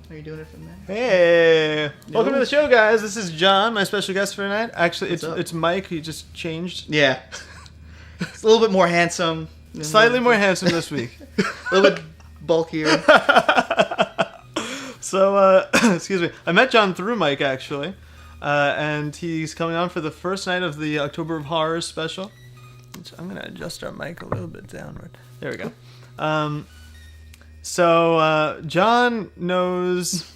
Are you doing it from there? Hey! Welcome to the show, guys. This is John, my special guest for tonight. Actually, it's Mike. He just changed. Yeah. It's a little bit more handsome. Slightly more handsome this week. A little bit bulkier. So, excuse me. I met John through Mike, actually. And he's coming on for the first night of the October of Horrors special. Which I'm going to adjust our mic a little bit downward. There we go. So John knows,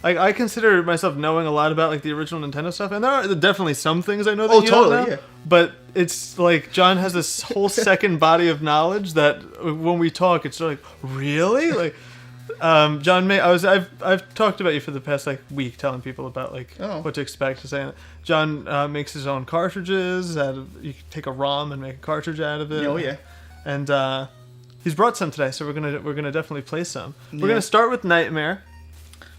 I consider myself knowing a lot about like the original Nintendo stuff, and there are definitely some things I know that you don't know. Yeah. But it's like John has this whole second body of knowledge that when we talk, it's like, really? Like, John, I've talked about you for the past like week, telling people about like what to expect. Saying John makes his own cartridges. You can take a ROM and make a cartridge out of it. Oh yeah, and. He's brought some today, so we're gonna definitely play some. We're gonna start with Nightmare,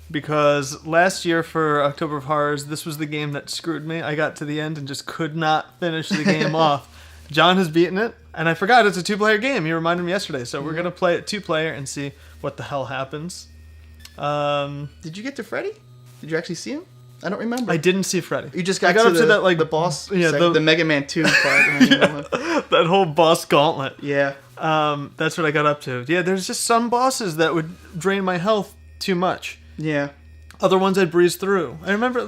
because last year for October of Horrors, this was the game that screwed me. I got to the end and just could not finish the game off. John has beaten it, and I forgot it's a 2-player game. He reminded me yesterday, so we're gonna play it 2-player and see what the hell happens. Did you get to Freddy? Did you actually see him? I don't remember. I didn't see Freddy. You just got up to that like the boss, the Mega Man 2 part. That whole boss gauntlet. Yeah. That's what I got up to. Yeah, there's just some bosses that would drain my health too much. Yeah. Other ones I'd breeze through. I remember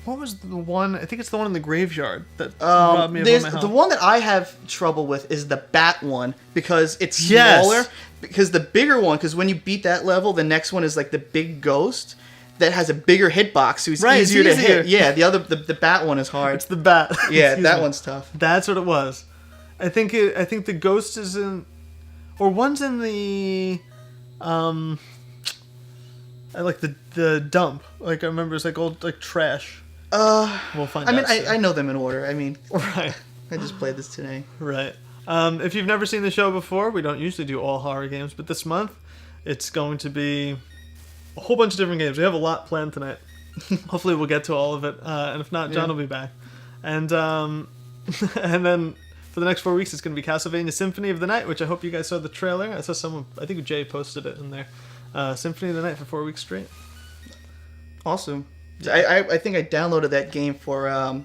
what was the one? I think it's the one in the graveyard that robbed me of all my health. The one that I have trouble with is the bat one, because it's smaller. Yes. Because the bigger one, because when you beat that level, the next one is like the big ghost that has a bigger hitbox, so it's easier to hit. Yeah, the bat one is hard. It's the bat. Yeah, that one's tough. That's what it was. I think the ghost is in, or one's in the, I like the dump. Like I remember it's like old like trash. We'll find out. I mean, I know them in order. I mean, right. I just played this today. Right. If you've never seen the show before, we don't usually do all horror games, but this month it's going to be a whole bunch of different games. We have a lot planned tonight. Hopefully we'll get to all of it, and if not, John will be back. And and then for the next 4 weeks, it's going to be Castlevania Symphony of the Night, which I hope you guys saw the trailer. I saw someone, I think Jay posted it in there. Symphony of the Night for 4 weeks straight. Awesome. I think I downloaded that game for.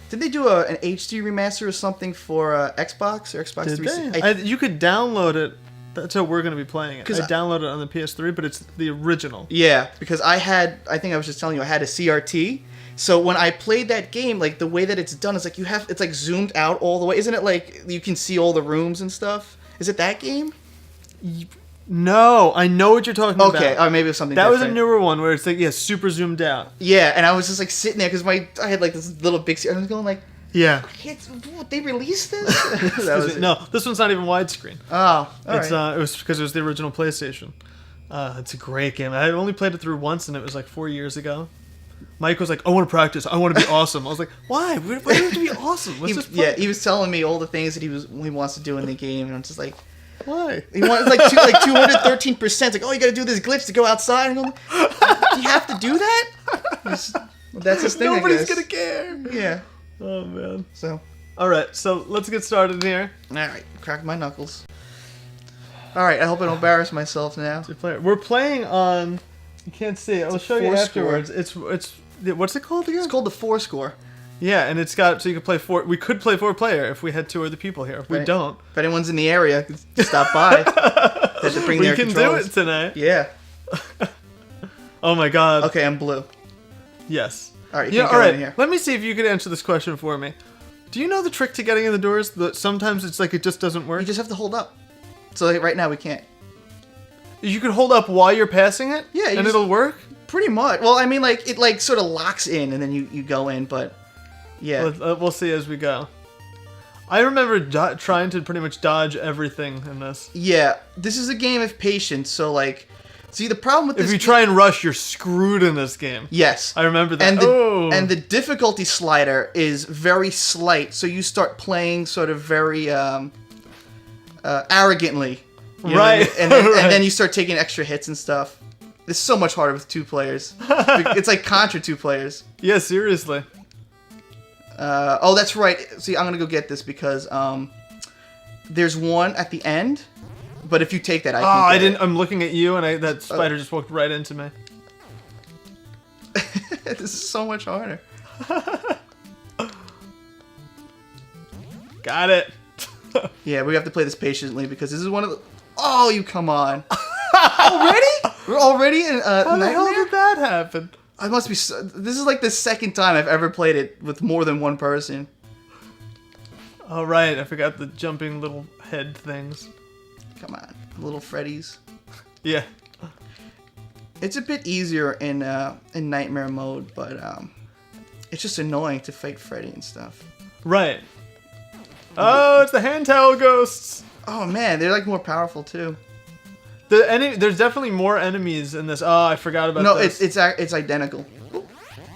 Did they do an HD remaster or something for Xbox or Xbox 360? You could download it. That's how we're going to be playing it. I downloaded it on the PS3, but it's the original. Yeah, because I think I was just telling you, I had a CRT. So when I played that game, like the way that it's done is like it's like zoomed out all the way. Isn't it like you can see all the rooms and stuff? Is it that game? No, I know what you're talking about. Okay, or maybe it was something that different. Was a newer one where it's like, super zoomed out. Yeah, and I was just like sitting there because I had like this little big, I was going like, yeah. They released this? No, this one's not even widescreen. Oh, all right. It was because it was the original PlayStation. It's a great game. I only played it through once, and it was like 4 years ago. Mike was like, I want to practice. I want to be awesome. I was like, why? Why do you have to be awesome? He was telling me all the things that he wants to do in the game, and I'm just like, why? He wants like 213%. It's like, oh, you got to do this glitch to go outside. And I'm like, do you have to do that? That's his thing. Nobody's gonna care. Yeah. Oh man. So. All right. So let's get started here. All right. Crack my knuckles. All right. I hope I don't embarrass myself now. We're playing on. You can't see it. I'll show you afterwards. It's what's it called again? It's called the Fourscore. Yeah, and it's got so you can play 4. We could play 4-player if we had 2 other people here. If we don't. If anyone's in the area, stop by. They have to bring their controllers. We can do it tonight. Yeah. Oh my god. Okay, I'm blue. Yes. All right. All right. In here. Let me see if you could answer this question for me. Do you know the trick to getting in the doors? That sometimes it's like it just doesn't work. You just have to hold up. So like, right now we can't. You could hold up while you're passing it. Yeah. And it'll work. Pretty much. Well, I mean, like it like sort of locks in, and then you go in, but. Yeah. We'll see as we go. I remember trying to pretty much dodge everything in this. Yeah, this is a game of patience, so like... See, the problem with this... If you try and rush, you're screwed in this game. Yes. I remember that. And the difficulty slider is very slight, so you start playing sort of very arrogantly. Right. And then you start taking extra hits and stuff. It's so much harder with 2 players. It's like Contra 2 players. Yeah, seriously. Oh, that's right. See, I'm gonna go get this because there's one at the end But if you take that, I didn't. I'm looking at you, and that spider just walked right into me. This is so much harder. Got it. Yeah, we have to play this patiently because this is one of the... Oh, you come on. Already? We're already in How the hell did that happen? I must be... This is like the second time I've ever played it with more than one person. Oh, right. I forgot the jumping little head things. Come on. Little Freddies. Yeah. It's a bit easier in Nightmare mode, but it's just annoying to fight Freddy and stuff. Right. Oh, it's the hand towel ghosts. Oh man, they're like more powerful too. There's definitely more enemies in this. Oh, I forgot about this. No, it's identical.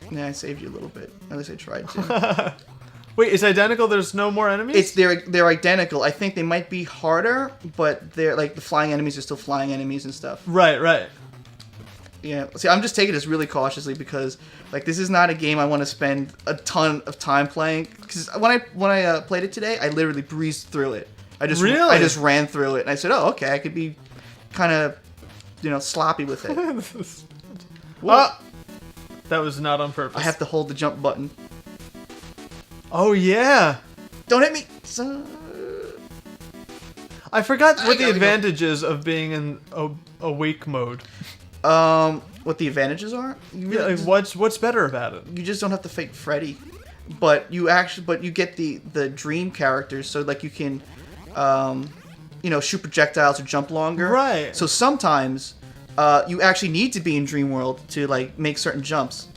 Yeah, I saved you a little bit. At least I tried to. Wait, it's identical? There's no more enemies? They're identical. I think they might be harder, but they're like the flying enemies are still flying enemies and stuff. Right. Yeah. See, I'm just taking this really cautiously because like this is not a game I want to spend a ton of time playing. Because when I played it today, I literally breezed through it. I just ran through it, and I said, "Oh, okay, I could be kind of, sloppy with it." That was not on purpose. I have to hold the jump button. Oh yeah. Don't hit me. I forgot what the advantage is of being in awake mode. What the advantages are? What's better about it? You just don't have to fight Freddy, but you get the dream characters, so like you can, shoot projectiles or jump longer. Right. So sometimes, you actually need to be in Dream World to like make certain jumps.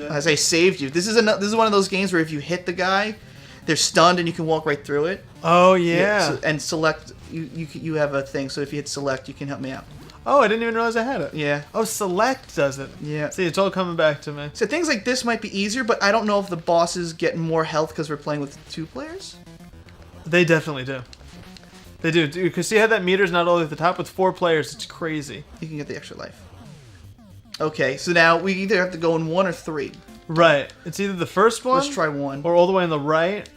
As I saved you. This is one of those games where if you hit the guy, they're stunned and you can walk right through it. Oh yeah. And select you have a thing. So if you hit select, you can help me out. Oh, I didn't even realize I had it. Yeah. Oh, select does it. Yeah. See, it's all coming back to me. So things like this might be easier, but I don't know if the bosses get more health because we're playing with 2 players. They definitely do. They do. Because see how that meter's not all the way at the top? With 4 players, it's crazy. You can get the extra life. Okay, so now we either have to go in 1 or 3. Right. It's either the first one. Let's try 1. Or all the way on the right.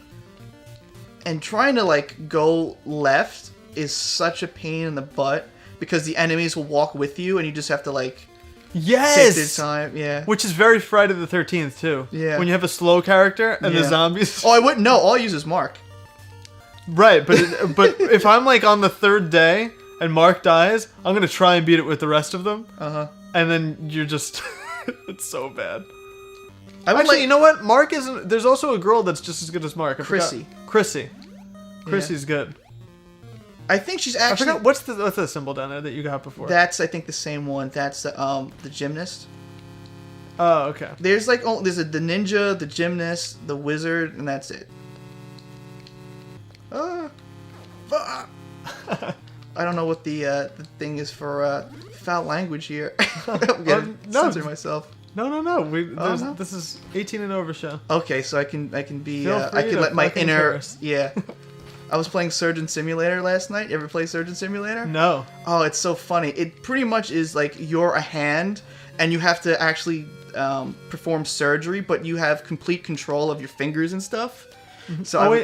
And trying to like go left is such a pain in the butt. Because the enemies will walk with you, and you just have to like take their time. Yeah. Which is very Friday the 13th too. Yeah. When you have a slow character and the zombies. Oh, I wouldn't know. All I use is Mark. Right, but if I'm like on the 3rd day and Mark dies, I'm gonna try and beat it with the rest of them. And then you're just, it's so bad. Actually, you know what? Mark isn't. There's also a girl that's just as good as Mark. Chrissy. Chrissy's good. I think she's actually... I forgot, what's the symbol down there that you got before? That's, I think, the same one. That's the gymnast. Oh, okay. There's like, the ninja, the gymnast, the wizard, and that's it. I don't know what the thing is for foul language here. I'm gonna censor myself. No. This is 18 and over show. Okay, so I can be... I can let my inner... Curse. Yeah. I was playing Surgeon Simulator last night. You ever play Surgeon Simulator? No. Oh, it's so funny. It pretty much is like you're a hand, and you have to actually perform surgery, but you have complete control of your fingers and stuff. So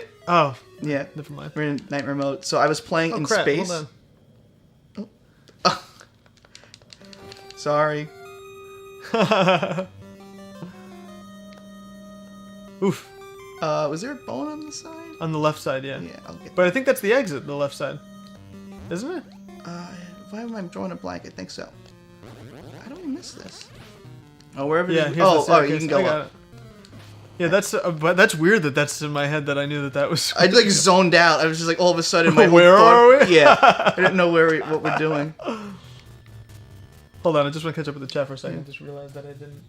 yeah. Never mind. We're in nightmare mode. So I was playing in space. Hold on. Oh. Sorry. Oof. Was there a bone on the side? On the left side, yeah. Yeah, I'll get that. But I think that's the exit, the left side. Isn't it? Why am I drawing a blank? I think so. I don't miss this. Oh, wherever you can go up. Yeah, that's weird that's in my head that I knew that was... I like zoned out. I was just like, all of a sudden, where are we? Yeah. I didn't know what we're doing. Hold on, I just want to catch up with the chat for a second. I just realized that I didn't...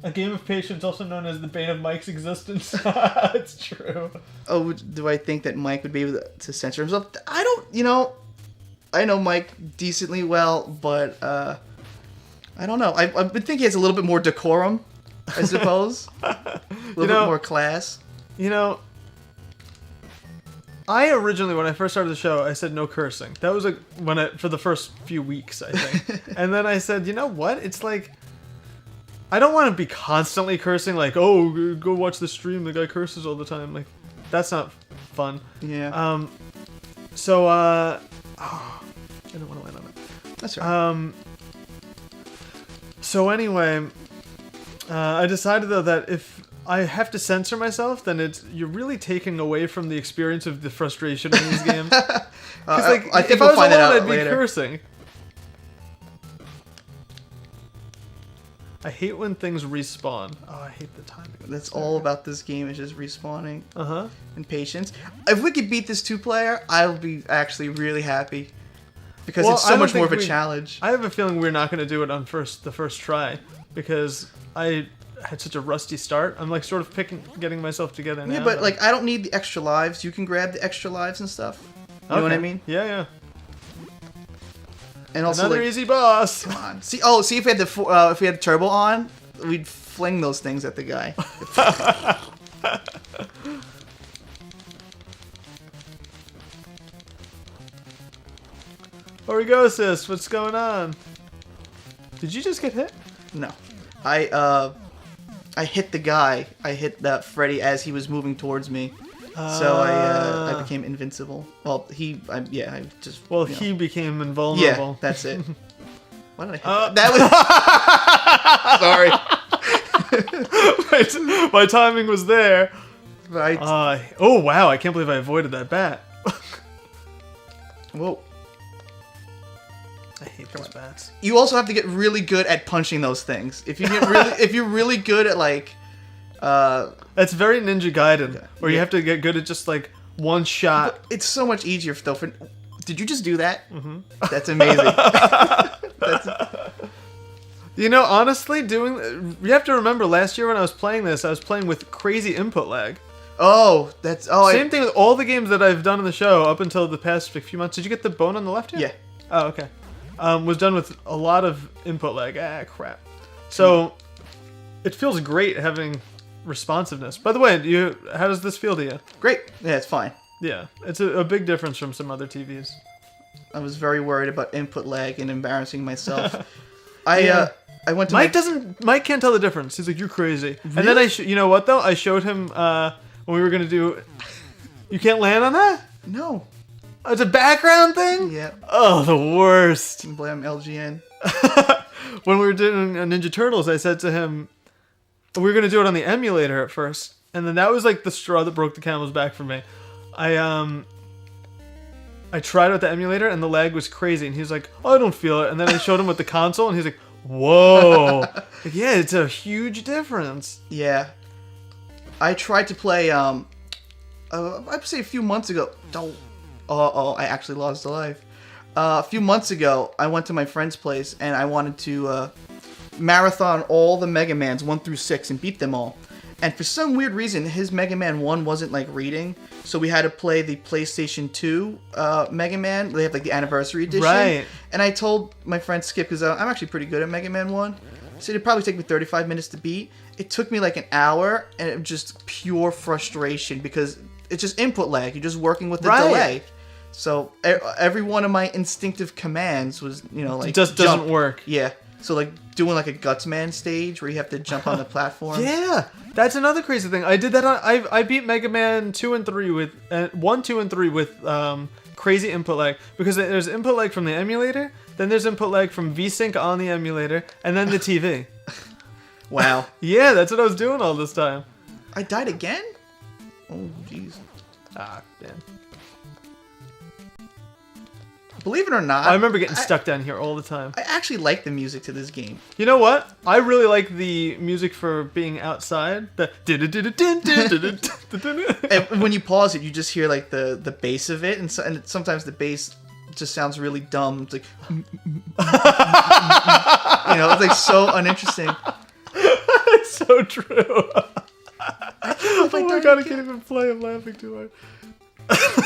A game of patience, also known as the bane of Mike's existence. It's true. Oh, do I think that Mike would be able to censor himself? I don't, I know Mike decently well, but I don't know. I would think he has a little bit more decorum, I suppose. A little bit more class. I originally, when I first started the show, I said no cursing. That was for the first few weeks, I think. And then I said, you know what? It's like... I don't want to be constantly cursing, like, oh, go watch the stream, the guy curses all the time. Like, That's not fun. Yeah. So, I don't want to land on it. That's right. So anyway, I decided though that if I have to censor myself, then you're really taking away from the experience of the frustration in these games. I think if we'll I was find that alone, out I'd later. be cursing. I hate when things respawn. Oh, I hate the timing. That's all about this game, is just respawning and patience. If we could beat this 2-player, I'll be actually really happy. Because it's so much more of a challenge. I have a feeling we're not going to do it on the first try. Because I had such a rusty start. I'm like sort of getting myself together now. Yeah, but like I don't need the extra lives. You can grab the extra lives and stuff. You know what I mean? Yeah. And also another easy boss. Come on. See if we had if we had the turbo on, we'd fling those things at the guy. There we go, sis. What's going on? Did you just get hit? No. I hit the guy. I hit that Freddy as he was moving towards me. So I became invincible. Well, he became invulnerable. Yeah, that's it. Why did I hit that? Sorry. My timing was there. Right. Oh wow! I can't believe I avoided that bat. Whoa. I hate those bats. You also have to get really good at punching those things. If you're really good at like, that's very Ninja Gaiden, where you have to get good at just like one shot. But it's so much easier though. Did you just do that? Mm-hmm. That's amazing. You know, honestly, you have to remember last year when I was playing this, I was playing with crazy input lag. Same thing with all the games that I've done on the show up until the past few months. Did you get the bone on the left here? Yeah. Oh, okay. Was done with a lot of input lag. Crap. So, it feels great having responsiveness. By the way, how does this feel to you? Great. Yeah, it's fine. Yeah, it's a big difference from some other TVs. I was very worried about input lag and embarrassing myself. I went to Mike can't tell the difference. He's like, you're crazy. Really? And then you know what though? I showed him when we were gonna do. You can't land on that? No. Oh, it's a background thing? Yeah. Oh, the worst. Blame LGN. When we were doing Ninja Turtles, I said to him, we were gonna do it on the emulator at first, and then that was like the straw that broke the camel's back for me. I tried it with the emulator, and the lag was crazy, and he was like, "Oh, I don't feel it." And then I showed him with the console, and he's like, "Whoa!" Like, yeah, it's a huge difference. Yeah, I tried to play. I'd say a few months ago. I actually lost a life. A few months ago, I went to my friend's place, and I wanted to marathon all the Mega Mans 1 through 6 and beat them all. And for some weird reason, his Mega Man 1 wasn't like reading, so we had to play the PlayStation 2 Mega Man. They have like the anniversary edition. Right. And I told my friend Skip, because I'm actually pretty good at Mega Man 1, so it'd probably take me 35 minutes to beat. It took me like an hour, and it was just pure frustration because it's just input lag. You're just working with the delay. So every one of my instinctive commands was, like it just doesn't work. Yeah. So like doing like a Gutsman stage where you have to jump on the platform. Yeah, that's another crazy thing. I did that on. I beat Mega Man 2 and 3 with 1, 2, and 3 with crazy input lag, because there's input lag from the emulator, then there's input lag from VSync on the emulator, and then the TV. Wow. Yeah, that's what I was doing all this time. I died again? Oh jeez. Ah, man. Believe it or not, I remember getting stuck down here all the time. I actually like the music to this game. You know what? I really like the music for being outside. And when you pause it, you just hear like the bass of it, and sometimes the bass just sounds really dumb. It's like, it's like so uninteresting. It's so true. Oh my god, I can't even play. I'm laughing too hard.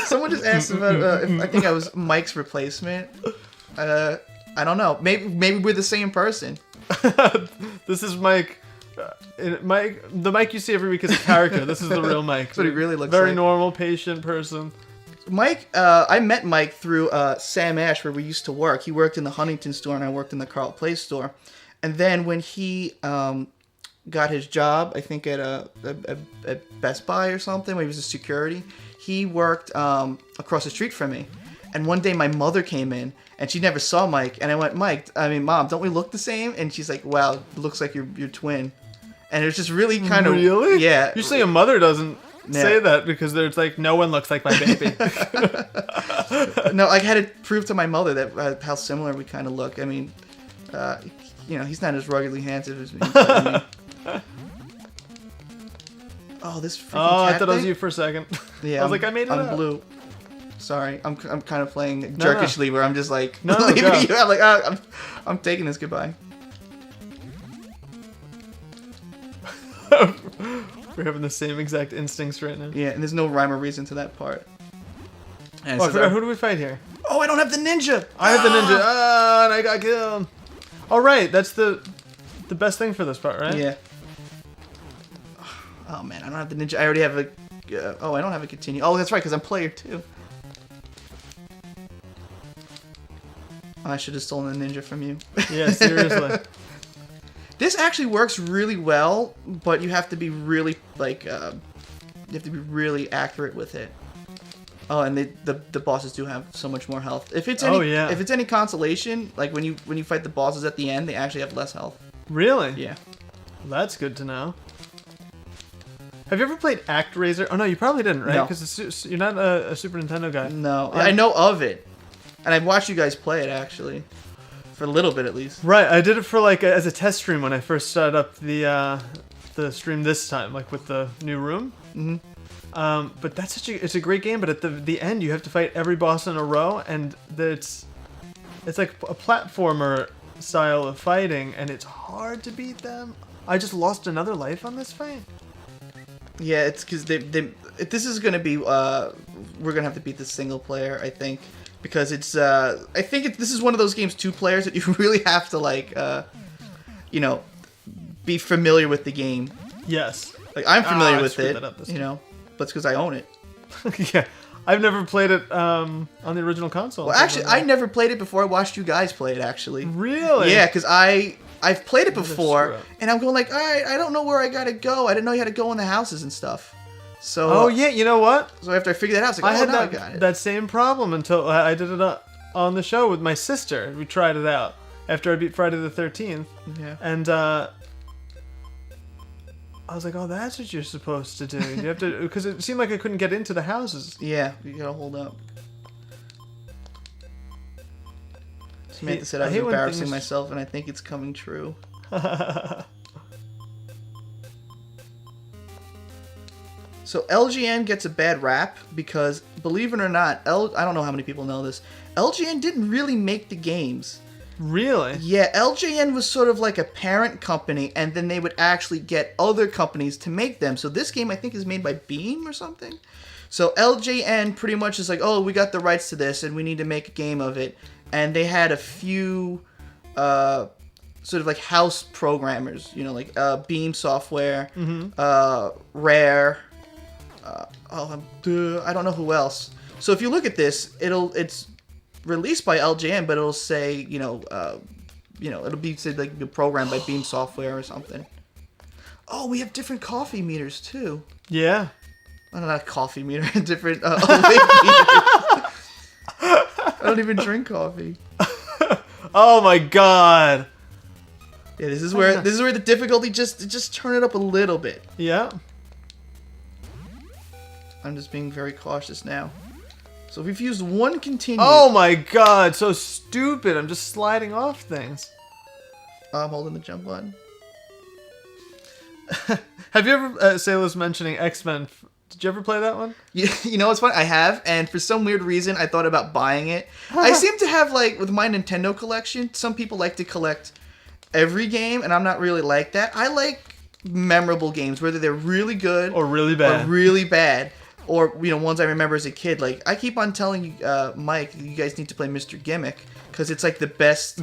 Someone just asked about if I think I was Mike's replacement. I don't know. Maybe we're the same person. This is Mike. Mike, the Mike you see every week is a character. This is the real Mike. That's what he really looks like. Very like. normal, patient person. Mike, I met Mike through Sam Ash, where we used to work. He worked in the Huntington store, and I worked in the Carl Place store. And then when he got his job, I think at a Best Buy or something, where he was a security. He worked across the street from me. And one day my mother came in, and she never saw Mike. And I went, Mom, don't we look the same? And she's like, wow, it looks like your twin. And it was just really kind of... Really? Yeah. Usually a mother doesn't say that because there's like, no one looks like my baby. No, I had to prove to my mother that how similar we kind of look. I mean, he's not as ruggedly handsome as me. But, I mean, this freaking cat I thought it was thing? you for a second. Yeah, I was like, I made it up. blue. Sorry, I'm kind of playing jerkishly where I'm just like, No, leaving go. you. I'm like, I'm taking this goodbye. We're having the same exact instincts right now. Yeah, and there's no rhyme or reason to that part. And Oh, I forgot, who do we fight here? I don't have the ninja. I have the ninja. And I got killed. All right, that's the best thing for this part, right? Yeah. Oh man, I don't have the ninja. I already have a. I don't have a continue. Oh, that's right, because I'm player 2. I should have stolen the ninja from you. Yeah, seriously. This actually works really well, but you have to be really really accurate with it. Oh, and the bosses do have so much more health. If it's any consolation, like when you fight the bosses at the end, they actually have less health. Really? Yeah. Well, that's good to know. Have you ever played ActRaiser? Oh no, you probably didn't, right? No. Because you're not a Super Nintendo guy. No, I know of it, and I've watched you guys play it actually, for a little bit at least. Right, I did it for as a test stream when I first started up the stream this time, like with the new room. Mm-hmm. But that's it's a great game. But at the end, you have to fight every boss in a row, and it's like a platformer style of fighting, and it's hard to beat them. I just lost another life on this fight. Yeah, it's because this is gonna be we're gonna have to beat this single player, I think, because it's I think this is one of those games 2 players that you really have to be familiar with the game. Yes. Like I'm familiar with it, but it's because I own it. Yeah, I've never played it on the original console. Well, actually, I never played it before I watched you guys play it. Actually. Really? Yeah, because I've played it before, and I'm going like, all right, I don't know where I gotta go. I didn't know you had to go in the houses and stuff. So. Oh yeah, you know what? So after I figured that out, I was like, I got it. That same problem until I did it on the show with my sister. We tried it out after I beat Friday the 13th. Yeah. And I was like, oh, that's what you're supposed to do. You have to, because it seemed like I couldn't get into the houses. Yeah, you gotta hold up. Samantha said I was embarrassing myself, and I think it's coming true. So LGN gets a bad rap because, believe it or not, I don't know how many people know this, LGN didn't really make the games. Really? Yeah, LJN was sort of like a parent company, and then they would actually get other companies to make them. So this game, I think, is made by Beam or something. So LJN pretty much is like, oh, we got the rights to this, and we need to make a game of it. And they had a few sort of like house programmers, like Beam Software, Rare. I don't know who else. So if you look at this, it's released by LJN, but it'll say, it'll be said like programmed by Beam Software or something. Oh, we have different coffee meters too. Yeah. Oh, not coffee meter, different meters. I don't even drink coffee. Oh my god. Yeah, this is where the difficulty just turn it up a little bit. Yeah. I'm just being very cautious now. So we've used one continue. Oh my god, so stupid. I'm just sliding off things. I'm holding the jump button. Have you ever, Sailor's mentioning X-Men, did you ever play that one? You know what's funny? I have, and for some weird reason, I thought about buying it. I seem to have, with my Nintendo collection, some people like to collect every game, and I'm not really like that. I like memorable games, whether they're really good or really bad. Or, ones I remember as a kid. Like, I keep on telling you, Mike, you guys need to play Mr. Gimmick, because it's, the best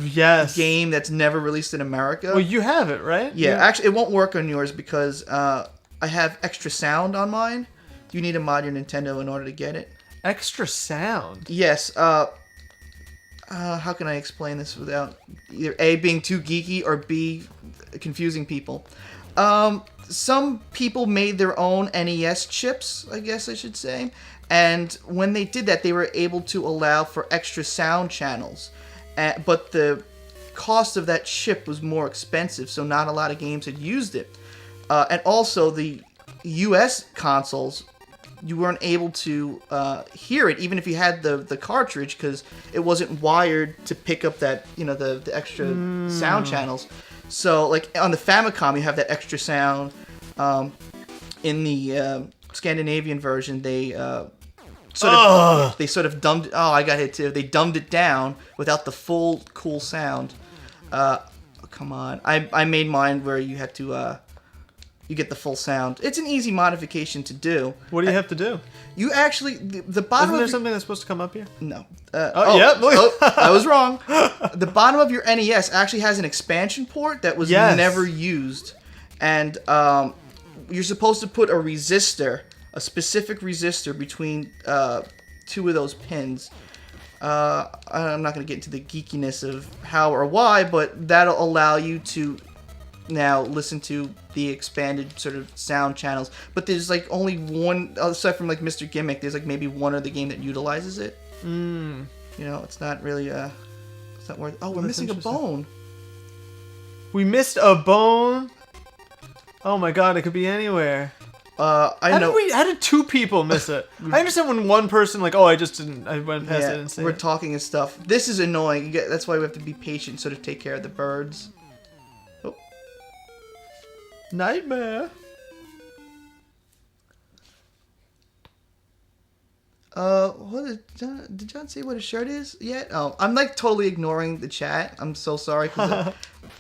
game that's never released in America. Well, you have it, right? Yeah, actually, it won't work on yours, because I have extra sound on mine. You need to mod your Nintendo in order to get it. Extra sound? Yes. How can I explain this without either A, being too geeky, or B, confusing people? Some people made their own NES chips, I guess I should say. And when they did that, they were able to allow for extra sound channels. But the cost of that chip was more expensive, so not a lot of games had used it. And also, the US consoles, you weren't able to hear it, even if you had the cartridge, because it wasn't wired to pick up that, the extra sound channels. So, like, on the Famicom, you have that extra sound. In the Scandinavian version, they sort of dumbed it. Oh, I got hit too. They dumbed it down without the full cool sound. Come on. I made mine where you had to you get the full sound. It's an easy modification to do. What do you have to do? You actually the bottom. Isn't there something that's supposed to come up here? No. Yep. I was wrong. The bottom of your NES actually has an expansion port that was never used, and you're supposed to put a specific resistor between two of those pins. I'm not going to get into the geekiness of how or why, but that'll allow you to now listen to the expanded sort of sound channels. But there's like only one, aside from like Mr. Gimmick, there's like maybe one other game that utilizes it. It's not really it's not worth. Oh, we're missing a bone. We missed a bone. Oh my god, it could be anywhere. I know. How did two people miss it? I understand when one person I went past it and said we're talking and stuff. This is annoying. That's why we have to be patient, sort of take care of the birds. Oh. Nightmare. What did John say what his shirt is yet? Oh, I'm like totally ignoring the chat. I'm so sorry.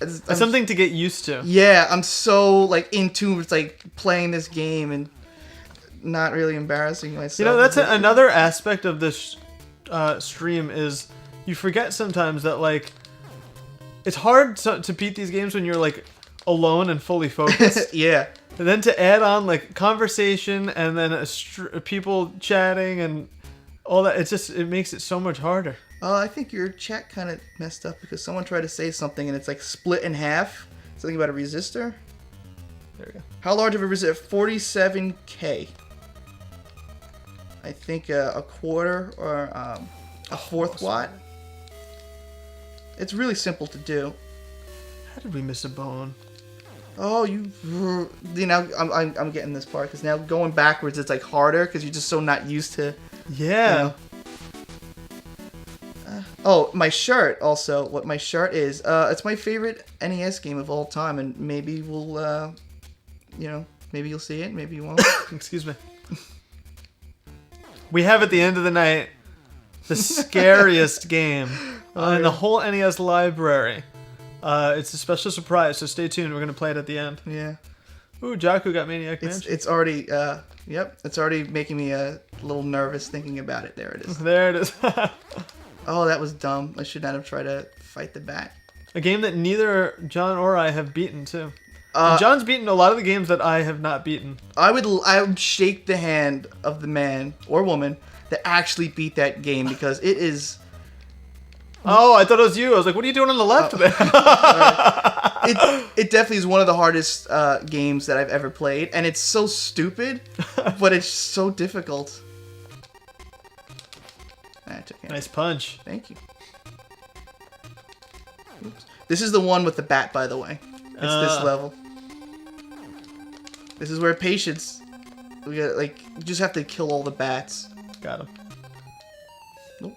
It's something to get used to. Yeah, I'm so like into playing this game and not really embarrassing myself. That's another aspect of this stream is you forget sometimes that it's hard to beat these games when you're alone and fully focused. Yeah. And then to add on conversation and then people chatting and all that, it makes it so much harder. I think your chat kind of messed up because someone tried to say something and it's split in half. Something about a resistor. There we go. How large of a resistor? 47K. I think a quarter or a fourth watt. It's really simple to do. How did we miss a bone? Oh, I'm getting this part because now going backwards it's harder because you're just so not used to. Yeah. My shirt also. What my shirt is? It's my favorite NES game of all time, and maybe we'll, maybe you'll see it, maybe you won't. Excuse me. We have at the end of the night the scariest game in the whole NES library. It's a special surprise, so stay tuned. We're gonna play it at the end. Yeah. Ooh, Jakku got Maniac Mansion. It's already, it's already making me a little nervous thinking about it. There it is. There it is. Oh, that was dumb. I should not have tried to fight the bat. A game that neither John or I have beaten, too. John's beaten a lot of the games that I have not beaten. I would shake the hand of the man or woman that actually beat that game because it is... Oh, I thought it was you. I was like, what are you doing on the left there? It definitely is one of the hardest games that I've ever played, and it's so stupid, but it's so difficult. Nice punch. Thank you. Oops. This is the one with the bat, by the way. It's this level. This is where patience. We got you just have to kill all the bats. Got him. Nope.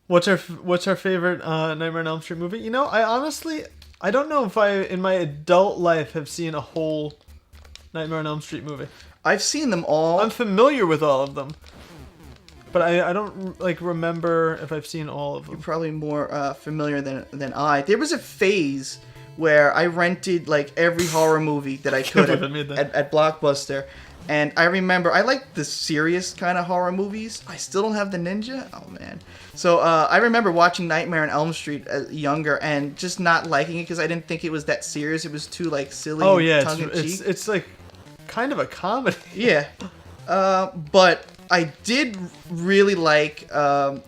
What's our favorite Nightmare on Elm Street movie? I don't know if I in my adult life have seen a whole Nightmare on Elm Street movie. I've seen them all. I'm familiar with all of them, but I don't remember if I've seen all of them. You're probably more familiar than I. There was a phase where I rented every horror movie that I could at Blockbuster. And I remember, I like the serious kind of horror movies. I still don't have the ninja. Oh, man. So I remember watching Nightmare on Elm Street younger and just not liking it because I didn't think it was that serious. It was too, silly and tongue-in-cheek. It's kind of a comedy. Yeah. But I did really like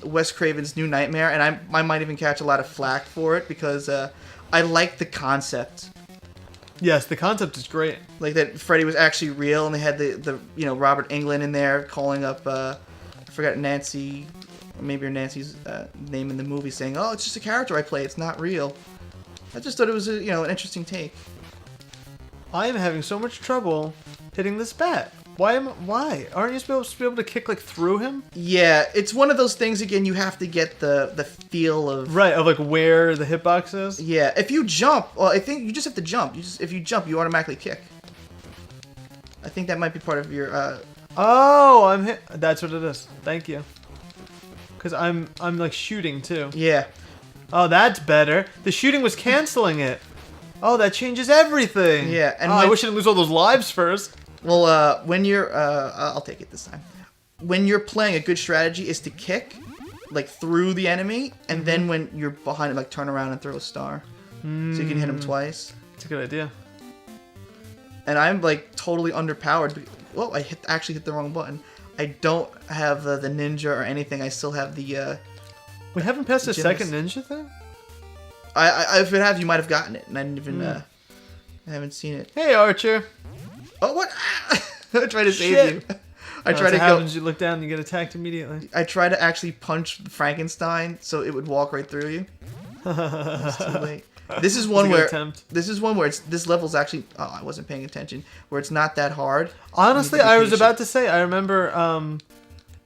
Wes Craven's New Nightmare, and I might even catch a lot of flack for it because I like the concept. Yes, the concept is great. Like that Freddy was actually real, and they had the Robert Englund in there calling up I forgot Nancy, or maybe Nancy's name in the movie, saying, "Oh, it's just a character I play. It's not real." I just thought it was an interesting take. I am having so much trouble hitting this bat. Why? Aren't you supposed to be able to kick like through him? Yeah, it's one of those things again. You have to get the feel of of like where the hitbox is. Yeah, if you jump, well, I think you just have to jump. If you jump, you automatically kick. I think that might be part of your. Oh, I'm hit. That's what it is. Thank you. Because I'm like shooting too. Yeah. Oh, that's better. The shooting was canceling it. Oh, that changes everything. Yeah, and I wish I didn't lose all those lives first. Well, when you're, I'll take it this time. When you're playing, a good strategy is to kick, like through the enemy, and then when you're behind it, like turn around and throw a star, so you can hit him twice. That's a good idea. And I'm like totally underpowered. Oh, I actually hit the wrong button. I don't have the ninja or anything. I still have the. We haven't passed the gymnast. second ninja thing. I if it have, you might have gotten it, and I didn't even. I haven't seen it. Hey, Archer. Oh, what? I tried to save Shit. you. I No, tried to what go. happens, you look down and you get attacked immediately. I tried to actually punch Frankenstein so it would walk right through you. It's too late. This is one where this level's actually. Oh, I wasn't paying attention. Where it's not that hard. Honestly, I was about to say. I remember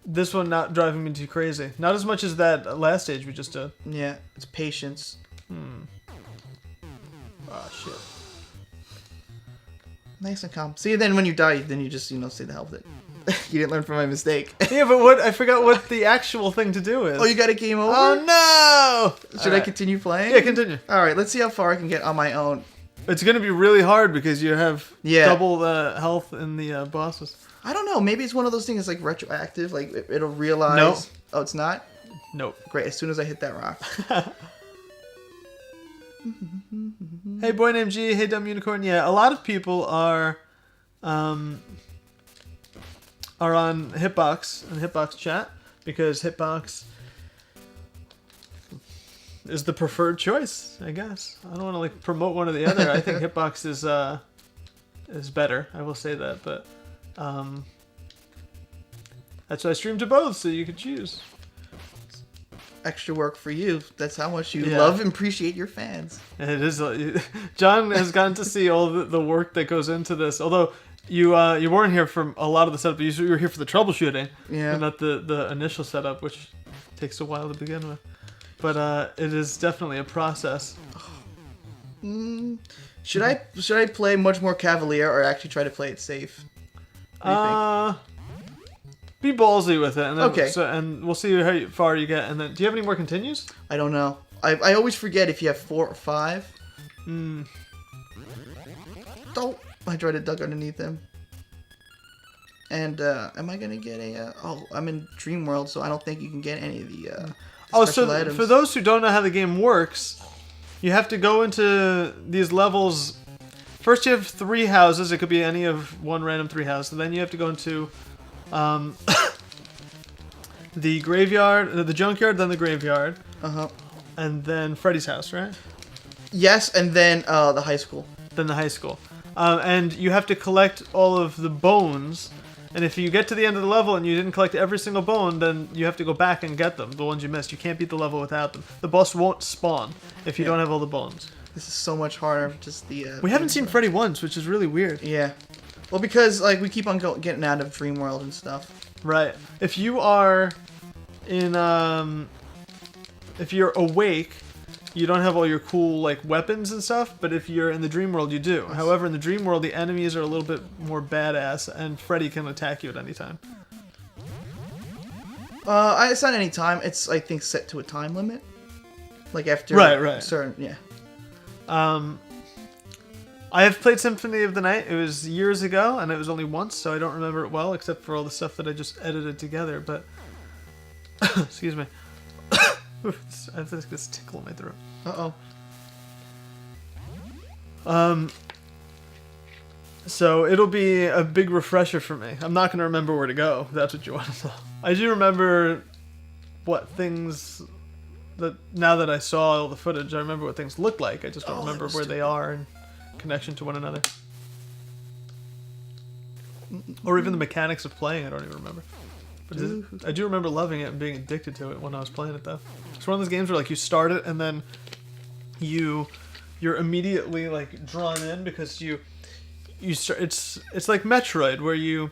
this one not driving me too crazy. Not as much as that last stage we just did. Yeah, it's patience. Oh shit. Nice and calm. See, then when you die, then you just say the hell with it. You didn't learn from my mistake. Yeah, but I forgot what the actual thing to do is. Oh, you got a game over? Oh no! Should I continue playing? Yeah, continue. All right, let's see how far I can get on my own. It's gonna be really hard because you have double the health in the bosses. I don't know. Maybe it's one of those things like retroactive. Like it'll realize. No. Oh, it's not? Nope. Great. As soon as I hit that rock. Hey, boy named G. Hey, dumb unicorn. Yeah, a lot of people are on Hitbox and Hitbox chat because Hitbox is the preferred choice, I guess. I don't want to promote one or the other. I think Hitbox is better. I will say that, but that's why I stream to both, so you could choose. Extra work for you. That's how much you love and appreciate your fans. And it is. John has gotten to see all the work that goes into this. Although you weren't here for a lot of the setup. You were here for the troubleshooting, and not the initial setup, which takes a while to begin with. But it is definitely a process. Should I play much more Cavalier or actually try to play it safe? What do you think? Be ballsy with it, and then, okay. And we'll see how far you get. And then, do you have any more continues? I don't know. I always forget if you have 4 or 5. Don't. I try to duck underneath him. And am I gonna get a? I'm in Dream World, so I don't think you can get any of the. Special items. For those who don't know how the game works, you have to go into these levels. First, you have 3 houses. It could be any of one random 3 houses. And then you have to go into the graveyard, the junkyard, then the graveyard. And then Freddy's house, right? Yes, and then the high school. Then the high school. And you have to collect all of the bones. And if you get to the end of the level and you didn't collect every single bone, then you have to go back and get them, the ones you missed. You can't beat the level without them. The boss won't spawn if you don't have all the bones. This is so much harder. Just the. We haven't seen Freddy once, which is really weird. Yeah. Well, because we keep on getting out of Dream World and stuff. Right. If you are in if you're awake, you don't have all your cool weapons and stuff, but if you're in the dream world, you do. However, in the dream world, the enemies are a little bit more badass, and Freddy can attack you at any time. It's not any time. It's I think set to a time limit. After right. certain I have played Symphony of the Night. It was years ago, and it was only once, so I don't remember it well, except for all the stuff that I just edited together. But excuse me. I think this tickle in my throat. So it'll be a big refresher for me. I'm not going to remember where to go. If that's what you want to know. I do remember what things that now that I saw all the footage, I remember what things look like. I just don't remember where they are in connection to one another. Or even the mechanics of playing, I don't even remember. But I do remember loving it and being addicted to it when I was playing it, though. It's one of those games where like you start it and then you're immediately like drawn in because you start. It's like Metroid where you're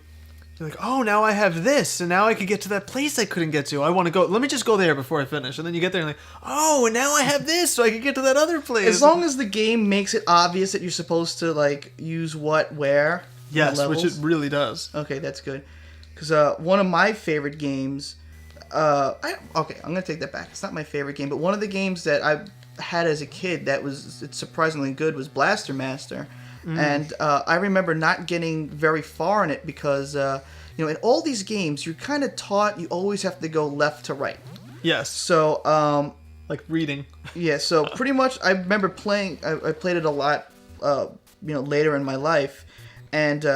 like, oh, now I have this, and now I could get to that place I couldn't get to. I want to go. Let me just go there before I finish, and then you get there and like, oh, and now I have this, so I can get to that other place. As long as the game makes it obvious that you're supposed to like use what, where. Yes, which it really does. Okay, that's good. Because one of my favorite games, I'm gonna take that back. It's not my favorite game, but one of the games that I had as a kid it's surprisingly good was Blaster Master. And I remember not getting very far in it because, in all these games, you're kind of taught you always have to go left to right. Yes. So, like reading. Yeah, so pretty much I remember playing, I played it a lot, later in my life, and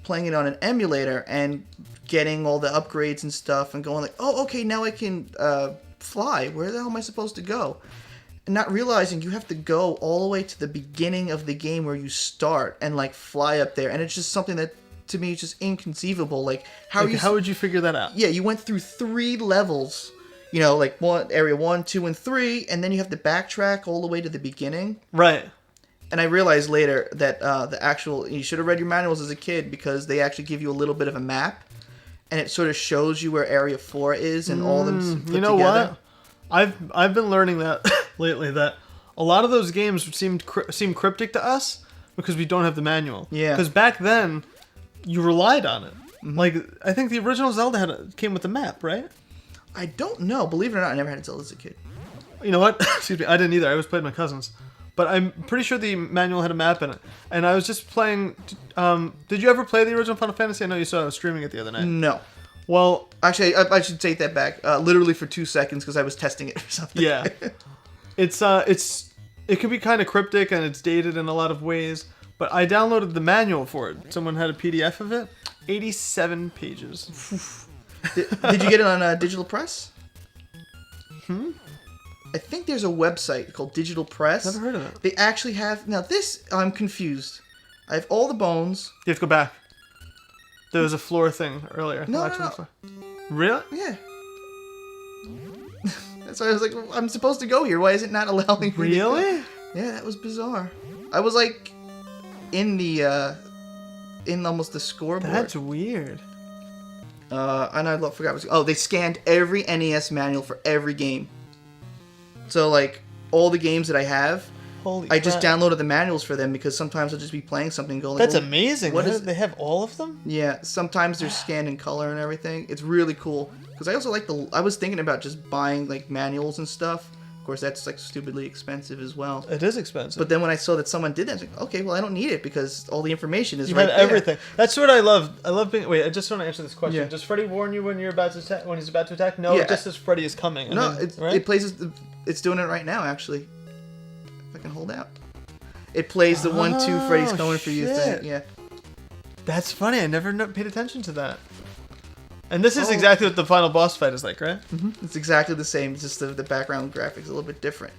playing it on an emulator and getting all the upgrades and stuff and going like, oh, okay, now I can fly. Where the hell am I supposed to go? And not realizing you have to go all the way to the beginning of the game where you start and like fly up there, and it's just something that to me is just inconceivable. Like how would you figure that out? Yeah, you went through 3 levels, like area 1, 2, and 3, and then you have to backtrack all the way to the beginning. Right. And I realized later that you should have read your manuals as a kid because they actually give you a little bit of a map, and it sort of shows you where area 4 is and all of them put together. What? I've been learning that lately, that a lot of those games seem cryptic to us because we don't have the manual. Yeah. Because back then, you relied on it. Mm-hmm. Like, I think the original Zelda came with the map, right? I don't know. Believe it or not, I never had Zelda as a kid. You know what? Excuse me. I didn't either. I always played my cousins. But I'm pretty sure the manual had a map in it. And I was just playing... did you ever play the original Final Fantasy? I know you saw I was streaming it the other night. No. Well... Actually, I should take that back. Literally for 2 seconds because I was testing it or something. Yeah. It can be kind of cryptic and it's dated in a lot of ways. But I downloaded the manual for it. Someone had a PDF of it. 87 pages. Did you get it on Digital Press? I think there's a website called Digital Press. Never heard of it. They actually have... Now this, I'm confused. I have all the bones. You have to go back. There was a floor thing earlier. No. Really? Yeah. That's why I was like, I'm supposed to go here. Why is it not allowing me Really? to go? Yeah, that was bizarre. I was like in almost the scoreboard. That's weird. And I forgot. They scanned every NES manual for every game. So like all the games that I have, I just downloaded the manuals for them because sometimes I'll just be playing something and go like, that's amazing. What is they have all of them? Yeah, sometimes they're scanned in color and everything. It's really cool because I also like I was thinking about just buying like manuals and stuff. Of course, that's like stupidly expensive as well. It is expensive. But then when I saw that someone did that, I was like, okay, well I don't need it because all the information is you right have there. everything. That's what I love. I love being. Wait, I just want to answer this question. Yeah. Does Freddy warn you when you're about to attack? When he's about to attack? No, Yeah. it just says Freddy is coming. No, right? it plays. It's doing it right now, actually. If I can hold out, it plays the 1-2 Freddy's coming for you thing. Yeah. That's funny. I never paid attention to that. And this is exactly what the final boss fight is like, right? Mm-hmm. It's exactly the same. It's just the background graphics a little bit different.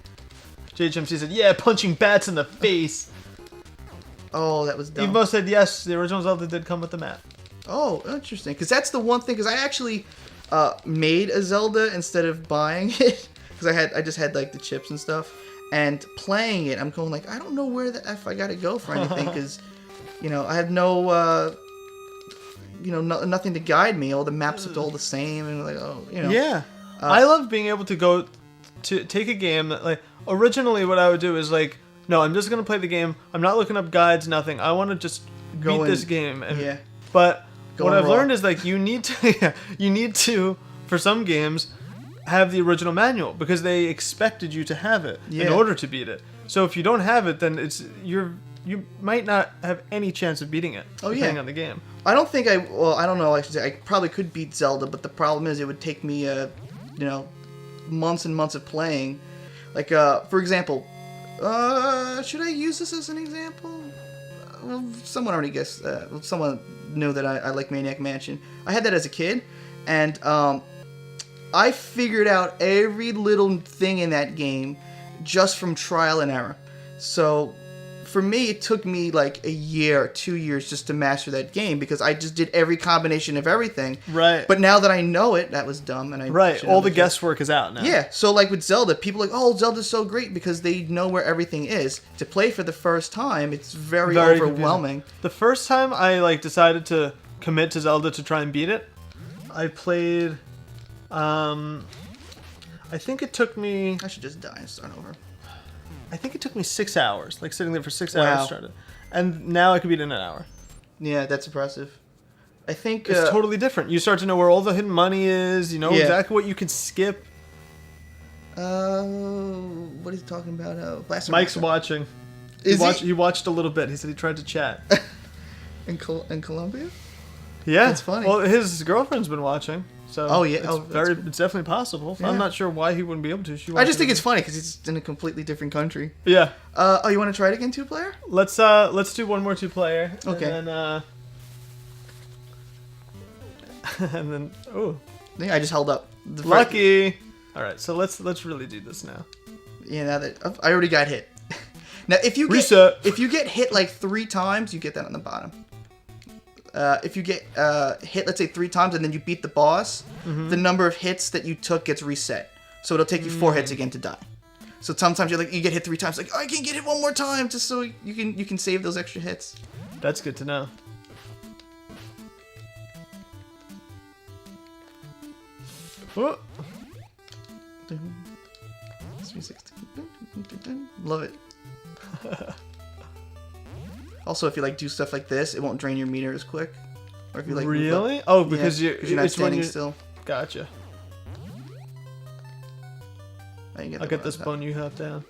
JHMC said, "Yeah, punching bats in the face." Oh, that was dumb. Evo said, "Yes, the original Zelda did come with the map." Oh, interesting. Because that's the one thing. Because I actually made a Zelda instead of buying it. Because I just had like the chips and stuff. And playing it, I'm going like, I don't know where the F I gotta go for anything. Because, I have no, nothing to guide me. All the maps looked all the same. And like, Yeah. I love being able to go to take a game that, like, originally what I would do is like, no, I'm just going to play the game. I'm not looking up guides, nothing. I want to just beat this game. And, but what I've learned is like, you need to, for some games, have the original manual because they expected you to have it in order to beat it. So if you don't have it, then you might not have any chance of beating it depending on the game. I don't think I don't know. I should say I probably could beat Zelda, but the problem is it would take me months and months of playing. Like for example, should I use this as an example? someone already guessed. Someone knew that I like Maniac Mansion. I had that as a kid, and I figured out every little thing in that game just from trial and error. So for me, it took me like a year, 2 years just to master that game because I just did every combination of everything. Right. But now that I know it, that was dumb. And all the guesswork is out now. Yeah. So like with Zelda, people are like, oh, Zelda's so great because they know where everything is. To play for the first time, it's very overwhelming. Confusing. The first time I like decided to commit to Zelda to try and beat it, I played. I think it took me. I should just die and start over. I think it took me 6 hours, like sitting there for 6 hours trying to. And now I could beat it in an hour. Yeah, that's impressive. I think it's totally different. You start to know where all the hidden money is. You know exactly what you can skip. What is he talking about? Blaster Mike's Master. watching. He watched a little bit. He said he tried to chat. in Colombia? Yeah, that's funny. Well, his girlfriend's been watching. So it's it's definitely possible. Yeah. I'm not sure why he wouldn't be able to. I just think it's funny because it's in a completely different country. Yeah. You want to try it again, 2-player? Let's do one more 2-player. Okay. And then Yeah, I just held up. Lucky. All right, so let's really do this now. Yeah, now that I already got hit. Now if you get hit like 3 times, you get that on the bottom. If you get hit, let's say 3 times, and then you beat the boss, the number of hits that you took gets reset. So it'll take you 4 hits again to die. So sometimes you get hit 3 times, like I can get hit 1 more time, just so you can save those extra hits. That's good to know. Oh. 316. Love it. Also, if you do stuff like this, it won't drain your meter as quick. Or if you really? Move up. Oh, because you're not standing still. Gotcha. I'll get this bone you have down.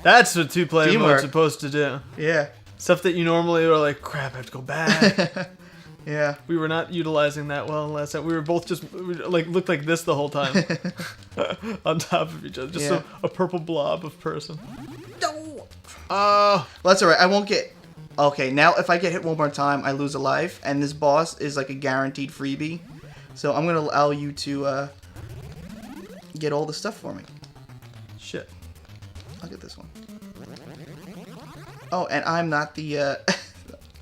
That's what 2-player mode's supposed to do. Yeah. Stuff that you normally are like, crap, I have to go back. Yeah. We were not utilizing that well last time. We were both just looked like this the whole time. On top of each other. Just a purple blob of person. No. Well, that's alright. I won't get... Okay, now if I get hit 1 more time, I lose a life. And this boss is like a guaranteed freebie. So I'm going to allow you to get all the stuff for me. Shit. I'll get this one. Oh, and I'm not the...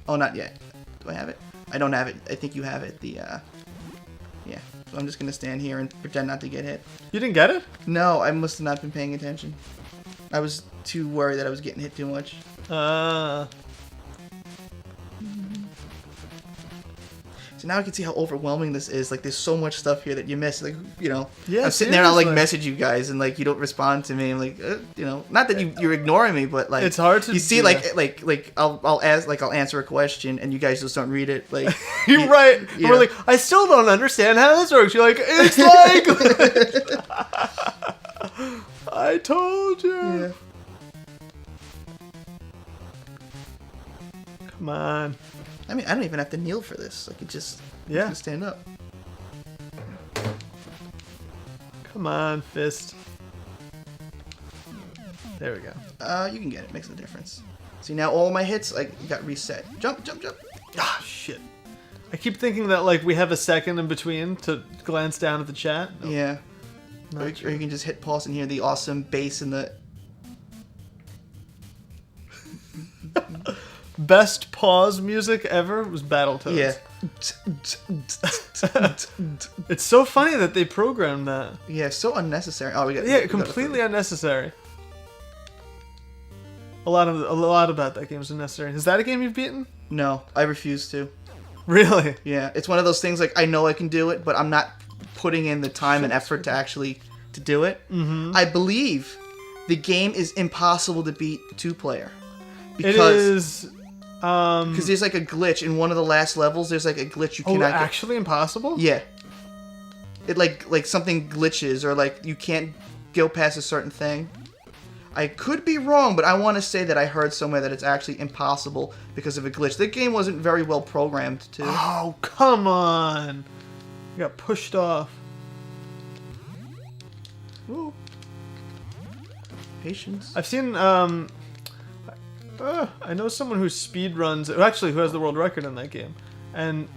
Oh, not yet. Do I have it? I don't have it. I think you have it. Yeah. So I'm just going to stand here and pretend not to get hit. You didn't get it? No, I must have not been paying attention. I was too worried that I was getting hit too much. So now I can see how overwhelming this is. Like, there's so much stuff here that you miss. Like, yeah, I'm sitting there and I'll message you guys and you don't respond to me. I'm like, not that you're ignoring me, but it's hard to. You see, I'll answer a question and you guys just don't read it. Like, you're right. Yeah. We're like, I still don't understand how this works. You're like, it's like. I told you. Yeah. Come on. I mean, I don't even have to kneel for this. I could just stand up. Come on, fist. There we go. You can get it. Makes a difference. See, now all my hits got reset. Jump, jump, jump. Ah, shit. I keep thinking that we have a second in between to glance down at the chat. Nope. Yeah. Or you can just hit pause and hear the awesome bass in the... Best pause music ever was Battletoads. Yeah. It's so funny that they programmed that. Yeah, so unnecessary. Oh, we got completely unnecessary. A lot about that game is unnecessary. Is that a game you've beaten? No, I refuse to. Really? Yeah, it's one of those things I know I can do it, but I'm not putting in the time and effort to actually to do it. Mm-hmm. I believe the game is impossible to beat 2-player. It is. Because there's a glitch in one of the last levels. There's a glitch you cannot. Actually impossible? Yeah. It like something glitches or you can't go past a certain thing. I could be wrong, but I want to say that I heard somewhere that it's actually impossible because of a glitch. The game wasn't very well programmed too. Oh, come on! You got pushed off. Ooh. Patience. I've seen I know someone who speed runs. Actually, who has the world record in that game, and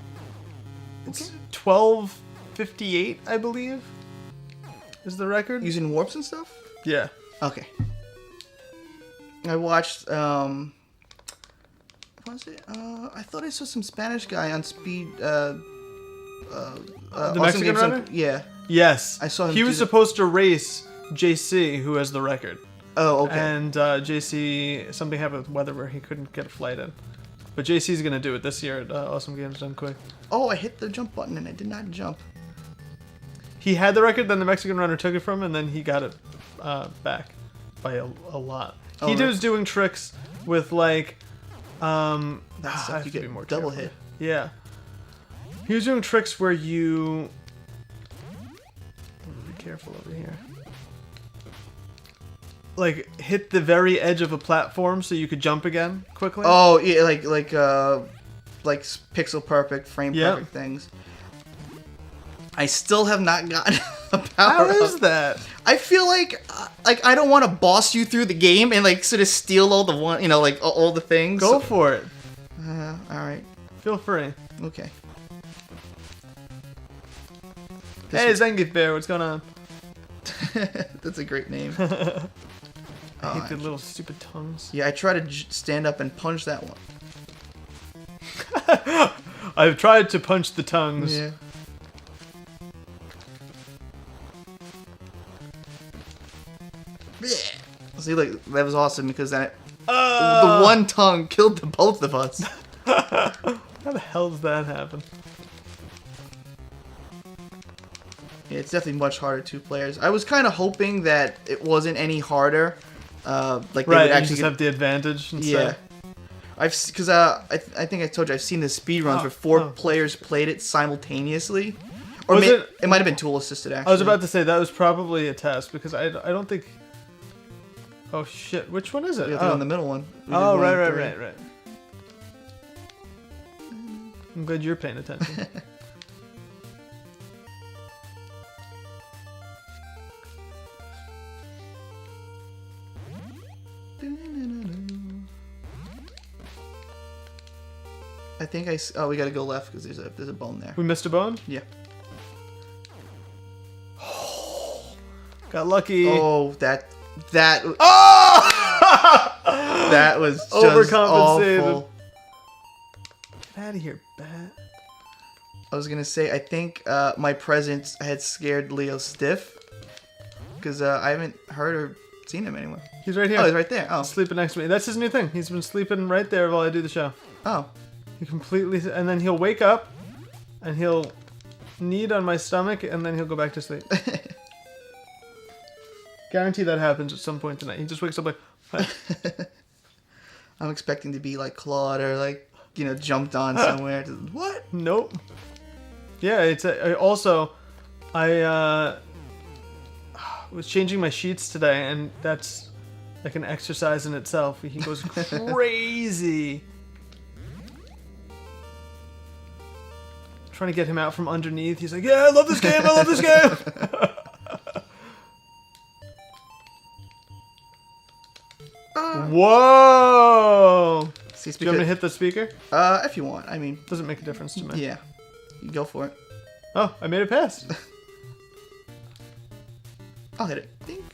it's 12:58, I believe, is the record. Using warps and stuff? Yeah. Okay. I watched, what was it? I thought I saw some Spanish guy on speed, The Awesome Mexican Games runner? Yeah. Yes. I saw him He do was that. supposed to race JC, who has the record. Oh, okay. And JC, something happened with weather where he couldn't get a flight in. But JC's going to do it this year at Awesome Games Done Quick. Oh, I hit the jump button and I did not jump. He had the record, then the Mexican runner took it from him, and then he got it back by a lot. Oh, He right. was doing tricks with, like... That's I have you to be get more double careful. hit. Yeah. He was doing tricks where you... Be careful over here. Like, hit the very edge of a platform so you could jump again quickly. Oh, yeah, like pixel perfect, frame Yep. perfect things. I still have not gotten a power How up. is that? I feel like I don't want to boss you through the game and like sort of steal all the one, like all the things. Go for it. All right. Feel free. Okay. Hey, Zangief Bear, what's going on? That's a great name. I hate the little stupid tongues. Yeah, I try to stand up and punch that one. I've tried to punch the tongues. Yeah. See, like that was awesome because the one tongue killed the both of us. How the hell does that happen? Yeah, it's definitely much harder 2 players. I was kind of hoping that it wasn't any harder. Like they Right, would you actually just have the advantage. yeah. Because I think I told you I've seen the speed runs where 4 players played it simultaneously, or Was it might have been tool assisted. Actually, I was about to say that was probably a test because I don't think. Oh shit! Which one is it? We have to go in the middle one. We did Oh, 1 and right. 3. I'm glad you're paying attention. I think we gotta go left because there's a bone there. We missed a bone? Yeah. Got lucky. Oh, that. Oh! That was just Overcompensated. awful. Get out of here, bat. I was gonna say I think my presence had scared Leo stiff because I haven't heard or seen him anywhere. He's right here. Oh, he's right there. Oh. Sleeping next to me. That's his new thing. He's been sleeping right there while I do the show. Oh. He completely, and then he'll wake up, and he'll knead on my stomach, and then he'll go back to sleep. Guarantee that happens at some point tonight. He just wakes up like, "Hi." I'm expecting to be like Claude or like jumped on somewhere. What? Nope. Yeah, it's also, I was changing my sheets today, and that's like an exercise in itself. He goes crazy. Trying to get him out from underneath. He's like, yeah, I love this game. I love this game. Whoa! See, Do you want me to hit the speaker? if you want. I mean, Doesn't make a difference to me. yeah, you go for it. Oh, I made it past. I'll hit it. Ding.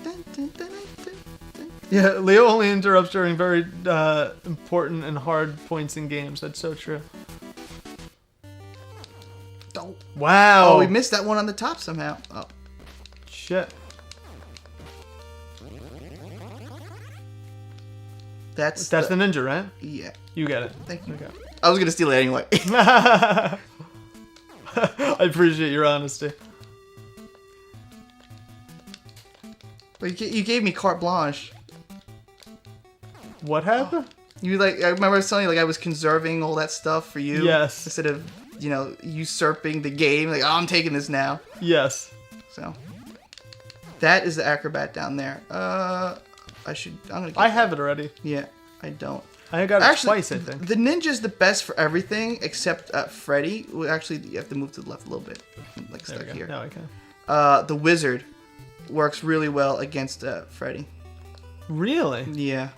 Dun, dun, dun, dun, dun. Yeah, Leo only interrupts during very important and hard points in games. That's so true. Oh. Wow. Oh, we missed that one on the top somehow. Oh. Shit. That's the ninja, right? Yeah. You get it. Thank you. Okay. I was gonna steal it anyway. I appreciate your honesty. But you gave me carte blanche. What happened? I remember I was telling you I was conserving all that stuff for you. Yes. Instead of usurping the game. Like, oh, I'm taking this now. Yes. So that is the acrobat down there. I'm gonna. I have it already. Yeah, I don't. I got it Actually, twice, I think. The ninja's the best for everything except Freddy. Well, actually, you have to move to the left a little bit. Like There we stuck go. here. Now I can. The wizard works really well against Freddy. Really? Yeah.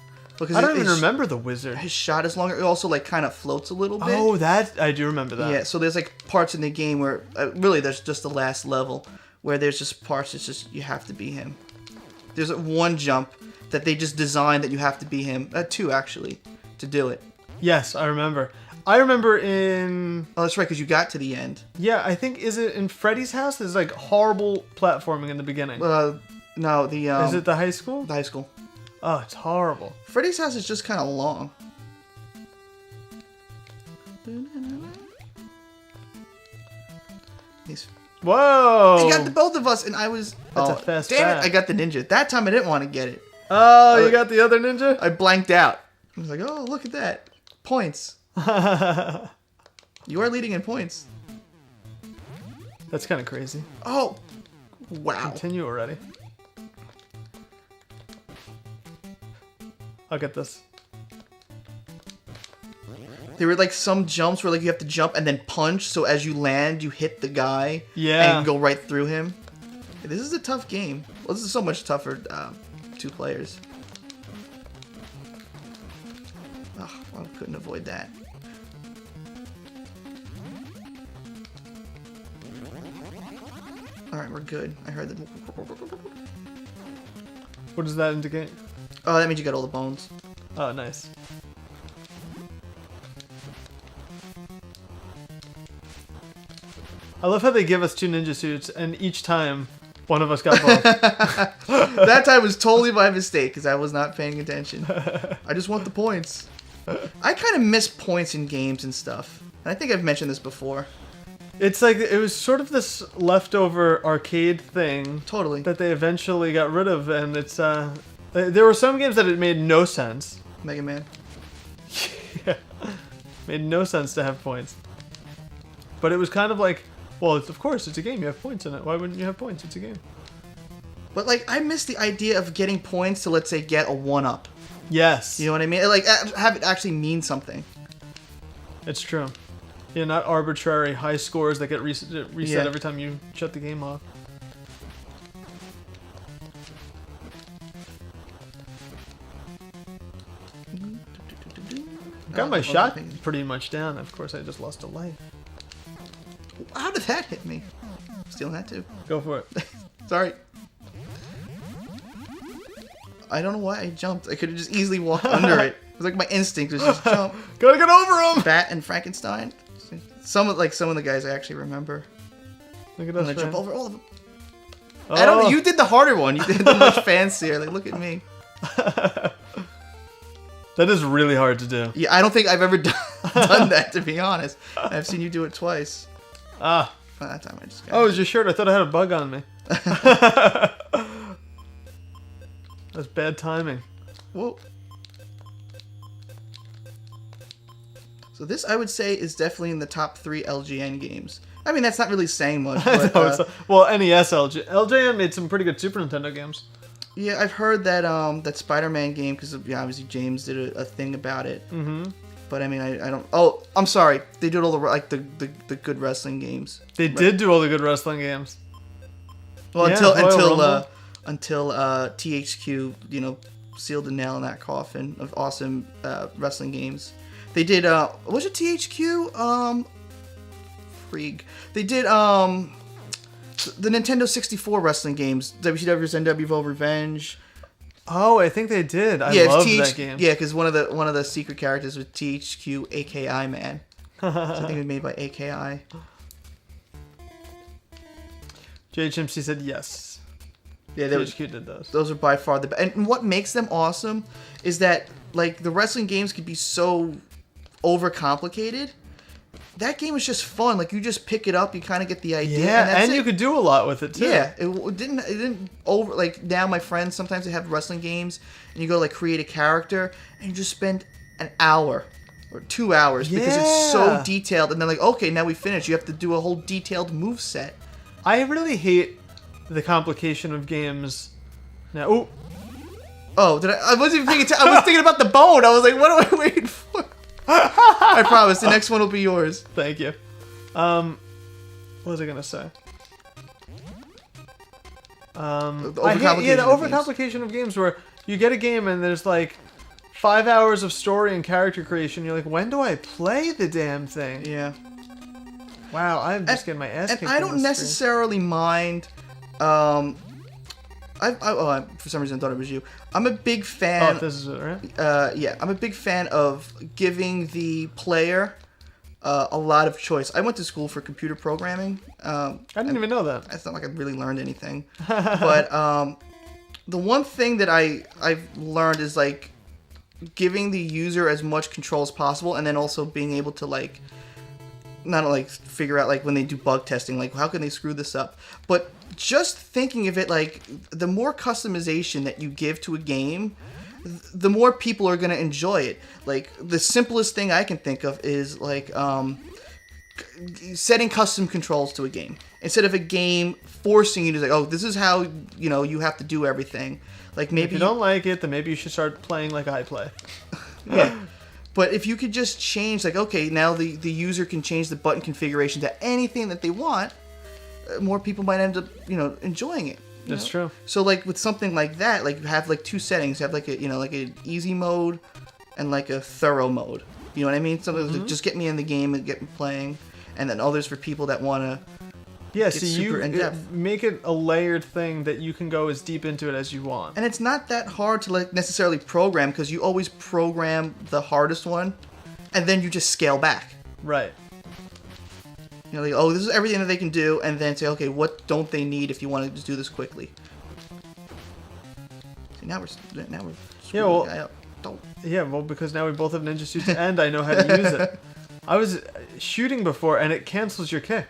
Because I don't even remember the wizard. His shot is longer. It also like kind of floats a little bit. Oh, that I do remember that. Yeah, so there's like parts in the game where really there's just the last level where there's just parts. It's just you have to be him. There's one jump that they just designed that you have to be him. Two actually to do it. Yes, I remember. I remember in... Oh, that's right, because you got to the end. Yeah, I think, is it in Freddy's house? There's like horrible platforming in the beginning. No, the... is it the high school? The high school. Oh, it's horrible. Freddy's house is just kind of long. Whoa! He got the both of us, and I was... That's a fast damn bat. it, I got the ninja. That time I didn't want to get it. Oh, you got the other ninja? I blanked out. I was like, oh, look at that. Points. You are leading in points. That's kind of crazy. Oh, wow. Continue already. I'll get this. There were like some jumps where like you have to jump and then punch, so as you land, you hit the guy and go right through him. This is a tough game. Well, this is so much tougher, 2 players. Oh, I couldn't avoid that. Alright, we're good. I heard that. What does that indicate? Oh, that means you got all the bones. Oh, nice. I love how they give us 2 ninja suits, and each time, one of us got both. That time was totally my mistake, because I was not paying attention. I just want the points. I kind of miss points in games and stuff. And I think I've mentioned this before. It's like, it was sort of this leftover arcade thing. Totally. That they eventually got rid of, and it's, there were some games that it made no sense. Mega Man. Yeah. Made no sense to have points. But it was kind of like, well, of course, it's a game. You have points in it. Why wouldn't you have points? It's a game. But, like, I miss the idea of getting points to, let's say, get a 1-up. Yes. You know what I mean? Like, have it actually mean something. It's true. Yeah, not arbitrary high scores that get reset every time you shut the game off. Got my shot pretty much down. Of course, I just lost a life. How did that hit me? Stealing that too. Go for it. Sorry. I don't know why I jumped. I could have just easily walked under it. It was like my instinct was just jump. Gotta get over him. Bat and Frankenstein. Some of the guys I actually remember. Look at I'm us. gonna jump over all of them. Oh. I don't know. You did the harder one. You did the much fancier. Like, look at me. That is really hard to do. Yeah, I don't think I've ever done that, to be honest. I've seen you do it twice. Ah. Well, that time I just got Oh, it was your shirt. I thought I had a bug on me. That's bad timing. Whoa. So this, I would say, is definitely in the top 3 LGN games. I mean, that's not really saying much. But, well, NES LJN made some pretty good Super Nintendo games. Yeah, I've heard that that Spider-Man game, because obviously James did a thing about it. Mm-hmm. But I mean, I don't. Oh, I'm sorry. They did all the good wrestling games. They did do all the good wrestling games. Well, yeah, until THQ, sealed the nail in that coffin of awesome wrestling games. They did. Was it THQ? Freak. They did. The Nintendo 64 wrestling games, WCW's NWO Revenge. Oh, I think they did. I loved that game. Yeah, because one of the secret characters was THQ AKI Man. So I think it was made by AKI. JHMC said yes. Yeah, THQ did those. Those are by far the best. And what makes them awesome is that, like, the wrestling games could be so overcomplicated. That game was just fun. Like, you just pick it up, you kind of get the idea. Yeah, and you could do a lot with it too. Yeah, it didn't over, like, now my friends sometimes they have wrestling games and you go like create a character and you just spend an hour or 2 hours because it's so detailed, and then like, okay, now we finished. You have to do a whole detailed move set. I really hate the complication of games. Now, I wasn't even thinking. I was thinking about the bone. I was like, what am I waiting for? I promise, the next one will be yours. Thank you. What was I gonna say? The overcomplication of games where you get a game and there's like 5 hours of story and character creation. You're like, when do I play the damn thing? Yeah. Wow, I'm just getting my ass kicked. And I don't necessarily mind. For some reason I thought it was you. I'm a big fan. Oh, this is it, right? Yeah, I'm a big fan of giving the player a lot of choice. I went to school for computer programming. I didn't even know that. It's not like I really learned anything. But the one thing that I've learned is like giving the user as much control as possible, and then also being able to like not like figure out like when they do bug testing, like how can they screw this up, but just thinking of it like the more customization that you give to a game, the more people are going to enjoy it. Like the simplest thing I can think of is like setting custom controls to a game instead of a game forcing you to like, oh, this is how you have to do everything. Like maybe if you don't like it, then maybe you should start playing like I play. Yeah. But if you could just change, like, okay, now the user can change the button configuration to anything that they want, more people might end up, enjoying it. That's true. So, like, with something like that, like, you have, like, two settings. You have, like, like an easy mode and, like, a thorough mode. You know what I mean? So, just get me in the game and get me playing. And then others for people that want to so you make it a layered thing that you can go as deep into it as you want. And it's not that hard to like necessarily program because you always program the hardest one, and then you just scale back. Right. Like, oh, this is everything that they can do, and then say, okay, what don't they need if you want to just do this quickly? See, now we're yeah, well, the guy up. Don't. Yeah, well, because now we both have ninja suits and I know how to use it. I was shooting before, and it cancels your kick.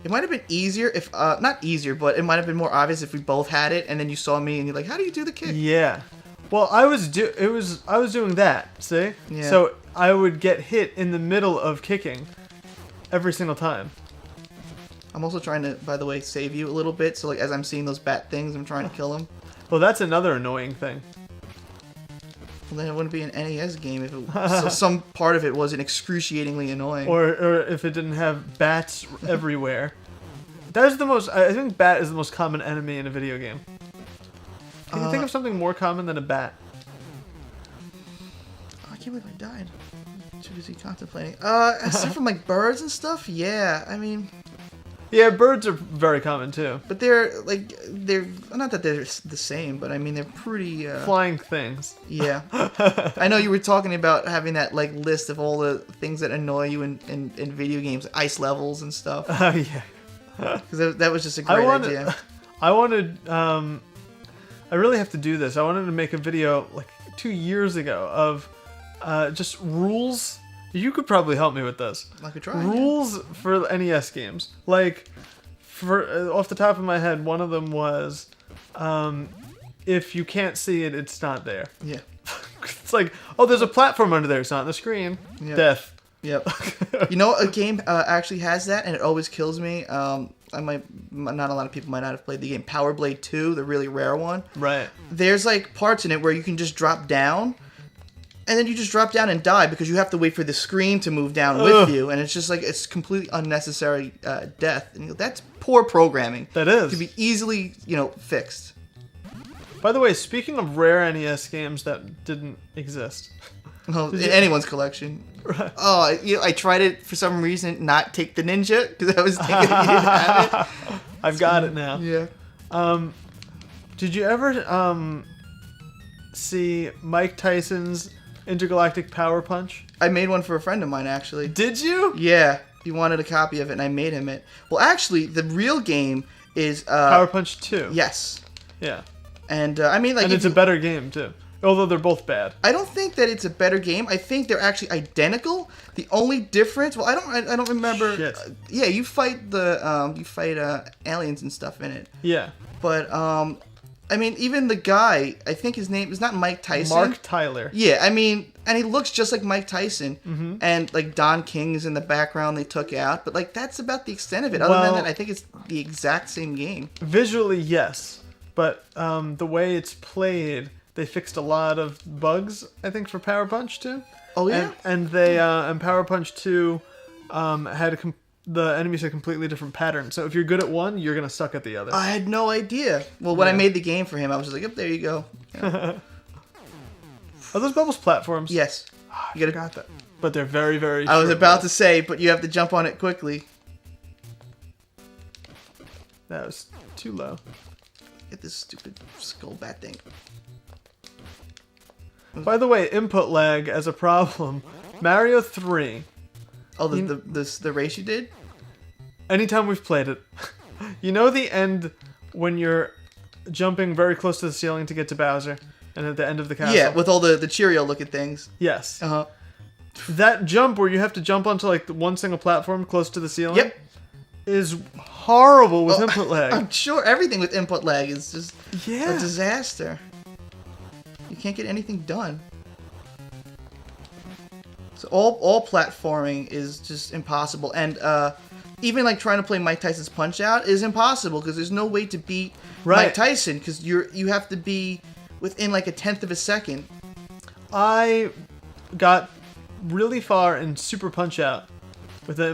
It might have been easier if, not easier, but it might have been more obvious if we both had it, and then you saw me, and you're like, "How do you do the kick?" Yeah, well, I was doing that. See, yeah. So I would get hit in the middle of kicking every single time. I'm also trying to, by the way, save you a little bit. So like, as I'm seeing those bat things, I'm trying to kill them. Well, that's another annoying thing. Well, then it wouldn't be an NES game if so some part of it wasn't excruciatingly annoying. Or if it didn't have bats everywhere. That is the most. I think bat is the most common enemy in a video game. Can you think of something more common than a bat? Oh, I can't believe I died. Too busy contemplating. Aside from like birds and stuff, yeah. I mean. Yeah, birds are very common too. But they're not that they're the same, but I mean they're pretty flying things. Yeah. I know you were talking about having that like list of all the things that annoy you in video games, ice levels and stuff. Oh yeah. Because that was just a great idea. I really have to do this. I wanted to make a video like 2 years ago of just rules. You could probably help me with this. I could try. Rules for NES games. Like, for off the top of my head, one of them was, if you can't see it, it's not there. Yeah. It's like, oh, there's a platform under there. It's not on the screen. Yep. Death. Yep. You know, a game actually has that, and it always kills me. Not a lot of people might not have played the game Power Blade 2, the really rare one. Right. There's like parts in it where you can just drop down. And then you just drop down and die because you have to wait for the screen to move down with you. And it's just like, it's completely unnecessary death. And that's poor programming. That is. It could be easily, fixed. By the way, speaking of rare NES games that didn't exist. Well, in anyone's collection. Right. Oh, I tried it for some reason, not take the ninja, because I was thinking you didn't have it. I've got it now. Yeah. Did you ever see Mike Tyson's Intergalactic Power Punch? I made one for a friend of mine, actually. Did you? Yeah. He wanted a copy of it, and I made him it. Well, actually, the real game is... Power Punch 2. Yes. Yeah. And, I mean, like... And it's a better game, too. Although they're both bad. I don't think that it's a better game. I think they're actually identical. The only difference... Well, I don't remember... Shit. Yeah, you fight aliens and stuff in it. Yeah. But, I mean, even the guy, I think his name is not Mike Tyson. Mark Tyler. Yeah, I mean, and he looks just like Mike Tyson. Mm-hmm. And, like, Don King is in the background they took out. But, like, that's about the extent of it. Other than that, I think it's the exact same game. Visually, yes. But the way it's played, they fixed a lot of bugs, I think, for Power Punch 2. Oh, yeah? And they, and Power Punch 2 had the enemies had completely different patterns. So if you're good at one, you're going to suck at the other. I had no idea. Well, when I made the game for him, I was just like, yep, there you go. Yeah. Are those bubbles platforms? Yes. You got that. But they're very, very short. I was about to say, but you have to jump on it quickly. That was too low. Get this stupid skull bat thing. By the way, input lag as a problem. Mario 3. Oh, the race you did? Anytime we've played it. You know the end when you're jumping very close to the ceiling to get to Bowser? And at the end of the castle? Yeah, with all the Cheerio looking things. Yes. Uh-huh. That jump where you have to jump onto like one single platform close to the ceiling? Yep. Is horrible with input lag. I'm sure everything with input lag is just a disaster. You can't get anything done. So all platforming is just impossible, and even like trying to play Mike Tyson's Punch Out is impossible because there's no way to beat Mike Tyson because you have to be within like 1/10 of a second. I got really far in Super Punch Out with the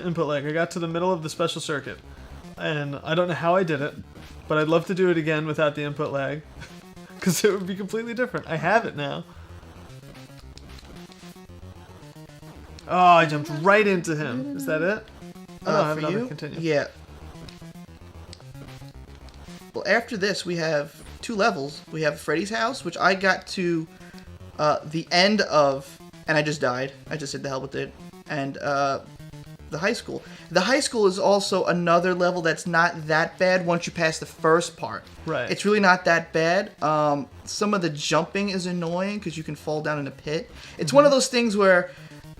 input lag. I got to the middle of the special circuit, and I don't know how I did it, but I'd love to do it again without the input lag because it would be completely different. I have it now. Oh, I jumped right into him. Is that it? Oh, no, I have another. Continue. Yeah. Well, after this, we have 2 levels. We have Freddy's house, which I got to the end of, and I just died. I just said the hell with it. And the high school. The high school is also another level that's not that bad once you pass the first part. Right. It's really not that bad. Some of the jumping is annoying because you can fall down in a pit. It's one of those things where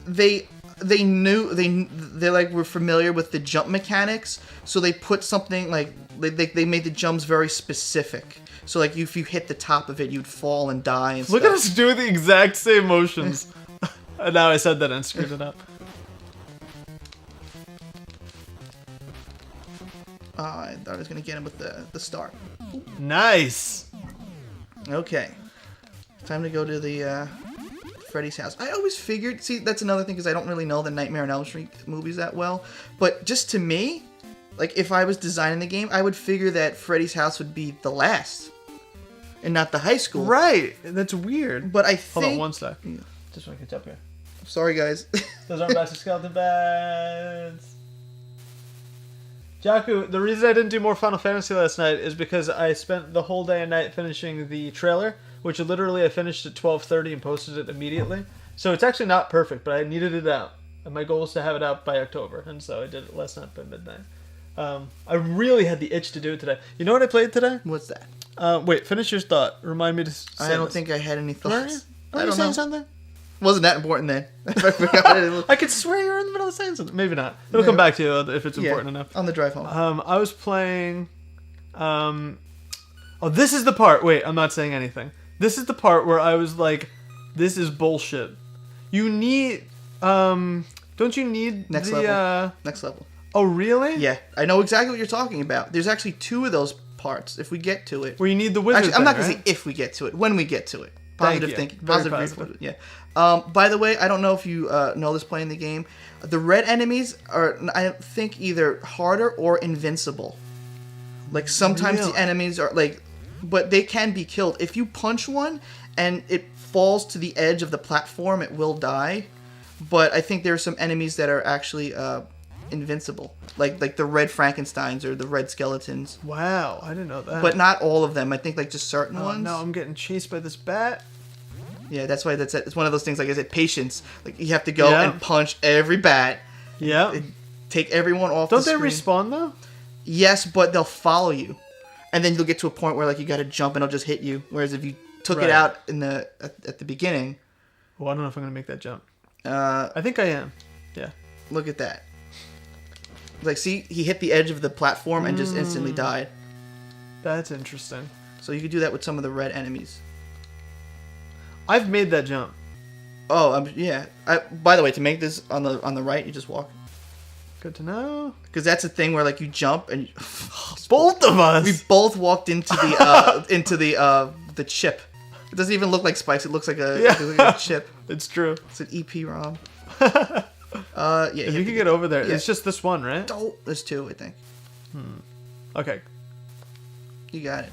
they were familiar with the jump mechanics, so they put something like they made the jumps very specific. So like if you hit the top of it, you'd fall and die. And Look at us do the exact same motions. And now I said that and screwed it up. I thought I was gonna get him with the start. Nice. Okay, time to go to the Freddy's house. I always figured. See, that's another thing because I don't really know the Nightmare on Elm Street movies that well. But just to me, like if I was designing the game, I would figure that Freddy's house would be the last, and not the high school. Right. That's weird. But I think. Hold on one sec. Yeah. Just want to catch up here. Sorry, guys. Those aren't Master Skeleton beds. Jaku, the reason I didn't do more Final Fantasy last night is because I spent the whole day and night finishing the trailer, which literally I finished at 12:30 and posted it immediately. So it's actually not perfect, but I needed it out. And my goal is to have it out by October, and so I did it last night by midnight. I really had the itch to do it today. You know what I played today? What's that? Wait, finish your thought. Remind me to say I don't think I had any thoughts. Are you saying something? Wasn't that important then? I could swear you were in the middle of saying something. Maybe not. It'll come back to you if it's important enough. On the drive home. I was playing... oh, this is the part... Wait, I'm not saying anything. This is the part where I was like, this is bullshit. You need... don't you need Next level. Next level. Oh, really? Yeah. I know exactly what you're talking about. There's actually 2 of those parts, if we get to it. Where you need the wizard Actually, I'm not going to say if we get to it. When we get to it. Positive thinking. Positive. Yeah. By the way, I don't know if you know this playing the game. The red enemies are, I think, either harder or invincible. Like sometimes the enemies are like, but they can be killed. If you punch one and it falls to the edge of the platform, it will die. But I think there are some enemies that are actually invincible, like the red Frankensteins or the red skeletons. Wow, I didn't know that. But not all of them. I think like just certain ones. No, I'm getting chased by this bat. Yeah, that's why it's one of those things. Like I said, patience. Like you have to go and punch every bat. Yeah. Take everyone off. Don't they respawn though? Yes, but they'll follow you, and then you'll get to a point where like you got to jump and it'll just hit you. Whereas if you took it out in at the beginning. Well, I don't know if I'm gonna make that jump. I think I am. Yeah. Look at that. Like, see, he hit the edge of the platform and just instantly died. That's interesting. So you could do that with some of the red enemies. I've made that jump. Oh, yeah. By the way, to make this on the right, you just walk. Good to know. Because that's a thing where like you jump and both of us. We both walked into the the chip. It doesn't even look like spikes. It looks like a chip. It's true. It's an EPROM. Yeah. If you can get over there, it's just this one, right? Oh, there's 2, I think. Okay. You got it.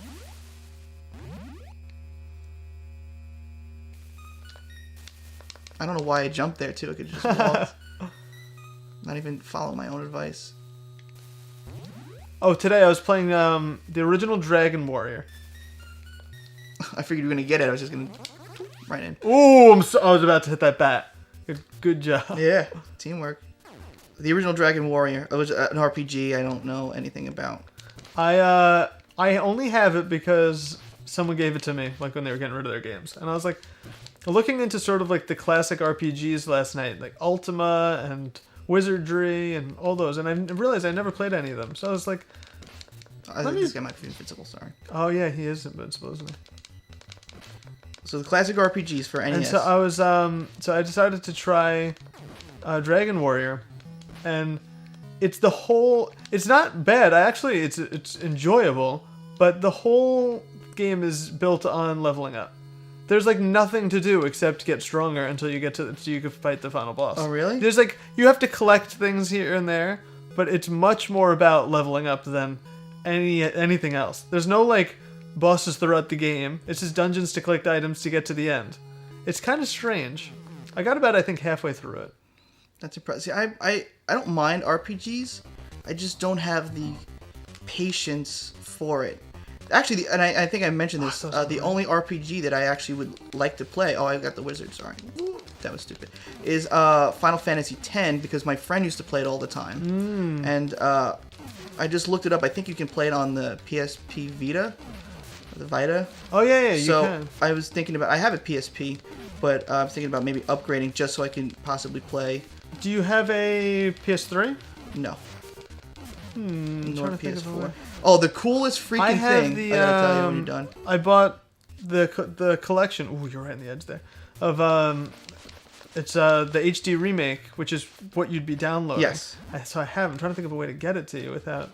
I don't know why I jumped there too. I could just walk. Not even follow my own advice. Oh, today I was playing the original Dragon Warrior. I figured you were gonna get it. I was just gonna right in. Ooh, I was about to hit that bat. Good job. Yeah, teamwork. The original Dragon Warrior. It was an RPG I don't know anything about. I only have it because someone gave it to me, like when they were getting rid of their games, and I was like looking into sort of like the classic RPGs last night, like Ultima and Wizardry and all those, and I realized I never played any of them. So I was like, This guy might be invincible. Sorry. Oh yeah, he is invincible, isn't he? So the classic RPGs for NES. And so I was I decided to try Dragon Warrior, and it's not bad. It's enjoyable, but the whole game is built on leveling up. There's like nothing to do except get stronger until you get so you can fight the final boss. Oh really? There's like you have to collect things here and there, but it's much more about leveling up than anything else. There's no like bosses throughout the game. It's just dungeons to collect items to get to the end. It's kind of strange. I got about I think halfway through it. That's impressive. See, I don't mind RPGs. I just don't have the patience for it. Actually, and I think I mentioned this. The only RPG that I actually would like to play. Oh, I got the wizard. Sorry, that was stupid. Is Final Fantasy X because my friend used to play it all the time, and I just looked it up. I think you can play it on the PSP Vita, or the Vita. Oh yeah, you so can. I was thinking about. I have a PSP, but I'm thinking about maybe upgrading just so I can possibly play. Do you have a PS3? No. Nor PS4. Oh, the coolest freaking thing! I gotta tell you when you're done. I bought the collection. Ooh, you're right on the edge there. Of it's the HD remake, which is what you'd be downloading. Yes. So I have. I'm trying to think of a way to get it to you without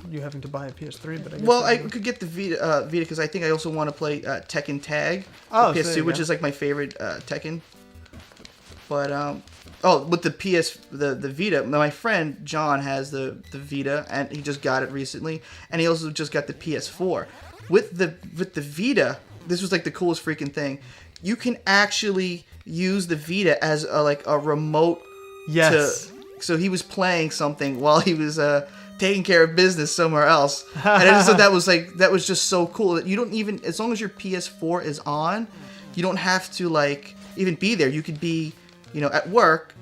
you having to buy a PS3. But I guess I could get the Vita because I think I also want to play Tekken Tag. Oh, the PS2, which is like my favorite Tekken. But with the Vita, my friend John has the Vita, and he just got it recently, and he also just got the PS4. With the Vita, this was like the coolest freaking thing. You can actually use the Vita as a remote. Yes. So he was playing something while he was taking care of business somewhere else, and I just thought that was just so cool that you don't even, as long as your PS4 is on, you don't have to even be there. You could be at work,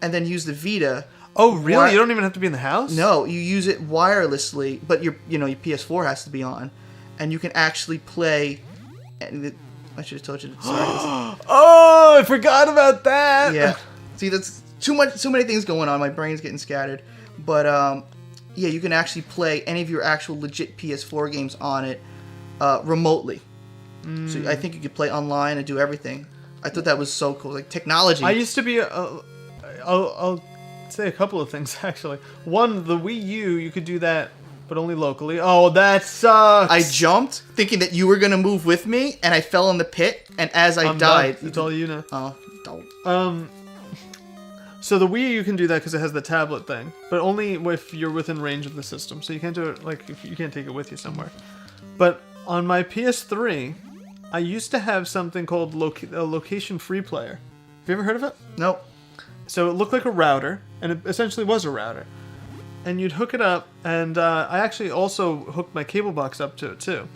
and then use the Vita. Oh, really? You don't even have to be in the house? No, you use it wirelessly, but your PS4 has to be on, and you can actually play. And I should have told you. Sorry. Oh, I forgot about that. Yeah. See, that's too many things going on. My brain's getting scattered. But yeah, you can actually play any of your actual legit PS4 games on it remotely. So I think you could play online and do everything. I thought that was so cool, like technology. I used to be. I'll say a couple of things actually. One, the Wii U, you could do that, but only locally. Oh, that sucks. I jumped thinking that you were gonna move with me, and I fell in the pit. And as I died, that's all you know. Oh, don't. So the Wii U can do that because it has the tablet thing, but only if you're within range of the system. So you can't do it if you can't take it with you somewhere. But on my PS3. I used to have something called a location free player. Have you ever heard of it? Nope. So it looked like a router, and it essentially was a router. And you'd hook it up, and I actually also hooked my cable box up to it too.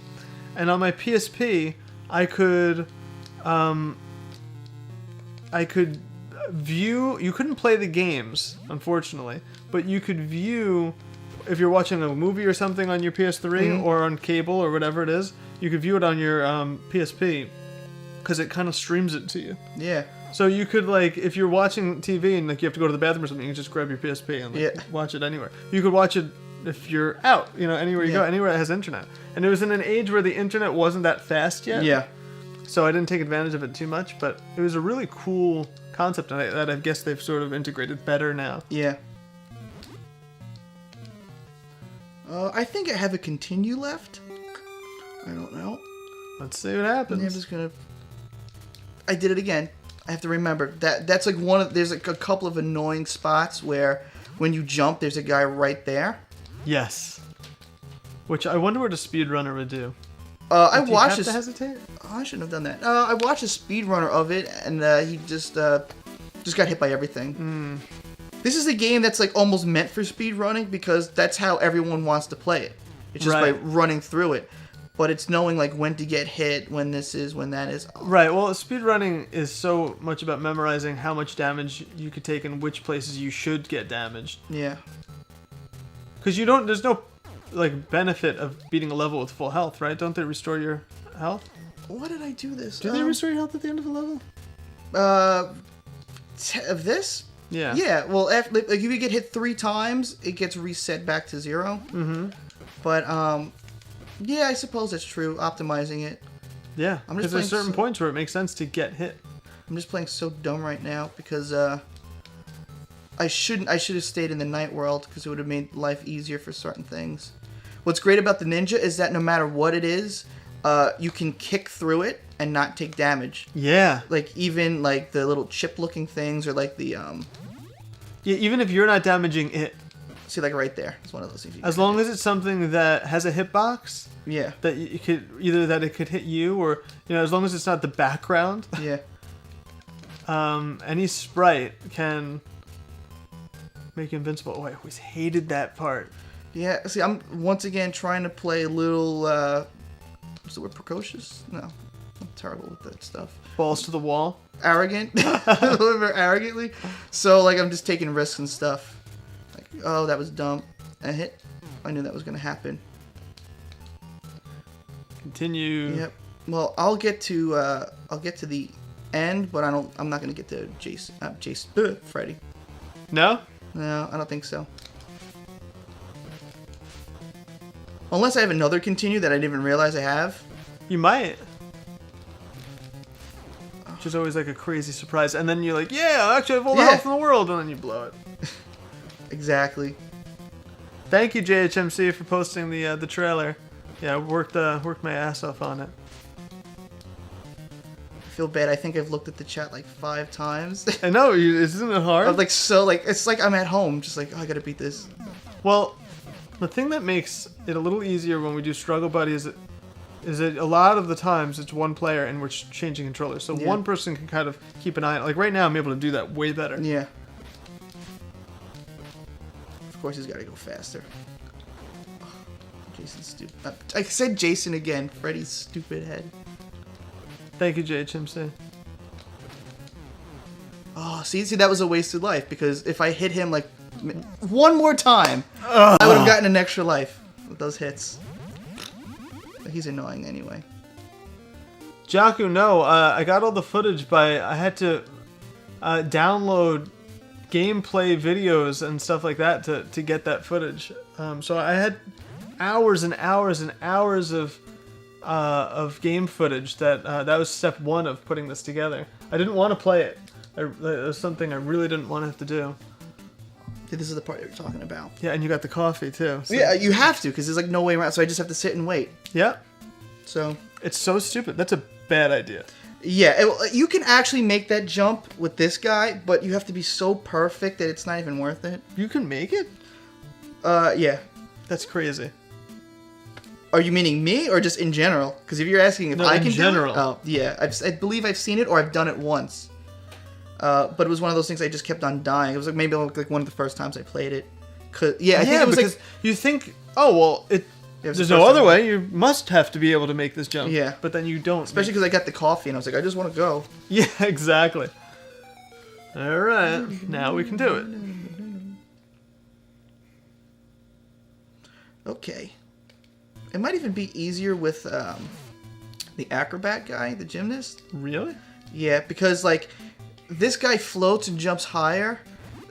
And on my PSP, I could view. You couldn't play the games, unfortunately, but you could view. If you're watching a movie or something on your PS3 or on cable or whatever it is, you could view it on your PSP because it kind of streams it to you. Yeah. So you could if you're watching TV and you have to go to the bathroom or something, you can just grab your PSP and watch it anywhere. You could watch it if you're out, anywhere you go, anywhere that has internet. And it was in an age where the internet wasn't that fast yet. Yeah. So I didn't take advantage of it too much, but it was a really cool concept that I guess they've sort of integrated better now. Yeah. I think I have a continue left. I don't know. Let's see what happens. I'm just gonna. I did it again. I have to remember that's there's a couple of annoying spots where when you jump, there's a guy right there. Yes. Which I wonder what a speedrunner would do. I Do you watched have this. to hesitate? Oh, I shouldn't have done that. I watched a speedrunner of it, and he just got hit by everything. This is a game that's like almost meant for speedrunning because that's how everyone wants to play it. It's just by running through it. But it's knowing like when to get hit, when this is, when that is. Right. Well, speedrunning is so much about memorizing how much damage you could take and which places you should get damaged. Yeah. Because there's no like benefit of beating a level with full health, right? Don't they restore your health? What did I do this? Do they restore your health at the end of the level? Of this? Yeah. Yeah. Well, if you get hit 3 times, it gets reset back to 0. Mm-hmm. But yeah, I suppose that's true. Optimizing it. Yeah. Because there's certain points where it makes sense to get hit. I'm just playing so dumb right now because I should have stayed in the night world because it would have made life easier for certain things. What's great about the ninja is that no matter what it is, you can kick through it and not take damage. Yeah. Like even like the little chip-looking things or like the Yeah, even if you're not damaging it. See, like right there, it's one of those things. As long as it's something that has a hitbox. Yeah. That you could that it could hit you or as long as it's not the background. Yeah. Any sprite can make you invincible. Oh, I always hated that part. Yeah, see, I'm once again trying to play a little, what's the word, precocious? No, I'm terrible with that stuff. Balls to the wall. Arrogant. A little bit arrogantly. So, like, I'm just taking risks and stuff. Like, oh, that was dumb. I knew that was going to happen. Continue. Yep. Well, I'll get to the end, but I'm not going to get to Freddy. No? No, I don't think so. Unless I have another continue that I didn't even realize I have. You might. Which is always like a crazy surprise. And then you're like, yeah, actually I have all the health in the world. And then you blow it. Exactly. Thank you, JHMC, for posting the trailer. Yeah, I worked my ass off on it. I feel bad. I think I've looked at the chat like 5 times. I know. Isn't it hard? I'm like, it's like I'm at home. Just like, oh, I got to beat this. Well, the thing that makes it a little easier when we do Struggle Buddy is that a lot of the times it's one player and we're changing controllers. So one person can kind of keep an eye on it. Like right now I'm able to do that way better. Yeah. Of course he's got to go faster. Oh, Jason's stupid. I said Jason again. Freddy's stupid head. Thank you, JHMC. Oh, see, that was a wasted life because if I hit him like one more time, I would have gotten an extra life with those hits. But he's annoying anyway. Jaku, no, I got all the footage I had to download gameplay videos and stuff like that to get that footage. So I had hours and hours and hours of game footage that was step 1 of putting this together. I didn't want to play it. It was something I really didn't want to have to do. Yeah, this is the part you're talking about. Yeah, and you got the coffee too. So. Yeah, you have to because there's like no way around. So I just have to sit and wait. Yeah. So it's so stupid. That's a bad idea. Yeah, you can actually make that jump with this guy, but you have to be so perfect that it's not even worth it. You can make it? Yeah. That's crazy. Are you meaning me or just in general? Because if you're asking if I can do it, oh yeah, I believe I've seen it or I've done it once. But it was one of those things I just kept on dying. It was like maybe like one of the first times I played it. I think it was because like you think, oh well, there's no other way. You must have to be able to make this jump. Yeah, but then you don't. Especially because I got the coffee and I was like, I just want to go. Yeah, exactly. All right, now we can do it. Okay. It might even be easier with the acrobat guy, the gymnast. Really? Yeah, because like this guy floats and jumps higher.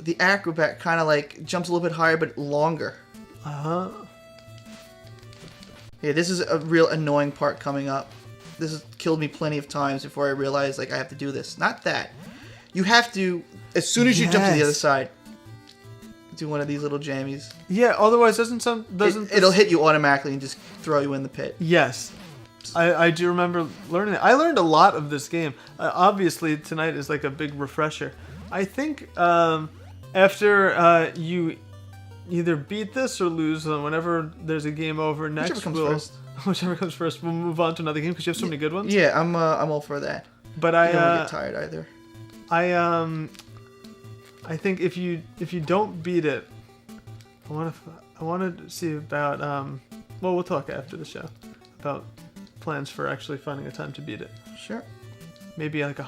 The acrobat kind of like jumps a little bit higher but longer. Uh-huh. Yeah, this is a real annoying part coming up. This has killed me plenty of times before I realized like I have to do this. Not that. You have to, as soon as you jump to the other side, do one of these little jammies. Yeah, otherwise it'll hit you automatically and just throw you in the pit. Yes. I do remember learning that. I learned a lot of this game. Obviously, tonight is like a big refresher. I think after you either beat this or lose. And whenever there's a game over next, whichever comes first, we'll move on to another game because you have so many good ones. Yeah, I'm all for that. But I don't get tired either. I think if you don't beat it, I want to see about well, we'll talk after the show about plans for actually finding a time to beat it. Sure. Maybe like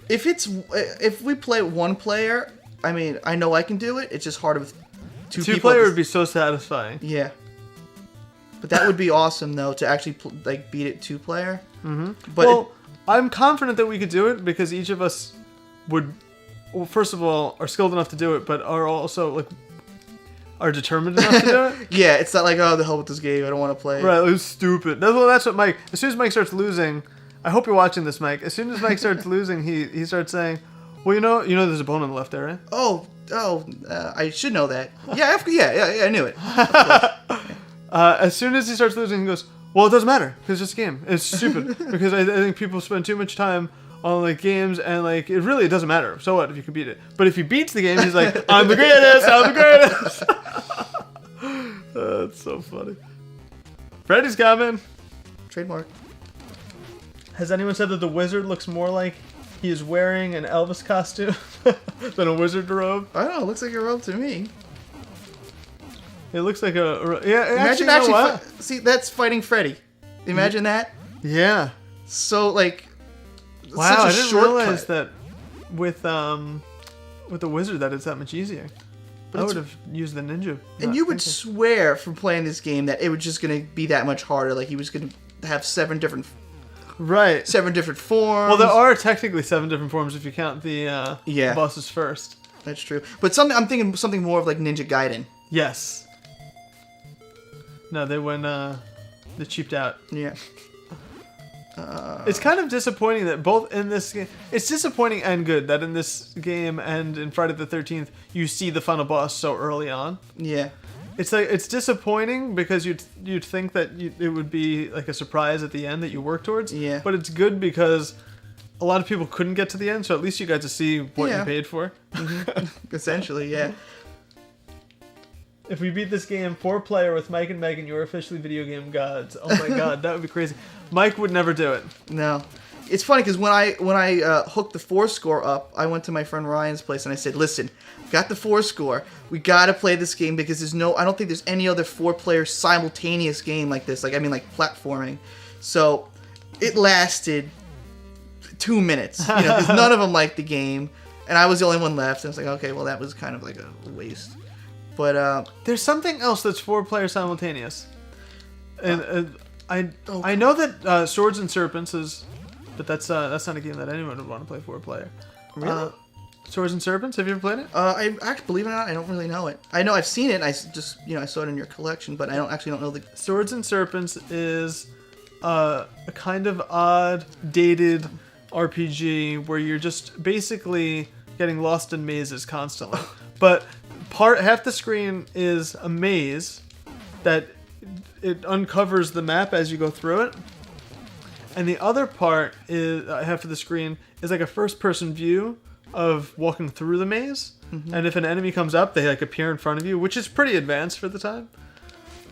if we play one player, I mean, I know I can do it. It's just hard with two people. Player would be so satisfying. Yeah. But that would be awesome though to actually beat it 2 player. Mm-hmm. But I'm confident that we could do it because each of us would, well, first of all, are skilled enough to do it, but are also are determined enough to do it. Yeah, it's not like, oh, the hell with this game, I don't want to play. Right, it was stupid. That's what Mike. As soon as Mike starts losing, I hope you're watching this, Mike. As soon as Mike starts losing, he starts saying, "Well, you know, there's a bone on the left there, right?" I should know that. Yeah, I knew it. As soon as he starts losing, he goes, "Well, it doesn't matter because it's just a game. It's stupid because I think people spend too much time on games and it really doesn't matter. So what if you can beat it? But if he beats the game, he's like, I'm the greatest. I'm the greatest." That's so funny. Freddy's coming. Trademark. Has anyone said that the wizard looks more like he is wearing an Elvis costume than a wizard robe? I don't know. It looks like a robe to me. It looks like a... Yeah, imagine see, that's Fighting Freddy. Imagine that. Yeah. So, wow, I didn't realize that with the wizard that it's that much easier. But I would have used the ninja. And you would swear from playing this game that it was just going to be that much harder. Like, he was going to have 7 different... Right. 7 different forms. Well, there are technically 7 different forms if you count the bosses first. That's true. But I'm thinking something more of like Ninja Gaiden. Yes. No, they cheaped out. Yeah. It's kind of disappointing that both in this game... It's disappointing and good that in this game and in Friday the 13th, you see the final boss so early on. Yeah. It's disappointing because you'd think that it would be like a surprise at the end that you work towards. Yeah. But it's good because a lot of people couldn't get to the end, so at least you got to see what you paid for. Mm-hmm. Essentially, yeah. If we beat this game 4-player with Mike and Megan, you're officially video game gods. Oh my god, that would be crazy. Mike would never do it. No. It's funny because when I hooked the 4 score up, I went to my friend Ryan's place and I said, "Listen, got the 4 score. We gotta play this game because I don't think there's any other 4-player simultaneous game like this. Like platforming." So it lasted 2 minutes. Because none of them liked the game, and I was the only one left. And I was like, okay, well that was kind of like a waste. But there's something else that's 4-player simultaneous, and I know that Swords and Serpents is. But that's not a game that anyone would want to play 4-player. Really? Swords and Serpents, have you ever played it? I actually, believe it or not, I don't really know it. I know I've seen it. I just, I saw it in your collection, but I don't know the... Swords and Serpents is a kind of odd, dated RPG where you're just basically getting lost in mazes constantly. But half the screen is a maze that it uncovers the map as you go through it. And the other part is half of the screen is like a first-person view of walking through the maze. Mm-hmm. And if an enemy comes up, they appear in front of you, which is pretty advanced for the time.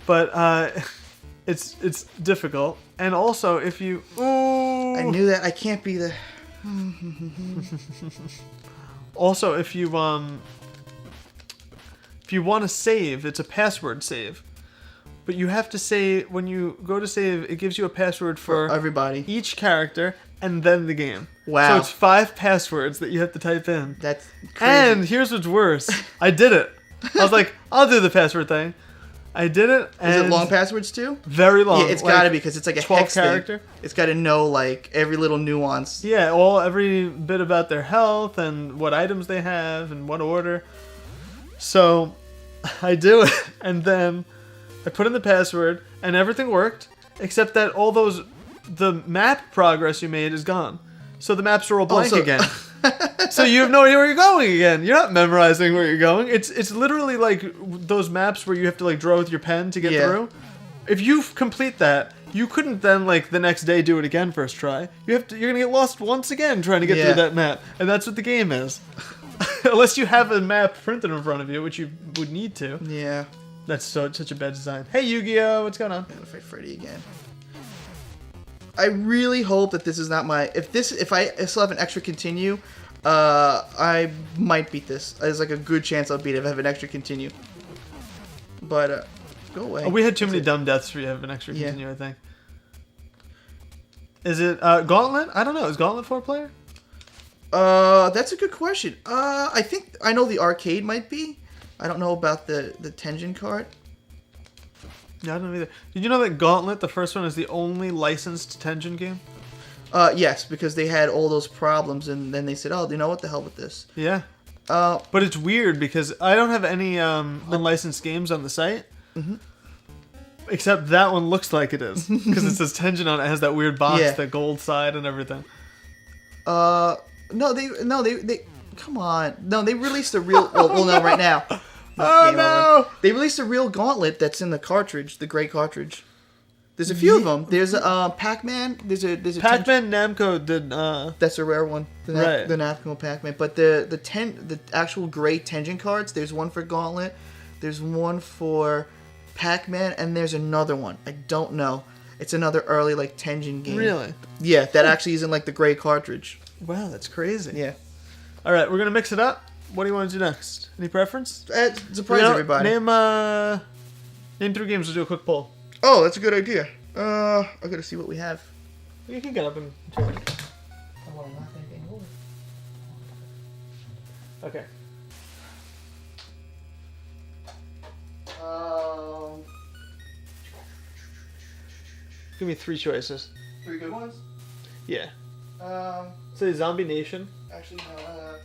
But it's difficult. And also, if you I knew that I can't be the. Also, if you want to save, it's a password save. But you have to say, when you go to save, it gives you a password for everybody, each character, and then the game. Wow. So it's 5 passwords that you have to type in. That's crazy. And here's what's worse. I did it. I was like, I'll do the password thing. I did it. And is it long passwords too? Very long. Yeah, it's got to be because it's like a 12 hex character. Thing. It's got to know every little nuance. Yeah, every bit about their health and what items they have and what order. So I do it, and then I put in the password, and everything worked, except that the map progress you made is gone. So the maps are all blank again. So you have no idea where you're going again. You're not memorizing where you're going. It's literally like those maps where you have to draw with your pen to get through. If you complete that, you couldn't then the next day do it again first try. You're gonna get lost once again trying to get through that map, and that's what the game is. Unless you have a map printed in front of you, which you would need to. Yeah. That's such a bad design. Hey, Yu-Gi-Oh! What's going on? I'm gonna fight Freddy again. I really hope that this is not my... If I still have an extra continue, I might beat this. There's like a good chance I'll beat it if I have an extra continue. But, go away. Oh, we had too many dumb deaths for you to have an extra continue, I think. Is it Gauntlet? I don't know. Is Gauntlet 4-player? That's a good question. I think I know the arcade might be. I don't know about the Tenjin card. Yeah, I don't know either. Did you know that Gauntlet, the first one, is the only licensed Tenjin game? Yes, because they had all those problems, and then they said, "Oh, you know what? The hell with this." Yeah. But it's weird because I don't have any unlicensed games on the site. Mm-hmm. Except that one looks like it is because it says Tenjin on it. It has that weird box, the gold side, and everything. No, they come on. No, they released a real. Well, no, right now. Oh no! They released a real Gauntlet that's in the cartridge, the gray cartridge. There's a few of them. There's Pac-Man. There's a Pac-Man Namco did. That's a rare one. The Namco Pac-Man. But the actual gray Tenjin cards. There's one for Gauntlet. There's one for Pac-Man, and there's another one. I don't know. It's another early like Tenjin game. Really? Yeah, that actually is in like the gray cartridge. Wow, that's crazy. Yeah. All right, we're gonna mix it up. What do you want to do next? Any preference? Surprise everybody. Name 3 games. We'll do a quick poll. Oh, that's a good idea. I gotta see what we have. You can get up and check. I want to knock anything over. Okay. Give me 3 choices. 3 good ones? Yeah. Say Zombie Nation. Actually, no.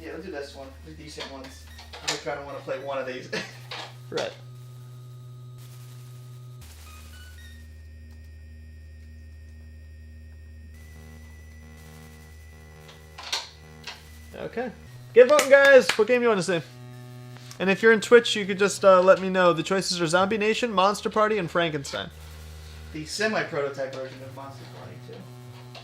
Yeah, let's do this one. The decent ones. I'm trying to want to play one of these. Right. Okay. Get voting, guys! What game you want to see? And if you're in Twitch, you could just let me know. The choices are Zombie Nation, Monster Party, and Frankenstein. The semi-prototype version of Monster Party, too.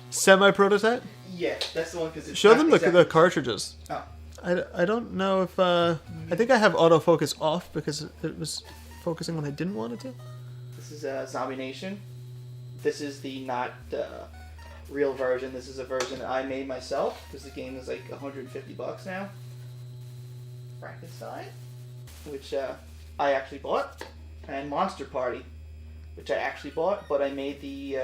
Semi-prototype? Yeah, that's the one because show them the cartridges. Oh. I don't know if... I think I have autofocus off because it was focusing when I didn't want it to. This is Zombie Nation. This is the not real version. This is a version that I made myself because the game is like $150 now. Frankenstein, which I actually bought, and Monster Party, which I actually bought, but I made the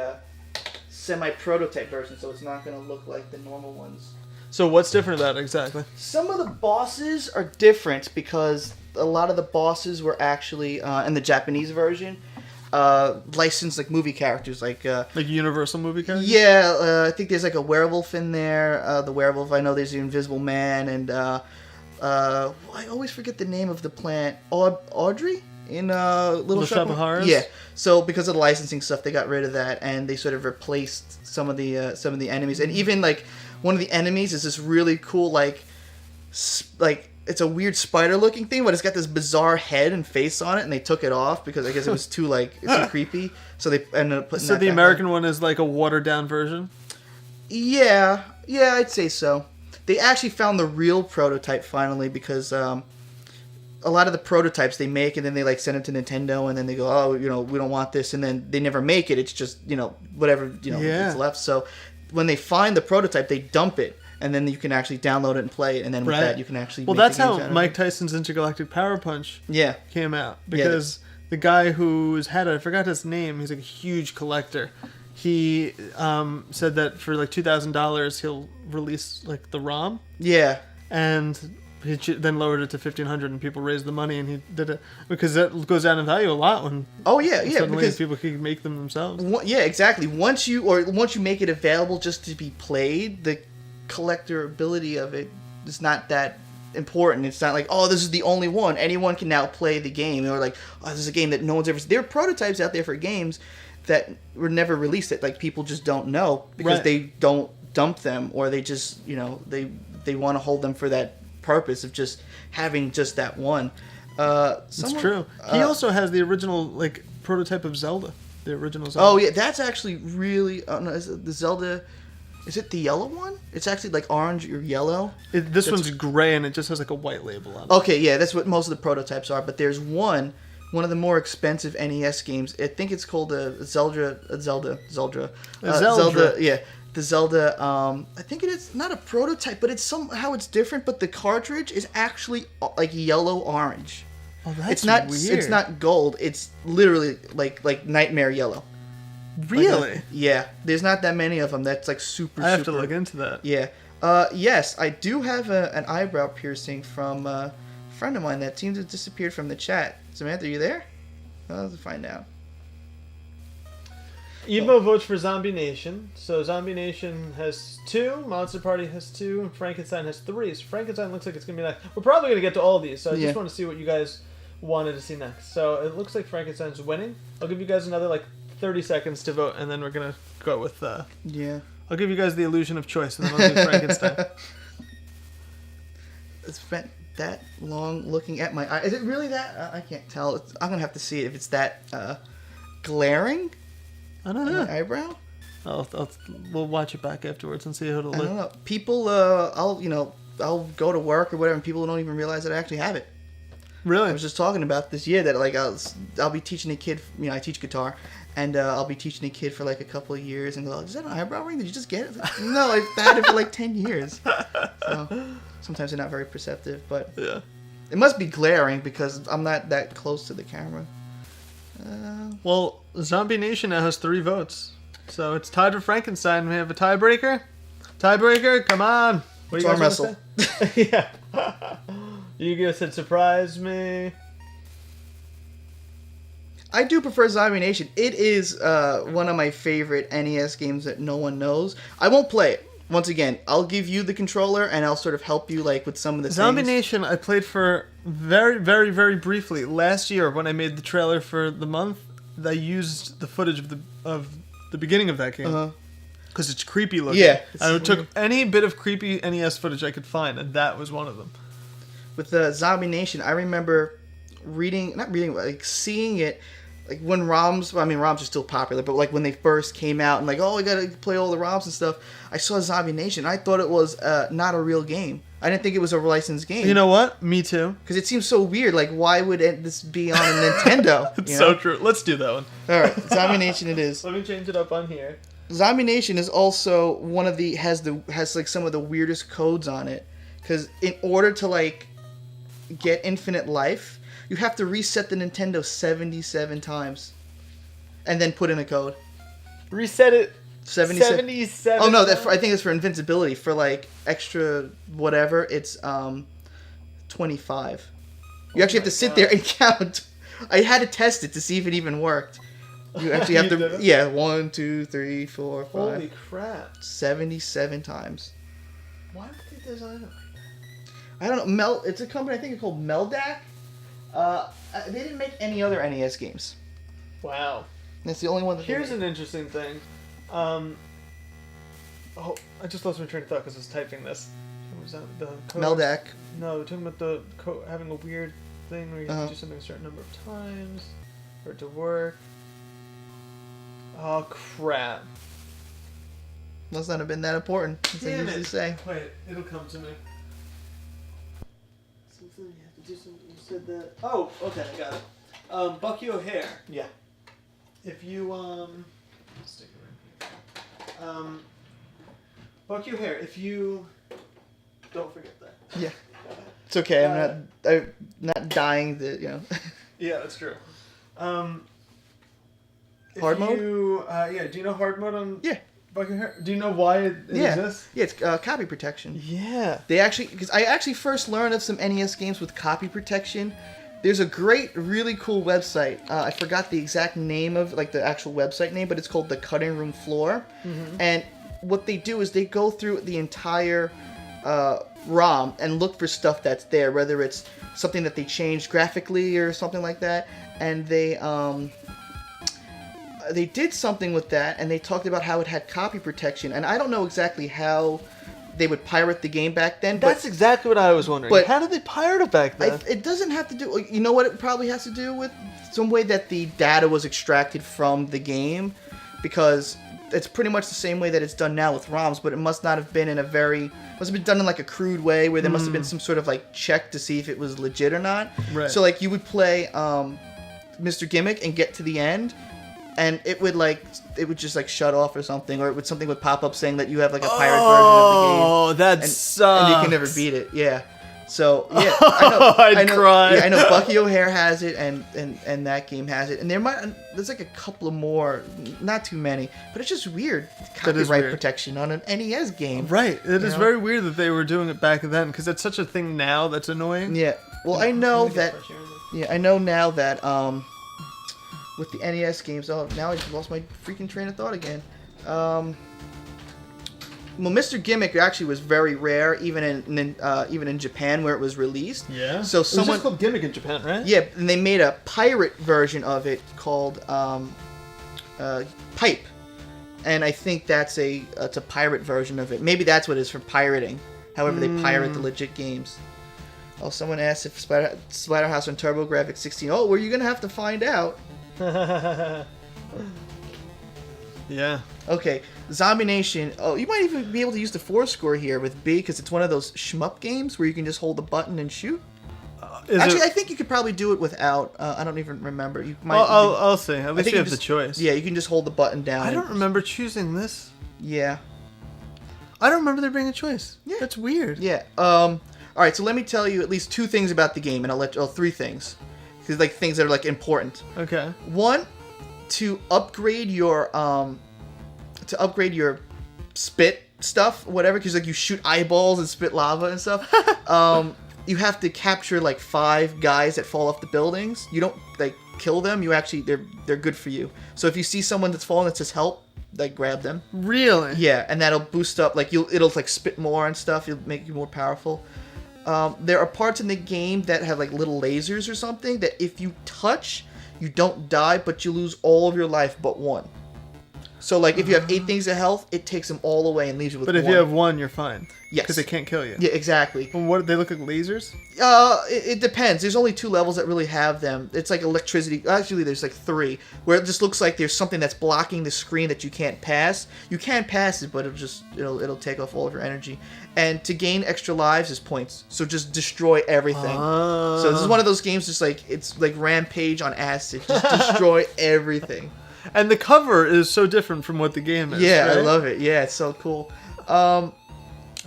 semi-prototype version, so it's not going to look like the normal ones. So what's different about it exactly? Some of the bosses are different because a lot of the bosses were actually in the Japanese version licensed like movie characters, like Universal movie characters. Yeah, I think there's like a werewolf in there. The werewolf, I know there's the Invisible Man, and I always forget the name of the plant. Audrey in Little Shop of Horrors. Yeah. So because of the licensing stuff, they got rid of that, and they sort of replaced some of the enemies, and even like one of the enemies is this really cool like it's a weird spider-looking thing, but it's got this bizarre head and face on it, and they took it off because I guess it was too creepy. So they ended up putting. So the American one is like a watered-down version. Yeah, I'd say so. They actually found the real prototype finally because a lot of the prototypes they make and then they like send it to Nintendo and then they go, oh, we don't want this, and then they never make it. It's just whatever is left. So when they find the prototype, they dump it. And then you can actually download it and play it, and then with that you can actually. Well, that's how Mike Tyson's Intergalactic Power Punch came out, because the guy who's had it, I forgot his name. He's like a huge collector. He said that for like $2,000 he'll release like the ROM. Yeah. And he then lowered it to $1,500, and people raised the money, and he did it because that goes down in value a lot when. Oh yeah, suddenly because people can make them themselves. Yeah, exactly. Once you make it available just to be played, the collectorability of it is not that important. It's not like, oh, this is the only one. Anyone can now play the game. Or like, oh, this is a game that no one's ever seen. There are prototypes out there for games that were never released that like people just don't know because they don't dump them, or they just they want to hold them for that purpose of just having just that one. It's true. He also has the original like prototype of Zelda, the original Zelda. Oh yeah, that's actually really. No, is it the Zelda. Is it the yellow one? It's actually like orange or yellow. This one's gray and it just has like a white label on it. Okay, yeah, that's what most of the prototypes are. But there's one of the more expensive NES games. I think it's called Zelda. Yeah, the Zelda. I think it is not a prototype, but it's somehow it's different. But the cartridge is actually like yellow orange. Oh, that's it's not weird. It's not gold. It's literally like nightmare yellow. Really? Yeah. There's not that many of them. That's like super. I have to look into that. Yeah. Yes, I do have an eyebrow piercing from a friend of mine that seems to have disappeared from the chat. Samantha, are you there? I'll have to find out. Evo votes for Zombie Nation. So Zombie Nation has 2, Monster Party has 2, and Frankenstein has 3. So Frankenstein looks like it's going to be like... We're probably going to get to all these, so I just want to see what you guys wanted to see next. So it looks like Frankenstein's winning. I'll give you guys another 30 seconds to vote, and then we're going to go with... Yeah. I'll give you guys the illusion of choice, and then I'll do Frankenstein. It's spent that long looking at my eye. Is it really that? I can't tell. I'm going to have to see if it's that glaring. I don't know. My eyebrow? We'll watch it back afterwards and see how it'll look. I don't know. People, I'll go to work or whatever, and people don't even realize that I actually have it. Really? I was just talking about this year that I'll be teaching a kid. I teach guitar, and I'll be teaching a kid for a couple of years, and go, "Is that an eyebrow ring? Did you just get it?" No, I've had it for 10 years. So sometimes they're not very perceptive, but yeah, it must be glaring because I'm not that close to the camera. Well, Zombie Nation now has 3 votes, so it's tied with Frankenstein. We have a tiebreaker. Tiebreaker, come on! What Arm wrestle. Yeah. You guys said surprise me. I do prefer Zombie Nation. It is one of my favorite NES games that no one knows. I won't play it. Once again, I'll give you the controller and I'll sort of help you with some of the Zombie things. Nation I played for very, very, very briefly last year when I made the trailer for the month. I used the footage of the beginning of that game. Because it's creepy looking. Yeah. I took any bit of creepy NES footage I could find, and that was one of them. With the Zombie Nation, I remember seeing it, when ROMs are still popular, but when they first came out and I gotta play all the ROMs and stuff, I saw Zombie Nation. I thought it was not a real game. I didn't think it was a licensed game. You know what? Me too. Because it seems so weird. Why would this be on a Nintendo? It's so true. Let's do that one. All right, Zombie Nation it is. Let me change it up on here. Zombie Nation is also one of the has some of the weirdest codes on it, because in order to get infinite life, you have to reset the Nintendo 77 times, and then put in a code. Reset it 77. Oh no, I think it's for invincibility. For extra whatever, it's 25. You actually have to sit there and count. I had to test it to see if it even worked. You actually have to. Yeah, 1, 2, 3, 4, 5. Holy crap! 77 times. Why would they design it like that? I don't know. It's a company. I think it's called Meldac. They didn't make any other NES games. Wow. That's the only one. Here's an interesting thing. I just lost my train of thought because I was typing this. What was that? The code? Meldac. No, we're talking about the having a weird thing where you have to do something a certain number of times for it to work. Oh crap! Must not have been that important. As I usually say. Wait, it'll come to me. Something you have to do. Something. You said that. Oh, okay, I got it. Bucky O'Hare. Yeah. If you stick it right here. Bucky O'Hare. If you don't forget that. Yeah. It's okay. I'm not dying. Yeah, that's true. Hard mode? Do you know hard mode on? Yeah. Bucky O'Hare? Do you know why it exists? Yeah, it's copy protection. Yeah. Because I actually first learned of some NES games with copy protection. There's a really cool website. I forgot the exact name of the actual website name, but it's called the Cutting Room Floor. Mm-hmm. And what they do is they go through the entire ROM and look for stuff that's there, whether it's something that they changed graphically or something like that. And they did something with that, and they talked about how it had copy protection. And I don't know exactly how they would pirate the game back then. That's exactly what I was wondering. But how did they pirate it back then? It doesn't have to do... You know what it probably has to do with? Some way that the data was extracted from the game. Because it's pretty much the same way that it's done now with ROMs, but it must not have been must have been done in like a crude way where there must have been some sort of like check to see if it was legit or not. Right. So like you would play Mr. Gimmick and get to the end, and it would just like shut off or something, or something would pop up saying that you have like a pirate version of the game. Oh, that sucks. And you can never beat it. Yeah. So yeah, I know. Cry. Yeah, I know Bucky O'Hare has it, and that game has it, and there's like a couple of more, not too many, but it's just weird copyright protection on an NES game. Right, it is very weird that they were doing it back then because it's such a thing now that's annoying. Yeah, well I know that. Yeah, I know now that with the NES games. Oh, now I just lost my freaking train of thought again. Well, Mr. Gimmick actually was very rare, even in Japan where it was released. Yeah. So it was just called Gimmick in Japan, right? Yeah, and they made a pirate version of it called Pipe, and I think it's a pirate version of it. Maybe that's what it is for pirating. However, they pirate the legit games. Oh, someone asked if Splatterhouse on TurboGrafx 16. Oh, well, you're gonna have to find out. Yeah. Okay, Zombie Nation. Oh, you might even be able to use the 4-score here with B because it's one of those shmup games where you can just hold the button and shoot. Actually, I think you could probably do it without. I don't even remember. You might. I'll see. At least you have the choice. Yeah, you can just hold the button down. I don't remember choosing this. Yeah. I don't remember there being a choice. Yeah. That's weird. Yeah. All right, so let me tell you at least 2 things about the game, and I'll let you. 3 things. Because like things that are like important. Okay. 1, to upgrade your spit stuff, whatever, because like you shoot eyeballs and spit lava and stuff. You have to capture like 5 guys that fall off the buildings. You don't like kill them. You actually they're good for you. So if you see someone that's fallen that says help, like grab them. Really? Yeah, and that'll boost up like it'll like spit more and stuff. It'll make you more powerful. There are parts in the game that have like little lasers or something that if you touch, you don't die, but you lose all of your life but 1. So like if you have 8 things of health, it takes them all away and leaves you with 1. But if you have 1, you're fine. Yes. Because they can't kill you. Yeah, exactly. Well, what, they look like lasers? It depends. There's only 2 levels that really have them. It's like electricity. Actually, there's like 3, where it just looks like there's something that's blocking the screen that you can't pass. You can pass it, but it'll take off all of your energy. And to gain extra lives is points. So just destroy everything. So this is one of those games just like it's like Rampage on acid. Just destroy everything. And the cover is so different from what the game is. Yeah, right? I love it. Yeah, it's so cool.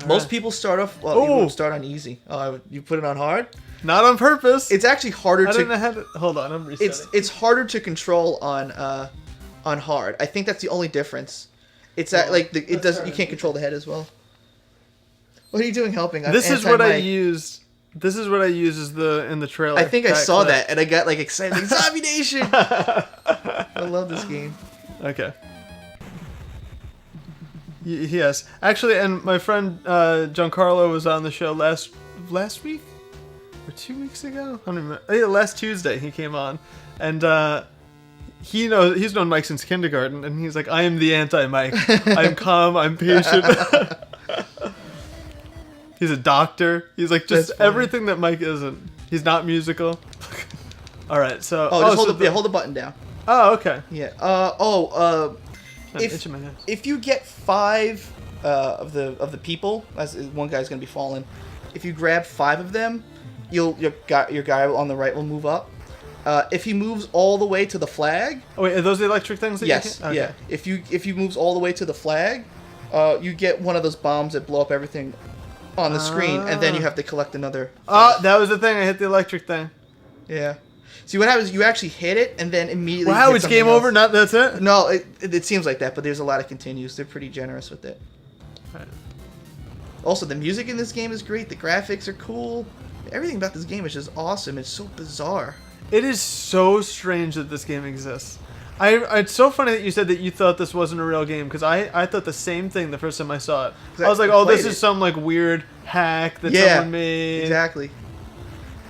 Most people start off. Well, you won't start on easy. You put it on hard. Not on purpose. It's actually harder to. I don't know how to. Hold on, I'm resetting. It's harder to control on hard. I think that's the only difference. It's that like it doesn't. You can't control the head as well. What are you doing helping? This is what I used. This is what I use in the trailer. I think I saw that and I got like excited. Like, Zombie Nation! I love this game. Okay. Yes, actually, and my friend Giancarlo was on the show last week or 2 weeks ago. I don't remember. Yeah, last Tuesday he came on, and he's known Mike since kindergarten, and he's like, I am the anti-Mike. I'm calm. I'm patient. He's a doctor. He's like just everything that Mike isn't. He's not musical. All right, so hold the button down. Oh, okay. Yeah. Itching my nose. If you get 5 of the people, as one guy's gonna be falling, if you grab 5 of them, your guy on the right will move up. If he moves all the way to the flag. Oh wait, are those the electric things? That yes. Okay. Yeah. If he moves all the way to the flag, you get one of those bombs that blow up everything on the screen, and then you have to collect another. That was the thing. I hit the electric thing. Yeah. See what happens? You actually hit it, and then immediately. Wow, it's game over. Not that's it. No, it seems like that, but there's a lot of continues. They're pretty generous with it. Right. Also, the music in this game is great. The graphics are cool. Everything about this game is just awesome. It's so bizarre. It is so strange that this game exists. It's so funny that you said that you thought this wasn't a real game, because I thought the same thing the first time I saw it. I was like, oh, this is some like weird hack that someone made. Exactly.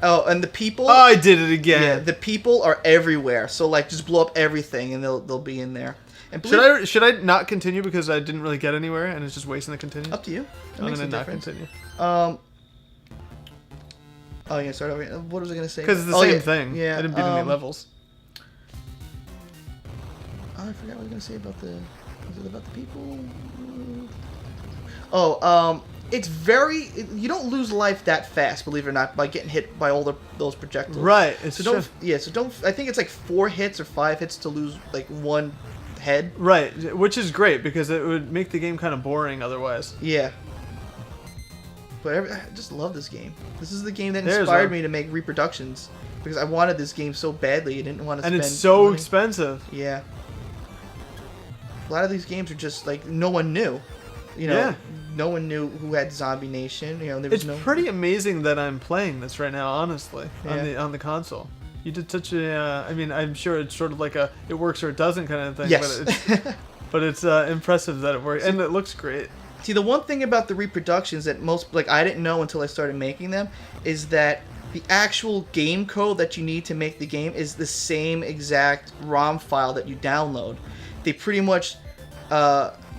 Oh, and the people. Oh, I did it again. Yeah, the people are everywhere. So like, just blow up everything, and they'll be in there. And should I not continue because I didn't really get anywhere and it's just wasting the continue? Up to you. I'm gonna not continue. Oh, yeah. Start over. What was I gonna say? Because it's the same thing. Yeah. I didn't beat any levels. Oh, I forgot what I was gonna say about the. Is it about the people? Oh, it's very. You don't lose life that fast, believe it or not, by getting hit by all those projectiles. Right. So don't. Yeah. So don't. I think it's like 4 hits or 5 hits to lose like 1 head. Right, which is great because it would make the game kind of boring otherwise. Yeah. But I just love this game. This is the game that inspired me to make reproductions because I wanted this game so badly. I didn't want to spend. And it's so money. expensive. Yeah. A lot of these games are just like no one knew. You know, yeah. No one knew who had Zombie Nation. You know, there was it's pretty amazing that I'm playing this right now, honestly, on the console. You did such a. I mean, I'm sure it's sort of like a it works or it doesn't kind of thing. Yes. But it's impressive that it works, and it looks great. See, the one thing about the reproductions that I didn't know until I started making them is that the actual game code that you need to make the game is the same exact ROM file that you download. They pretty much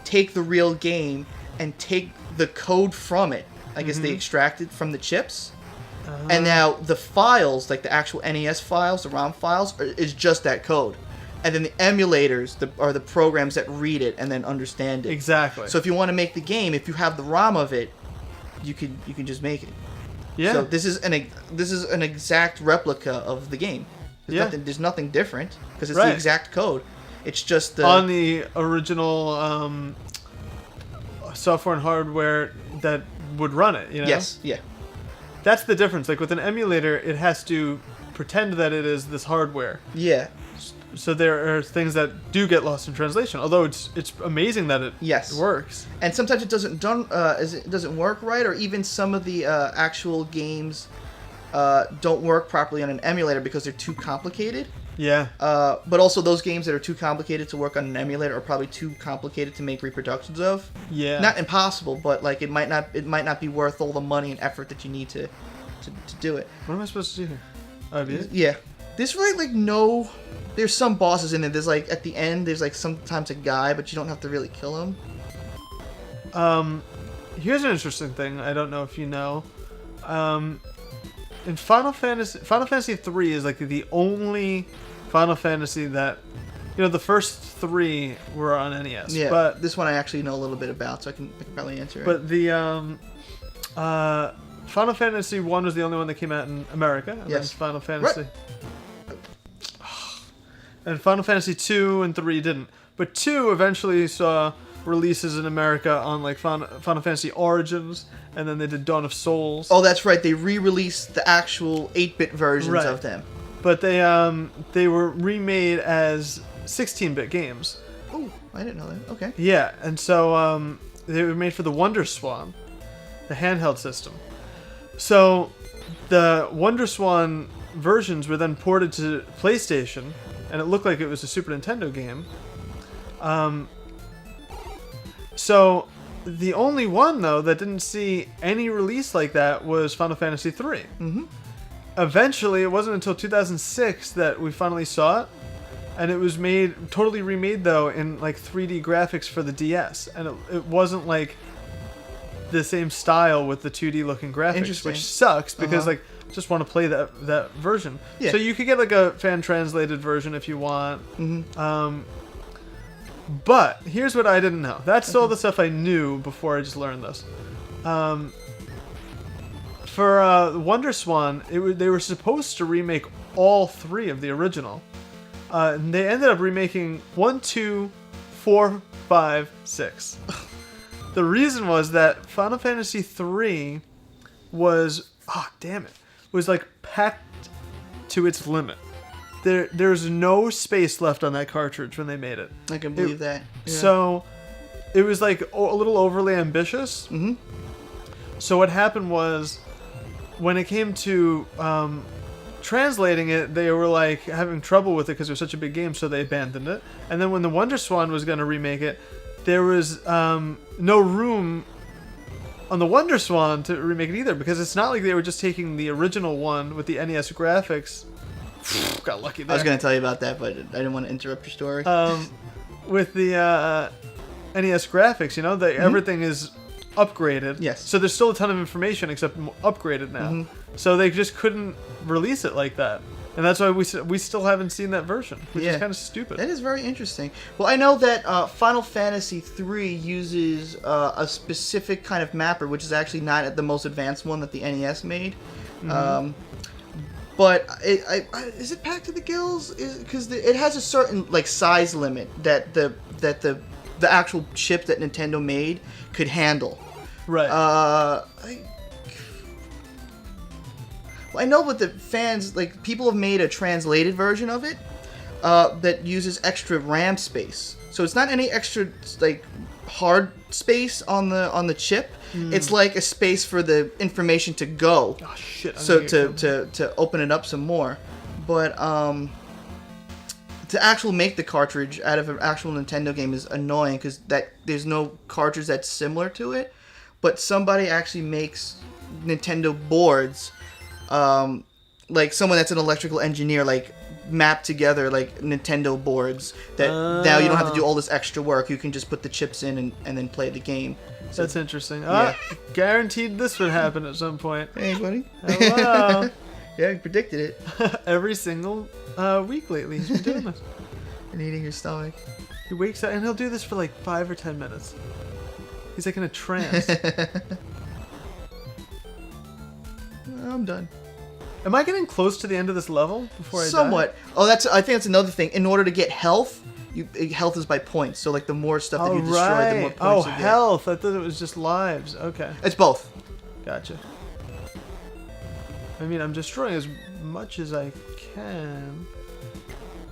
take the real game and take the code from it. I guess they extract it from the chips. And now the files, like the actual NES files, the ROM files, is just that code. And then the emulators are the programs that read it and then understand it. Exactly. So if you want to make the game, if you have the ROM of it, you can just make it. Yeah. So this is an exact replica of the game. There's nothing different because it's the exact code. It's just on the original software and hardware that would run it. You know? Yes. Yeah. That's the difference. Like with an emulator, it has to pretend that it is this hardware. Yeah. So there are things that do get lost in translation. Although it's amazing that it works. And sometimes it doesn't work right, or even some of the actual games don't work properly on an emulator because they're too complicated. Yeah. But also those games that are too complicated to work on an emulator are probably too complicated to make reproductions of. Yeah. Not impossible, but like it might not be worth all the money and effort that you need to do it. What am I supposed to do here? Oh, yeah. There's really there's some bosses in there. There's like at the end there's like sometimes a guy, but you don't have to really kill him. Here's an interesting thing. I don't know if you know. In Final Fantasy 3 is like the only Final Fantasy that, the first 3 were on NES. Yeah, but this one I actually know a little bit about, so I can probably answer it. But the Final Fantasy 1 was the only one that came out in America. And yes. Then Final Fantasy. And Final Fantasy 2 and 3 didn't. But 2 eventually saw releases in America on like Final Fantasy Origins, and then they did Dawn of Souls. Oh, that's right. They re-released the actual 8-bit versions of them. But they were remade as 16-bit games. Oh, I didn't know that. Okay. Yeah, and so they were made for the Wonder Swan, the handheld system. So the Wonder Swan versions were then ported to PlayStation, and it looked like it was a Super Nintendo game. So the only one, though, that didn't see any release like that was Final Fantasy 3. Mm-hmm. Eventually, it wasn't until 2006 that we finally saw it, and it was totally remade, though, in like 3D graphics for the DS, and it wasn't like the same style with the 2D looking graphics, which sucks because like just want to play that version. Yeah. So you could get like a fan translated version if you want. Mm-hmm. But here's what I didn't know. That's all the stuff I knew before I just learned this. For Wonder Swan, they were supposed to remake all 3 of the original. And they ended up remaking 1, 2, 4, 5, 6. The reason was that Final Fantasy 3 was like packed to its limit. There's no space left on that cartridge when they made it. I can believe that. Yeah. So it was like a little overly ambitious. Mm-hmm. So what happened was when it came to translating it, they were like having trouble with it because it was such a big game, so they abandoned it. And then when the Wonder Swan was going to remake it, there was no room on the Wonder Swan to remake it either, because it's not like they were just taking the original one with the NES graphics. Got lucky there. I was going to tell you about that, but I didn't want to interrupt your story. With the NES graphics, everything is upgraded. Yes. So there's still a ton of information except upgraded now. Mm-hmm. So they just couldn't release it like that. And that's why we still haven't seen that version, which is kind of stupid. That is very interesting. Well, I know that Final Fantasy III uses a specific kind of mapper, which is actually not the most advanced one that the NES made. Mm-hmm. But is it packed to the gills? Because it has a certain like size limit that the actual chip that Nintendo made could handle. Right. I know what the fans, like, people have made a translated version of it that uses extra RAM space. So it's not any extra, like, hard space on the chip. It's like a space for the information to go. Oh, shit. So to open it up some more. But to actually make the cartridge out of an actual Nintendo game is annoying because there's no cartridge that's similar to it. But somebody actually makes Nintendo boards... like someone that's an electrical engineer, like map together like Nintendo boards that now you don't have to do all this extra work. You can just put the chips in and then play the game. So, that's interesting. Yeah. Guaranteed this would happen at some point. Hey, buddy. Hello. Yeah, you predicted it. Every single week lately he's been doing this. And eating your stomach. He wakes up and he'll do this for like 5 or 10 minutes. He's like in a trance. I'm done. Am I getting close to the end of this level before I die? Somewhat. Oh, I think that's another thing. In order to get health, health is by points. So like the more stuff that you destroy, the more points you get. Health. I thought it was just lives. Okay. It's both. Gotcha. I mean, I'm destroying as much as I can.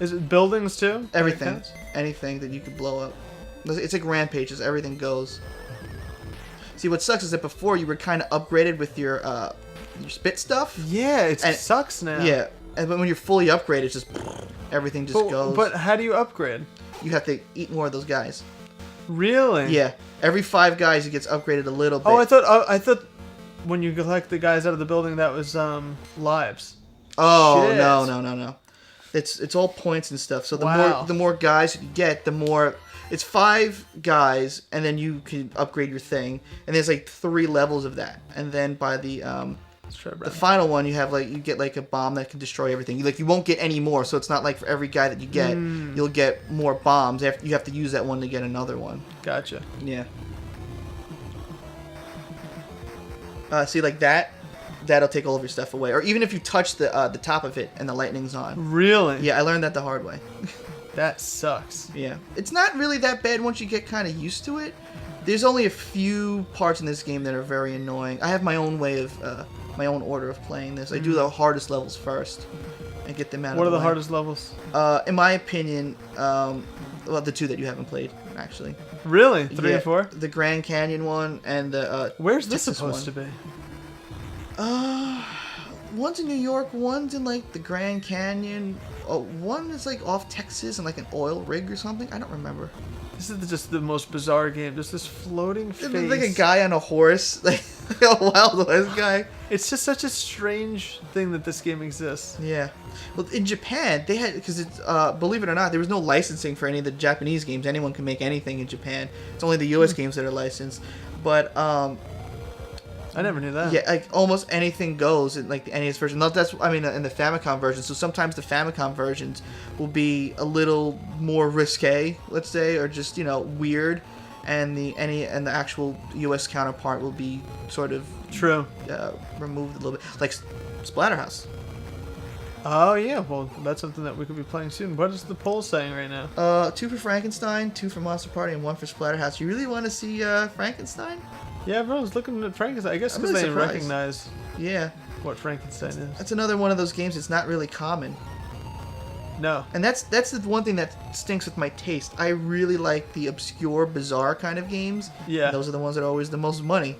Is it buildings too? Everything. Anything that you could blow up. It's like rampages. Everything goes. See, what sucks is that before you were kind of upgraded with your spit stuff. Yeah, it sucks now. Yeah, and when you're fully upgraded, it's just everything just goes. But how do you upgrade? You have to eat more of those guys. Really? Yeah. Every 5 guys, it gets upgraded a little bit. Oh, I thought when you collect the guys out of the building, that was lives. Oh, shit. No. It's all points and stuff. So the more guys you get, the more. It's 5 guys, and then you can upgrade your thing, and there's like 3 levels of that, and then by the final one, you get like a bomb that can destroy everything. You won't get any more, so it's not like for every guy that you get, you'll get more bombs. You have to use that one to get another one. Gotcha. Yeah. See, like that'll take all of your stuff away, or even if you touch the top of it and the lightning's on. Really? Yeah, I learned that the hard way. That sucks. Yeah. It's not really that bad once you get kind of used to it. There's only a few parts in this game that are very annoying. I have my own way of, my own order of playing this. I do the hardest levels first and get them out of the way. What are the hardest levels? In my opinion, the 2 that you haven't played, actually. Really? 3 and 4? The Grand Canyon one and the, Where's this supposed to be? One's in New York, one's in like the Grand Canyon. Oh, one is like off Texas and like an oil rig or something. I don't remember. This is just the most bizarre game. Just this floating face. It's like a guy on a horse, like a Wild West guy. It's just such a strange thing that this game exists. Yeah. Well, in Japan, they had, because it's, believe it or not, there was no licensing for any of the Japanese games. Anyone can make anything in Japan. It's only the US games that are licensed. But, I never knew that. Yeah, like almost anything goes in like the NES version. Not that's in the Famicom version. So sometimes the Famicom versions will be a little more risque, let's say, or just weird, and the actual US counterpart will be sort of removed a little bit, like Splatterhouse. Oh yeah, well that's something that we could be playing soon. What is the poll saying right now? 2 for Frankenstein, 2 for Monster Party, and 1 for Splatterhouse. You really want to see Frankenstein? Yeah, everyone's looking at Frankenstein. I guess because they didn't recognize what Frankenstein is. That's another one of those games that's not really common. No. And that's the one thing that stinks with my taste. I really like the obscure, bizarre kind of games. Yeah. And those are the ones that are always the most money.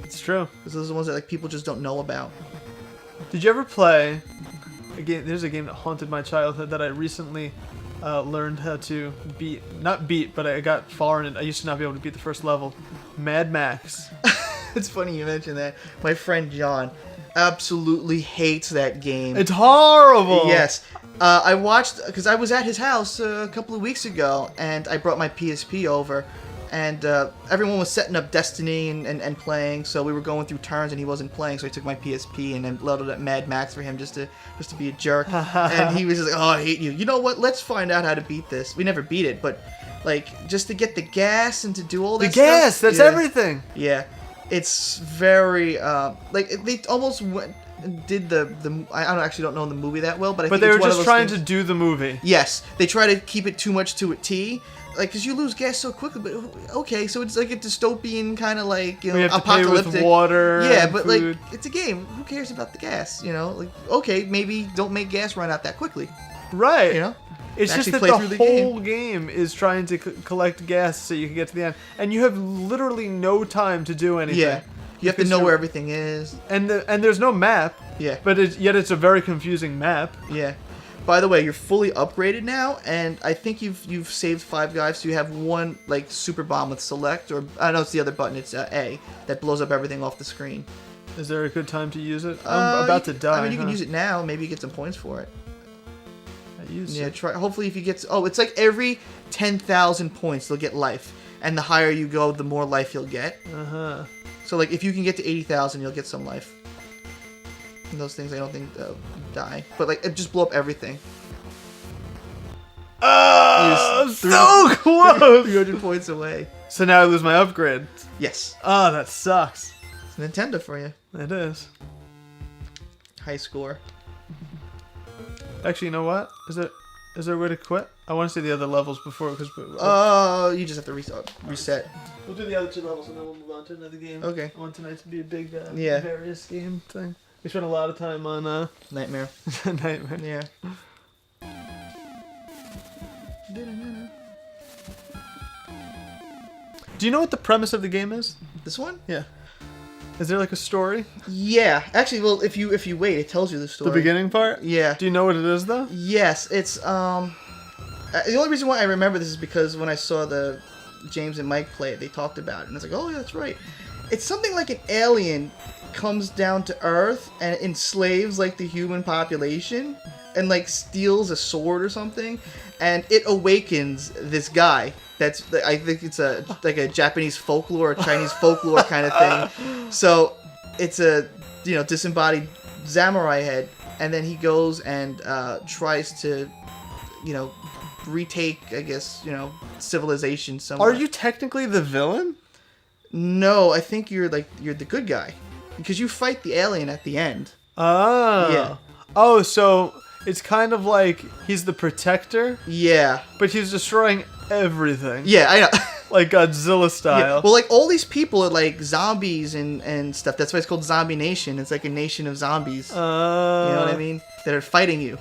It's true. Because those are the ones that like people just don't know about. Did you ever play a game? There's a game that haunted my childhood that I recently learned how to beat. Not beat, but I got far in it. I used to not be able to beat the first level. Mad Max. It's funny you mentioned that. My friend John absolutely hates that game. It's horrible. Yes. I watched, because I was at his house a couple of weeks ago, and I brought my PSP over, And everyone was setting up Destiny and playing, so we were going through turns and he wasn't playing, so I took my PSP and then loaded up Mad Max for him just to be a jerk. And he was just like, oh, I hate you. You know what? Let's find out how to beat this. We never beat it, but like just to get the gas and to do all that stuff. The gas, that's yeah. everything. Yeah. It's very like they almost went and did the I don't know the movie that well, but I think they it's were one just of those trying things. to do the movie. Yes, they try to keep it too much to a T. Like, because you lose gas so quickly, but okay, so it's like a dystopian kind of like, you know, have apocalyptic. To pay with water. Yeah, and but food. like, it's a game. Who cares about the gas? You know, like, okay, maybe don't make gas run out that quickly. Right. You know, it's just that the whole game is trying to collect gas so you can get to the end, and you have literally no time to do anything. Yeah, you have to know where everything is. And there's no map. Yeah. But yet it's a very confusing map. Yeah. By the way, you're fully upgraded now, and I think you've saved 5 guys, so you have one like super bomb with select, or I know it's the other button. It's A that blows up everything off the screen. Is there a good time to use it? I'm about to die. I mean, you can use it now. Maybe you get some points for it. I use Yeah, it. try. Hopefully, if you get it's like every 10,000 points, you'll get life, and the higher you go, the more life you'll get. So like, if you can get to 80,000, you'll get some life. And those things I don't think die, but like it just blow up everything. So close! 300 points away. So now I lose my upgrade. Yes. Oh, that sucks. It's Nintendo for you. It is. High score. Actually, you know what? Is there a way to quit? I want to see the other levels before because. You just have to reset. We'll do the other 2 levels and then we'll move on to another game. Okay. I want tonight to be a big Yeah. various game thing. We spent a lot of time on Nightmare. Nightmare. Yeah. Do you know what the premise of the game is? This one? Yeah. Is there like a story? Yeah. Actually, well, if you wait, it tells you the story. The beginning part? Yeah. Do you know what it is though? Yes, it's the only reason why I remember this is because when I saw the James and Mike play it, they talked about it, and I was like, oh yeah, that's right. It's something like an alien comes down to Earth and enslaves like the human population and like steals a sword or something, and it awakens this guy. That's I think it's like a Japanese folklore or Chinese folklore kind of thing. So it's a disembodied samurai head, and then he goes and tries to retake, I guess, civilization somewhere. Are you technically the villain? No, I think you're the good guy. Because you fight the alien at the end. Oh. Yeah. Oh, so it's kind of like he's the protector, Yeah. but he's destroying everything. Yeah, I know. Like Godzilla style. Yeah. Well, like, all these people are, like, zombies and stuff. That's why it's called Zombie Nation. It's like a nation of zombies. You know what I mean? That are fighting you.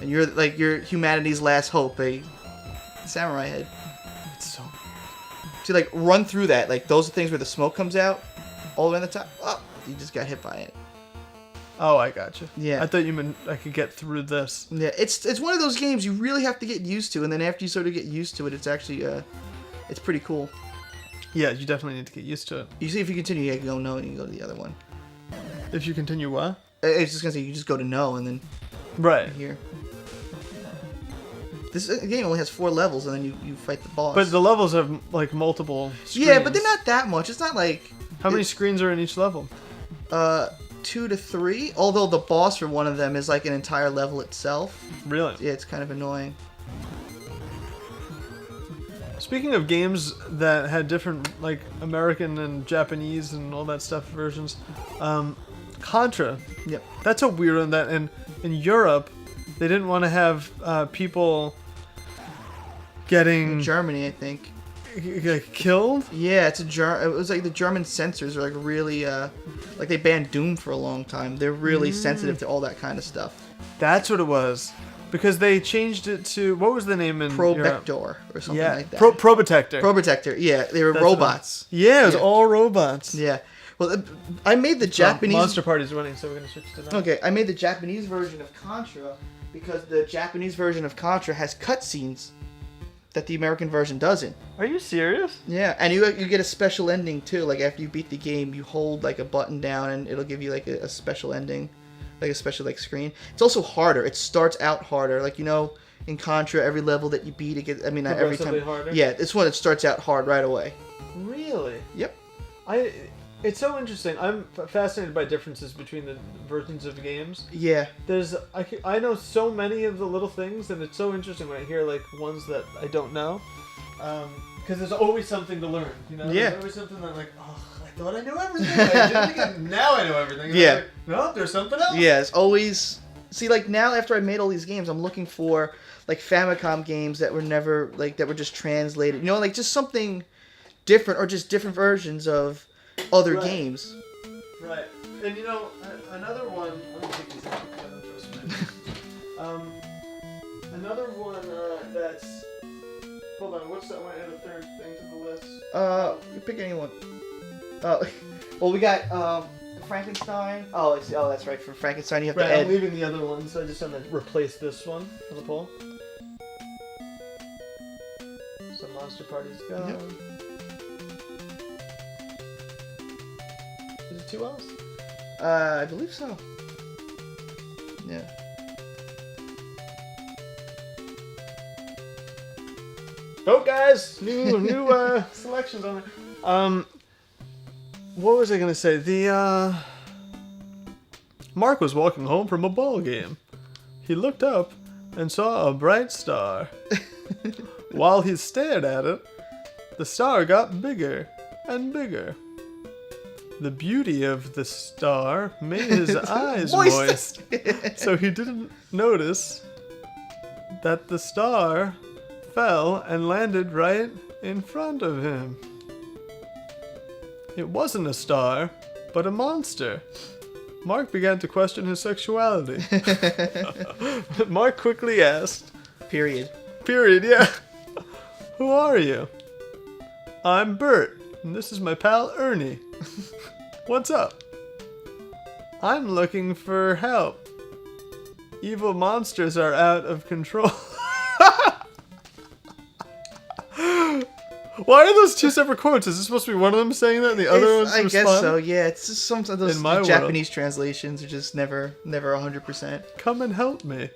And you're humanity's last hope, a samurai head. It's so... To, like, run through that. Like, those are things where the smoke comes out. All the way on the top. Oh, you just got hit by it. Oh, I gotcha. Yeah. I thought you meant I could get through this. Yeah, it's one of those games you really have to get used to, and then after you sort of get used to it, it's actually it's pretty cool. Yeah, you definitely need to get used to it. You see, if you continue, you can go no, and you can go to the other one. If you continue what? I was just gonna say you just go to no, and then Right. here. This game only has 4 levels, and then you fight the boss. But the levels have like multiple screens. Yeah, but they're not that much. It's not like How many screens are in each level? 2 to 3. Although the boss for one of them is like an entire level itself. Really? Yeah, it's kind of annoying. Speaking of games that had different like American and Japanese and all that stuff versions, Contra. Yep. That's a weird one. That in Europe, they didn't want to have people getting In Germany, I think. Killed. Yeah, it was like the German censors are like really like they banned Doom for a long time. They're really sensitive to all that kind of stuff. That's what it was. Because they changed it to, what was the name in Europe? Probector or something like that. Probotector. Probotector, yeah. They were That's robots. Yeah, it was all robots. Yeah. Well, I made the Japanese... Monster Party's running, so we're going to switch to that. Okay, I made the Japanese version of Contra because the Japanese version of Contra has cutscenes that the American version doesn't. Are you serious? Yeah, and you get a special ending too. Like after you beat the game, you hold like a button down and it'll give you like a special ending. Like a special like screen. It's also harder. It starts out harder. Like in Contra, every level that you beat, it gets. I mean, not every time. Harder? Yeah, it's one that starts out hard right away. Really? Yep. It's so interesting. I'm fascinated by differences between the versions of games. Yeah. I know so many of the little things, and it's so interesting when I hear like ones that I don't know. Because there's always something to learn. You know? Yeah. There's always something that I'm like, oh, I thought I knew everything. I didn't again. Now I know everything. And yeah. Like, no, there's something else. Yeah, it's always. See, like now after I made all these games, I'm looking for like Famicom games that were never like that were just translated. You know, like just something different or just different versions of other games. Right. And you know, another one. I'm gonna take these out. Another one that's. Hold on. What's that one? And the third thing to the list. You pick anyone. Well, we got Frankenstein. Oh, that's right. For Frankenstein, you have to add. I'm leaving the other one, so I just want to replace this one on the poll. So Monster Party's gone. Yep. Is it 2 else? I believe so. Yeah. Oh, guys, new selections on there. What was I gonna say? Mark was walking home from a ball game. He looked up and saw a bright star. While he stared at it, the star got bigger and bigger. The beauty of the star made his eyes moist, so he didn't notice that the star fell and landed right in front of him. It wasn't a star, but a monster. Mark began to question his sexuality. Mark quickly asked, Period, yeah. Who are you? I'm Bert, and this is my pal Ernie. What's up? I'm looking for help. Evil monsters are out of control. Why are those two separate quotes? Is this supposed to be one of them saying that and the other one's I responding? guess so, yeah. It's just some of those Japanese world. Translations are just never 100%. Come and help me.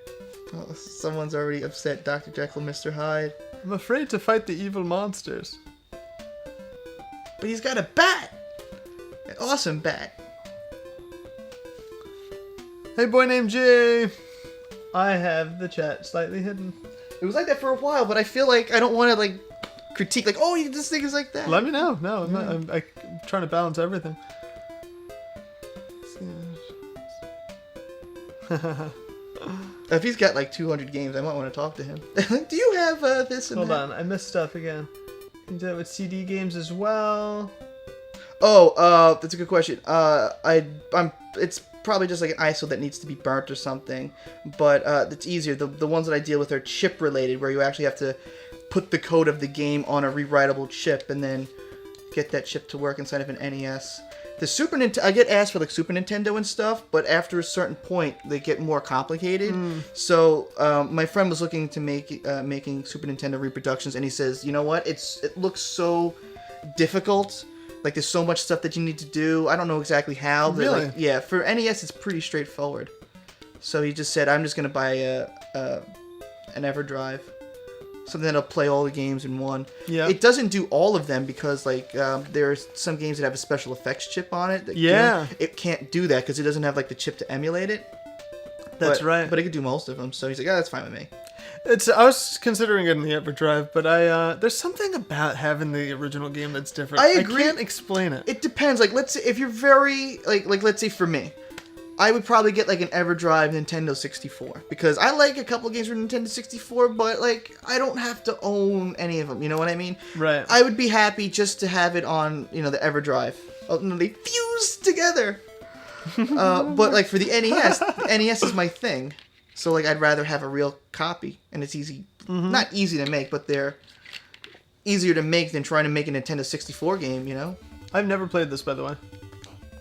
Oh, someone's already upset Dr. Jekyll and Mr. Hyde. I'm afraid to fight the evil monsters. But he's got a bat! An awesome bat. Hey, boy named Jay. I have the chat slightly hidden. It was like that for a while, but I feel like I don't want to, like, critique, like, oh, this thing is like that. Let me know. No, I'm trying to balance everything. If he's got like 200 games, I might want to talk to him. Do you have this and Hold that? on, I missed stuff again. You do that with CD games as well. Oh, that's a good question. It's probably just like an ISO that needs to be burnt or something, but it's easier. The ones that I deal with are chip related, where you actually have to put the code of the game on a rewritable chip and then get that chip to work inside of an NES. The Super Nintendo, I get asked for like Super Nintendo and stuff, but after a certain point, they get more complicated. So my friend was looking to making Super Nintendo reproductions, and he says, you know what? It looks so difficult. Like there's so much stuff that you need to do. I don't know exactly how. But Really? like, yeah, for NES, it's pretty straightforward. So he just said, I'm just gonna buy an EverDrive. Something that'll play all the games in one. Yeah. It doesn't do all of them because, like, there's some games that have a special effects chip on it. It can't do that because it doesn't have, like, the chip to emulate it. That's right. But it could do most of them. So he's like, that's fine with me. I was considering getting the EverDrive, but there's something about having the original game that's different. I agree. I can't explain it. It depends. Like, let's say if you're very, like let's say for me, I would probably get like an EverDrive Nintendo 64 because I like a couple of games for Nintendo 64, but like I don't have to own any of them. You know what I mean? Right. I would be happy just to have it on, the EverDrive. Oh, no, they fuse together. But like for the NES, the NES is my thing. So like I'd rather have a real copy, and it's easy, not easy to make, but they're easier to make than trying to make a Nintendo 64 game. You know? I've never played this, by the way.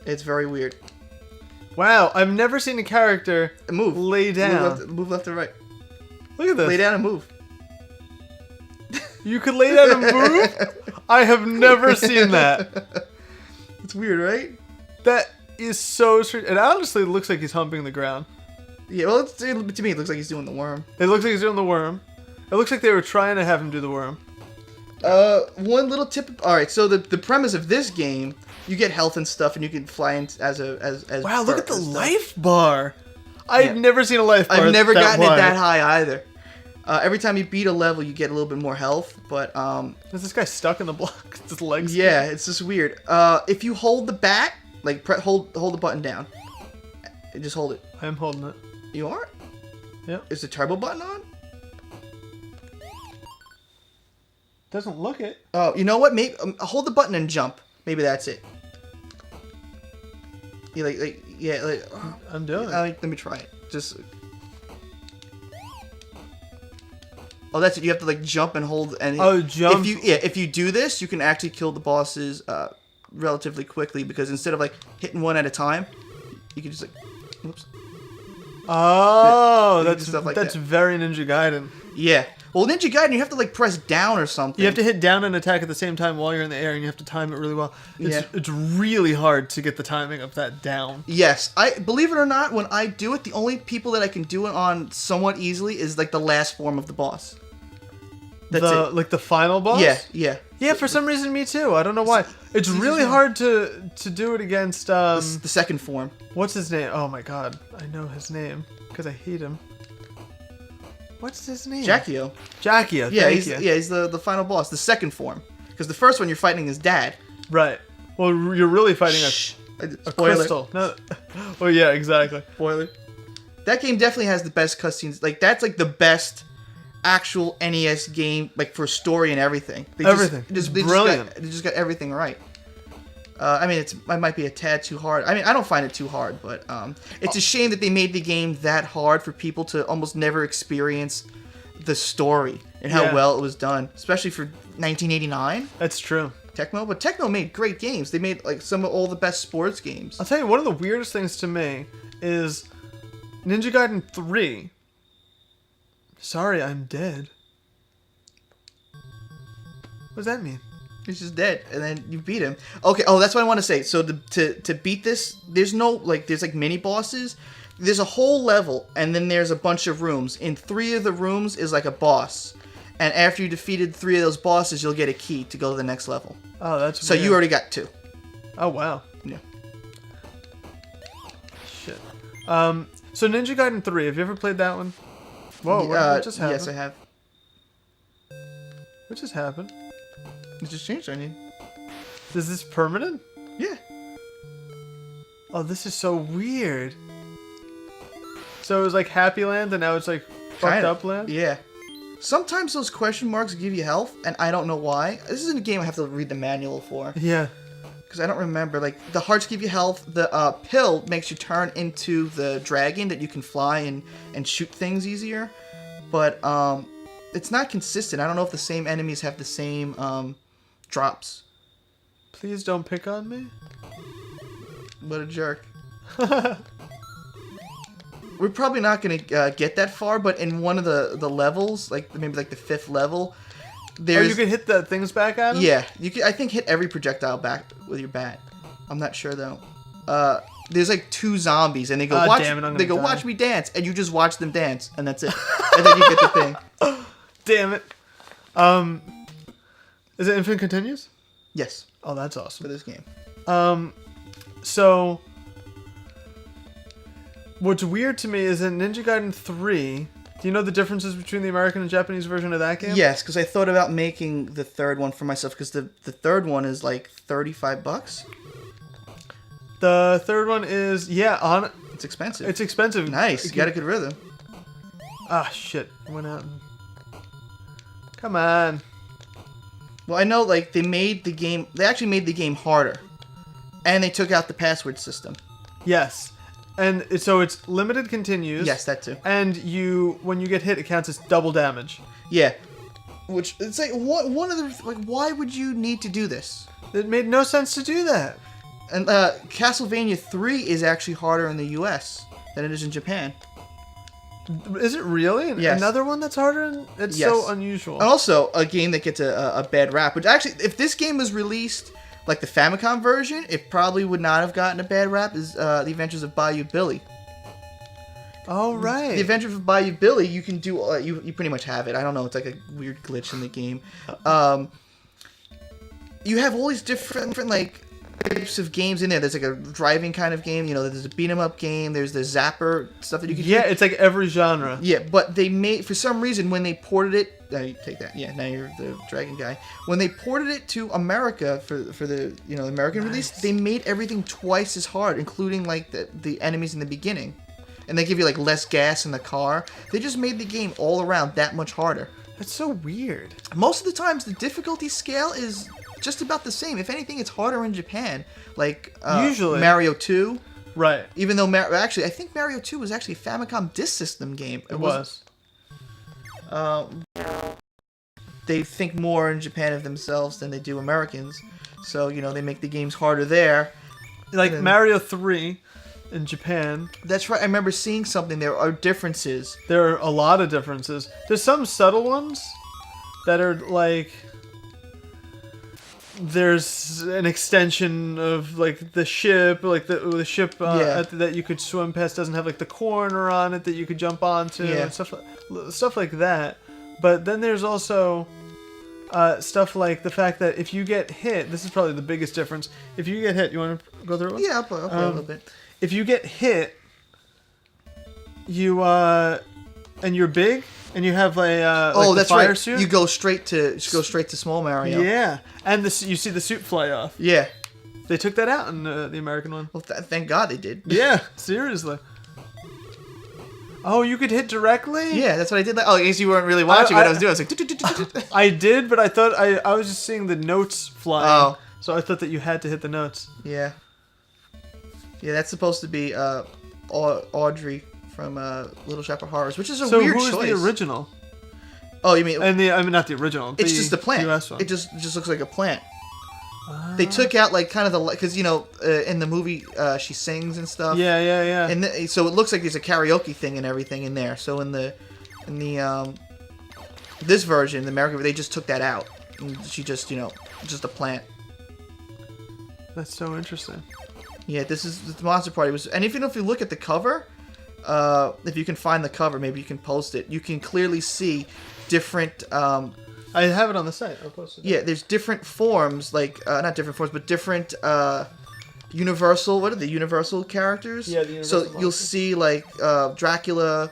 It's very weird. Wow, I've never seen a character lay down. Move left to right. Look at this. Lay down and move. You could lay down and move? I have never seen that. It's weird, right? That is so strange. It honestly looks like he's humping the ground. Yeah, well, to me, it looks like he's doing the worm. It looks like he's doing the worm. It looks like they were trying to have him do the worm. One little tip. All right, so the premise of this game, you get health and stuff, and you can fly in as Wow, look at the life bar. I've never seen a life bar. I've never gotten wide. it that high either. Every time you beat a level, you get a little bit more health, but Is this guy stuck in the block? His legs. yeah, it's just weird. If you hold the bat, like hold the button down, and just hold it. I am holding it. You are? Yep. Is the turbo button on? Doesn't look it. Oh, you know what? Maybe hold the button and jump. Maybe that's it. You I'm doing it. Let me try it. Just. Oh, that's it. You have to like jump and hold. And jump. If you do this, you can actually kill the bosses relatively quickly because instead of like hitting one at a time, you can just like. Oops. Oh, Yeah, that's that. very Ninja Gaiden. Yeah. Well, Ninja Gaiden, you have to like press down or something. You have to hit down and attack at the same time while you're in the air, and you have to time it really well. It's really hard to get the timing of that down. Yes, I believe it or not, when I do it, the only people that I can do it on somewhat easily is like the last form of the boss. That's it. Like the final boss? Yeah. Yeah, for some reason, me too. I don't know why. It's really hard to do it against The second form. What's his name? Oh my god, I know his name because I hate him. What's his name? Jackio. Jackio. Yeah, he's he's the final boss, the second form. Because the first one you're fighting his dad. right. Well, you're really fighting a crystal. No. Well, yeah, exactly. Spoiler. That game definitely has the best cutscenes. Like that's like the best actual NES game, like for story and everything. Everything. They Brilliant. They just got everything right. I mean, it might be a tad too hard. I mean, I don't find it too hard, but it's a shame that they made the game that hard for people to almost never experience the story and how well it was done, especially for 1989. That's true. Tecmo, but Tecmo made great games. They made like some of all the best sports games. I'll tell you, one of the weirdest things to me is Ninja Gaiden 3. Sorry, I'm dead. What does that mean? He's just dead, and then you beat him. Okay, that's what I want to say. So to beat this, there's like mini bosses. There's a whole level, and then there's a bunch of rooms. In 3 of the rooms is like a boss, and after you defeated 3 of those bosses, you'll get a key to go to the next level. Oh, that's so weird. you already got 2. Oh wow. Yeah. Shit. So Ninja Gaiden 3. Have you ever played that one? Whoa, what just happened? Yes, I have. What just happened? It just changed on you. Is this permanent? Yeah. Oh, this is so weird. So it was like Happy Land, and now it's like fucked up land? Yeah. Sometimes those question marks give you health, and I don't know why. This isn't a game I have to read the manual for. Yeah. Because I don't remember. Like, the hearts give you health. The pill makes you turn into the dragon that you can fly and shoot things easier. But it's not consistent. I don't know if the same enemies have the same drops. Please don't pick on me. What a jerk. We're probably not going to get that far, but in one of the levels, like maybe like the 5th level, there's... you can hit the things back at him? Yeah. You can, I think, hit every projectile back with your bat. I'm not sure, though. There's like 2 zombies, and they go, watch me dance, and you just watch them dance, and that's it. And then you get the thing. Damn it. Is it Infinite Continues? Yes. Oh, that's awesome. For this game. So what's weird to me is in Ninja Gaiden 3, do you know the differences between the American and Japanese version of that game? Yes, because I thought about making the 3rd one for myself, because the 3rd one is like $35. The 3rd one is, it's expensive. It's expensive. Nice. You got a good rhythm. Ah, shit. Went out. Come on. Well, I know, like, they actually made the game harder. And they took out the password system. Yes. And so it's limited continues. Yes, that too. And when you get hit, it counts as double damage. Yeah. Which, it's like, one of the, like, why would you need to do this? It made no sense to do that. And Castlevania 3 is actually harder in the US than it is in Japan. Is it really? Yes. Another one that's harder? It's so unusual. And also, a game that gets a bad rap. Which actually, if this game was released like the Famicom version, it probably would not have gotten a bad rap, is The Adventures of Bayou Billy. Oh, right. The Adventure of Bayou Billy, you can do... you pretty much have it. I don't know. It's like a weird glitch in the game. You have all these different like types of games in there. There's like a driving kind of game. You know, there's a beat 'em up game. There's the zapper stuff that you can do. Yeah, it's like every genre. Yeah, but they made... For some reason, when they ported it... you take that. Yeah, now you're the dragon guy. When they ported it to America for the American release, they made everything twice as hard, including like the enemies in the beginning. And they give you like less gas in the car. They just made the game all around that much harder. That's so weird. Most of the times, the difficulty scale is just about the same. If anything, it's harder in Japan. Like usually Mario 2. Right. Even though actually, I think Mario 2 was actually a Famicom Disk System game. It was. They think more in Japan of themselves than they do Americans. So, they make the games harder there. Like Mario 3 in Japan. That's right. I remember seeing something. There are differences. There are a lot of differences. There's some subtle ones that are like... There's an extension of like the ship, like the ship that you could swim past doesn't have like the corner on it that you could jump onto and stuff like that. But then there's also stuff like the fact that if you get hit, this is probably the biggest difference. If you get hit, you want to go through it? Yeah, I'll play a little bit. If you get hit, and you're big. And you have that's fire right. suit. You go straight to Small Mario. Yeah, and you see the suit fly off. Yeah, they took that out in the American one. Well, thank God they did. Yeah, seriously. Oh, you could hit directly? Yeah, that's what I did. I guess you weren't really watching what I was doing. I was like, I did, but I thought I was just seeing the notes flying. Oh, so I thought that you had to hit the notes. Yeah. Yeah, that's supposed to be Audrey from Little Shop of Horrors, which is a weird choice. So who's the original? Oh, you mean... not the original. It's just a plant. US one. It just looks like a plant. They took out like kind of the... Because, in the movie, she sings and stuff. Yeah. And so it looks like there's a karaoke thing and everything in there. So in the this version, the American, they just took that out. And she just, just a plant. That's so interesting. Yeah, this is... The Monster Party was... And if you look at the cover... if you can find the cover, maybe you can post it. You can clearly see different... I have it on the site. I'll post it. Yeah, there's different forms, like... not different forms, but different Universal... What are the Universal characters? Yeah, the Universal So you'll see, like, Dracula,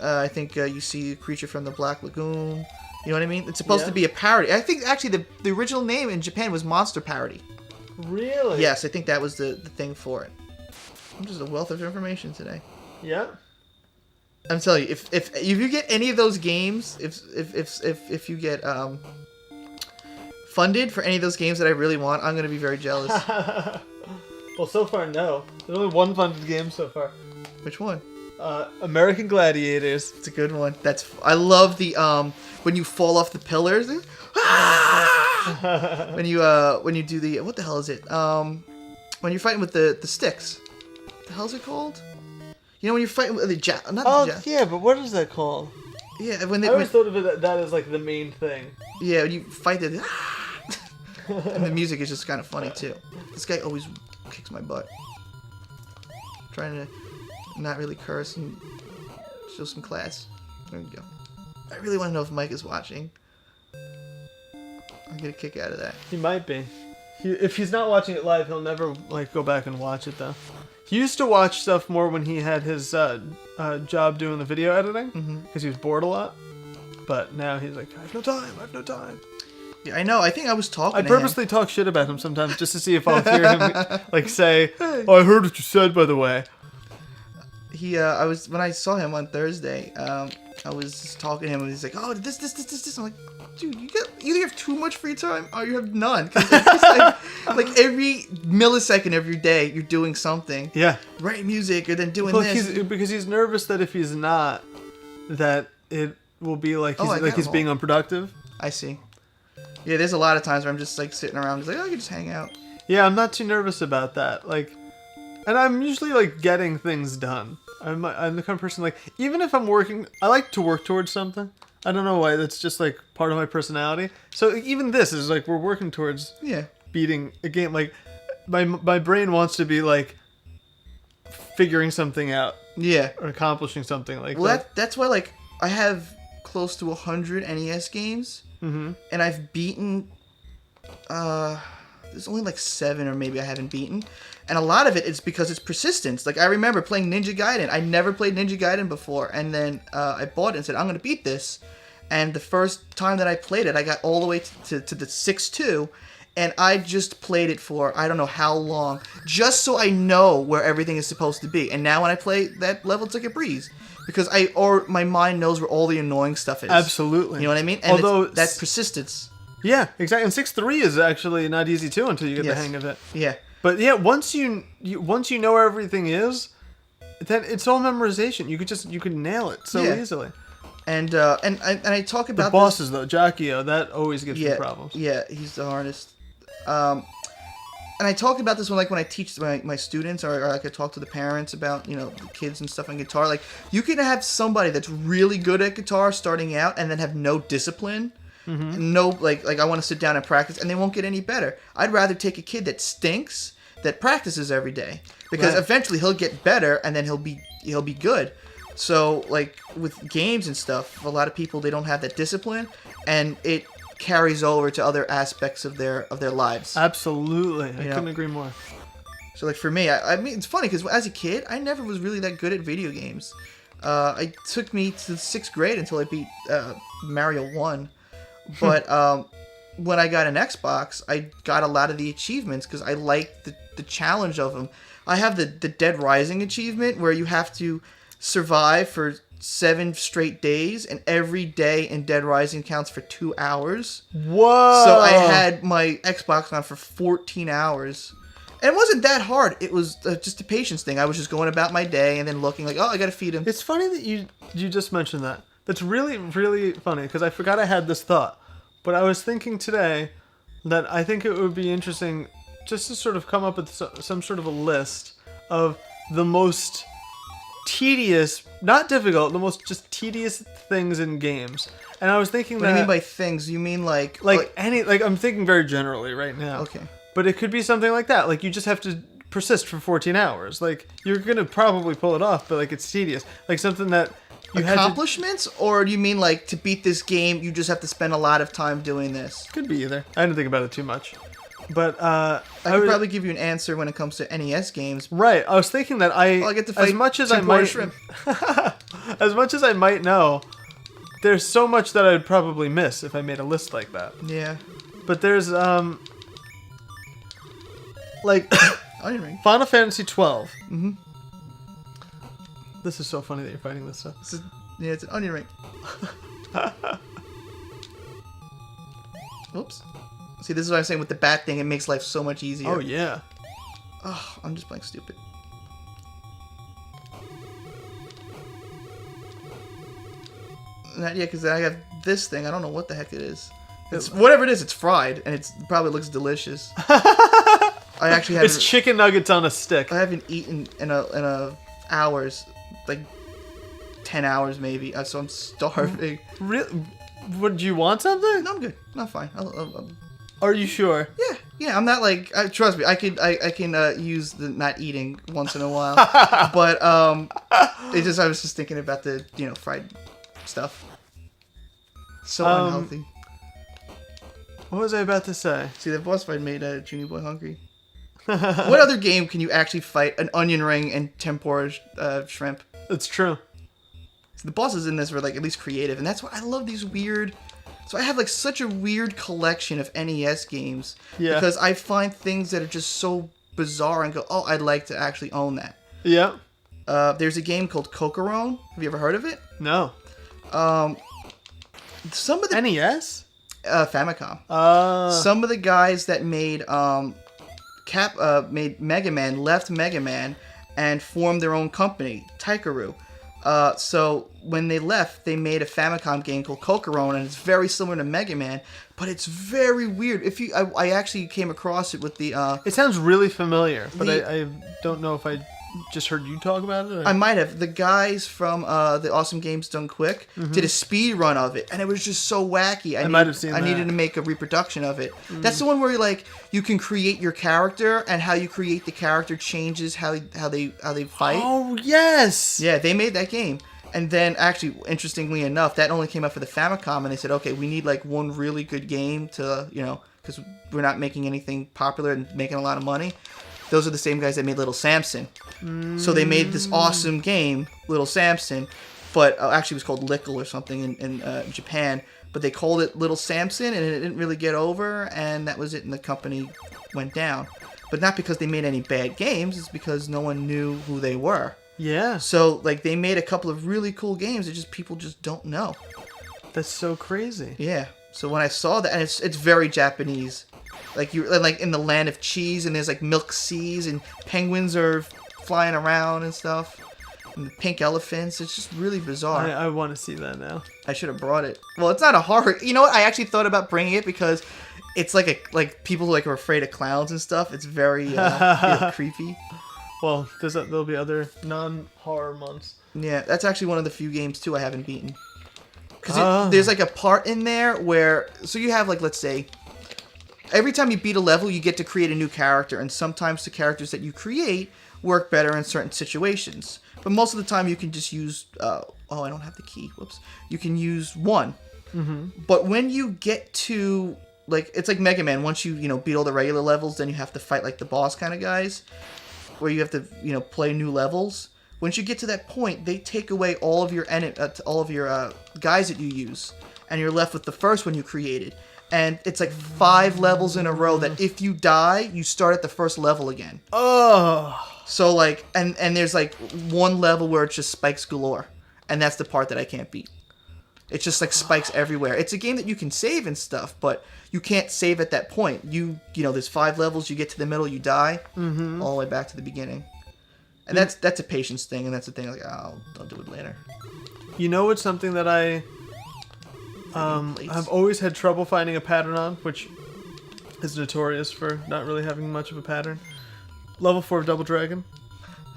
I think you see a creature from the Black Lagoon. You know what I mean? It's supposed to be a parody. I think, actually, the original name in Japan was Monster Parody. Really? Yes, I think that was the thing for it. I'm just a wealth of information today. Yeah. I'm telling you, if you get any of those games, if you get funded for any of those games that I really want, I'm gonna be very jealous. Well, so far no. There's only one funded game so far. Which one? American Gladiators. It's a good one. I love the when you fall off the pillars. when you do the what the hell is it? When you're fighting with the sticks. The hell's it called? When you're fighting with the yeah, but what is that called? Yeah, I always thought of it that as like the main thing. Yeah, when you fight and the music is just kind of funny too. This guy always kicks my butt. Trying to not really curse and show some class. There we go. I really want to know if Mike is watching. I get a kick out of that. He might be. If he's not watching it live, he'll never go back and watch it though. He used to watch stuff more when he had his job doing the video editing, because he was bored a lot. But now he's like, I have no time. Yeah, I know. I think I was talking I purposely talk shit about him sometimes just to see if I'll hear him say, "Oh, I heard what you said, by the way." When I saw him on Thursday, I was just talking to him, and he's like, "Oh, this." I'm like, dude, you either have too much free time or you have none. Because it's like every millisecond of your day, you're doing something. Yeah. Writing music or then doing this. Because he's nervous that if he's not, that it will be like he's being unproductive. I see. Yeah, there's a lot of times where I'm just like sitting around, just like, I can just hang out. Yeah, I'm not too nervous about that. And I'm usually like getting things done. I'm the kind of person even if I'm working, I like to work towards something. I don't know why. That's just like part of my personality. So even this is like we're working towards beating a game. Like my brain wants to be like figuring something out. Yeah. or accomplishing something like Well, that. that's why, like, I have close to 100 NES games, and I've beaten, there's only like 7 or maybe I haven't beaten, and a lot of it is because it's persistence. Like, I remember playing Ninja Gaiden. I never played Ninja Gaiden before, and then I bought it and said, I'm going to beat this, and the first time that I played it, I got all the way to the 6-2, and I just played it for I don't know how long, just so I know where everything is supposed to be. And now when I play that level, it's like a breeze. Because my mind knows where all the annoying stuff is. Absolutely. You know what I mean? And Although that persistence. Yeah, exactly. And 6-3 is actually not easy too until you get the hang of it. Yeah. But yeah, once you know where everything is, then it's all memorization. You could nail it so easily. And I talk about the bosses though, Jacchio, that always gives me problems. Yeah, he's the hardest. And I talk about this when I teach my students, or I could talk to the parents about, the kids and stuff on guitar. Like, you can have somebody that's really good at guitar starting out and then have no discipline. No, like I want to sit down and practice, and they won't get any better. I'd rather take a kid that stinks, that practices every day, because eventually he'll get better, and then he'll be good. So, like, with games and stuff, a lot of people, they don't have that discipline, and it carries over to other aspects of their lives. Absolutely. I couldn't agree more. So, like, for me, I mean, it's funny, because as a kid, I never was really that good at video games. It took me to the 6th grade until I beat Mario 1. But when I got an Xbox, I got a lot of the achievements, because I liked the challenge of them. I have the Dead Rising achievement, where you have to survive for 7 straight days, and every day in Dead Rising counts for 2 hours. Whoa! So I had my Xbox on for 14 hours. And it wasn't that hard. It was just a patience thing. I was just going about my day and then looking like, oh, I gotta feed him. It's funny that you just mentioned that. That's really, really funny, because I forgot I had this thought. But I was thinking today that I think it would be interesting just to sort of come up with some sort of a list of the most tedious, not difficult, the most just tedious things in games. And I was thinking What do you mean by things? You mean like any, I'm thinking very generally right now. Okay. But it could be something like that. Like, you just have to persist for 14 hours. Like, you're going to probably pull it off, but, like, it's tedious. Like, something that you accomplishments? Or do you mean, like, to beat this game, you just have to spend a lot of time doing this? Could be either. I didn't think about it too much. But, I could probably give you an answer when it comes to NES games. Right. I was thinking that I get to fight as much as I might... shrimp. As much as I might know, there's so much that I'd probably miss if I made a list like that. Yeah. But there's, like, Onion ring. Final Fantasy 12. Mm-hmm. This is so funny that you're fighting this stuff. It's an onion ring. Oops. See, this is what I'm saying with the bat thing. It makes life so much easier. Oh, yeah. Oh, I'm just playing stupid. Yeah, because I have this thing. I don't know what the heck it is. It's whatever it is. It's fried, and it probably looks delicious. I actually haven't. It's chicken nuggets on a stick. I haven't eaten in a hours, like 10 hours maybe. So I'm starving. Really? Would you want something? No, I'm good. No, I'm fine. Are you sure? Yeah. I'm not like. Trust me. I can use the not eating once in a while. But I was just thinking about the fried stuff. So unhealthy. What was I about to say? See, the boss fight made Junior Boy hungry. What other game can you actually fight an onion ring and tempura shrimp? It's true. So the bosses in this were like at least creative, and that's why I love these weird. So I have like such a weird collection of NES games because I find things that are just so bizarre and go, oh, I'd like to actually own that. Yeah. There's a game called Kokorone. Have you ever heard of it? No. Some of the NES. Famicom. Some of the guys that made made Mega Man left Mega Man and formed their own company, Taikaru. So when they left, they made a Famicom game called Kokorone, and it's very similar to Mega Man, but it's very weird. I actually came across it with the. It sounds really familiar, but I don't know if I just heard you talk about it? Or? I might have. The guys from the Awesome Games Done Quick did a speed run of it, and it was just so wacky. I might have seen that. I needed to make a reproduction of it. That's the one where you can create your character, and how you create the character changes how they fight. Oh yes. Yeah, they made that game. And then, actually, interestingly enough, that only came out for the Famicom, and they said, okay, we need like one really good game to, because we're not making anything popular and making a lot of money. Those are the same guys that made Little Samson. So they made this awesome game, Little Samson, but actually it was called Lickle or something in Japan. But they called it Little Samson, and it didn't really get over, and that was it, and the company went down. But not because they made any bad games, it's because no one knew who they were. Yeah. So, like, they made a couple of really cool games that people just don't know. That's so crazy. Yeah. So when I saw that, and it's very Japanese. Like, you're like in the land of cheese, and there's like milk seas, and penguins are flying around and stuff. And the pink elephants. It's just really bizarre. I want to see that now. I should have brought it. Well, it's not a horror. You know what? I actually thought about bringing it because it's like people who are afraid of clowns and stuff. It's very creepy. Well, there'll be other non-horror months. Yeah, that's actually one of the few games, too, I haven't beaten. Because there's, like, a part in there where... So you have, like, let's say... Every time you beat a level, you get to create a new character. And sometimes the characters that you create work better in certain situations. But most of the time, you can just use... I don't have the key. Whoops. You can use one. Mm-hmm. But when you get to... Like, it's like Mega Man. Once you, beat all the regular levels, then you have to fight, like, the boss kind of guys. Where you have to, play new levels. Once you get to that point, they take away all of your guys that you use, and you're left with the first one you created. And it's like 5 levels in a row that if you die, you start at the first level again. Oh. So like, and there's like one level where it's just spikes galore, and that's the part that I can't beat. It's just like spikes everywhere. It's a game that you can save and stuff, but you can't save at that point. There's 5 levels. You get to the middle, you die, all the way back to the beginning. And that's a patience thing, and that's the thing. Like, I'll do it later. You know, it's something that I've always had trouble finding a pattern on, which is notorious for not really having much of a pattern. Level 4 of Double Dragon.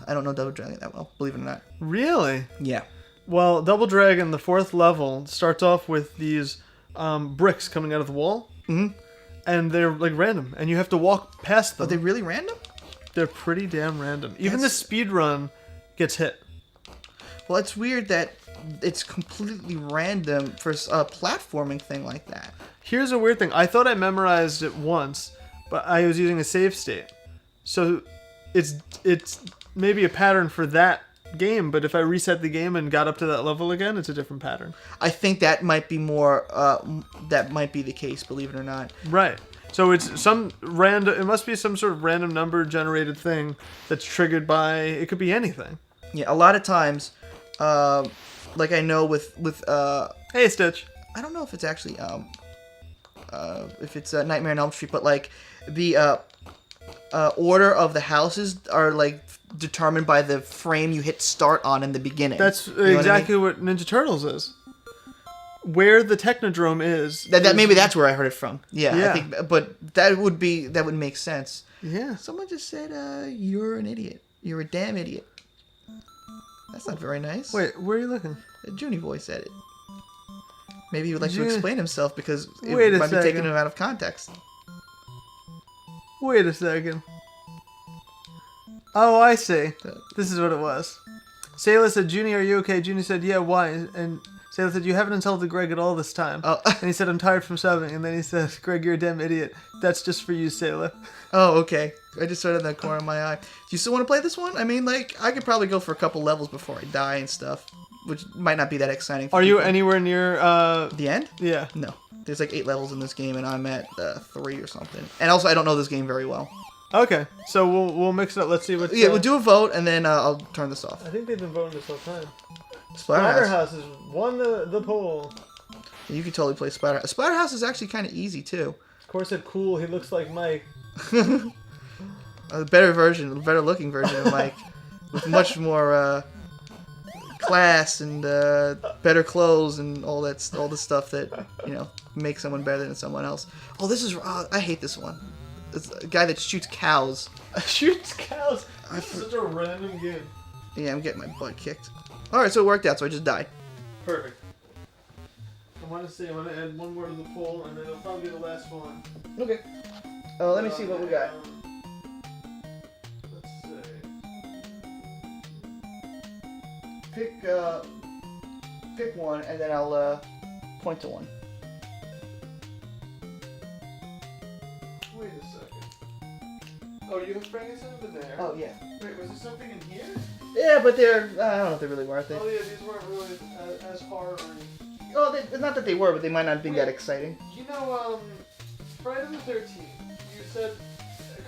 I don't know Double Dragon that well, believe it or not. Really? Yeah. Well, Double Dragon, the 4th level, starts off with these bricks coming out of the wall. Mm-hmm. And they're, like, random. And you have to walk past them. Are they really random? They're pretty damn random. Even the speed run gets hit. Well, it's weird that it's completely random for a platforming thing like that. Here's a weird thing. I thought I memorized it once, but I was using a save state. So it's maybe a pattern for that game, but if I reset the game and got up to that level again, it's a different pattern. I think that might be more that might be the case, believe it or not. Right. So it's some random, it must be some sort of random number generated thing that's triggered by, it could be anything. Yeah, a lot of times like I know with Hey Stitch. I don't know if it's actually if it's Nightmare on Elm Street, but like the order of the houses are like determined by the frame you hit start on in the beginning. That's exactly what Ninja Turtles is. Where the Technodrome is. That maybe that's where I heard it from. Yeah. Yeah. I think, but that would make sense. Yeah. Someone just said you're an idiot. You're a damn idiot. That's not very nice. Wait, where are you looking? Junie Boy said it. Maybe he would like to explain himself because it might be taking him out of context. Wait a second. Oh, I see. This is what it was. Sayla said, Junie, are you okay? Junie said, yeah, why? And Sayla said, you haven't insulted Greg at all this time. Oh. And he said, I'm tired from subbing. And then he said, Greg, you're a damn idiot. That's just for you, Sayla. Oh, okay. I just saw it in that corner of my eye. Do you still want to play this one? I mean, like, I could probably go for a couple levels before I die and stuff, which might not be that exciting for Are people. you anywhere near... the end? Yeah. No. There's like 8 levels in this game, and I'm at 3 or something. And also, I don't know this game very well. Okay, so we'll mix it up. Let's see what... Yeah, we'll do a vote, and then I'll turn this off. I think they've been voting this whole time. Splatterhouse has won the poll. You can totally play Splatterhouse. Splatterhouse is actually kind of easy, too. Of course, said cool. He looks like Mike. A better looking version of Mike. With much more class and better clothes and all the stuff that, makes someone better than someone else. Oh, this is... I hate this one. It's a guy that shoots cows. Shoots cows. This is such a random game. Yeah, I'm getting my butt kicked. Alright, so it worked out, so I just died. Perfect. I want to add one more to the poll, and then it'll probably be the last one. Okay. Oh, let me see what we got. Let's see. Pick one, and then I'll point to one. Wait a second. Oh, you have Frankenstein over there? Oh, yeah. Wait, was there something in here? Yeah, but they're, I don't know if they're really worth it. Oh yeah, these weren't really as hard. Oh, not that they were, but they might not have been that exciting. You know, Friday the 13th, you said,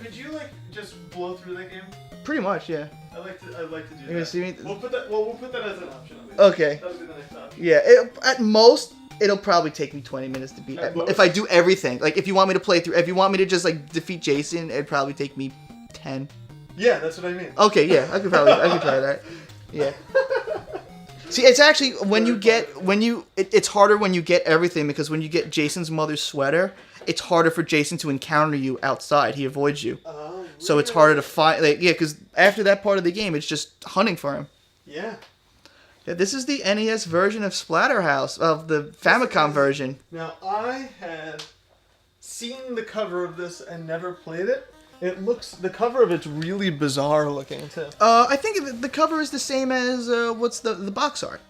could you like just blow through that game? Pretty much, yeah. I'd like to do You that. gonna see me? We'll put that as an option. Okay. That'll be the next option. Yeah, at most, it'll probably take me 20 minutes to beat. If I do everything. Like, if you want me to play through, if you want me to just, like, defeat Jason, it'd probably take me 10. Yeah, that's what I mean. Okay, yeah, I could try that. Yeah. See, it's actually, it's harder when you get everything, because when you get Jason's mother's sweater, it's harder for Jason to encounter you outside. He avoids you. Oh, really? So it's harder to find, like, yeah, because after that part of the game, it's just hunting for him. Yeah. Yeah, this is the NES version of Splatterhouse, of the Famicom version. Now, I had seen the cover of this and never played it. The cover of it's really bizarre looking, too. I think the cover is the same as, what's the box art?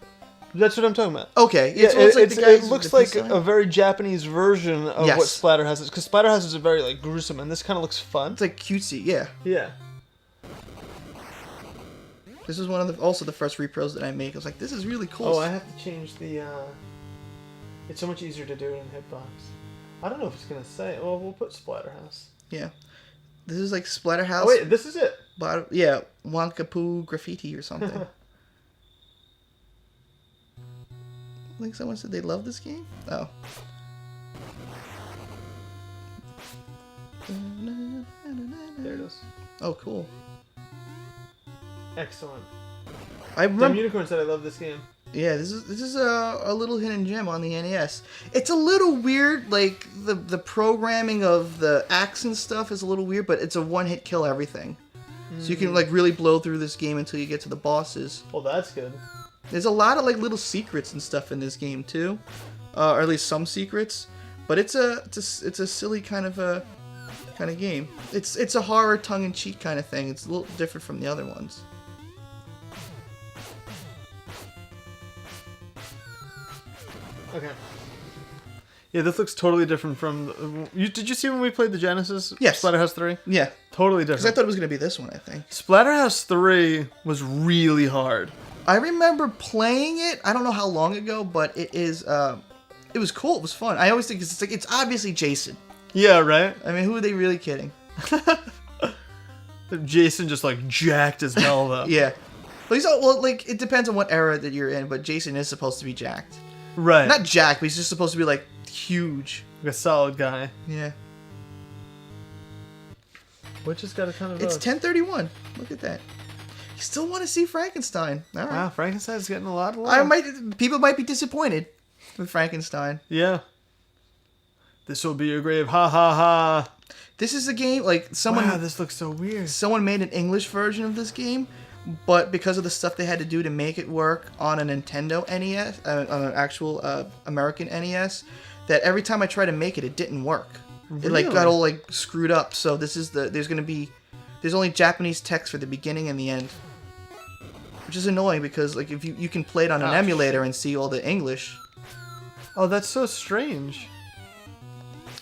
That's what I'm talking about. Okay. Yeah, it looks like sign. a very Japanese version of what Splatterhouse is. Because Splatterhouse is very, like, gruesome, and this kind of looks fun. It's like cutesy, yeah. Yeah. This is one of also the first repros that I make. I was like, this is really cool. Oh, I have to change the, it's so much easier to do it in Hitbox. I don't know if it's going to say. Well, we'll put Splatterhouse. Yeah. This is like Splatterhouse. Oh, wait, this is it. Yeah, Wanpaku Graffiti or something. I think someone said they love this game. Oh. There it is. Oh, cool. Excellent. I remember. Dumb Unicorn said I love this game. Yeah, this is a little hidden gem on the NES. It's a little weird, like the programming of the axe and stuff is a little weird, but it's a one-hit kill everything. So you can like really blow through this game until you get to the bosses. Well, that's good. There's a lot of like little secrets and stuff in this game too, or at least some secrets. But it's a silly kind of game. It's a horror tongue-in-cheek kind of thing. It's a little different from the other ones. Okay. Yeah, this looks totally different from... Did you see when we played the Genesis? Yes. Splatterhouse 3? Yeah. Totally different. Because I thought it was going to be this one, I think. Splatterhouse 3 was really hard. I remember playing it, I don't know how long ago, but it was cool. It was fun. I always think it's obviously Jason. Yeah, right? I mean, who are they really kidding? Jason just, like, jacked as hell, though. Yeah. Well, like, it depends on what era that you're in, but Jason is supposed to be jacked. Right. Not jacked, but he's just supposed to be, like, huge. Like a solid guy. Yeah. Which has got a ton of It's votes. 1031. Look at that. You still want to see Frankenstein. All right. Wow, Frankenstein's getting a lot of love. People might be disappointed with Frankenstein. Yeah. This will be your grave. Ha ha ha. This is a game, like, someone... Wow, this looks so weird. Someone made an English version of this game, but because of the stuff they had to do to make it work on a Nintendo NES, on an actual American NES, that every time I tried to make it, it didn't work. Really? It like got all like screwed up. So this is there's only Japanese text for the beginning and the end, which is annoying because like if you can play it on an emulator and see all the English. Oh, that's so strange.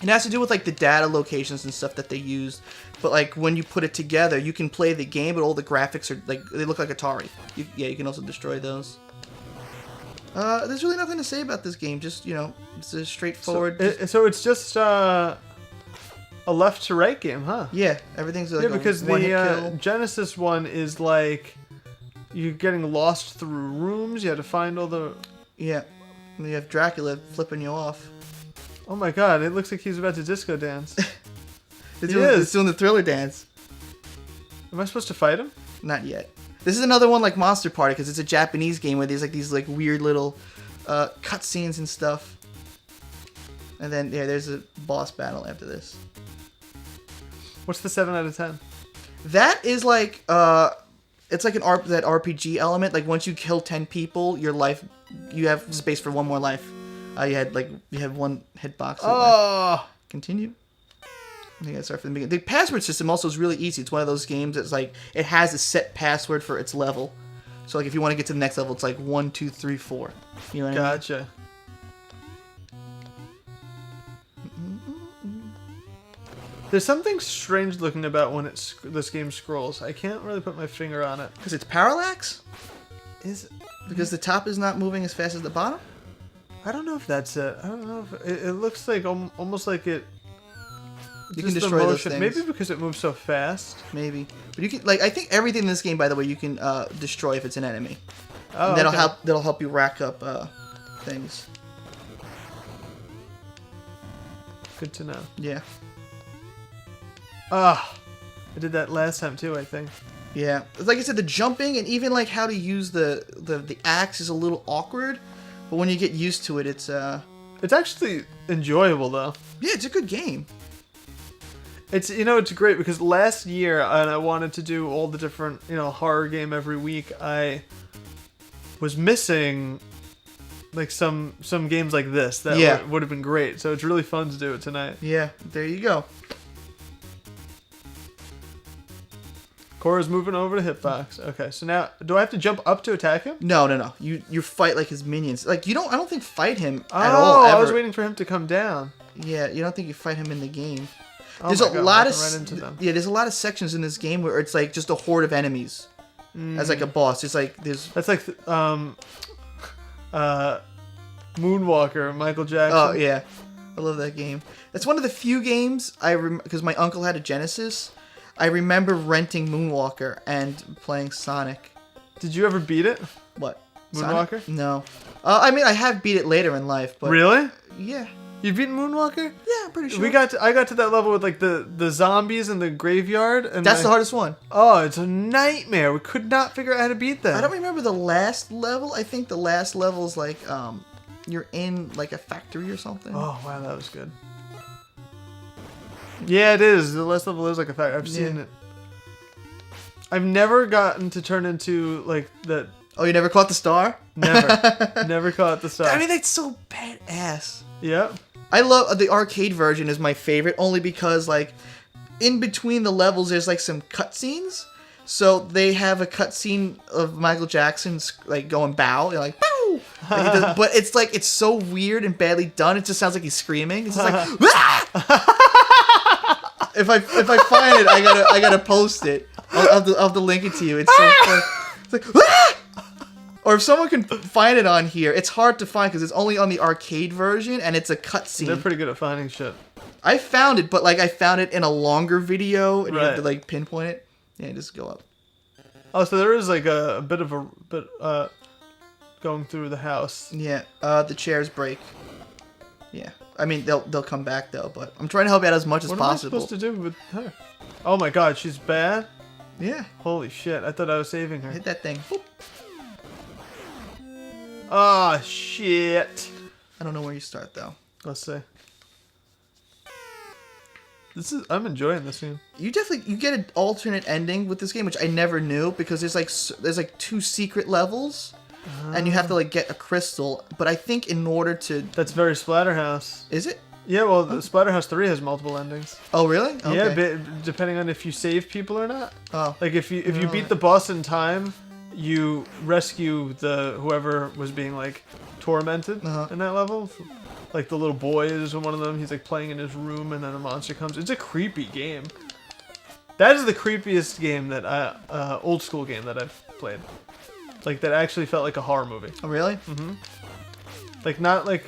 It has to do with like the data locations and stuff that they used. But like when you put it together, you can play the game, but all the graphics are like they look like Atari. You can also destroy those. There's really nothing to say about this game. Just it's a straightforward. So it's just a left to right game, huh? Yeah, everything's like because a one-hit kill. The Genesis one is like you're getting lost through rooms. You have to find all the. Yeah, and you have Dracula flipping you off. Oh my god! It looks like he's about to disco dance. He's doing the Thriller dance. Am I supposed to fight him? Not yet. This is another one like Monster Party because it's a Japanese game where there's like these like weird little cutscenes and stuff. And then there's a boss battle after this. What's the 7 out of 10? That is like it's like that RPG element. Like once you kill 10 people, your life, you have space for one more life. You had one hitbox. Oh. Continue. I think I start from the beginning. The password system also is really easy. It's one of those games that's like it has a set password for its level. So like if you want to get to the next level, it's like 1, 2, 3, 4. You know what I mean? Gotcha. There's something strange looking about when this game scrolls. I can't really put my finger on it. Because it's parallax? Is it? Because the top is not moving as fast as the bottom? I don't know if that's it. I don't know if it looks like almost like it. You can destroy those things. Maybe because it moves so fast. Maybe, but you can I think everything in this game, by the way, you can destroy if it's an enemy. Oh, and okay. That'll help you rack up things. Good to know. Yeah. Ah, I did that last time too, I think. Yeah, like I said, the jumping and even like how to use the axe is a little awkward, but when you get used to it, it's actually enjoyable though. Yeah, it's a good game. It's it's great because last year and I wanted to do all the different horror game every week. I was missing like some games like this that would have been great. So it's really fun to do it tonight. Yeah, there you go. Cora's moving over to Hitbox. Okay, so now do I have to jump up to attack him? No. You fight like his minions. Like I don't think fight him at all. Oh, I was waiting for him to come down. Yeah, you don't think you fight him in the game. Oh There's my a God, lot of right into them. Yeah, there's a lot of sections in this game where it's like just a horde of enemies as like a boss. It's like there's that's like Moonwalker, Michael Jackson. Oh yeah, I love that game. That's one of the few games because my uncle had a Genesis. I remember renting Moonwalker and playing Sonic. Did you ever beat it? What? Moonwalker? Sonic? No. I mean, I have beat it later in life, but really? Yeah. You've beaten Moonwalker? Yeah, I'm pretty sure. I got to that level with like the zombies in the graveyard, and that's the hardest one. Oh, it's a nightmare. We could not figure out how to beat that. I don't remember the last level. I think the last level is like you're in like a factory or something. Oh wow, that was good. Yeah, it is. The last level is like a factory. I've seen it. I've never gotten to turn into like that. Oh, you never caught the star? Never. Never caught the star. I mean, that's so badass. Yeah. I love the arcade version is my favorite only because like in between the levels there's like some cutscenes. So they have a cutscene of Michael Jackson's like going bow, you're like bow, like but it's like it's so weird and badly done. It just sounds like he's screaming. It's just like ah! If I find it, I gotta post it. I'll have to link it to you. It's so fun. It's like ah! Or if someone can find it on here, it's hard to find because it's only on the arcade version and it's a cutscene. They're pretty good at finding shit. I found it, but like I found it in a longer video and you have to like pinpoint it. Yeah, just go up. Oh, so there is like a bit going through the house. Yeah, the chairs break. Yeah, I mean they'll come back though, but I'm trying to help you out as much as possible. What am I supposed to do with her? Oh my God, she's bad. Yeah. Holy shit! I thought I was saving her. Hit that thing. Boop. Ah, shit. I don't know where you start though. Let's see. I'm enjoying this game. You get an alternate ending with this game, which I never knew because there's like 2 secret levels, and you have to like get a crystal. But I think in order to that's very Splatterhouse. Is it? Yeah, well, the Splatterhouse 3 has multiple endings. Oh, really? Okay. Yeah, depending on if you save people or not. Oh. Like if you beat the boss in time, you rescue whoever was being like tormented in that level. Like the little boy is one of them. He's like playing in his room, and then a monster comes. It's a creepy game. That is the creepiest game that old school game that I've played. Like that actually felt like a horror movie. Oh, really? Mm-hmm. Like not like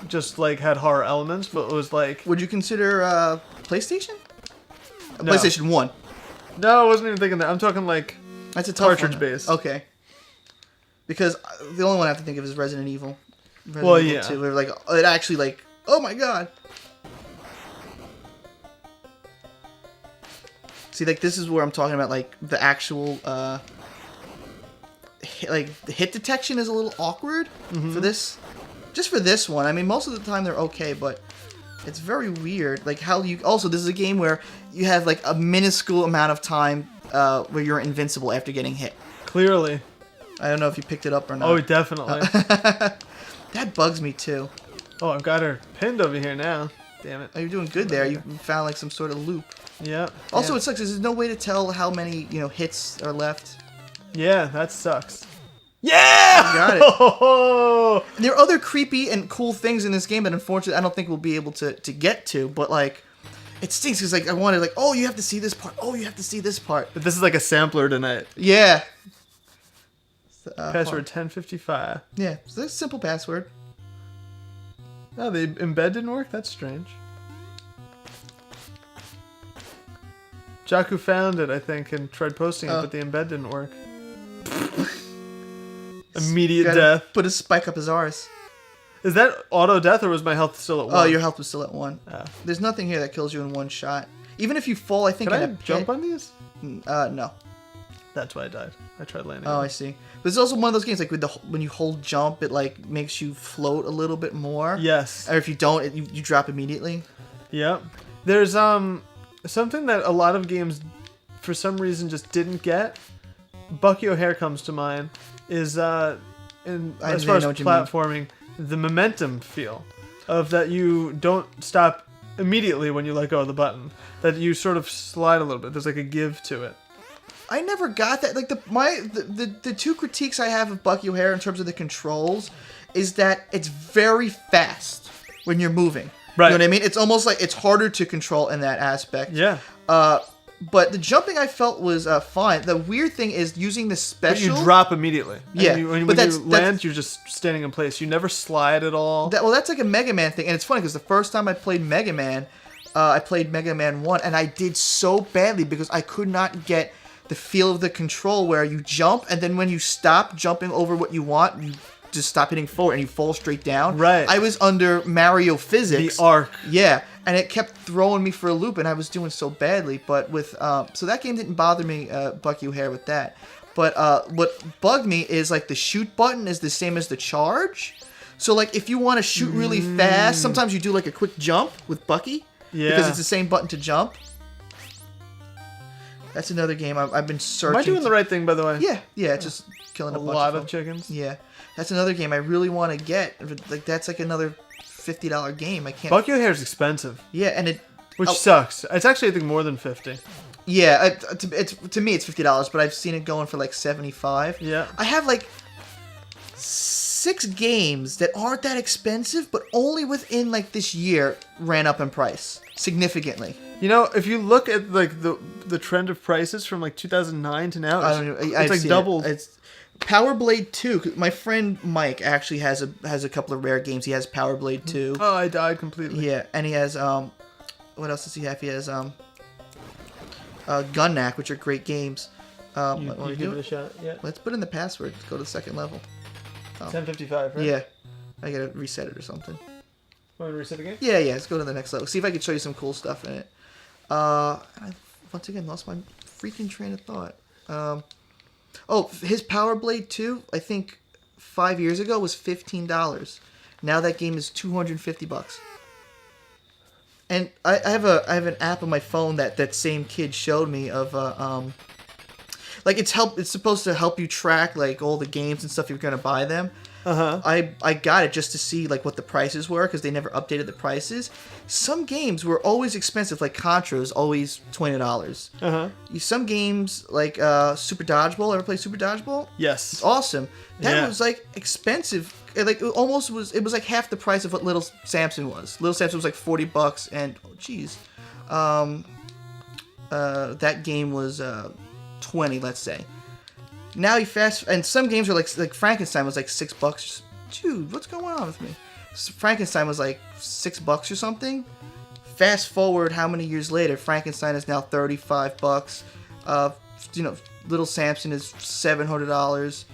just like had horror elements, but it was like. Would you consider PlayStation? No. PlayStation 1. No, I wasn't even thinking that. I'm talking like. That's a tough cartridge based. Okay. Because the only one I have to think of is Resident Evil. Well, yeah. 2, where like it actually like, oh my God. See, like this is where I'm talking about like the actual like the hit detection is a little awkward for this. Just for this one. I mean, most of the time they're okay, but It's very weird. Like how you also this is a game where you have like a minuscule amount of time where you're invincible after getting hit. Clearly. I don't know if you picked it up or not. Oh, definitely. That bugs me too. Oh, I've got her pinned over here now. Damn it. Oh, you're doing good there. You found like some sort of loop. Yeah. Also, yeah. it sucks. There's no way to tell how many hits are left. Yeah, that sucks. Yeah! You got it. Oh! There are other creepy and cool things in this game that unfortunately I don't think we'll be able to get to, but like it stinks because like I wanted like, oh, you have to see this part. Oh, you have to see this part. But this is like a sampler tonight. Yeah. Password 1055. Yeah, so that's a simple password. Oh, the embed didn't work? That's strange. Jaku found it, I think, and tried posting it, but the embed didn't work. Immediate death. Put a spike up his arse. Is that auto death or was my health still at 1? Oh, your health was still at 1. Oh. There's nothing here that kills you in one shot. Even if you fall, I think. Can I jump on these? No. That's why I died. I tried landing. Oh, I see. But it's also one of those games like with when you hold jump, it like makes you float a little bit more. Yes. Or if you don't, you drop immediately. Yep. There's something that a lot of games for some reason just didn't get. Bucky O'Hare comes to mind. Is as far as platforming, the momentum feel of that you don't stop immediately when you let go of the button. That you sort of slide a little bit. There's like a give to it. I never got that. Like the two critiques I have of Bucky O'Hare in terms of the controls is that it's very fast when you're moving. Right. You know what I mean? It's almost like it's harder to control in that aspect. Yeah. But the jumping I felt was fine. The weird thing is using the special. But you drop immediately. Yeah. When you land, you're just standing in place. You never slide at all. That's like a Mega Man thing. And it's funny because the first time I played Mega Man, I played Mega Man 1, and I did so badly because I could not get the feel of the control where you jump, and then when you stop jumping over what you want, you just stop hitting forward and you fall straight down. Right. I was under Mario physics. The arc. Yeah, and it kept throwing me for a loop, and I was doing so badly. But with so that game didn't bother me, Bucky O'Hare, with that. But what bugged me is like the shoot button is the same as the charge. So like if you want to shoot really fast, sometimes you do like a quick jump with Bucky. Yeah. Because it's the same button to jump. That's another game I've been searching. Am I doing the right thing, by the way? Yeah, it's just killing a bunch lot of of chickens. Yeah, that's another game I really want to get. Like that's like another $50 game. I can't. Bucky O'Hare's expensive. Yeah, and which sucks. It's actually I think more than 50. Yeah, to me it's $50, but I've seen it going for like 75. Yeah. I have like 6 games that aren't that expensive, but only within like this year ran up in price significantly. You know, if you look at like the trend of prices from like 2009 to now, it's like doubled. It's Power Blade 2. My friend Mike actually has a couple of rare games. He has Power Blade 2. Oh, I died completely. Yeah, and he has what else does he have? He has Gunnack, which are great games. You give it a shot. Yeah. Let's put in the password. Let's go to the second level. 1055, right? Yeah. I gotta reset it or something. Want me to reset the game? Yeah. Let's go to the next level. See if I can show you some cool stuff in it. I once again lost my freaking train of thought. His Power Blade 2, I think 5 years ago was $15. Now that game is $250. And I have an app on my phone that same kid showed me of like it's supposed to help you track like all the games and stuff you're gonna buy them. I got it just to see like what the prices were because they never updated the prices. Some games were always expensive, like Contra was always $20. Some games like Super Dodgeball. Ever play Super Dodgeball? Yes. It's awesome. That was like expensive. Like it was like half the price of what Little Samson was. Little Samson was like $40, and that game was 20, let's say. Now and some games are like Frankenstein was like $6. Dude, what's going on with me? Frankenstein was like $6 or something. Fast forward how many years later, Frankenstein is now $35. Little Samson is $700.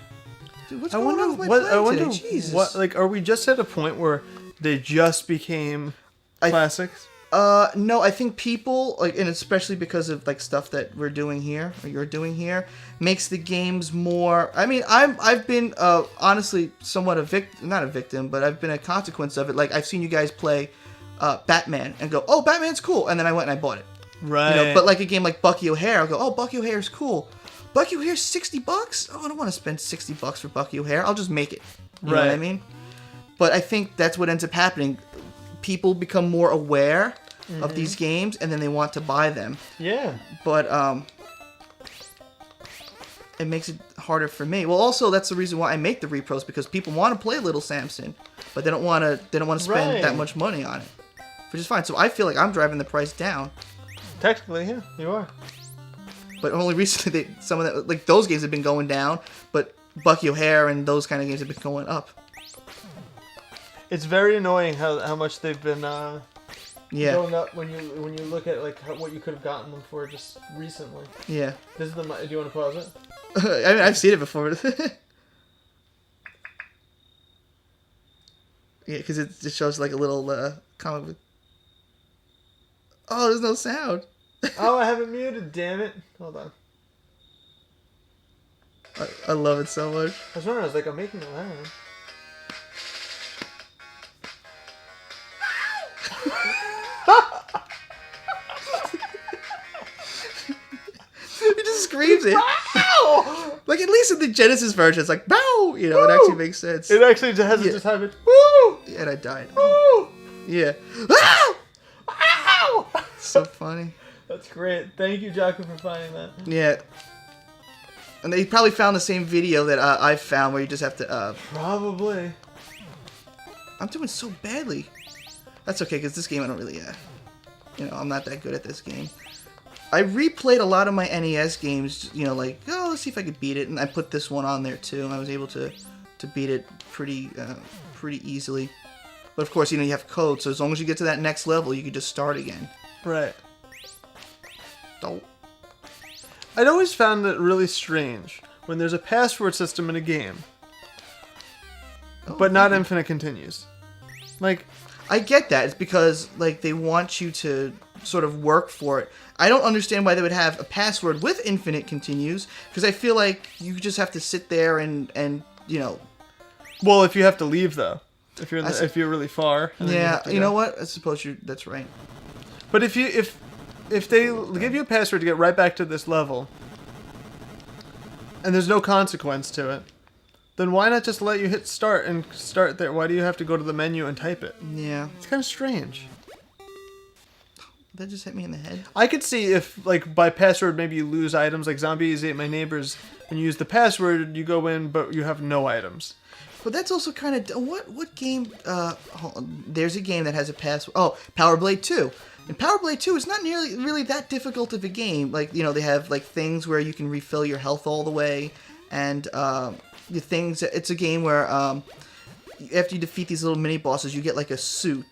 Dude, what's going on with my plan today? Jesus. What, like, are we just at a point where they just became classics? No, I think people, like, and especially because of like stuff that we're doing here, or you're doing here, makes the games more. I mean, I've been honestly somewhat not a victim, but I've been a consequence of it. Like, I've seen you guys play Batman and go, oh, Batman's cool, and then I went and I bought it. Right. You know, but like a game like Bucky O'Hare, I'll go, oh, Bucky O'Hare's cool. Bucky O'Hare's $60? Oh, I don't want to spend $60 for Bucky O'Hare. I'll just make it. You know what I mean? But I think that's what ends up happening. People become more aware of these games, and then they want to buy them. Yeah. But it makes it harder for me. Well, also that's the reason why I make the repros, because people want to play Little Samson, but they don't want to. They don't want to spend that much money on it, which is fine. So I feel like I'm driving the price down. Technically, yeah, you are. But only recently, some of that, like those games have been going down, but Bucky O'Hare and those kind of games have been going up. It's very annoying how much they've been going up when you look at like what you could have gotten them for just recently. Yeah. This is the. Do you want to pause it? I mean, I've seen it before. Yeah, because it just shows like a little comic book. Oh, there's no sound. Oh, I have it muted, damn it. Hold on. I love it so much. I was wondering, I was like, I'm making it loud. It just screams it. Like, at least in the Genesis version, it's like, bow! You know, it actually makes sense. It actually has it just have it. Woo! Yeah, and I died. Woo! Yeah. Ow! Ow! So funny. That's great. Thank you, Jocko, for finding that. Yeah. And they probably found the same video that I found, where you just have to, Probably. I'm doing so badly. That's okay, because this game I don't really, you know, I'm not that good at this game. I replayed a lot of my NES games, you know, like, oh, let's see if I could beat it, and I put this one on there too, and I was able to beat it pretty easily. But of course, you know, you have code, so as long as you get to that next level, you can just start again. Right. Don't. I'd always found it really strange when there's a password system in a game, but not infinite continues. Like, I get that. It's because, like, they want you to sort of work for it. I don't understand why they would have a password with infinite continues, because I feel like you just have to sit there and you know. Well, if you have to leave though, if you're really far. Yeah, you know what? I suppose that's right. But if they give you a password to get right back to this level, and there's no consequence to it, then why not just let you hit start and start there? Why do you have to go to the menu and type it? Yeah. It's kind of strange. That just hit me in the head. I could see if, like, by password, maybe you lose items, like Zombies Ate My Neighbors, and you use the password, you go in, but you have no items. But that's also kind of... What game... hold on. There's a game that has a password... Oh, Power Blade 2. And Power Blade 2 is not nearly really that difficult of a game. Like, you know, they have, like, things where you can refill your health all the way, and the things... It's a game where after you defeat these little mini-bosses, you get, like, a suit.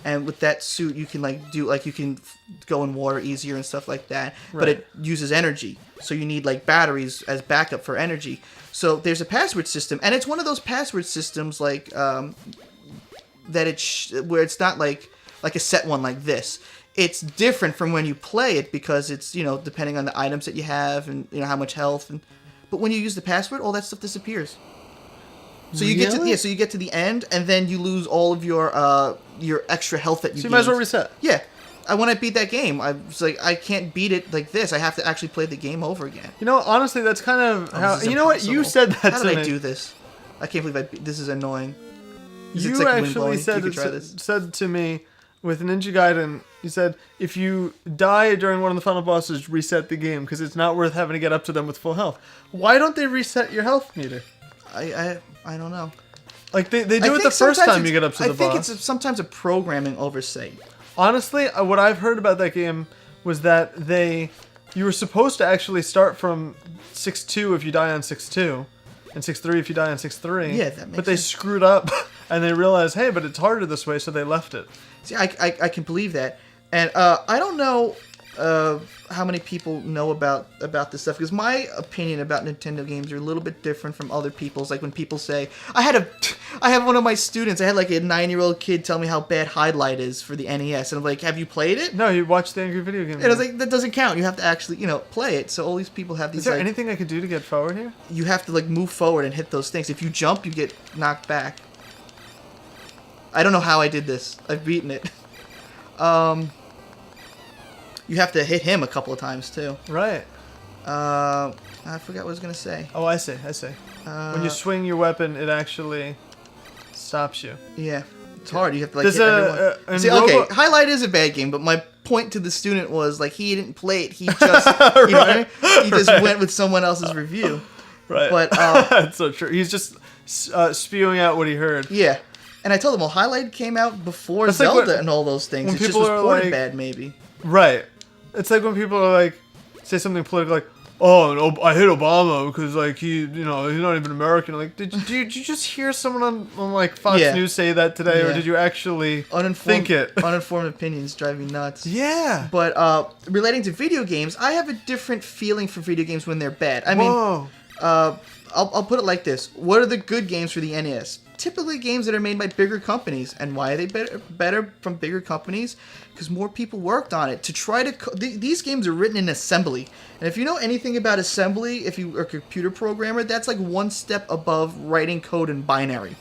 And with that suit, you can, like, you can go in water easier and stuff like that. Right. But it uses energy. So you need, like, batteries as backup for energy. So there's a password system. And it's one of those password systems, like, that where it's not, like a set one like this. It's different from when you play it because it's, you know, depending on the items that you have and, you know, how much health. But when you use the password, all that stuff disappears. So you get to the end, and then you lose all of your extra health that you. So you might as well reset. Yeah, when I beat that game, I was like, I can't beat it like this. I have to actually play the game over again. You know, honestly, that's kind of how. You know what? You said that. How did I do this? I can't believe this is annoying. You actually said to me with Ninja Gaiden. You said if you die during one of the final bosses, reset the game because it's not worth having to get up to them with full health. Why don't they reset your health meter? I don't know. Like, they do it the first time you get up to the boss. I think it's sometimes a programming oversight. Honestly, what I've heard about that game was that you were supposed to actually start from 6-2 if you die on 6-2, and 6-3 if you die on 6-3. Yeah, that makes sense. But they screwed up, and they realized, hey, but it's harder this way, so they left it. See, I can believe that. And I don't know how many people know about this stuff, because my opinion about Nintendo games are a little bit different from other people's. Like when people say, I have one of my students, I had like a 9-year-old kid tell me how bad Hyde is for the NES, and I'm like, have you played it? No, you watched the Angry Video Game. And I was like, that doesn't count. You have to actually, you know, play it. So all these people have these. Is there anything I could do to get forward here? You have to like move forward and hit those things. If you jump, you get knocked back. I don't know how I did this. I've beaten it. You have to hit him a couple of times too. Right. I forgot what I was gonna say. Oh, I see. When you swing your weapon, it actually stops you. Yeah, it's hard. You have to like There's hit everyone. See, Robo- okay, Highlight is a bad game, but my point to the student was like he didn't play it. He just, you know what I mean? He just went with someone else's review. Right. But that's so true. He's just spewing out what he heard. yeah. And I told him, well, Highlight came out before That's like Zelda and all those things. when It just people was are ported like- bad, maybe. Right. It's like when people are like, say something political, like, oh, no, I hate Obama because like he's not even American. Like, did you just hear someone on like Fox Yeah. News say that today, or Yeah. did you actually Uninformed, think it? Uninformed opinions drive me nuts. Yeah. But relating to video games, I have a different feeling for video games when they're bad. I mean, Whoa. I'll put it like this. What are the good games for the NES? Typically games that are made by bigger companies. And why are they better from bigger companies? Because more people worked on it. To try to... these games are written in assembly. And if you know anything about assembly, if you are a computer programmer, that's like one step above writing code in binary.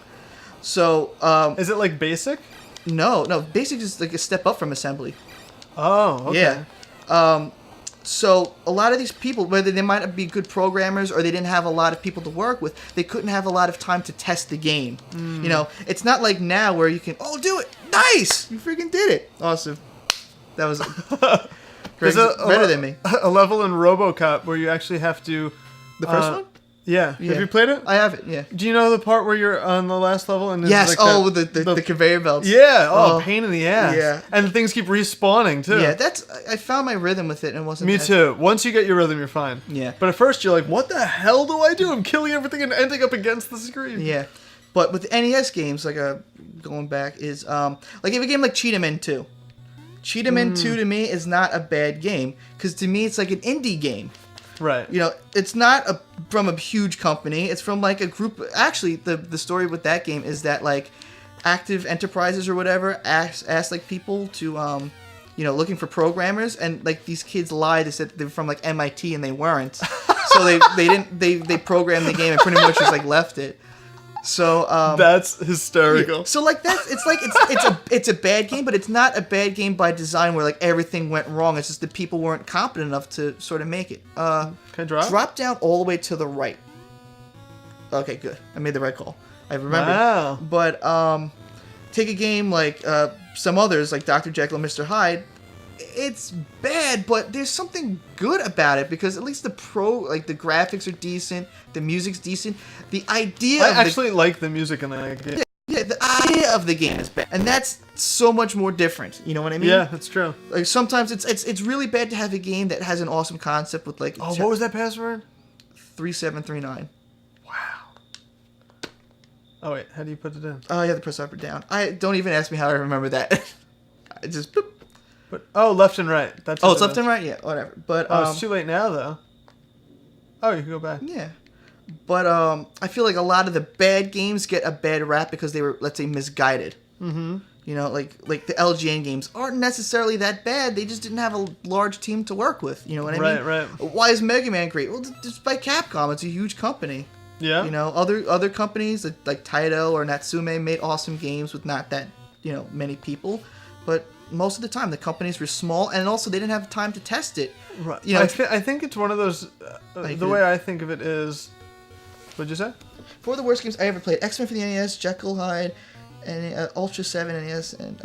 So... Is it like BASIC? No. Basic is like a step up from assembly. Oh, okay. Yeah. So a lot of these people, whether they might be good programmers or they didn't have a lot of people to work with, they couldn't have a lot of time to test the game. You know, it's not like now where you can, do it, nice, you freaking did it, awesome. That was Greg's better than me. A level in RoboCop where you actually have to. The first one? Yeah. Have you played it? I have it. Yeah. Do you know the part where you're on the last level and there's Yes. like With the conveyor belts. Yeah. Oh, pain in the ass. Yeah. And things keep respawning too. Yeah. I found my rhythm with it and it wasn't. Me too. Once you get your rhythm, you're fine. Yeah. But at first, you're like, "What the hell do I do? I'm killing everything and ending up against the screen." Yeah. But with NES games, like going back, is like if a game like Cheetah Men 2. Cheetah Men 2 to me is not a bad game because to me it's like an indie game. Right. You know, it's not from a huge company. It's from like a group. Actually, the story with that game is that like Active Enterprises or whatever asked like people to looking for programmers, and like these kids lied. They said they were from like MIT and they weren't. So they programmed the game and pretty much just like left it. So that's hysterical. Yeah. So like it's a bad game, but it's not a bad game by design where like everything went wrong. It's just that people weren't competent enough to sort of make it. Can I drop? Drop down all the way to the right. Okay, good. I made the right call. I remembered. Wow. But take a game like some others, like Dr. Jekyll and Mr. Hyde. It's bad, but there's something good about it because at least the graphics are decent, the music's decent, the idea. I actually like the music in that game. Yeah, the idea of the game is bad, and that's so much more different. You know what I mean? Yeah, that's true. Like sometimes it's really bad to have a game that has an awesome concept with like. Oh, what was that password? 3739. Wow. Oh wait, how do you put it in? Oh, you have to press up or down. I don't even ask me how I remember that. I just. Boop. But left and right. That's it's left and right. Yeah, whatever. But it's too late now though. Oh, you can go back. Yeah. But I feel like a lot of the bad games get a bad rap because they were, let's say, misguided. Mm-hmm. You know, like the LGN games aren't necessarily that bad. They just didn't have a large team to work with. You know what I mean? Right. Why is Mega Man great? Well, just by Capcom. It's a huge company. Yeah. You know, other companies like Taito or Natsume made awesome games with not that many people, but most of the time the companies were small and also they didn't have time to test it. Right. You know, I think it's one of those. The way I think of it is. What'd you say? Four of the worst games I ever played: X-Men for the NES, Jekyll, Hyde, and Ultra 7 NES, and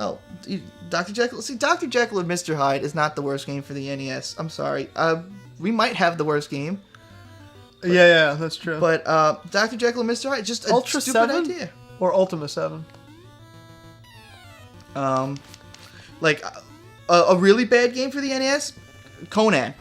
Dr. Jekyll. See, Dr. Jekyll and Mr. Hyde is not the worst game for the NES. I'm sorry. We might have the worst game. But, yeah, that's true. But Dr. Jekyll and Mr. Hyde, just a Ultra stupid 7? idea. Or Ultima 7. Like a really bad game for the NES, Conan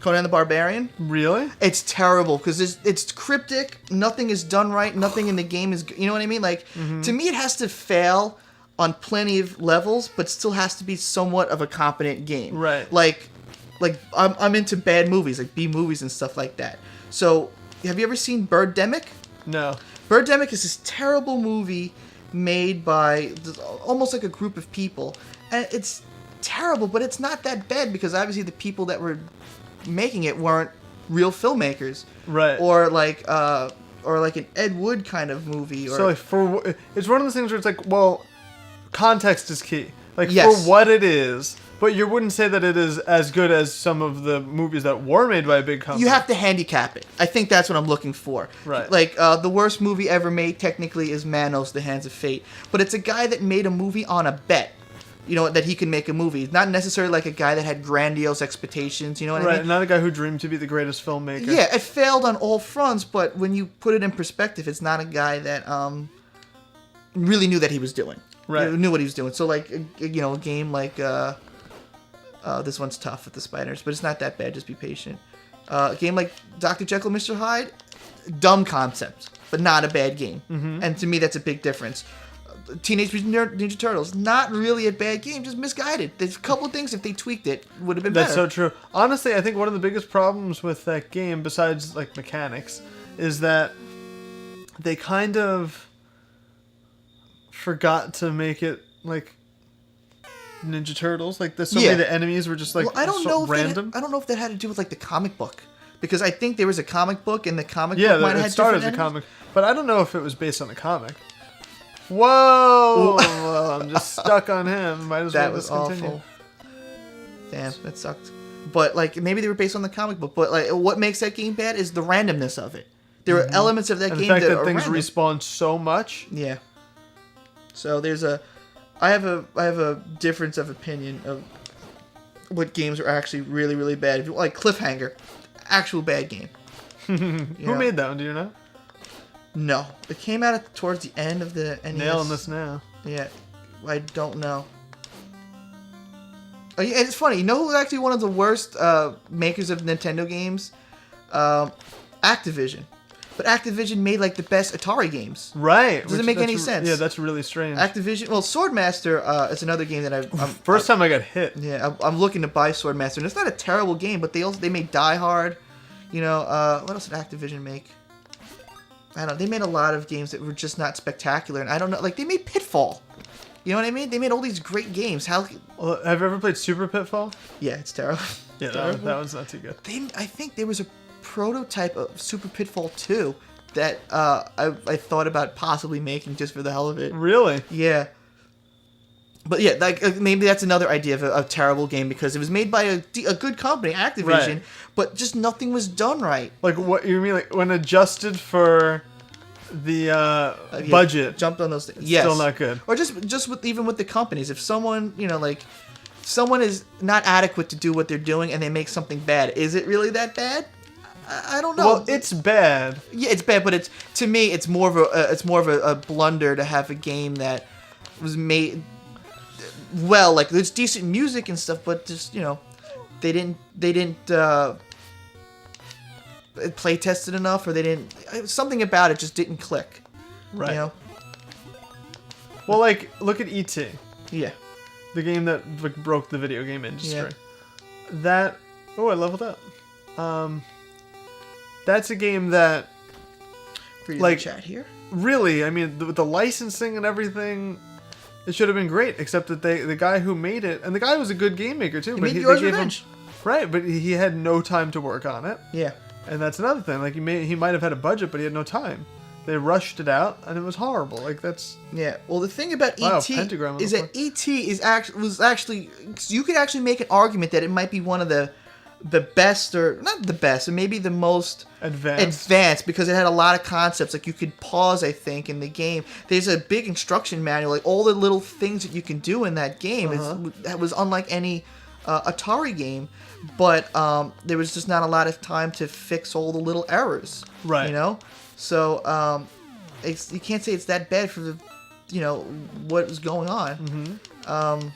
the Barbarian. Really? It's terrible because it's cryptic. Nothing is done right. Nothing in the game is. You know what I mean? Like to me, it has to fail on plenty of levels, but still has to be somewhat of a competent game. Right. Like I'm into bad movies, like B movies and stuff like that. So have you ever seen Birdemic? No. Birdemic is this terrible movie made by almost like a group of people, and it's terrible, but it's not that bad because obviously the people that were making it weren't real filmmakers, right? Or like an Ed Wood kind of movie. Or so like it's one of those things where it's like, well, context is key. Like, Yes. for what it is. But you wouldn't say that it is as good as some of the movies that were made by a big company. You have to handicap it. I think that's what I'm looking for. Right. Like, the worst movie ever made, technically, is Manos, The Hands of Fate. But it's a guy that made a movie on a bet. You know, that he can make a movie. Not necessarily like a guy that had grandiose expectations, you know what I mean? Right, not a guy who dreamed to be the greatest filmmaker. Yeah, it failed on all fronts, but when you put it in perspective, it's not a guy that really knew that he was doing. Right. Knew what he was doing. So, like, you know, a game like... this one's tough with the spiders, but it's not that bad. Just be patient. A game like Dr. Jekyll and Mr. Hyde, dumb concept, but not a bad game. Mm-hmm. And to me, that's a big difference. Teenage Mutant Ninja Turtles, not really a bad game, just misguided. There's a couple of things, if they tweaked it, would have been better. That's so true. Honestly, I think one of the biggest problems with that game, besides like mechanics, is that they kind of forgot to make it like Ninja Turtles. Like, there's so many of the enemies were just like I don't know if random. I don't know if that had to do with like the comic book, because I think there was a comic book, and the comic book might have had it started as a different comic, but I don't know if it was based on the comic. Whoa! I'm just stuck on him. Might as well That was just continue. awful. Damn, that sucked. But like, maybe they were based on the comic book. But like, what makes that game bad is the randomness of it. There are elements of that And game the fact that are things random. respawn so much. Yeah. So I have a difference of opinion of what games are actually really, really bad. If you like Cliffhanger, actual bad game. Who made that one? Do you know? No, it came out towards the end of the NES. Nailing this now. Yeah, I don't know. Oh, yeah, it's funny. You know who's actually one of the worst makers of Nintendo games? Activision. But Activision made like the best Atari games. Right. Doesn't make any sense. Yeah, that's really strange. Activision. Well, Swordmaster is another game that First time I got hit. Yeah, I'm looking to buy Swordmaster, and it's not a terrible game, but they made Die Hard. You know, what else did Activision make? I don't know. They made a lot of games that were just not spectacular, and I don't know. Like, they made Pitfall. You know what I mean? They made all these great games. How? Well, have you ever played Super Pitfall? Yeah, it's terrible. Yeah, that one's not too good. I think there was a prototype of Super Pitfall 2 that I thought about possibly making just for the hell of it. Really? Yeah. But yeah, like maybe that's another idea of a terrible game, because it was made by a good company, Activision, Right. but just nothing was done right. Like, what you mean? Like, when adjusted for the budget, Jumped on those things. it's Yes. still not good. Or just with even with the companies, if someone, you know, like someone is not adequate to do what they're doing and they make something bad, is it really that bad? I don't know. Well, it's bad. Yeah, it's bad, but to me it's more of a blunder to have a game that was made well, like there's decent music and stuff, but just, you know, they didn't play tested enough, or they didn't, something about it just didn't click. Right. You know? Well, like, look at E.T. Yeah. The game that like broke the video game industry. Yeah. That. Oh, I leveled up. That's a game that Read like, the chat here. really, I mean, with the licensing and everything, it should have been great. Except that the guy who made it, and the guy was a good game maker too. He but made they Yours gave Revenge. him right, but he had no time to work on it. Yeah. And that's another thing. Like, he might have had a budget, but he had no time. They rushed it out, and it was horrible. Like, that's Yeah. Well, the thing about Wow, E.T. pentagram on is the that E.T. was actually you could actually make an argument that it might be one of the best, or not the best, or maybe the most advanced, because it had a lot of concepts. Like, you could pause, I think, in the game. There's a big instruction manual, like all the little things that you can do in that game. It was unlike any Atari game, but there was just not a lot of time to fix all the little errors. Right. You know, so you can't say it's that bad for the, you know, what was going on. Mm-hmm.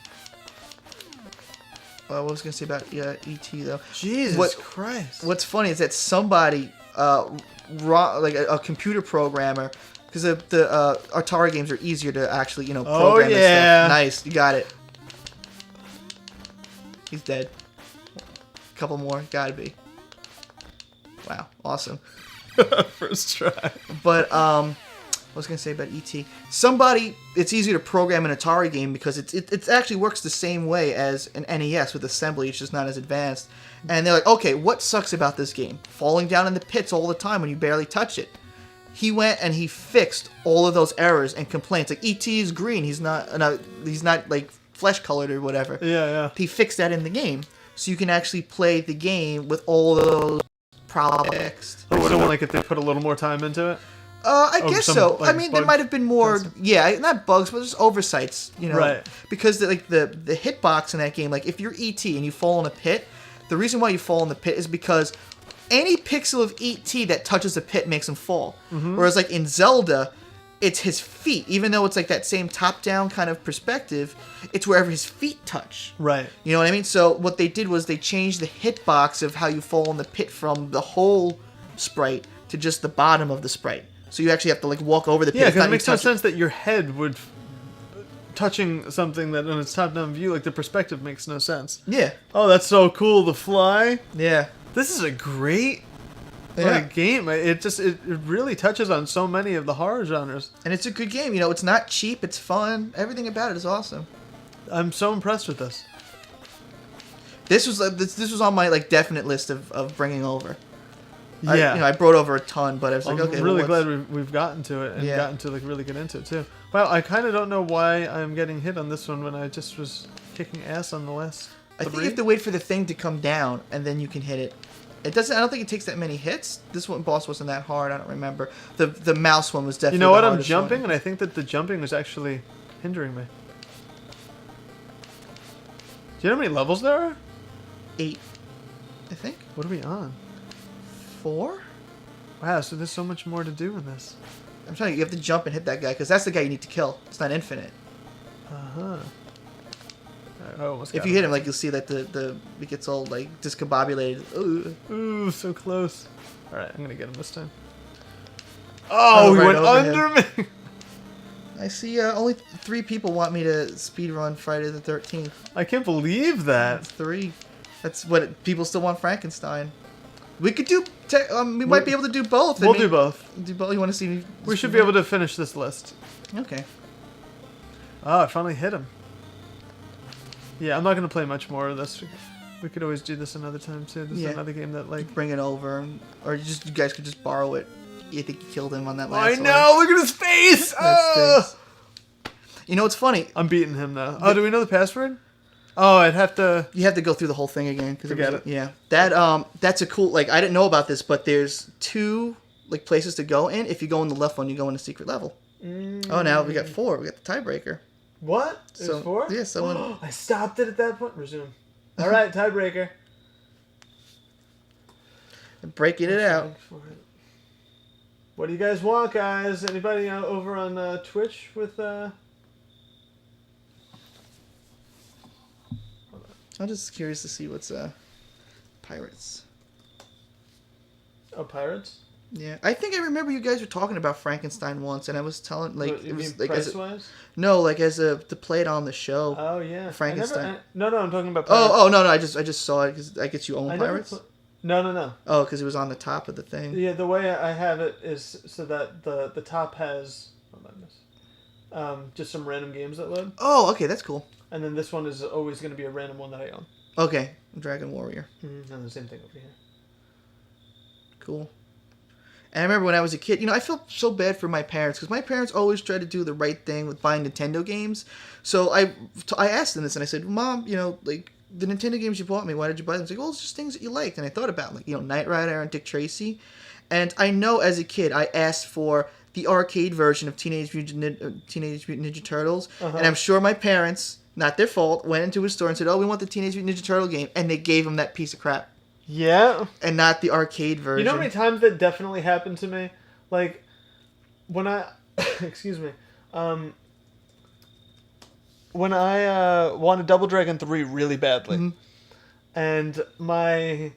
What was I gonna say about E.T. though? Jesus Christ. What's funny is that somebody, like a computer programmer, because the Atari games are easier to actually, you know, program and stuff. Nice, you got it. He's dead. A couple more, gotta be. Wow, awesome. First try. But what was I gonna say about E.T.? It's easier to program an Atari game because it actually works the same way as an NES with assembly. It's just not as advanced. And they're like, okay, what sucks about this game? Falling down in the pits all the time when you barely touch it. He went and he fixed all of those errors and complaints. Like, E.T. is green. He's not like flesh colored or whatever. Yeah. He fixed that in the game, so you can actually play the game with all those problems. Oh, so like if they put a little more time into it? I guess so. Like, I mean, there might have been more, not bugs, but just oversights, Right. Because the hitbox in that game, like if you're ET and you fall in a pit, the reason why you fall in the pit is because any pixel of ET that touches a pit makes him fall. Mm-hmm. Whereas like in Zelda, it's his feet. Even though it's like that same top-down kind of perspective, it's wherever his feet touch. Right. You know what I mean? So what they did was they changed the hitbox of how you fall in the pit from the whole sprite to just the bottom of the sprite. So you actually have to like walk over the pit. Yeah, because it makes no sense that your head would touching something that on its top-down view, like the perspective makes no sense. Yeah. Oh, that's so cool. The fly. Yeah. This is a great game. It really touches on so many of the horror genres. And it's a good game. It's not cheap. It's fun. Everything about it is awesome. I'm so impressed with this. This was on my like definite list of bringing over. Yeah, I brought over a ton, but I was like, I'm okay. really glad we've gotten to it and gotten to like really get into it too. Well, I kind of don't know why I'm getting hit on this one when I just was kicking ass on the last. I think you have to wait for the thing to come down and then you can hit it. It doesn't. I don't think it takes that many hits. This one boss wasn't that hard. I don't remember. The mouse one was definitely. You know what? The I'm jumping, one. and I think that the jumping was actually hindering me. Do you know how many levels there are? 8, I think. What are we on? 4? Wow, so there's so much more to do in this. I'm telling you have to jump and hit that guy, because that's the guy you need to kill. It's not infinite. Uh-huh. If you hit him, like, you'll see that it gets all, like, discombobulated. Ooh, so close. Alright, I'm gonna get him this time. Oh, he right went under me! I see only 3 people want me to speedrun Friday the 13th. I can't believe that. 3. That's what people still want Frankenstein. We could do. We might be able to do both. We'll do both. Do both. You want to see me? We should be able to finish this list. Okay. Oh, I finally hit him. Yeah, I'm not gonna play much more of this. We could always do this another time too. This is another game that like bring it over, or you guys could just borrow it. You think you killed him on that last one? I know. Look at his face. Oh! You know what's funny? I'm beating him now. Oh, do we know the password? Oh, I'd have to. You have to go through the whole thing again. Forget it. Yeah, that's a cool. Like I didn't know about this, but there's 2 like places to go in. If you go in the left one, you go in a secret level. Oh, now we got 4. We got the tiebreaker. What? There's 4? Yeah, someone. I stopped it at that point. Resume. All right, tiebreaker. Breaking it out. What do you guys want, guys? Anybody over on Twitch with? I'm just curious to see what's pirates. Oh, pirates. Yeah, I think I remember you guys were talking about Frankenstein once, and I was telling like you it was mean like price-wise? No, like to play it on the show. Oh yeah, Frankenstein. No, I'm talking about. Pirates. No, I just saw it because I guess you own pirates. No. Oh, because it was on the top of the thing. Yeah, the way I have it is so that the top has just some random games that load. Oh, okay, that's cool. And then this one is always going to be a random one that I own. Okay, Dragon Warrior. Mm-hmm. And the same thing over here. Cool. And I remember when I was a kid, I felt so bad for my parents because my parents always tried to do the right thing with buying Nintendo games. So I asked them this and I said, Mom, like the Nintendo games you bought me, why did you buy them? She's like, well, it's just things that you liked. And I thought about like, Knight Rider and Dick Tracy. And I know as a kid, I asked for the arcade version of Teenage Mutant Ninja Turtles. Uh-huh. And I'm sure my parents, not their fault, went into a store and said, oh, we want the Teenage Mutant Ninja Turtle game. And they gave them that piece of crap. Yeah. And not the arcade version. You know how many times that definitely happened to me? Like, when I... excuse me. When I wanted Double Dragon 3 really badly. Mm-hmm. And my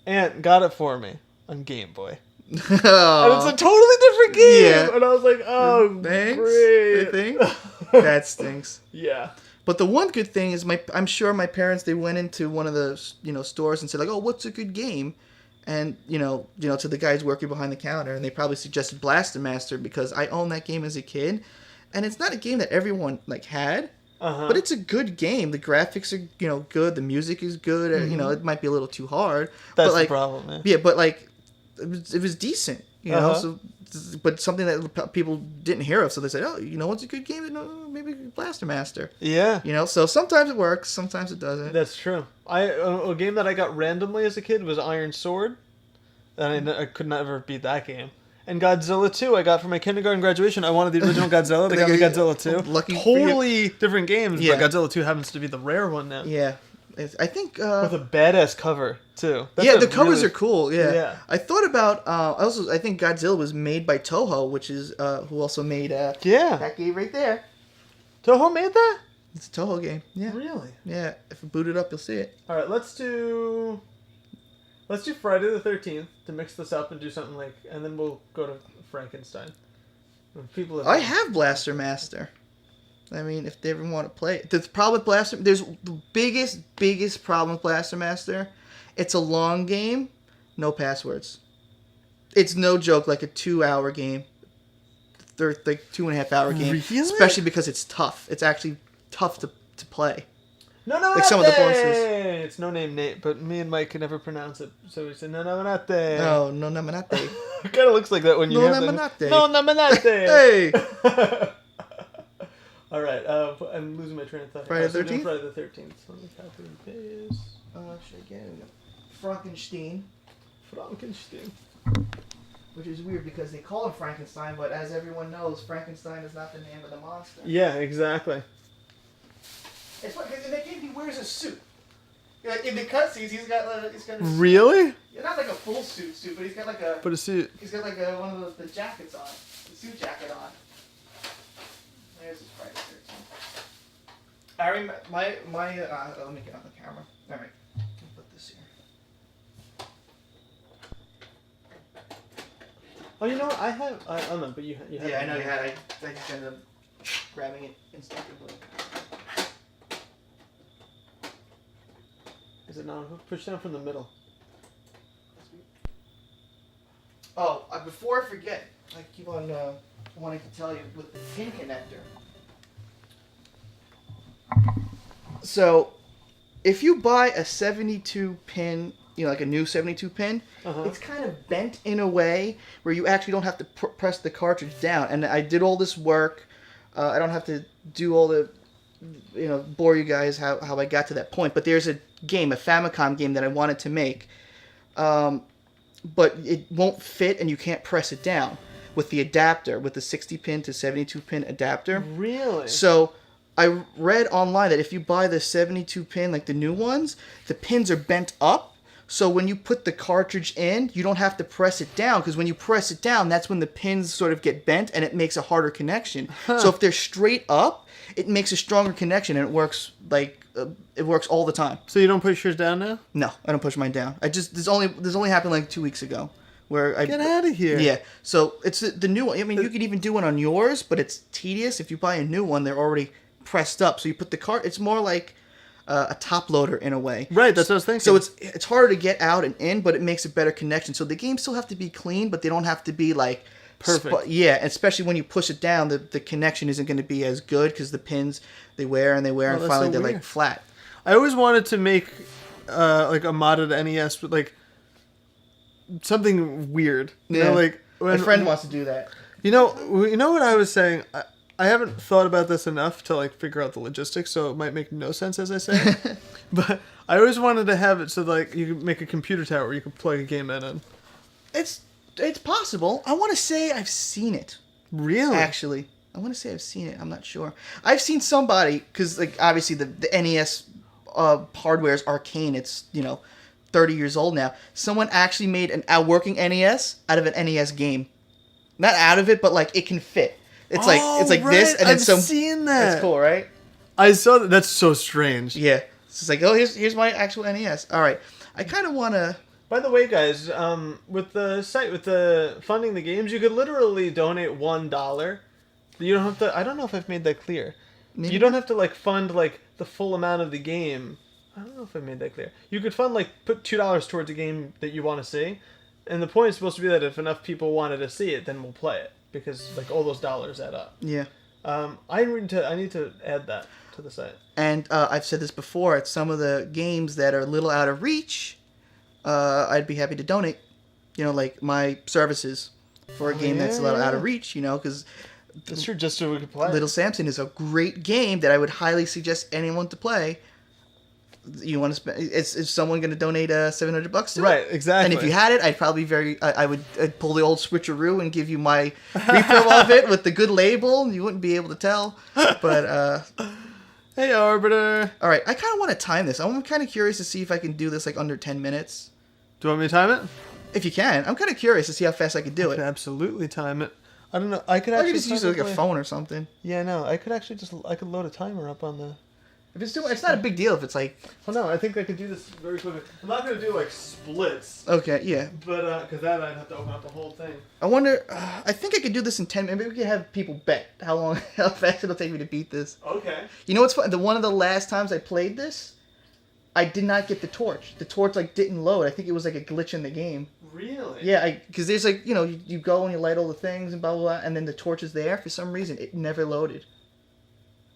aunt got it for me on Game Boy. Oh. And it's a totally different game! Yeah. And I was like, oh, thanks, great. I think. That stinks. Yeah. But the one good thing is I'm sure my parents, they went into one of the stores and said like, oh, what's a good game? And to the guys working behind the counter, and they probably suggested Blaster Master because I owned that game as a kid, and it's not a game that everyone like had, but it's a good game. The graphics are good, the music is good. Mm-hmm. It might be a little too hard. That's but, like, the problem. Man. Yeah, but like it was decent. So, but something that people didn't hear of, so they said, "Oh, what's a good game?" maybe Blaster Master. Yeah. You know, so sometimes it works, sometimes it doesn't. That's true. A game that I got randomly as a kid was Iron Sword, and I could never beat that game. And Godzilla 2 I got for my kindergarten graduation. I wanted the original Godzilla. They got me Godzilla 2. Lucky totally different games, Yeah. but Godzilla 2 happens to be the rare one now. Yeah. I think... With a badass cover, too. Yeah, the covers are cool, yeah. Yeah. I thought about... I think Godzilla was made by Toho, which is... who also made... Yeah. that game right there. Toho made that? It's a Toho game, yeah. Really? Yeah, if you boot it up, you'll see it. Alright, let's do Friday the 13th to mix this up and do something like... And then we'll go to Frankenstein. I have Blaster Master. I mean, if they ever want to play it. The problem with Blaster... There's the biggest problem with Blaster Master. It's a long game, no passwords. It's no joke, like a 2-hour game. Like 2.5-hour game. Really? Especially because it's tough. It's actually tough to play. No, like some of the bosses. It's no name Nate, but me and Mike can never pronounce it, so we said no namanate. Oh, no namanate. It kind of looks like that when you No have namanate. No namanate. Hey. All right, I'm losing my train of thought. Friday the 13th. Friday the 13th. Let me copy and paste. Should I get it? Frankenstein. Frankenstein. Which is weird because they call him Frankenstein, but as everyone knows, Frankenstein is not the name of the monster. Yeah, exactly. It's funny because in that game he wears a suit. Like in the cutscenes, he's got a suit. Really? Yeah, not like a full suit, but he's got like a. But a suit. He's got like one of the jackets on, the suit jacket on. There's his Friday the 13th. I remember let me get on the camera. All right, I'll put this here. Oh, you know what? I don't know, but you had. Yeah, I know you had. I just ended up grabbing it instinctively. Is it not? Push down from the middle. Oh, before I forget, I keep on wanting to tell you with the pin connector. So, if you buy a 72 pin, like a new 72 pin, it's kind of bent in a way where you actually don't have to press the cartridge down. And I did all this work. I don't have to do all the, bore you guys how I got to that point. But there's a game, a Famicom game that I wanted to make. But it won't fit and you can't press it down with the adapter, with the 60 pin to 72 pin adapter. Really? So I read online that if you buy the 72 pin, like the new ones, the pins are bent up. So when you put the cartridge in, you don't have to press it down, because when you press it down, that's when the pins sort of get bent and it makes a harder connection. So if they're straight up, it makes a stronger connection and it works it works all the time. So you don't push yours down now? No, I don't push mine down. This only happened like 2 weeks ago, where I get out of here. Yeah, so it's the new one. I mean, you could even do one on yours, but it's tedious. If you buy a new one, they're already pressed up. So you put the cart. It's more like a top loader in a way. Right, that's what I was thinking. So it's harder to get out and in, but it makes a better connection. So the games still have to be clean, but they don't have to be like perfect. Yeah, especially when you push it down, the connection isn't going to be as good because the pins they wear and finally they're like flat. I always wanted to make like a modded NES with like something weird. You know, like my friend wants to do that. You know what I was saying. I haven't thought about this enough to like figure out the logistics, so it might make no sense as I say it. But I always wanted to have it so like you could make a computer tower where you could plug a game in and. It's possible. I want to say I've seen it. Really? Actually, I want to say I've seen it. I'm not sure. I've seen somebody, because like obviously the NES hardware is arcane. It's 30 years old now. Someone actually made a working NES out of an NES game. Not out of it, but like it can fit. It's like right. This, and then I've seen that. That's cool, right? I saw that. That's so strange. Yeah. It's just like, oh, here's my actual NES. All right. I kind of want to. By the way, guys, with the site, with the funding the games, you could literally donate $1. You don't have to. I don't know if I've made that clear. Maybe. You don't have to like fund like the full amount of the game. I don't know if I made that clear. You could fund put $2 towards a game that you want to see, and the point is supposed to be that if enough people wanted to see it, then we'll play it, because like all those dollars add up. Yeah. I need to add that to the site. And I've said this before. At some of the games that are a little out of reach, I'd be happy to donate. Like my services for a game that's a little out of reach. Because That's true, just so we could play. Little Samson is a great game that I would highly suggest anyone to play. You want to spend? Is someone going to donate $700 to it? Right, exactly. And if you had it, I'd probably I'd pull the old switcheroo and give you my refill of it with the good label. You wouldn't be able to tell, but hey, Arbiter. All right, I kind of want to time this. I'm kind of curious to see if I can do this like under 10 minutes. Do you want me to time it? If you can, I'm kind of curious to see how fast I can do I it. can absolutely time it. I don't know. I could Or actually you just use it like a phone or something. Yeah, no. I could actually I could load a timer up on the. If it's not a big deal if it's like. Well, no, I think I could do this very quickly. I'm not gonna do like splits. Okay, yeah. But because that I'd have to open up the whole thing. I wonder. I think I could do this in 10 minutes. Maybe we could have people bet how fast it'll take me to beat this. Okay. You know what's fun? One of the last times I played this, I did not get the torch. The torch like didn't load. I think it was like a glitch in the game. Really? Yeah, because there's like you go and you light all the things and blah blah blah, and then the torch is there. For some reason, it never loaded.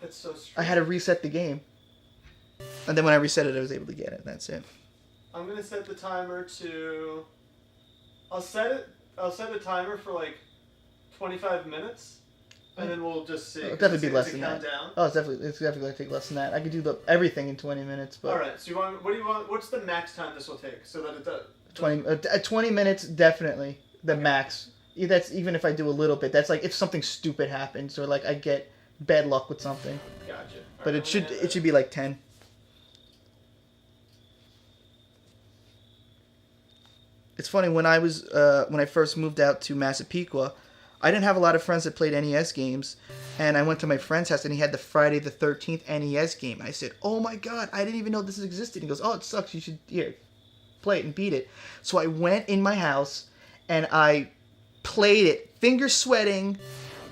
That's so strange. I had to reset the game, and then when I reset it, I was able to get it. That's it. I'm gonna set the timer to. I'll set a timer for like 25 minutes, and then we'll just see. It'll definitely be less than that. Countdown. Oh, it's definitely gonna take less than that. I could do everything in 20 minutes, but. All right. So what do you want? What's the max time this will take so that it does? 20 minutes, definitely the max. That's even if I do a little bit. That's like if something stupid happens or like I get bad luck with something. Gotcha. But it should be like 10. It's funny when I first moved out to Massapequa, I didn't have a lot of friends that played NES games, and I went to my friend's house and he had the Friday the 13th NES game. I said, "Oh my god, I didn't even know this existed." He goes, "Oh, it sucks. You should play it and beat it." So I went in my house and I played it, finger sweating,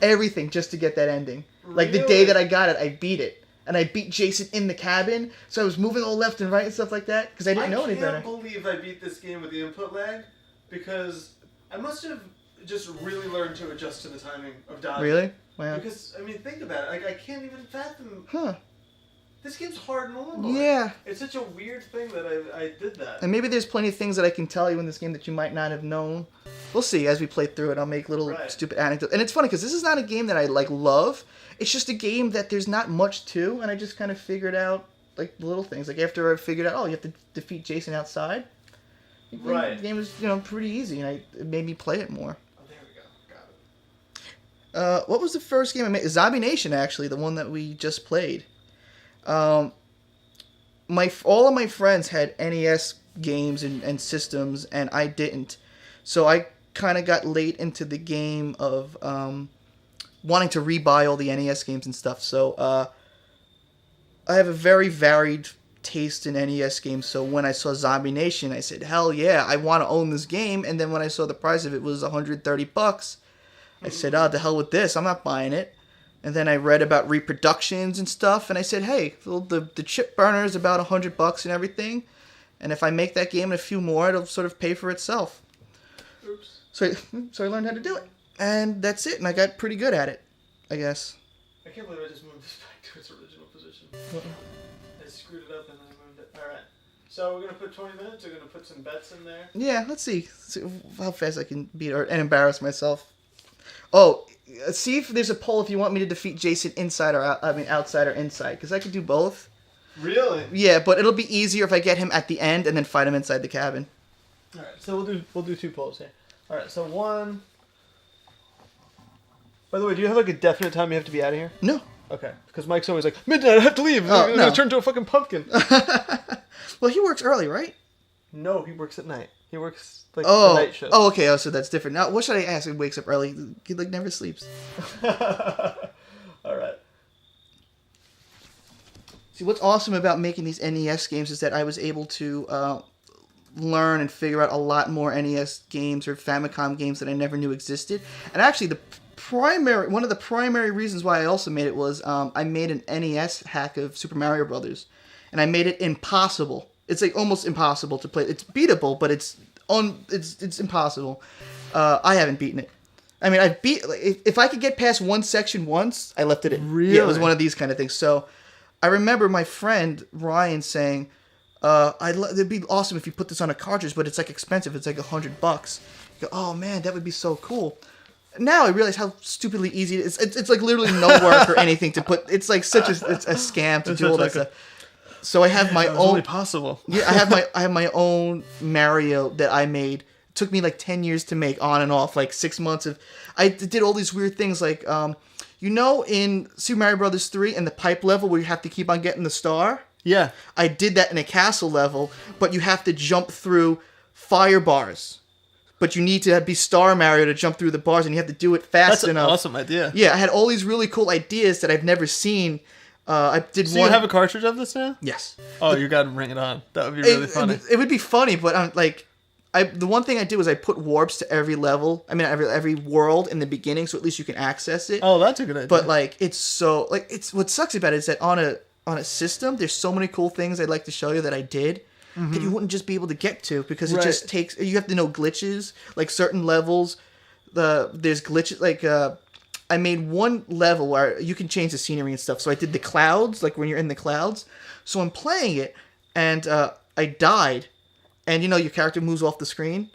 everything just to get that ending. Really? Like the day that I got it, I beat it. And I beat Jason in the cabin, so I was moving all left and right and stuff like that, because I didn't know any better. I can't believe I beat this game with the input lag, because I must have just really learned to adjust to the timing of dodging. Really? Wow. Because, I mean, think about it. Like, I can't even fathom... Huh. This game's hard normally. Yeah. It's such a weird thing that I did that. And maybe there's plenty of things that I can tell you in this game that you might not have known. We'll see as we play through it. I'll make little stupid anecdotes. And it's funny, because this is not a game that I, like, love. It's just a game that there's not much to, and I just kind of figured out, like, the little things. Like, after I figured out, you have to defeat Jason outside. Right. The game was, pretty easy, and it made me play it more. Oh, there we go. Got it. What was the first game I made? Zombie Nation, actually, the one that we just played. All of my friends had NES games and systems, and I didn't. So I kind of got late into the game of wanting to rebuy all the NES games and stuff. So I have a very varied taste in NES games. So when I saw Zombie Nation, I said, "Hell yeah, I want to own this game." And then when I saw the price of it was $130, I said, "Oh, the hell with this! I'm not buying it." And then I read about reproductions and stuff, and I said, "Hey, well, the chip burner is about $100 and everything, and if I make that game and a few more, it'll sort of pay for itself." Oops. So I learned how to do it, and that's it. And I got pretty good at it, I guess. I can't believe I just moved this back to its original position. I screwed it up and then I moved it. All right. So we're gonna put 20 minutes. We're gonna put some bets in there. Yeah, let's see how fast I can beat and embarrass myself. Oh, see if there's a poll if you want me to defeat Jason outside or inside, because I could do both. Really? Yeah, but it'll be easier if I get him at the end and then fight him inside the cabin. All right. So we'll do two polls here. All right. So one. By the way, do you have like a definite time you have to be out of here? No. Okay. Because Mike's always like, midnight, I have to leave. I'm gonna turn into a fucking pumpkin. Well, he works early, right? No, he works at night. He works like the night shift. Oh, okay. Oh, so that's different. Now, what should I ask? He wakes up early. He like never sleeps. All right. See, what's awesome about making these NES games is that I was able to learn and figure out a lot more NES games or Famicom games that I never knew existed. And actually, one of the primary reasons why I also made it was I made an NES hack of Super Mario Brothers, and I made it impossible. It's like almost impossible to play. It's beatable, but it's impossible. I haven't beaten it. I mean, if I could get past one section once, I left it in. Really? Yeah, it was one of these kind of things. So I remember my friend Ryan saying, it'd be awesome if you put this on a cartridge, but it's like expensive. It's like $100. I go, "Oh man, that would be so cool." now I realize how stupidly easy it is. It's like literally no work or anything to put. It's like such it's a scam to do all that stuff. So I have my own. Only possible. Yeah, I have my own Mario that I made. It took me like 10 years to make, on and off, like 6 months of. I did all these weird things, like in Super Mario Brothers 3 and the pipe level where you have to keep on getting the star. Yeah. I did that in a castle level, but you have to jump through fire bars. But you need to be Star Mario to jump through the bars, and you have to do it fast enough. That's an awesome idea. Yeah, I had all these really cool ideas that I've never seen. I did So one. you have a cartridge of this now? Yes. Oh, you got to bring it on. That would be really funny. It would be funny, but I'm like, the one thing I did was I put warps to every level. I mean, every world in the beginning, so at least you can access it. Oh, that's a good idea. But like, it's so like it's what sucks about it is that on a system, there's so many cool things I'd like to show you that I did. That you wouldn't just be able to get to because it just takes. You have to know glitches, like certain levels. There's glitches. Like I made one level where you can change the scenery and stuff. So I did the clouds, like when you're in the clouds. So I'm playing it, and I died, and your character moves off the screen.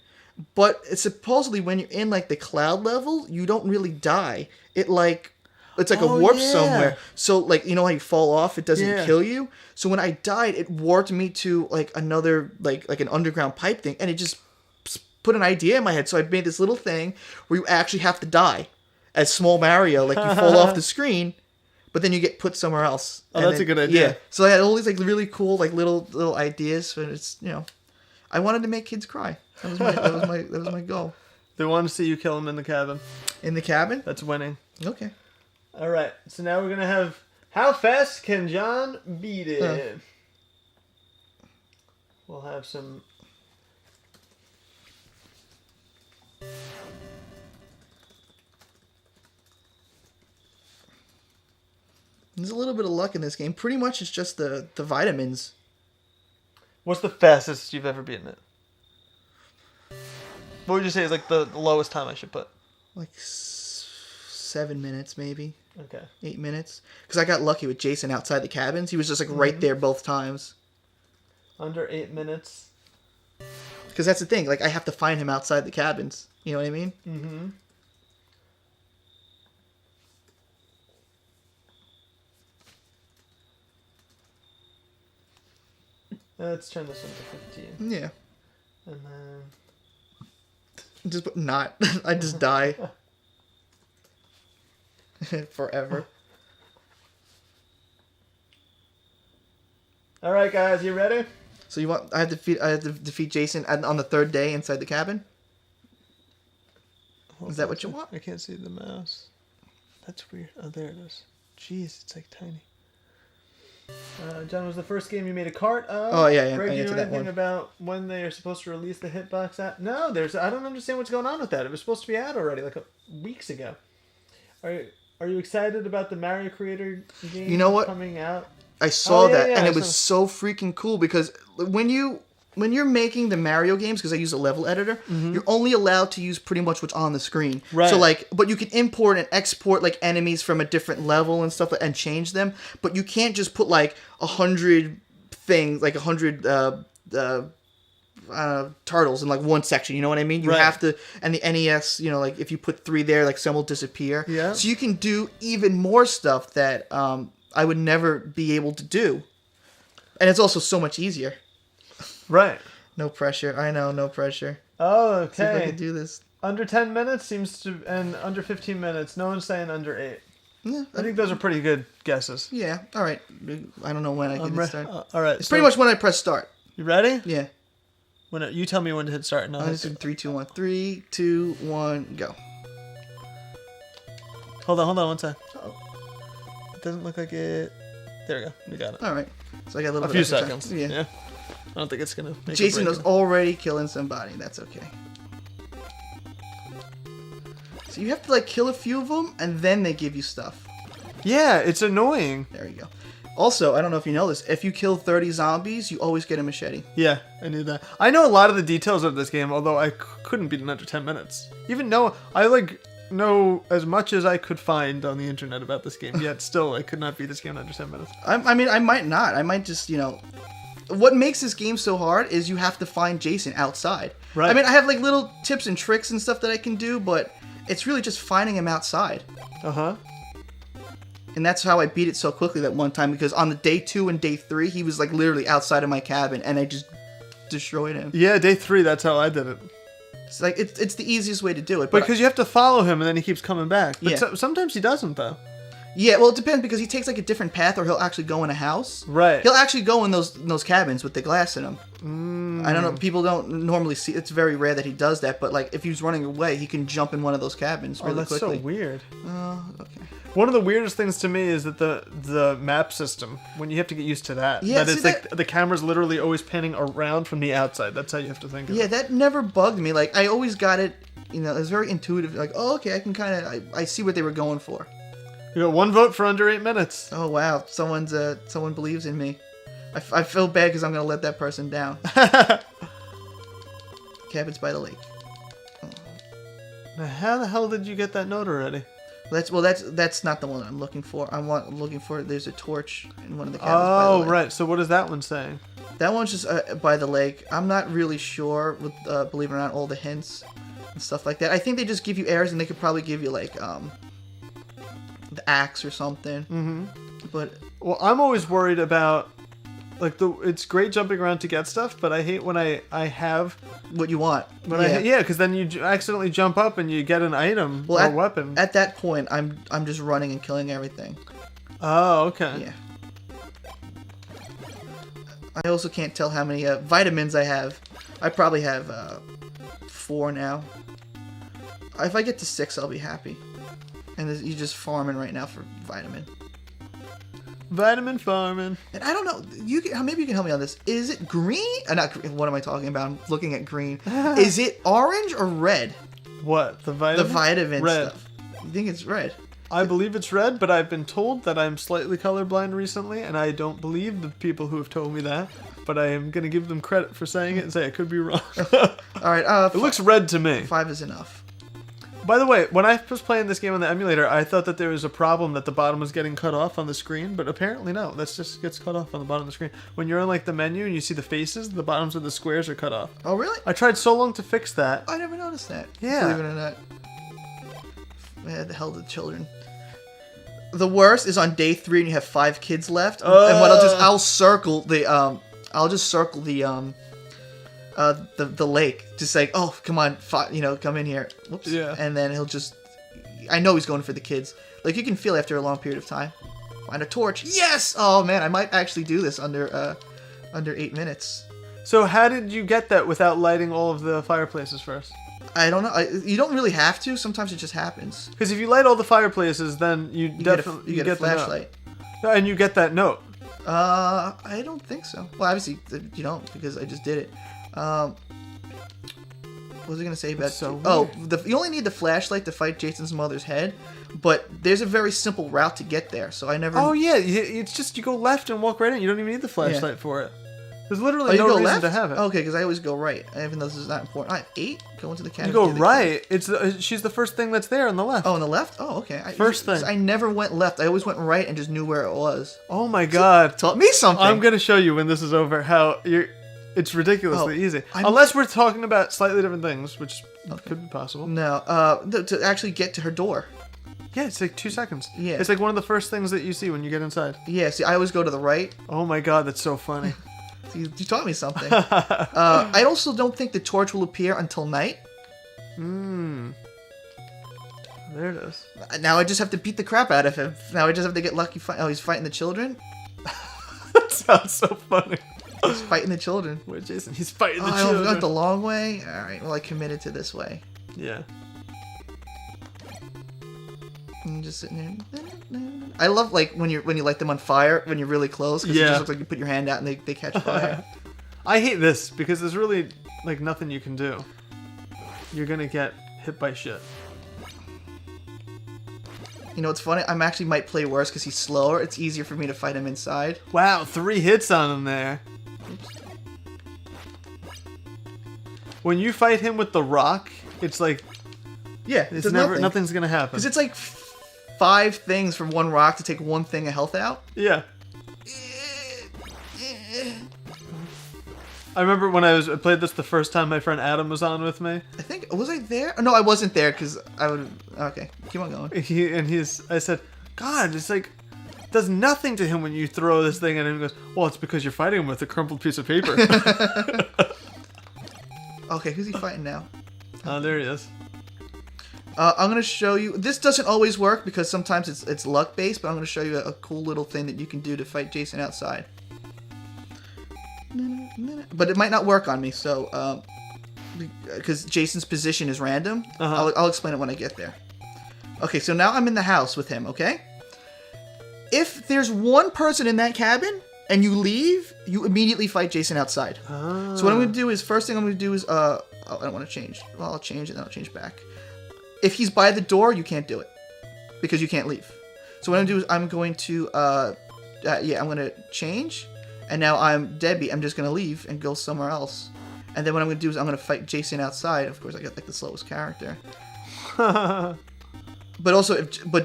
But it's supposedly when you're in like the cloud level, you don't really die. It's like a warp somewhere. So like how you fall off, it doesn't kill you. So when I died, it warped me to like another like an underground pipe thing, and it just put an idea in my head. So I made this little thing where you actually have to die as small Mario, like you fall off the screen, but then you get put somewhere else. Oh, that's a good idea. Yeah. So I had all these like really cool like little ideas, and it's I wanted to make kids cry. That was my goal. They want to see you kill them in the cabin. In the cabin? That's winning. Okay. All right. So now we're gonna have how fast can John beat it? We'll have some. There's a little bit of luck in this game. Pretty much it's just the vitamins. What's the fastest you've ever beaten it? What would you say is like the lowest time I should put? Like 7 minutes maybe. Okay. 8 minutes. Because I got lucky with Jason outside the cabins. He was just like right there both times. Under 8 minutes. Because that's the thing. Like I have to find him outside the cabins. You know what I mean? Mm-hmm. Let's turn this into 15. Yeah. And then... Just put not. I just die. Forever. All right, guys, you ready? So you want? I have to defeat Jason on the third day inside the cabin. Is that what you want? I can't see the mouse. That's weird. Oh, there it is. Jeez, it's like tiny. John, was the first game you made a cart of? Oh yeah. Greg, I do you know answered that anything one. about when they are supposed to release the Hitbox app? No, I don't understand what's going on with that. It was supposed to be out already, like weeks ago. Are you excited about the Mario Creator game? You know what? Coming out? I saw that, and it was so freaking cool because when you're making the Mario games, because I use a level editor, you're only allowed to use pretty much what's on the screen. Right. So but you can import and export like enemies from a different level and stuff and change them, but you can't just put like 100 things, like 100 turtles in like one section. You know what I mean? You have to, and the NES, like if you put 3 there, like some will disappear. Yeah. So you can do even more stuff that I would never be able to do, and it's also so much easier. Right. No pressure. I know, no pressure. Oh, okay. See if I can do this. Under 10 minutes seems to, and under 15 minutes. No one's saying under 8. Yeah, I think those are pretty good guesses. Yeah. All right. I don't know when I can hit start. All right. It's pretty much when I press start. You ready? Yeah. You tell me when to hit start. And I just do 3, 2, 1. 3, 2, 1, go. Hold on 1 second. It doesn't look like it. There we go. We got it. All right. So I got a little A bit few extra time. seconds. Yeah. I don't think it's gonna make Jason a was already killing somebody. That's okay. So you have to like kill a few of them, and then they give you stuff. Yeah, it's annoying. There you go. Also, I don't know if you know this. If you kill 30 zombies, you always get a machete. Yeah, I knew that. I know a lot of the details of this game, although I couldn't beat it in under 10 minutes. Even though I know as much as I could find on the internet about this game, yet still I could not beat this game in under 10 minutes. I mean, I might not. I might just, What makes this game so hard is you have to find Jason outside. Right. I mean, I have like little tips and tricks and stuff that I can do, but it's really just finding him outside. Uh-huh. And that's how I beat it so quickly that one time, because on the day 2 and day 3, he was like literally outside of my cabin, and I just destroyed him. Yeah, day 3, that's how I did it. It's like it's the easiest way to do it. But because you have to follow him, and then he keeps coming back. But Yeah. sometimes he doesn't, though. Yeah, well, it depends, because he takes like a different path, or he'll actually go in a house. Right. He'll actually go in those cabins with the glass in them. I don't know. People don't normally see. It's very rare that he does that. But like, if he's running away, he can jump in one of those cabins really that's quickly. so weird. Okay. One of the weirdest things to me is that the map system, when you have to get used to that, Yeah, that see it's like the camera's literally always panning around from the outside. That's how you have to think of it. Yeah, that never bugged me. Like, I always got it. You know, it was very intuitive. Like, oh, okay, I can kind of. I see what they were going for. You got 1 vote for under 8 minutes. Oh wow, someone believes in me. I feel bad because I'm gonna let that person down. Cabins by the lake. Now, how the hell did you get that note already? That's not the one I'm looking for. Looking for. There's a torch in one of the cabins by the Oh, lake. right. So what is that one saying? That one's just by the lake. I'm not really sure with believe it or not, all the hints and stuff like that. I think they just give you errors, and they could probably give you like the axe or something. Mm-hmm. But well, I'm always worried about like it's great jumping around to get stuff, but I hate when I have what you want. Yeah, because then you accidentally jump up and you get an item or weapon. At that point, I'm just running and killing everything. Oh, okay. Yeah. I also can't tell how many vitamins I have. I probably have 4 now. If I get to 6, I'll be happy. And you're just farming right now for vitamin. Vitamin farming. And I don't know. Maybe you can help me on this. Is it green? Not green. What am I talking about? I'm looking at green. Is it orange or red? What? The vitamin? The vitamin red. stuff. You think it's red? I believe it's red, but I've been told that I'm slightly colorblind recently, and I don't believe the people who have told me that. But I am going to give them credit for saying it and say I could be wrong. All right. It looks red to me. 5 is enough. By the way, when I was playing this game on the emulator, I thought that there was a problem that the bottom was getting cut off on the screen, but apparently no. That just gets cut off on the bottom of the screen. When you're in like the menu and you see the faces, the bottoms of the squares are cut off. Oh, really? I tried so long to fix that. I never noticed that. Yeah. Believe it or not. Man, the hell the children. The worst is on day 3 and you have 5 kids left. And what I'll circle the the lake, just like, oh, come on, come in here. Whoops. Yeah. And then he'll just, I know he's going for the kids. Like, you can feel after a long period of time. Find a torch. Yes. Oh man, I might actually do this under 8 minutes. So how did you get that without lighting all of the fireplaces first? I don't know. You don't really have to. Sometimes it just happens. Because if you light all the fireplaces, then you definitely get a flashlight. And you get that note. I don't think so. Well, obviously you don't, because I just did it. What was I gonna say about? You only need the flashlight to fight Jason's mother's head, but there's a very simple route to get there. So I never. Oh yeah, it's just you go left and walk right in. You don't even need the flashlight for it. There's literally no reason to have it. Okay, because I always go right, even though this is not important. I have 8. Go into the cabin. You go right. She's the first thing that's there on the left. Oh, on the left? Oh, okay. First thing. I never went left. I always went right and just knew where it was. Oh my god! Taught me something. I'm gonna show you when this is over how it's ridiculously easy. Unless we're talking about slightly different things, which could be possible. No, to actually get to her door. Yeah, it's like 2 seconds. Yeah. It's like one of the first things that you see when you get inside. Yeah, see, I always go to the right. Oh my god, that's so funny. You taught me something. I also don't think the torch will appear until night. There it is. Now I just have to beat the crap out of him. Now I just have to get lucky. He's fighting the children? That sounds so funny. He's fighting the children. Where Jason? He's fighting the I children. went the long way? Alright, well I committed to this way. Yeah. I'm just sitting there. I love like when you light them on fire when you're really close, because it just looks like you put your hand out and they catch fire. I hate this because there's really like nothing you can do. You're gonna get hit by shit. You know what's funny? I actually might play worse because he's slower. It's easier for me to fight him inside. Wow, 3 hits on him there. Oops. When you fight him with the rock, it's like it's nothing's gonna happen. Because it's like 5 things from one rock to take 1 thing of health out. Yeah. I remember when I played this the first time my friend Adam was on with me. I think, was I there? No, I wasn't there because I would... Okay, keep on going. I said, God, it's like... does nothing to him when you throw this thing at him. He goes, well, it's because you're fighting him with a crumpled piece of paper. Okay, who's he fighting now? Oh, there he is. I'm going to show you... This doesn't always work because sometimes it's luck-based, but I'm going to show you a cool little thing that you can do to fight Jason outside. But it might not work on me, so... because Jason's position is random. I'll explain it when I get there. Okay, so now I'm in the house with him, okay? If there's one person in that cabin and you leave, you immediately fight Jason outside. So what I'm going to do is... First thing I'm going to do is... I don't want to change. Well, I'll change it, then I'll change back. If he's by the door, you can't do it. Because you can't leave. So what I'm going to do is I'm going to... I'm going to change. And now I'm Debbie. I'm just going to leave and go somewhere else. And then what I'm going to do is I'm going to fight Jason outside. Of course, I got like the slowest character. But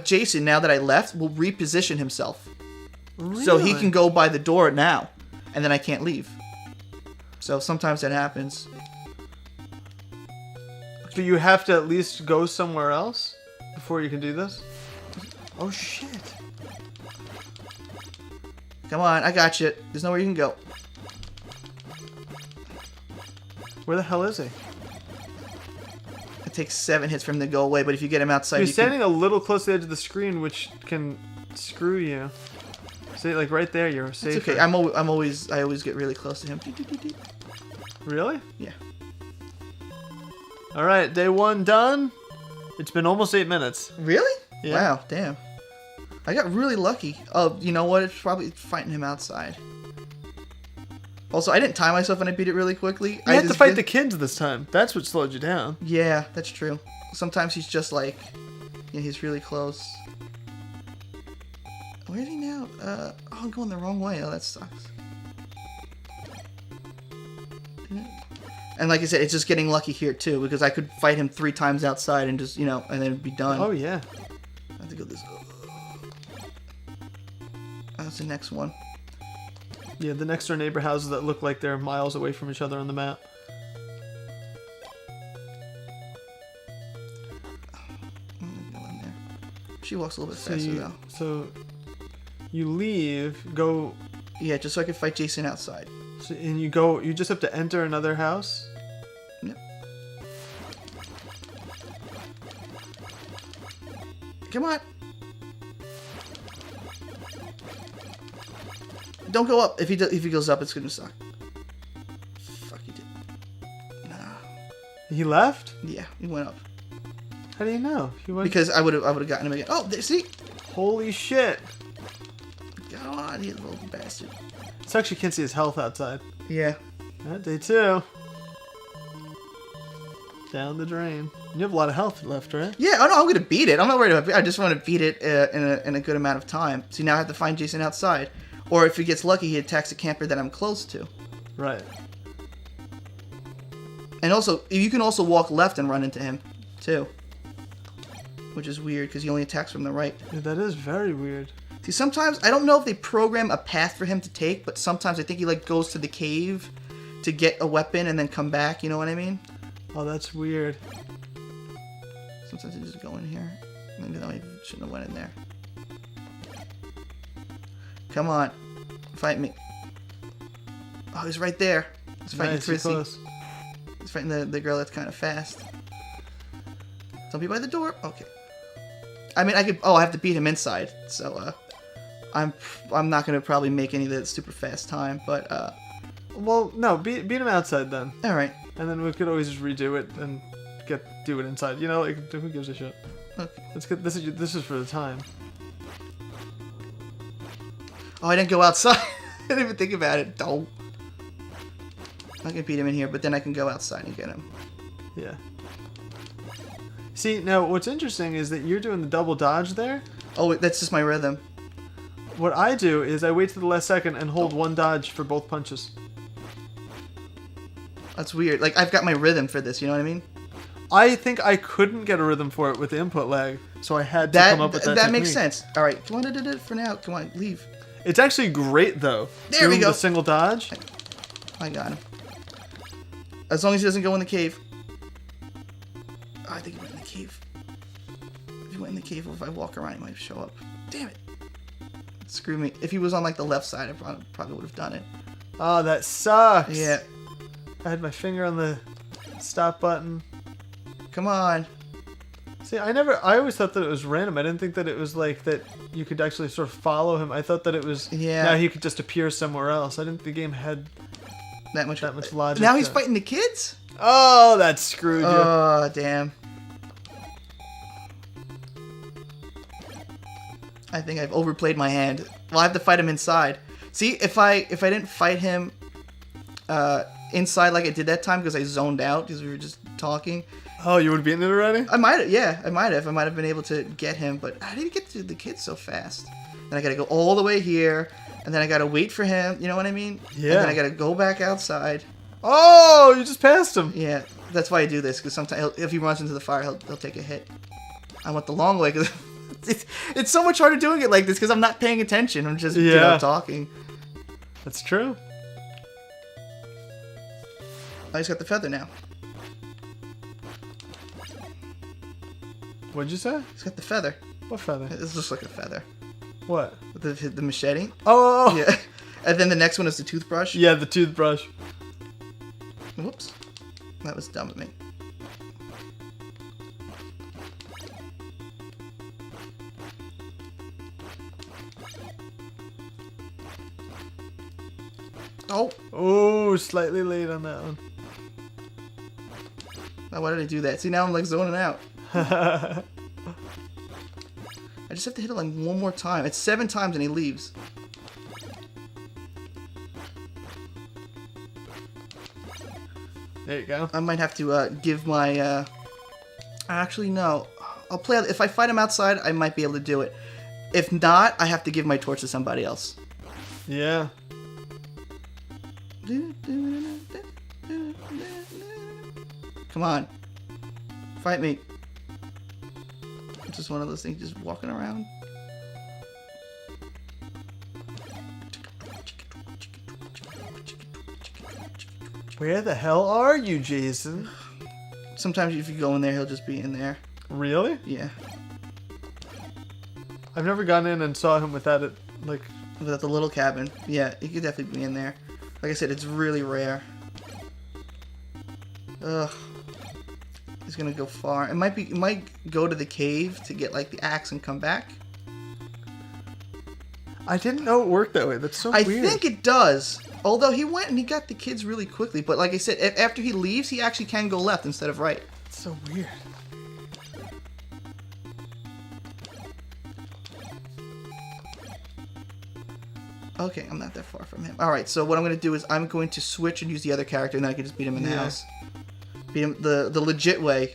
Jason, now that I left, will reposition himself. Really? So he can go by the door now. And then I can't leave. So sometimes that happens. But you have to at least go somewhere else before you can do this? Oh, shit. Come on, I got you. There's nowhere you can go. Where the hell is he? It takes 7 hits for him to go away, but if you get him outside... You're standing a little close to the edge of the screen, which can screw you. See, like right there, you're safe. It's okay. I always get really close to him. Really? Yeah. All right, day 1 done. It's been almost 8 minutes. Really? Yeah. Wow, damn. I got really lucky. Oh, you know what? It's probably fighting him outside. Also, I didn't time myself and I beat it really quickly. You had to fight the kids this time. That's what slowed you down. Yeah, that's true. Sometimes he's just like... Yeah, he's really close. Where is he now? Oh, I'm going the wrong way. Oh, that sucks. And like I said, it's just getting lucky here, too, because I could fight him 3 times outside and just, and then it'd be done. Oh, yeah. I have to go this... That's the next one. Yeah, the next door neighbor houses that look like they're miles away from each other on the map. I'm gonna go in there. She walks a little bit faster, though. So, you leave, go... Yeah, just so I can fight Jason outside. So, and you just have to enter another house? Yep. Come on. Don't go up. If he goes up, it's gonna suck. Fuck, he did. Nah. He left? Yeah, he went up. How do you know? Because I would have gotten him again. Oh, see? Holy shit! Go on, you little bastard. So actually, can't see his health outside. Yeah. Day 2. Down the drain. You have a lot of health left, right? Yeah. Oh no, I'm gonna beat it. I'm not worried about it. I just want to beat it in a good amount of time. See, now I have to find Jason outside. Or if he gets lucky, he attacks a camper that I'm close to. Right. And also, you can also walk left and run into him, too. Which is weird, because he only attacks from the right. Yeah, that is very weird. See, sometimes, I don't know if they program a path for him to take, but sometimes I think he, goes to the cave to get a weapon and then come back, you know what I mean? Oh, that's weird. Sometimes they just go in here. Maybe I shouldn't have went in there. Come on. Fight me. Oh, he's right there. He's fighting Chrissy. He's fighting the girl that's kind of fast. Don't be by the door. Okay. I mean, I could... Oh, I have to beat him inside. So, I'm not going to probably make any of the super fast time, but, Well, no. Beat him outside, then. Alright. And then we could always just redo it and do it inside. You know, who gives a shit? Okay. Let's get... This is for the time. Oh, I didn't go outside. I didn't even think about it. Don't. I can beat him in here, but then I can go outside and get him. Yeah. See, now, what's interesting is that you're doing the double dodge there. Oh, that's just my rhythm. What I do is I wait to the last second and hold one dodge for both punches. That's weird. Like, I've got my rhythm for this, you know what I mean? I think I couldn't get a rhythm for it with the input lag, so I had to come up with that That technique. makes sense. All right, come on, for now. Come on, leave. It's actually great, though. There we go. The single dodge. I got him. As long as he doesn't go in the cave. Oh, I think he went in the cave. If he went in the cave, or if I walk around, he might show up. Damn it. Screw me. If he was on like the left side, I probably would have done it. Oh, that sucks. Yeah. I had my finger on the stop button. Come on. See, I always thought that it was random. I didn't think that it was like that you could actually sort of follow him. I thought that it was, now he could just appear somewhere else. I didn't think the game had that much logic. Now he's fighting the kids? Oh, that screwed you. Oh, damn. I think I've overplayed my hand. Well, I have to fight him inside. See, if I didn't fight him inside like I did that time because I zoned out because we were just talking. Oh, you would have beaten it already? I might have, yeah. I might have. I might have been able to get him, but I didn't get to the kids so fast. Then I gotta go all the way here, and then I gotta wait for him. You know what I mean? Yeah. And then I gotta go back outside. Oh, you just passed him. Yeah, that's why I do this, because sometimes if he runs into the fire, he'll take a hit. I went the long way, because it's so much harder doing it like this, because I'm not paying attention. I'm just talking. That's true. I just got the feather now. What'd you say? He's got the feather. What feather? It's just like a feather. What? The machete. Oh. Yeah. And then the next one is the toothbrush. Yeah, the toothbrush. Whoops. That was dumb of me. Oh. Oh, slightly late on that one. Now, why did I do that? See, now I'm like zoning out. I just have to hit it like one more time. It's 7 times and he leaves. There you go. I might have to give my... Actually, no. I'll play... If I fight him outside, I might be able to do it. If not, I have to give my torch to somebody else. Yeah. Come on. Fight me. It's just one of those things, just walking around. Where the hell are you, Jason? Sometimes if you go in there, he'll just be in there. Really? Yeah. I've never gone in and saw him without it, like... Without the little cabin. Yeah, he could definitely be in there. Like I said, it's really rare. Ugh. He's gonna go far. It might go to the cave to get like the axe and come back. I didn't know it worked that way. That's so weird. I think it does. Although he went and he got the kids really quickly. But like I said, after he leaves, he actually can go left instead of right. It's so weird. Okay, I'm not that far from him. Alright, so what I'm going to do is I'm going to switch and use the other character, and then I can just beat him in the house. Beat him the legit way.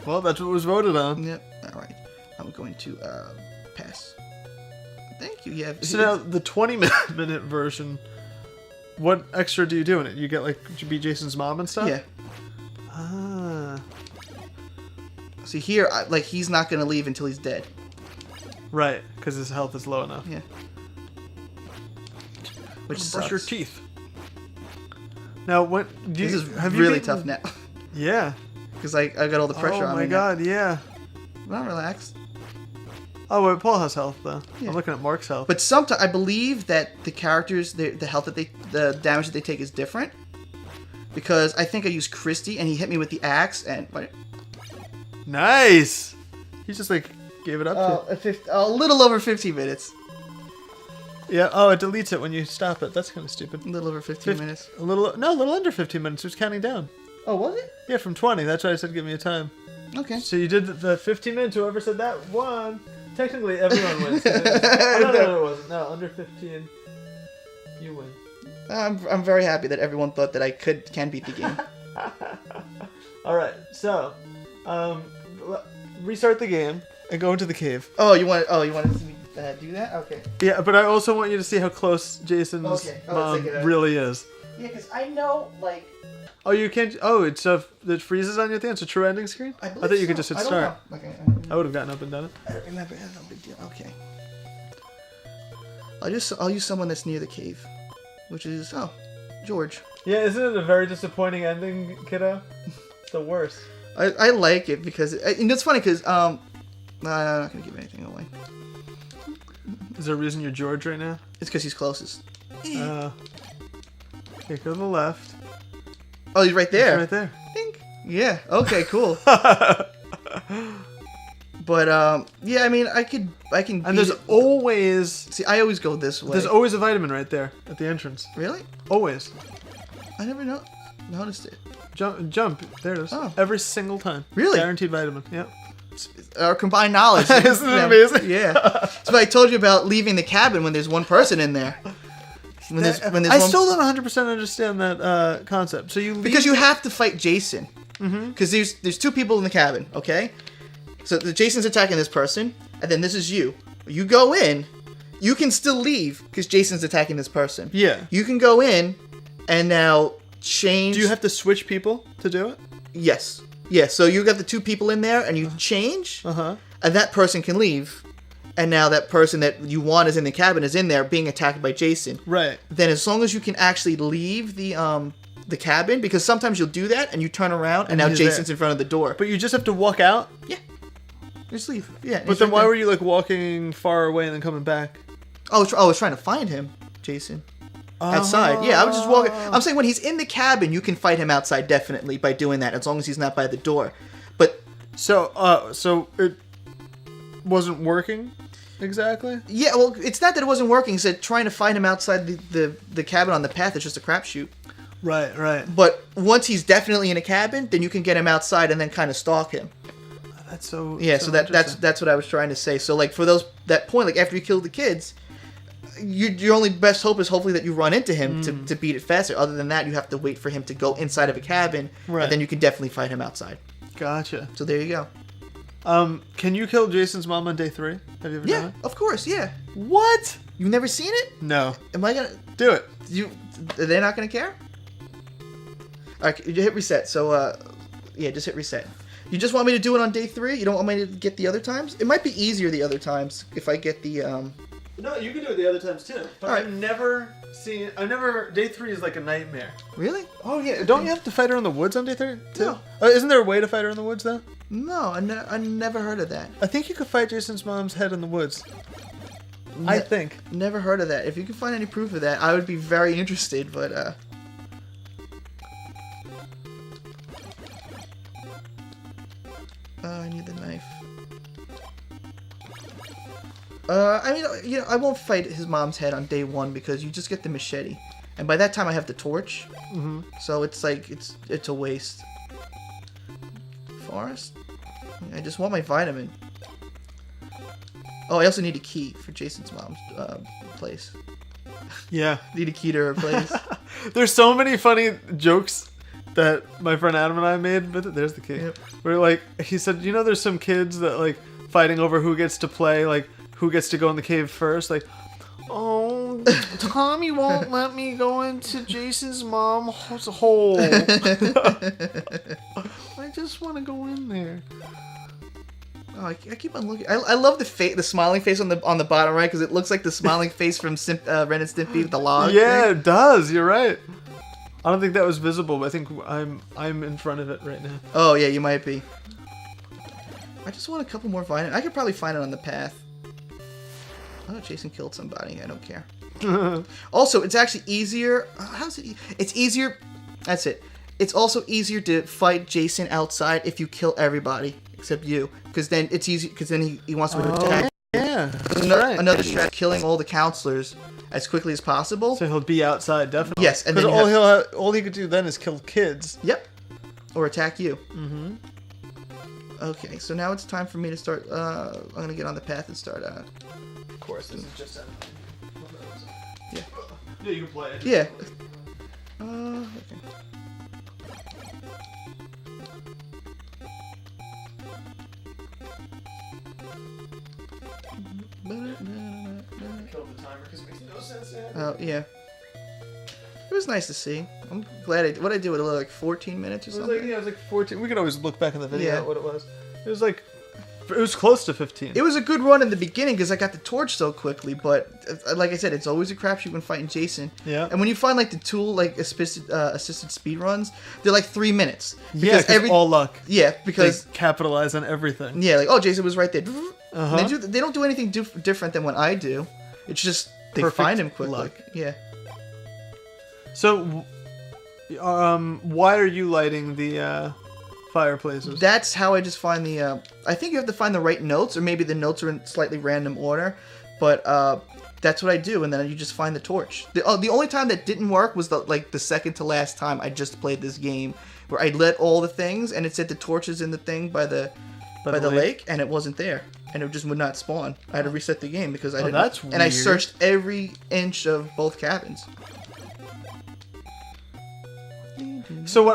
Well, that's what was voted on. Yep. Alright. I'm going to pass. Thank you. Yeah. So now, the 20-minute version, what extra do you do in it? You get, like, to be Jason's mom and stuff? Yeah. Ah. See, here, like, he's not going to leave until he's dead. Right, because his health is low enough. Yeah. Which brush sucks. your teeth. Now, what do you, this is have really you beaten... tough now. Yeah. Because I got all the pressure on me. Oh my god, yeah. Well, relax. Oh, wait, Paul has health, though. Yeah. I'm looking at Mark's health. But sometimes, I believe that the characters, the health that the damage that they take is different. Because I think I used Christy, and he hit me with the axe, and... Nice! He just, like, gave it up to you. A little over 15 minutes. Yeah, oh, it deletes it when you stop it. That's kind of stupid. A little over 15 minutes. A little under 15 minutes. It was counting down. Oh, was it? Yeah, from 20. That's why I said give me a time. Okay. So you did the 15 minutes. Whoever said that won. Technically, everyone wins. No, it wasn't. No, under 15, you win. I'm very happy that everyone thought that I can beat the game. All right, so restart the game and go into the cave. Oh, you wanted to see me do that? Okay. Yeah, but I also want you to see how close Jason's mom really is. Yeah, because I know, like... Oh, you can't... Oh, it freezes on you at the end. It's a true ending screen? I thought you could just hit start. Okay. I would have gotten up and done it. I don't remember. No big deal. Okay. I'll use someone that's near the cave. Which is... Oh. George. Yeah, isn't it a very disappointing ending, kiddo? It's the worst. I like it because and it's funny because I'm not gonna give anything away. Is there a reason you're George right now? It's because he's closest. Okay, go to the left. Oh, he's right there. He's right there. Think. Yeah. Okay. Cool. But yeah. I mean, I can. And there's always. See, I always go this way. There's always a vitamin right there at the entrance. Really? Always. I never noticed it. Jump. There it is. Oh. Every single time. Really? Guaranteed vitamin. Yep. Our combined knowledge. Isn't it amazing? Yeah. That's what I told you about leaving the cabin when there's one person in there. When there's I still don't 100% understand that concept. So you leave... Because you have to fight Jason. Because there's two people in the cabin, okay? So Jason's attacking this person, and then this is you. You go in, you can still leave because Jason's attacking this person. Yeah. You can go in and now change. Do you have to switch people to do it? Yes. Yeah, so you got the two people in there and you change, and that person can leave. And now that person that you want is in the cabin is in there being attacked by Jason. Right. Then as long as you can actually leave the cabin, because sometimes you'll do that and you turn around and now Jason's in front of the door. But you just have to walk out? Yeah. Just leave. Yeah. But then why were you like walking far away and then coming back? I was trying to find him, Jason. Outside. Yeah, I was just walking. I'm saying when he's in the cabin, you can fight him outside definitely by doing that, as long as he's not by the door. But so it wasn't working exactly? Yeah, well, it's not that it wasn't working. It's that trying to find him outside the cabin on the path is just a crapshoot. Right. But once he's definitely in a cabin, then you can get him outside and then kind of stalk him. That's so. Yeah, so that's what I was trying to say. So like for that point, like after you kill the kids, your only best hope is hopefully that you run into him to beat it faster. Other than that, you have to wait for him to go inside of a cabin, and then you can definitely fight him outside. Gotcha. So there you go. Can you kill Jason's mom on day 3? Have you ever done it? Yeah, of course, yeah. What? You've never seen it? No. Am I gonna do it? They're not gonna care? Alright, you hit reset. So yeah, just hit reset. You just want me to do it on day 3? You don't want me to get the other times? It might be easier the other times if I get the No, you can do it the other times too. But All right. Day 3 is like a nightmare. Really? Oh yeah. Don't you have to fight her in the woods on day 3 too? No. Isn't there a way to fight her in the woods though? No, I never heard of that. I think you could fight Jason's mom's head in the woods. I think. Never heard of that. If you can find any proof of that, I would be very interested, but I need the knife. I mean, I won't fight his mom's head on day 1 because you just get the machete, and by that time I have the torch. So it's like it's a waste. Forest. I just want my vitamin. Oh, I also need a key for Jason's mom's place. Yeah. Need a key to her place. There's so many funny jokes that my friend Adam and I made, but there's the key. Yep. Where like he said, there's some kids that like fighting over who gets to play, like who gets to go in the cave first. Like, oh, Tommy won't let me go into Jason's mom's hole. I just want to go in there. Oh, I keep on looking. I love the smiling face on the bottom right because it looks like the smiling face from Ren and Stimpy with the log. Yeah, thing. It does. You're right. I don't think that was visible, but I think I'm in front of it right now. Oh yeah, you might be. I just want a couple more vitamins. I could probably find it on the path. Oh, Jason killed somebody. I don't care. Also, it's actually easier. How's it? It's easier. That's it. It's also easier to fight Jason outside if you kill everybody except you, because then it's easy. Because then he wants to attack. Yeah, another strat, killing all the counselors as quickly as possible. So he'll be outside, definitely. Yes, and then all he could do then is kill kids. Yep, or attack you. Okay, so now it's time for me to start. I'm gonna get on the path and start. Of course, this is just. Yeah. Yeah, you can play it. Yeah. Okay. Kill the timer because it makes no sense. Oh yeah. It was nice to see. I'm glad what I do it like 14 minutes or something. It was like 14. We could always look back in the video at what it was. It was like It was close to 15. It was a good run in the beginning because I got the torch so quickly, but like I said, it's always a crapshoot when fighting Jason. Yeah. And when you find like the tool, like assisted speed runs, they're like 3 minutes. Yeah, because all luck. Yeah, because they capitalize on everything. Yeah, like Jason was right there. Uh-huh. They don't do anything different than what I do. It's just they Perfect find him quickly. luck. Yeah. So, why are you lighting the fireplaces? That's how I just find the. I think you have to find the right notes, or maybe the notes are in slightly random order, but that's what I do, and then you just find the torch. The only time that didn't work was the second to last time I just played this game, where I lit all the things, and it said the torch is in the thing by the lake, and it wasn't there, and it just would not spawn. I had to reset the game because I didn't. That's weird. And I searched every inch of both cabins. So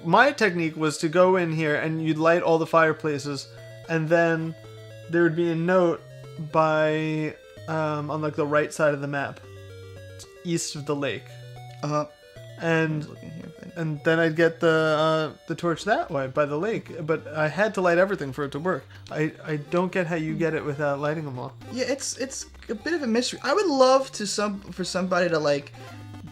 my technique was to go in here and you'd light all the fireplaces, and then there would be a note by on like the right side of the map, east of the lake. And then I'd get the torch that way by the lake. But I had to light everything for it to work. I don't get how you get it without lighting them all. Yeah, it's a bit of a mystery. I would love for somebody to like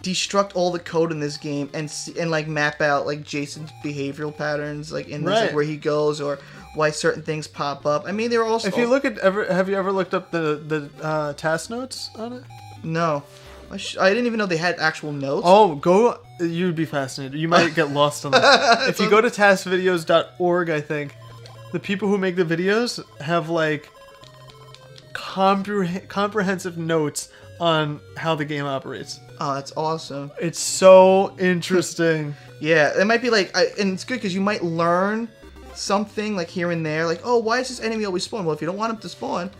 destruct all the code in this game and like map out like Jason's behavioral patterns, like in this, like where he goes or why certain things pop up. I mean, they're also. If you look at have you ever looked up the task notes on it? No, I didn't even know they had actual notes. Oh, go! You'd be fascinated. You might get lost on that. If you go to taskvideos.org, I think the people who make the videos have like comprehensive notes on how the game operates. Oh, that's awesome. It's so interesting. Yeah, it might be like, and it's good because you might learn something like here and there, like, oh, why is this enemy always spawn? Well, if you don't want him to spawn,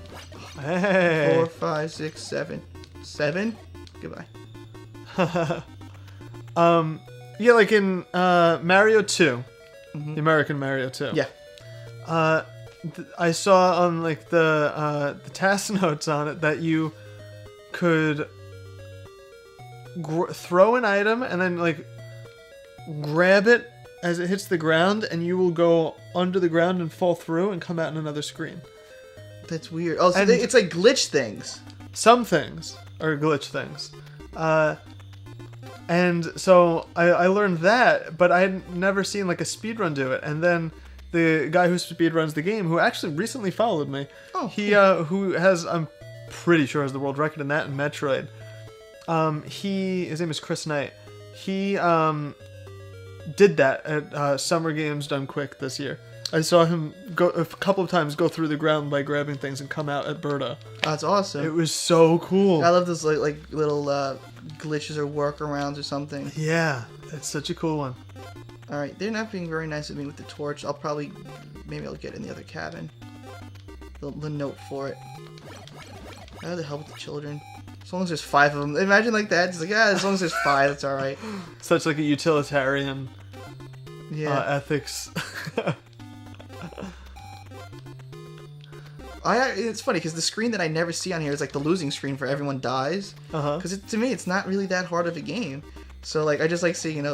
hey. 4, 5, 6, 7, 7. Goodbye. Yeah, like in Mario 2, the American Mario 2. Yeah. I saw on like the task notes on it that you could throw an item and then like grab it as it hits the ground, and you will go under the ground and fall through and come out in another screen. That's weird. Oh, so it's like glitch things. Some things are glitch things. And so I learned that, but I had never seen like a speedrun do it. And then the guy who speedruns the game, who actually recently followed me, who has, I'm pretty sure, has the world record in that in Metroid. His name is Chris Knight. He did that at Summer Games Done Quick this year. I saw him go a couple of times go through the ground by grabbing things and come out at Berta. That's awesome. It was so cool. I love those like little glitches or workarounds or something. Yeah, it's such a cool one. All right, they're not being very nice with me with the torch. Maybe I'll get in the other cabin. The note for it. I have to help with the children. As long as there's 5 of them. Imagine like that. It's like, as long as there's 5, it's all right. Such like a utilitarian ethics. It's funny because the screen that I never see on here is like the losing screen for everyone dies. Because to me, it's not really that hard of a game. So like I just like seeing,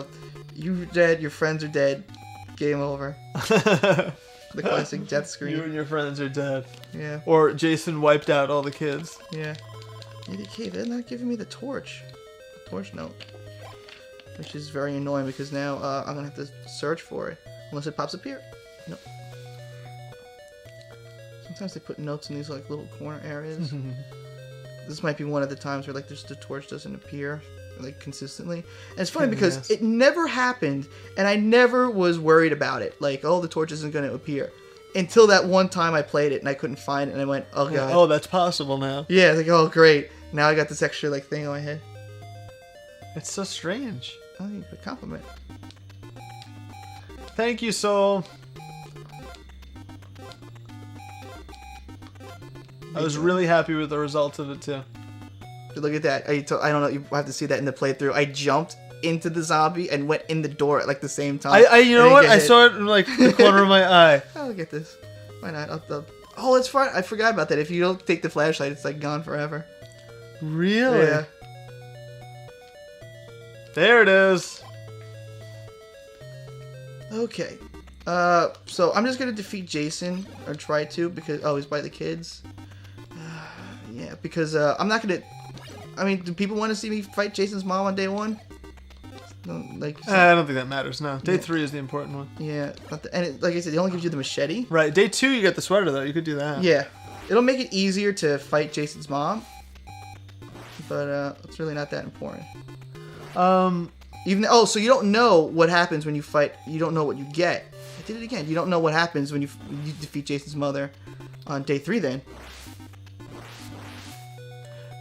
you're dead, your friends are dead, game over. The classic death screen. You and your friends are dead. Yeah. Or Jason wiped out all the kids. Yeah. Okay, they're not giving me the torch. The torch note. Which is very annoying because now I'm going to have to search for it. Unless it pops up here. Nope. Sometimes they put notes in these like little corner areas. This might be one of the times where like the torch doesn't appear like consistently. And it's funny because it never happened and I never was worried about it. Like, oh, the torch isn't going to appear. Until that one time I played it and I couldn't find it and I went, oh god. Oh, that's possible now. Yeah, it's like, oh great. Now I got this extra like thing on my head. It's so strange. Oh, a compliment. Thank you, Soul. I was really happy with the results of it too. Look at that. I don't know. You have to see that in the playthrough. I jumped into the zombie and went in the door at like the same time. You know what? I saw it in like the corner of my eye. I'll get this. Why not? Oh, it's fine. I forgot about that. If you don't take the flashlight, it's like gone forever. Really? Yeah. There it is. Okay. So I'm just gonna defeat Jason, or try to, because he's by the kids. Yeah, because I'm not gonna. I mean, do people want to see me fight Jason's mom on day 1? No, like. I don't think that matters. No, day 3 is the important one. Yeah, like I said, it only gives you the machete. Right, day 2 you get the sweater though. You could do that. Yeah, it'll make it easier to fight Jason's mom, but it's really not that important. So you don't know what happens when you fight. You don't know what you get. I did it again. You don't know what happens when you defeat Jason's mother on day 3. Then.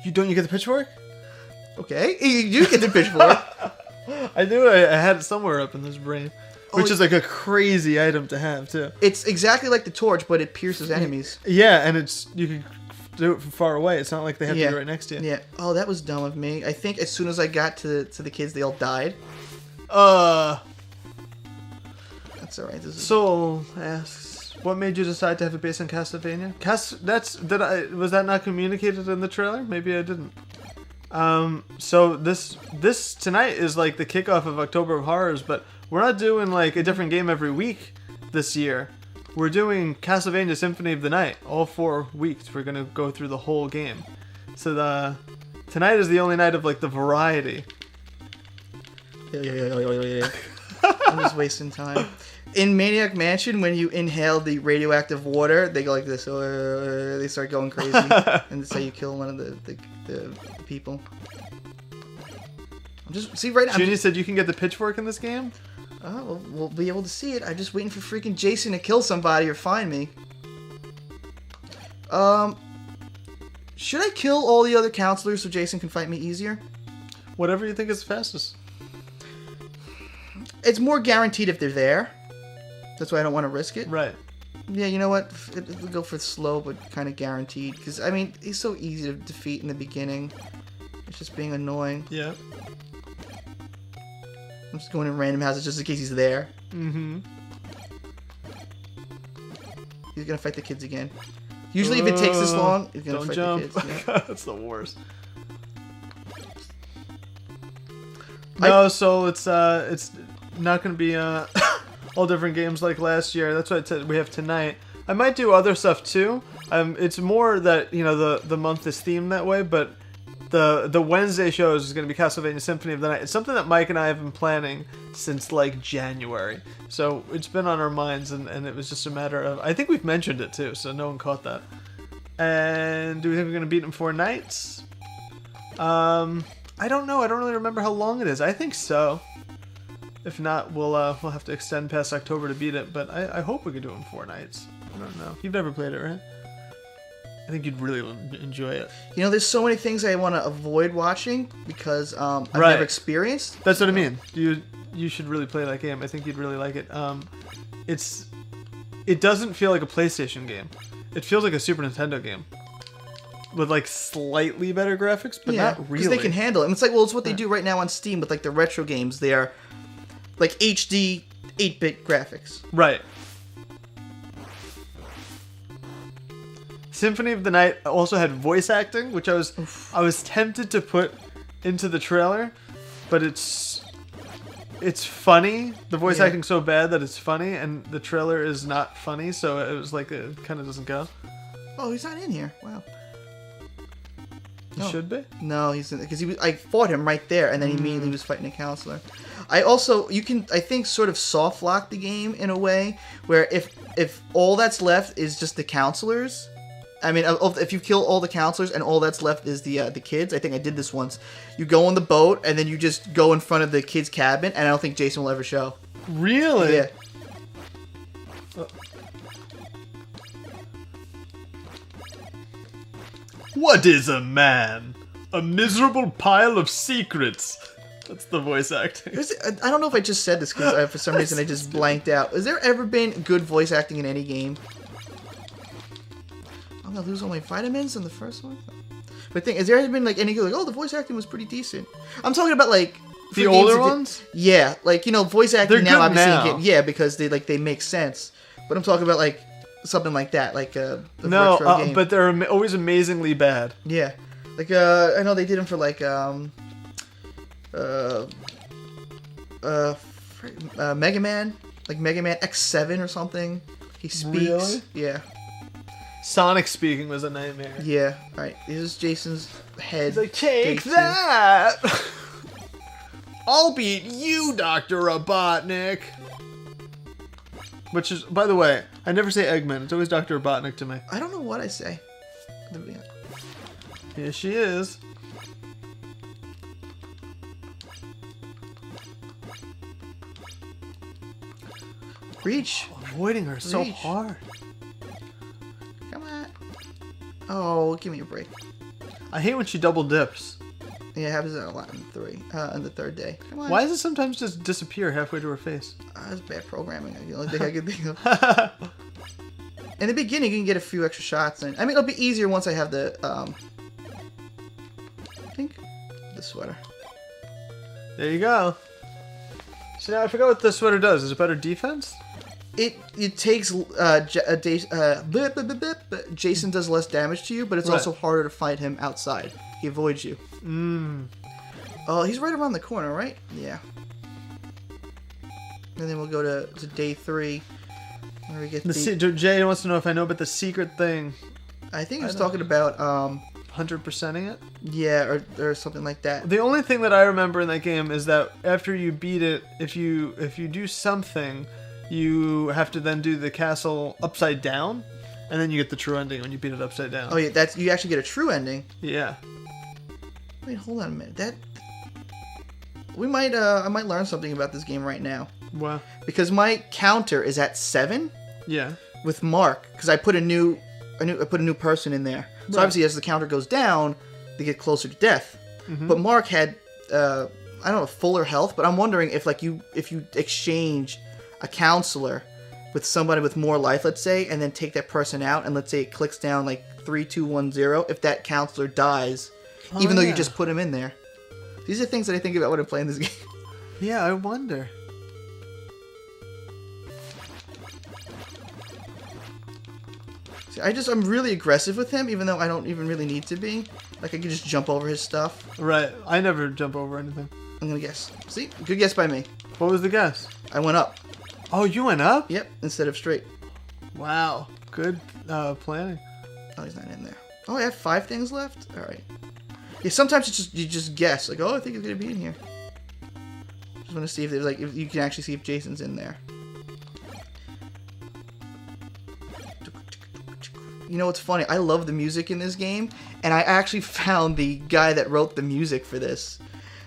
You get the pitchfork? Okay, you do get the pitchfork. I knew I had it somewhere up in this brain, which is like a crazy item to have too. It's exactly like the torch, but it pierces enemies. Yeah, and you can do it from far away. It's not like they have to be right next to you. Yeah. Oh, that was dumb of me. I think as soon as I got to the kids, they all died. That's alright. Soul asks, what made you decide to have it based on Castlevania? Was that not communicated in the trailer? Maybe I didn't. So this tonight is like the kickoff of October of Horrors, but we're not doing like a different game every week this year. We're doing Castlevania Symphony of the Night. All 4 weeks we're gonna go through the whole game. So tonight is the only night of like the variety. Yeah. I'm just wasting time. In Maniac Mansion, when you inhale the radioactive water, they go like this. They start going crazy, and that's how you kill one of the people. I'm just right now. Junie said you can get the pitchfork in this game. Oh, well, we'll be able to see it. I'm just waiting for freaking Jason to kill somebody or find me. Should I kill all the other counselors so Jason can fight me easier? Whatever you think is fastest. It's more guaranteed if they're there. That's why I don't want to risk it. Right. Yeah, you know what? We'll go for slow, but kind of guaranteed. Because, I mean, he's so easy to defeat in the beginning. It's just being annoying. Yeah. I'm just going in random houses just in case he's there. Mm-hmm. He's going to fight the kids again. Usually if it takes this long, he's going to fight jump. the kids. Yeah. That's the worst. No, so it's not going to be all different games like last year. That's what we have tonight. I might do other stuff too. It's more that the month is themed that way, but the Wednesday shows is going to be Castlevania Symphony of the Night. It's something that Mike and I have been planning since like January, so it's been on our minds, and it was just a matter of, I think we've mentioned it too, so no one caught that. And do we think we're going to beat it in 4 nights? I don't know. I don't really remember how long it is. I think so. If not, we'll have to extend past October to beat it. But I hope we can do it in 4 nights. I don't know. You've never played it, right? I think you'd really enjoy it. There's so many things I want to avoid watching because I've never experienced. That's what I mean. You should really play that game. I think you'd really like it. It doesn't feel like a PlayStation game. It feels like a Super Nintendo game. With like slightly better graphics, but not really. Because they can handle it. And it's like, it's what they do right now on Steam with like the retro games. They are like HD 8-bit graphics. Right. Symphony of the Night also had voice acting, which I was tempted to put into the trailer, but it's funny. The voice acting's so bad that it's funny, and the trailer is not funny, so it was like it kind of doesn't go. Oh, he's not in here. Wow. He should be? No, he's because I fought him right there, and then he immediately was fighting a counselor. You can sort of soft lock the game in a way where if all that's left is just the counselors, I mean, if you kill all the counselors and all that's left is the kids, I think I did this once. You go on the boat and then you just go in front of the kids' cabin, and I don't think Jason will ever show. Really? Yeah. What is a man? A miserable pile of secrets. That's the voice acting. I don't know if I just said this because for some reason I just blanked out. Has there ever been good voice acting in any game? I'm gonna lose all my vitamins in the first one. But has there ever been like any good, like, the voice acting was pretty decent? I'm talking about like the older ones. Yeah, like voice acting now obviously. Yeah, because they make sense. But I'm talking about like something like that, like a retro game. But they're always amazingly bad. Yeah, like I know they did them for like Mega Man. like Mega Man X7 or something. He speaks. Really? Yeah. Sonic speaking was a nightmare. Yeah. All right. This is Jason's head. He's like, take that! I'll beat you, Dr. Robotnik! Which is, by the way, I never say Eggman. It's always Dr. Robotnik to me. I don't know what I say. Here she is. Reach. Avoiding her so hard. Come on. Oh, give me a break. I hate when she double dips. Yeah, it happens a lot in the third day. Come on. Why does it sometimes just disappear halfway to her face? That's bad programming. The only thing I can think of. In the beginning, you can get a few extra shots in. I mean, it'll be easier once I have the, I think, the sweater. There you go. So now I forgot what the sweater does. Is it better defense? It takes Jason does less damage to you, but it's also harder to fight him outside. He avoids you. Oh, he's right around the corner, right? Yeah. And then we'll go to day 3. Where we get Jay wants to know if I know about the secret thing. I think he was talking about 100%ing it? Yeah, or something like that. The only thing that I remember in that game is that after you beat it, if you do something, you have to then do the castle upside down, and then you get the true ending when you beat it upside down. Oh yeah, you actually get a true ending. Yeah. Wait, hold on a minute. I might learn something about this game right now. Wow. Because my counter is at 7. Yeah. With Mark, because I put a new person in there. So obviously, as the counter goes down, they get closer to death. Mm-hmm. But Mark had I don't know, fuller health. But I'm wondering if if you exchange a counselor with somebody with more life, let's say, and then take that person out, and let's say it clicks down like 3, 2, 1, 0. If that counselor dies, even though you just put him in there. These are things that I think about when I'm playing this game. Yeah, I wonder. See, I'm really aggressive with him, even though I don't even really need to be. Like, I can just jump over his stuff. Right. I never jump over anything. I'm gonna guess. See? Good guess by me. What was the guess? I went up. Oh, you went up? Yep, instead of straight. Wow. Good planning. Oh, he's not in there. Oh, I have 5 things left? Alright. Yeah, sometimes you just guess. Like, oh, I think he's gonna be in here. Just want to see if there's if you can actually see if Jason's in there. You know what's funny? I love the music in this game, and I actually found the guy that wrote the music for this.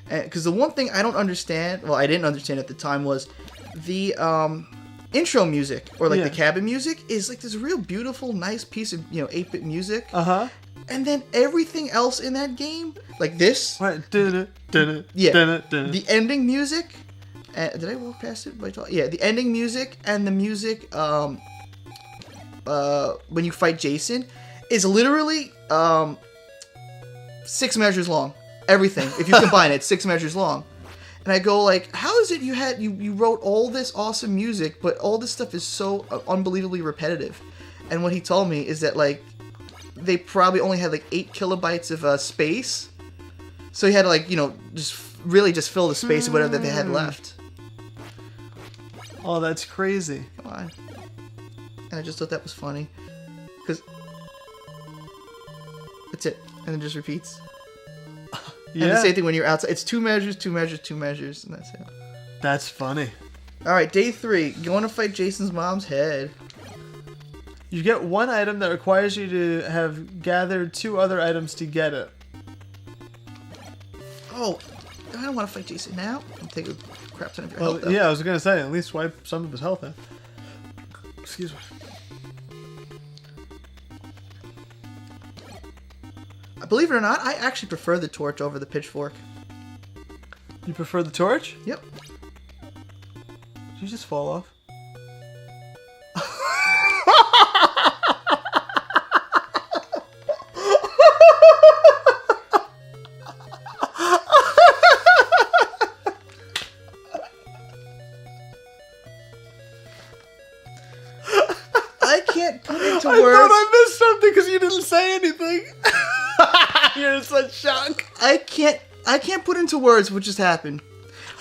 Because the one thing I don't understand, well, I didn't understand at the time, was the intro music, or the cabin music, is like this real beautiful, nice piece of 8-bit music. And then everything else in that game, like this, right? The ending music. Did I walk past it? Yeah, the ending music and the music when you fight Jason is literally 6 measures long. Everything, if you combine it, 6 measures long. And I go like, how is it you wrote all this awesome music, but all this stuff is so unbelievably repetitive? And what he told me is that they probably only had 8 kilobytes of space, so he had to just fill the space of whatever that they had left. Oh, that's crazy. Come on. And I just thought that was funny, because that's it, and it just repeats. Yeah. And the same thing when you're outside. It's 2 measures, 2 measures, 2 measures, and that's it. That's funny. All right, day 3. Going to fight Jason's mom's head. You get 1 item that requires you to have gathered 2 other items to get it. Oh, I don't want to fight Jason now. I'll take a crap ton of your health, though. Yeah, I was going to say, at least wipe some of his health out. Excuse me. Believe it or not, I actually prefer the torch over the pitchfork. You prefer the torch? Yep. Did you just fall off? I can't put into words. I thought I missed something because you didn't say anything. You're in such shock. I can't put into words what just happened,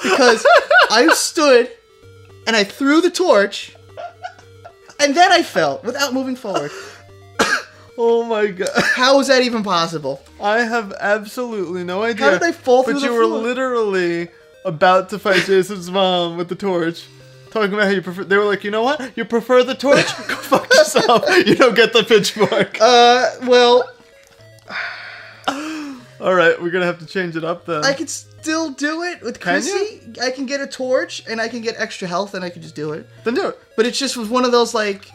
because I stood and I threw the torch, and then I fell without moving forward. Oh my god. How is that even possible? I have absolutely no idea. How did I fall through the floor? But you were literally about to fight Jason's mom with the torch. Talking about how you prefer... They were like, you know what? You prefer the torch? Go fuck yourself. You don't get the pitchfork. Well... Alright, we're gonna have to change it up then. I could still do it with Chrissy. I can get a torch, and I can get extra health, and I can just do it. Then do it. But it just was one of those, like...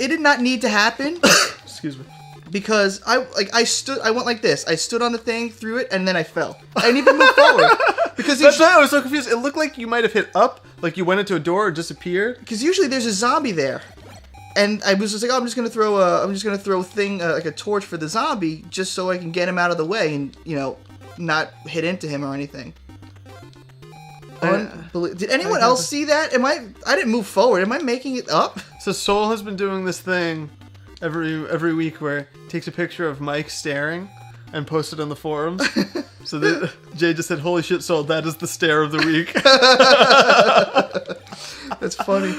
It did not need to happen. Excuse me. Because I went like this. I stood on the thing, threw it, and then I fell. I didn't even move forward. Because that's why I was so confused. It looked like you might have hit up, like you went into a door or disappeared. Because usually there's a zombie there, and I was just like, oh, I'm just gonna throw a thing like a torch for the zombie just so I can get him out of the way and not hit into him or anything. Did anyone else see that? I didn't move forward. Am I making it up? So Soul has been doing this thing every week where he takes a picture of Mike staring and posts it on the forums. So Jay just said, holy shit, Soul, that is the stare of the week. That's funny.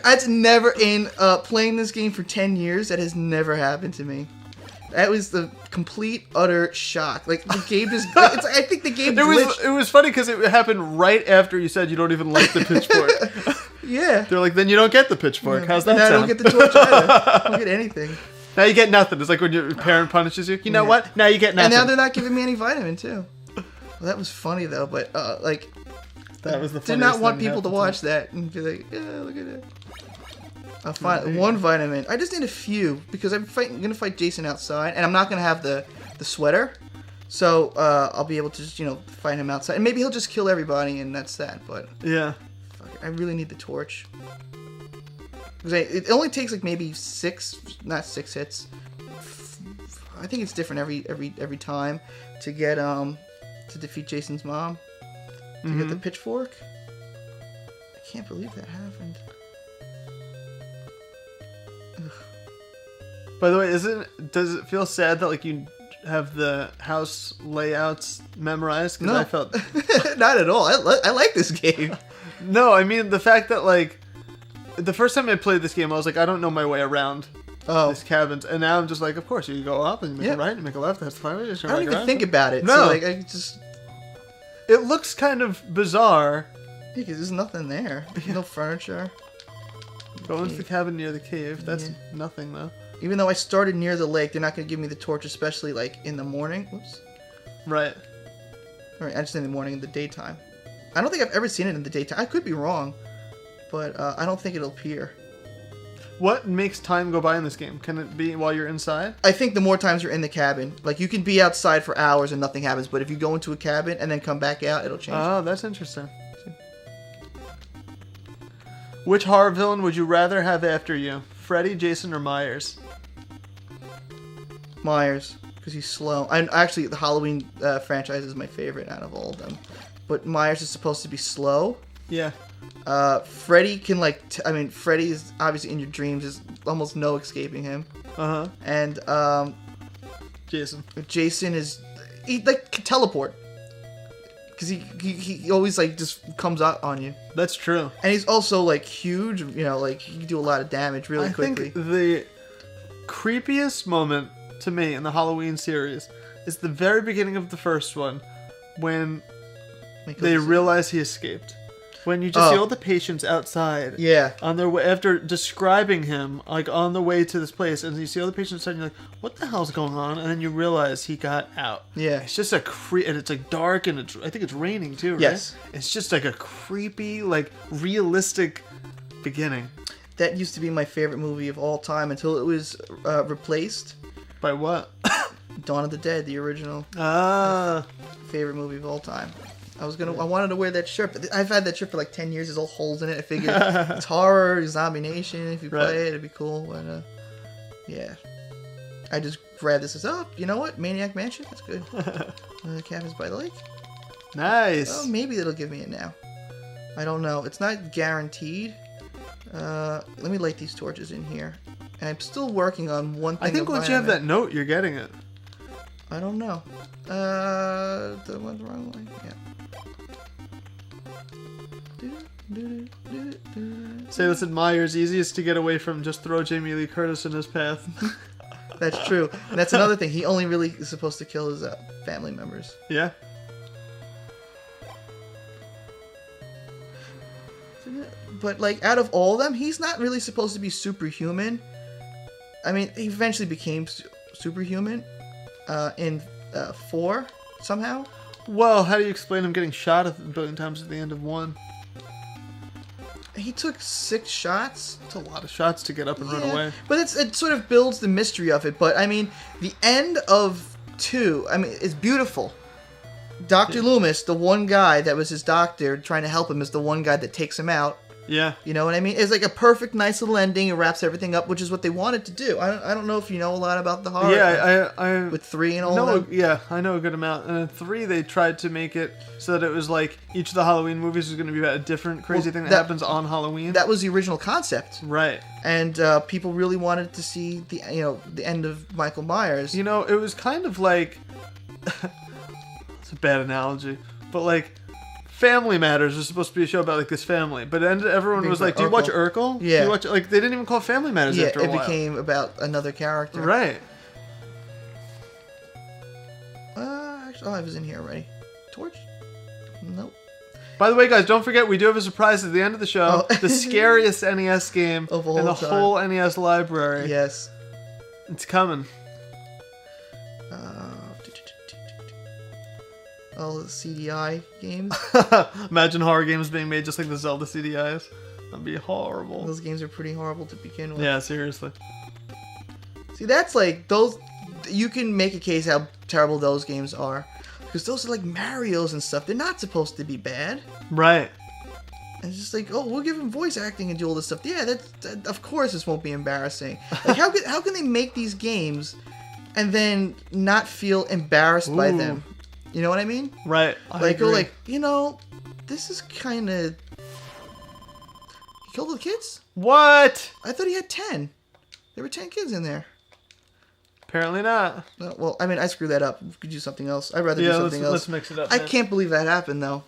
That's never, in playing this game for 10 years, that has never happened to me. That was the complete, utter shock. Like, the game just... I think the game glitched. It was funny because it happened right after you said you don't even like the pitchfork. Yeah. They're like, then you don't get the pitchfork. How's that sound? I don't get the torch either. I don't get anything. Now you get nothing. It's like when your parent punishes you. You know what? Now you get nothing. And now they're not giving me any vitamin, too. Well, that was funny, though, but, that was the funniest. Did not want people to watch that and be like, yeah, look at it. I'll find one vitamin. I just need a few because I'm going to fight Jason outside, and I'm not going to have the sweater. So I'll be able to just, fight him outside. And maybe he'll just kill everybody, and that's that. But yeah. Fuck it, I really need the torch. Because it only takes like maybe not six hits. I think it's different every time to get to defeat Jason's mom. To get the pitchfork. I can't believe that happened. Ugh. By the way, does it feel sad that like you have the house layouts memorized? No, I felt not at all. I like this game. No, I mean the fact that like the first time I played this game, I was like, I don't know my way around these cabins, and now I'm just like, of course, you go up and you make a right and make a left. That's the fire. I don't even think about it. No, so, like I just. It looks kind of bizarre. Yeah, because there's nothing there. No furniture. Go into the cabin near the cave. That's nothing, though. Even though I started near the lake, they're not going to give me the torch, especially, like, in the morning. Whoops. Right. Alright, I just in the morning, in the daytime. I don't think I've ever seen it in the daytime. I could be wrong. But I don't think it'll appear. What makes time go by in this game? Can it be while you're inside? I think the more times you're in the cabin. Like, you can be outside for hours and nothing happens. But if you go into a cabin and then come back out, it'll change. Oh, that's interesting. Which horror villain would you rather have after you? Freddy, Jason, or Myers? Myers, because he's slow. Actually, the Halloween franchise is my favorite out of all of them. But Myers is supposed to be slow. Yeah. Freddy can Freddy is obviously in your dreams. There's almost no escaping him. Uh-huh. And Jason he can teleport. Because he always like just comes out on you. That's true. And he's also like huge, like he can do a lot of damage really quickly. I think the creepiest moment to me in the Halloween series is the very beginning of the first one when they realize he escaped. When you just see all the patients outside, on their way after describing him, like on the way to this place, and you see all the patients outside, and you're like, "What the hell's going on?" And then you realize he got out. Yeah, it's just and it's like dark, and I think it's raining too. Right? Yes, it's just like a creepy, like realistic beginning. That used to be my favorite movie of all time until it was replaced by what? Dawn of the Dead, the original. Favorite movie of all time. I wanted to wear that shirt, but I've had that shirt for like 10 years. There's all holes in it. I figured it's horror, Zombie Nation. If you play it, it'd be cool. But yeah, I just grabbed this as, you know what? Maniac Mansion? That's good. Cabins by the Lake. Nice. Oh, maybe it'll give me it now. I don't know. It's not guaranteed. Let me light these torches in here. And I'm still working on one thing. I think once you have that note, you're getting it. I don't know. I went the wrong way. Yeah. Samus and Myers, easiest to get away from, just throw Jamie Lee Curtis in his path. That's true. And that's another thing. He only really is supposed to kill his family members. Yeah. But, like, out of all of them, he's not really supposed to be superhuman. I mean, he eventually became superhuman in 4, somehow. Well, how do you explain him getting shot a billion times at the end of 1? He took 6 shots. It's a lot of shots to get up and run away. But it sort of builds the mystery of it. But, I mean, the end of 2, I mean, it's beautiful. Dr. Loomis, the one guy that was his doctor trying to help him, is the one guy that takes him out. Yeah. You know what I mean? It's like a perfect, nice little ending. It wraps everything up, which is what they wanted to do. I don't know if you know a lot about the horror. Yeah, I with 3 and all of them. Yeah, I know a good amount. And in 3, they tried to make it so that it was like each of the Halloween movies was going to be about a different crazy thing that happens on Halloween. That was the original concept. Right. And people really wanted to see the end of Michael Myers. You know, it was kind of like it's a bad analogy, but like Family Matters was supposed to be a show about like this family, but everyone was like, "Do you watch Urkel?" Yeah. Do you watch, like, they didn't even call it Family Matters after a while. Yeah, it became about another character. Right. Actually, I was in here already. Torch? Nope. By the way, guys, don't forget we do have a surprise at the end of the show. The scariest NES game of in the whole NES library. Yes. It's coming. All the CDI games. Imagine horror games being made just like the Zelda CDIs. That'd be horrible. Those games are pretty horrible to begin with. Yeah, seriously. See, that's like those. You can make a case how terrible those games are, because those are like Mario's and stuff. They're not supposed to be bad. Right. And it's just like, oh, we'll give him voice acting and do all this stuff. Yeah, that of course this won't be embarrassing. Like, how can they make these games and then not feel embarrassed by them? You know what I mean? Right. Like, go like, this is kind of... He killed the kids? What? I thought he had 10. There were 10 kids in there. Apparently not. Well, I mean, I screwed that up. We could do something else. I'd rather do something else. Let's mix it up. I can't believe that happened, though.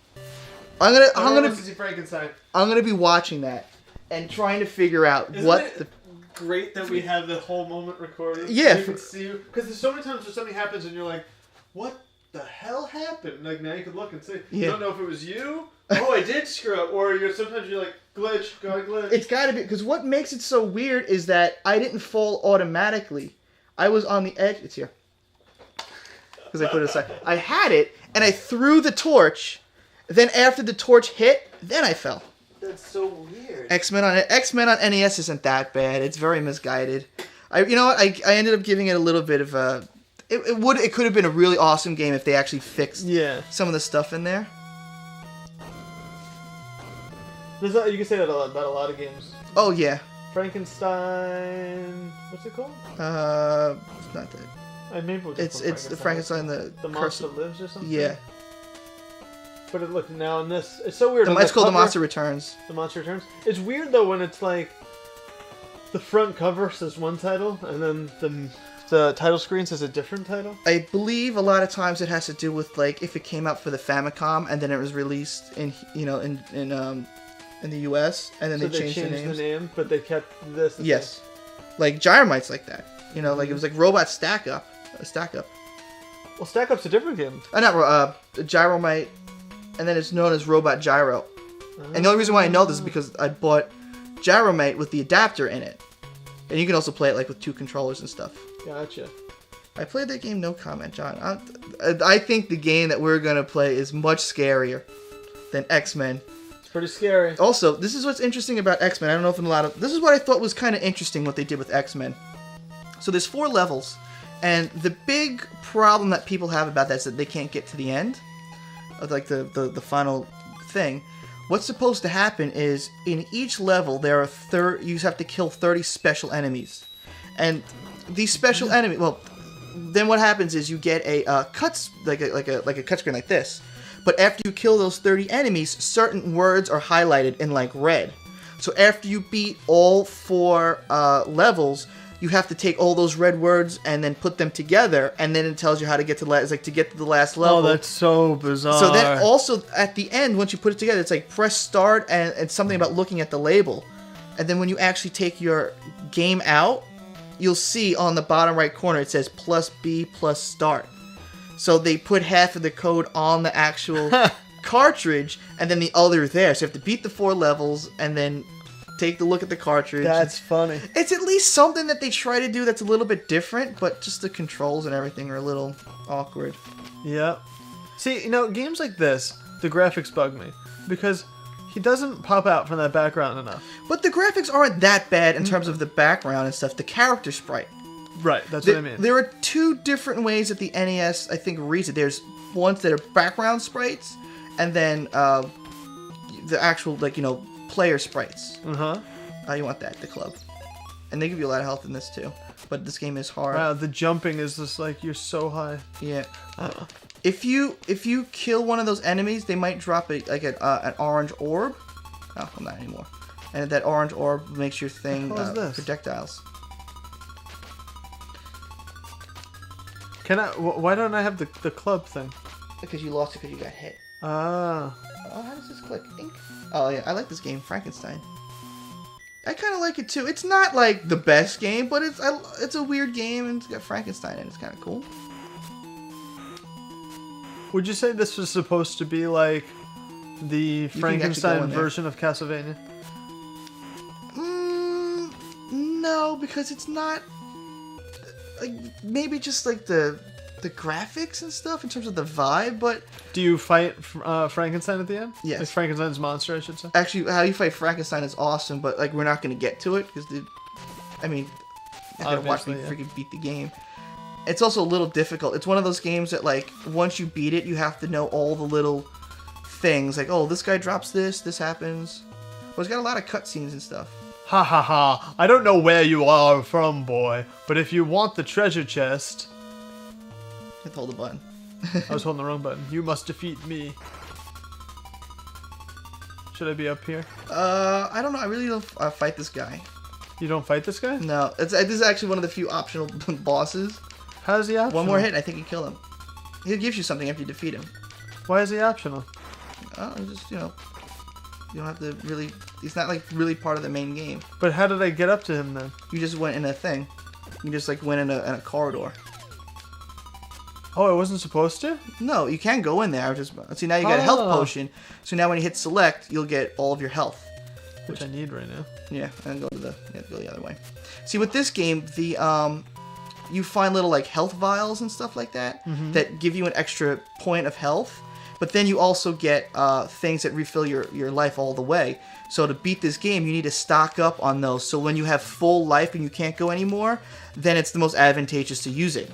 I'm gonna see Frankenstein. I'm gonna be watching that and trying to figure out great that we have the whole moment recorded. Yeah. You can see, because there's so many times where something happens and you're like, what the hell happened? Like, now you can look and see. You don't know if it was you. Oh, I did screw up. Or sometimes you're like, got a glitch. It's gotta be, because what makes it so weird is that I didn't fall automatically. I was on the edge. It's here. Because I put it aside. I had it, and I threw the torch. Then after the torch hit, then I fell. That's so weird. X-Men on NES isn't that bad. It's very misguided. I ended up giving it a little bit of a... It could have been a really awesome game if they actually fixed some of the stuff in there. You can say that about a lot of games. Oh, yeah. Frankenstein... What's it called? It's not that. It's the Frankenstein, the Monster Lives or something? Yeah. But it looked now in this. It's so weird. It's called The Monster Returns. The Monster Returns. It's weird though when it's like the front cover says one title and then the title screen says a different title. I believe a lot of times it has to do with like if it came out for the Famicom and then it was released in the US and then they changed the name, but they kept this. Yes. Like Gyromite's like that. Like it was like Robot Stack Up. Well, Stack Up's a different game. Gyromite. And then it's known as Robot Gyro. And the only reason why I know this is because I bought Gyromite with the adapter in it. And you can also play it like with 2 controllers and stuff. Gotcha. I played that game, no comment, John. I think the game that we're going to play is much scarier than X-Men. It's pretty scary. Also, this is what's interesting about X-Men. I don't know if this is what I thought was kind of interesting what they did with X-Men. So there's 4 levels. And the big problem that people have about that is that they can't get to the end. Like the final thing. What's supposed to happen is in each level there are you have to kill 30 special enemies, and these special enemies. Well, then what happens is you get a cut like a cut screen like this. But after you kill those 30 enemies, certain words are highlighted in like red. So after you beat all 4 levels, you have to take all those red words and then put them together, and then it tells you how to get to the last. It's like to get to the last level. Oh, that's so bizarre. So then also at the end, once you put it together, it's like press start and it's something about looking at the label, and then when you actually take your game out, you'll see on the bottom right corner it says +B +start. So they put half of the code on the actual cartridge, and then the other there. So you have to beat the 4 levels and then take a look at the cartridge. That's funny. It's at least something that they try to do that's a little bit different, but just the controls and everything are a little awkward. Yeah. See, games like this, the graphics bug me because he doesn't pop out from that background enough. But the graphics aren't that bad in terms of the background and stuff. The character sprite. Right, that's what I mean. There are 2 different ways that the NES, I think, reads it. There's ones that are background sprites, and then the actual, player sprites. You want that, the club. And they give you a lot of health in this, too. But this game is hard. Wow, the jumping is just like, you're so high. Yeah. If you kill one of those enemies, they might drop an orange orb. Oh, well, not anymore. And that orange orb makes your thing projectiles. Why don't I have the club thing? Because you lost it because you got hit. Ah. Oh, how does this click? Ink. Oh, yeah, I like this game, Frankenstein. I kind of like it, too. It's not, like, the best game, but it's a weird game, and it's got Frankenstein in it. It's kind of cool. Would you say this was supposed to be, like, the Frankenstein version of Castlevania? No, because it's not... Like, maybe just, like, the graphics and stuff in terms of the vibe, but... Do you fight Frankenstein at the end? Yes. Like Frankenstein's monster, I should say? Actually, how you fight Frankenstein is awesome, but, like, we're not going to get to it, because, you gotta watch me freaking beat the game. It's also a little difficult. It's one of those games that, like, once you beat it, you have to know all the little things. Like, oh, this guy drops this happens. Well, it's got a lot of cutscenes and stuff. Ha ha ha. I don't know where you are from, boy, but if you want the treasure chest... You have to hold the button. I was holding the wrong button. You must defeat me. Should I be up here? I don't know. I really don't fight this guy. You don't fight this guy? No. This is actually one of the few optional bosses. How is he optional? One more hit, and I think you kill him. He gives you something after you defeat him. Why is he optional? Oh, just, you don't have to really... He's not, like, really part of the main game. But how did I get up to him, then? You just went in a thing. You just, like, went in a corridor. Oh, I wasn't supposed to? No, you can go in there. See, now you got a health potion. So now when you hit select, you'll get all of your health. Which I need right now. Yeah, and go the other way. See, with this game, you find little, like, health vials and stuff like that that give you an extra point of health. But then you also get things that refill your life all the way. So to beat this game, you need to stock up on those. So when you have full life and you can't go anymore, then it's the most advantageous to use it.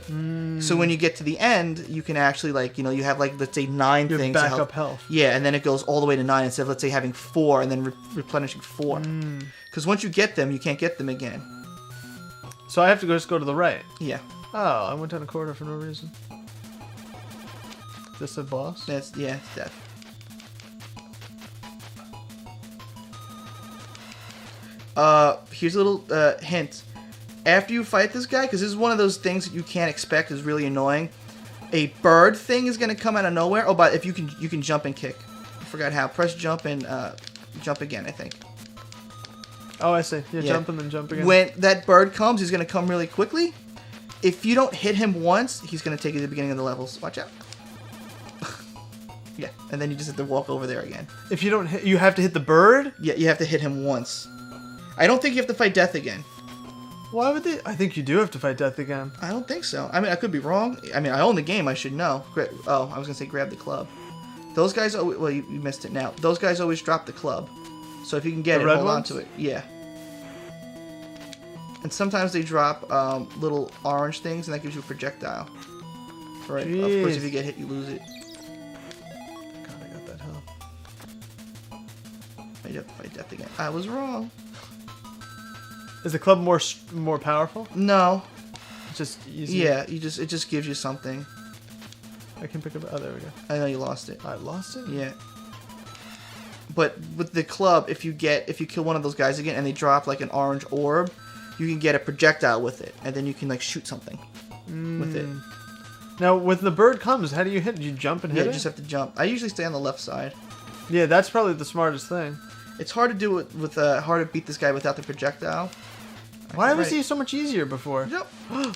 So when you get to the end, you can actually, like, you have, like, let's say 9 things. Backup health. Yeah, and then it goes all the way to 9 instead of, let's say, having 4 and then replenishing 4. Because once you get them, you can't get them again. So I have to just go to the right? Yeah. Oh, I went down a corridor for no reason. Is this a boss? It's death. Here's a little hint. After you fight this guy, because this is one of those things that you can't expect, is really annoying. A bird thing is going to come out of nowhere. Oh, but if you can jump and kick. I forgot how. Press jump and jump again, I think. Oh, I see. Yeah, jump and then jump again. When that bird comes, he's going to come really quickly. If you don't hit him once, he's going to take you to the beginning of the levels. Watch out. Yeah, and then you just have to walk over there again. If you don't hit, you have to hit the bird? Yeah, you have to hit him once. I don't think you have to fight death again. Why would they? I think you do have to fight death again. I don't think so. I mean, I could be wrong. I mean, I own the game. I should know. Oh, I was going to say grab the club. Those guys, well, you missed it now. Those guys always drop the club. So if you can get it, hold on to it. Yeah. And sometimes they drop little orange things, and that gives you a projectile. Right. Jeez. Of course, if you get hit, you lose it. God, I got that health. You have to fight death again. I was wrong. Is the club more powerful? No. It's just easy. Yeah, it just gives you something. I can pick up. Oh, there we go. I know you lost it. I lost it? Yeah. But with the club, if you kill one of those guys again and they drop like an orange orb, you can get a projectile with it, and then you can like shoot something with it. Now, when the bird comes, how do you hit it? Do you jump and hit Yeah, it? you just have to jump. I usually stay on the left side. Yeah, that's probably the smartest thing. It's hard to do it with hard to beat this guy without the projectile. Why was he so much easier before? Yep. Oh,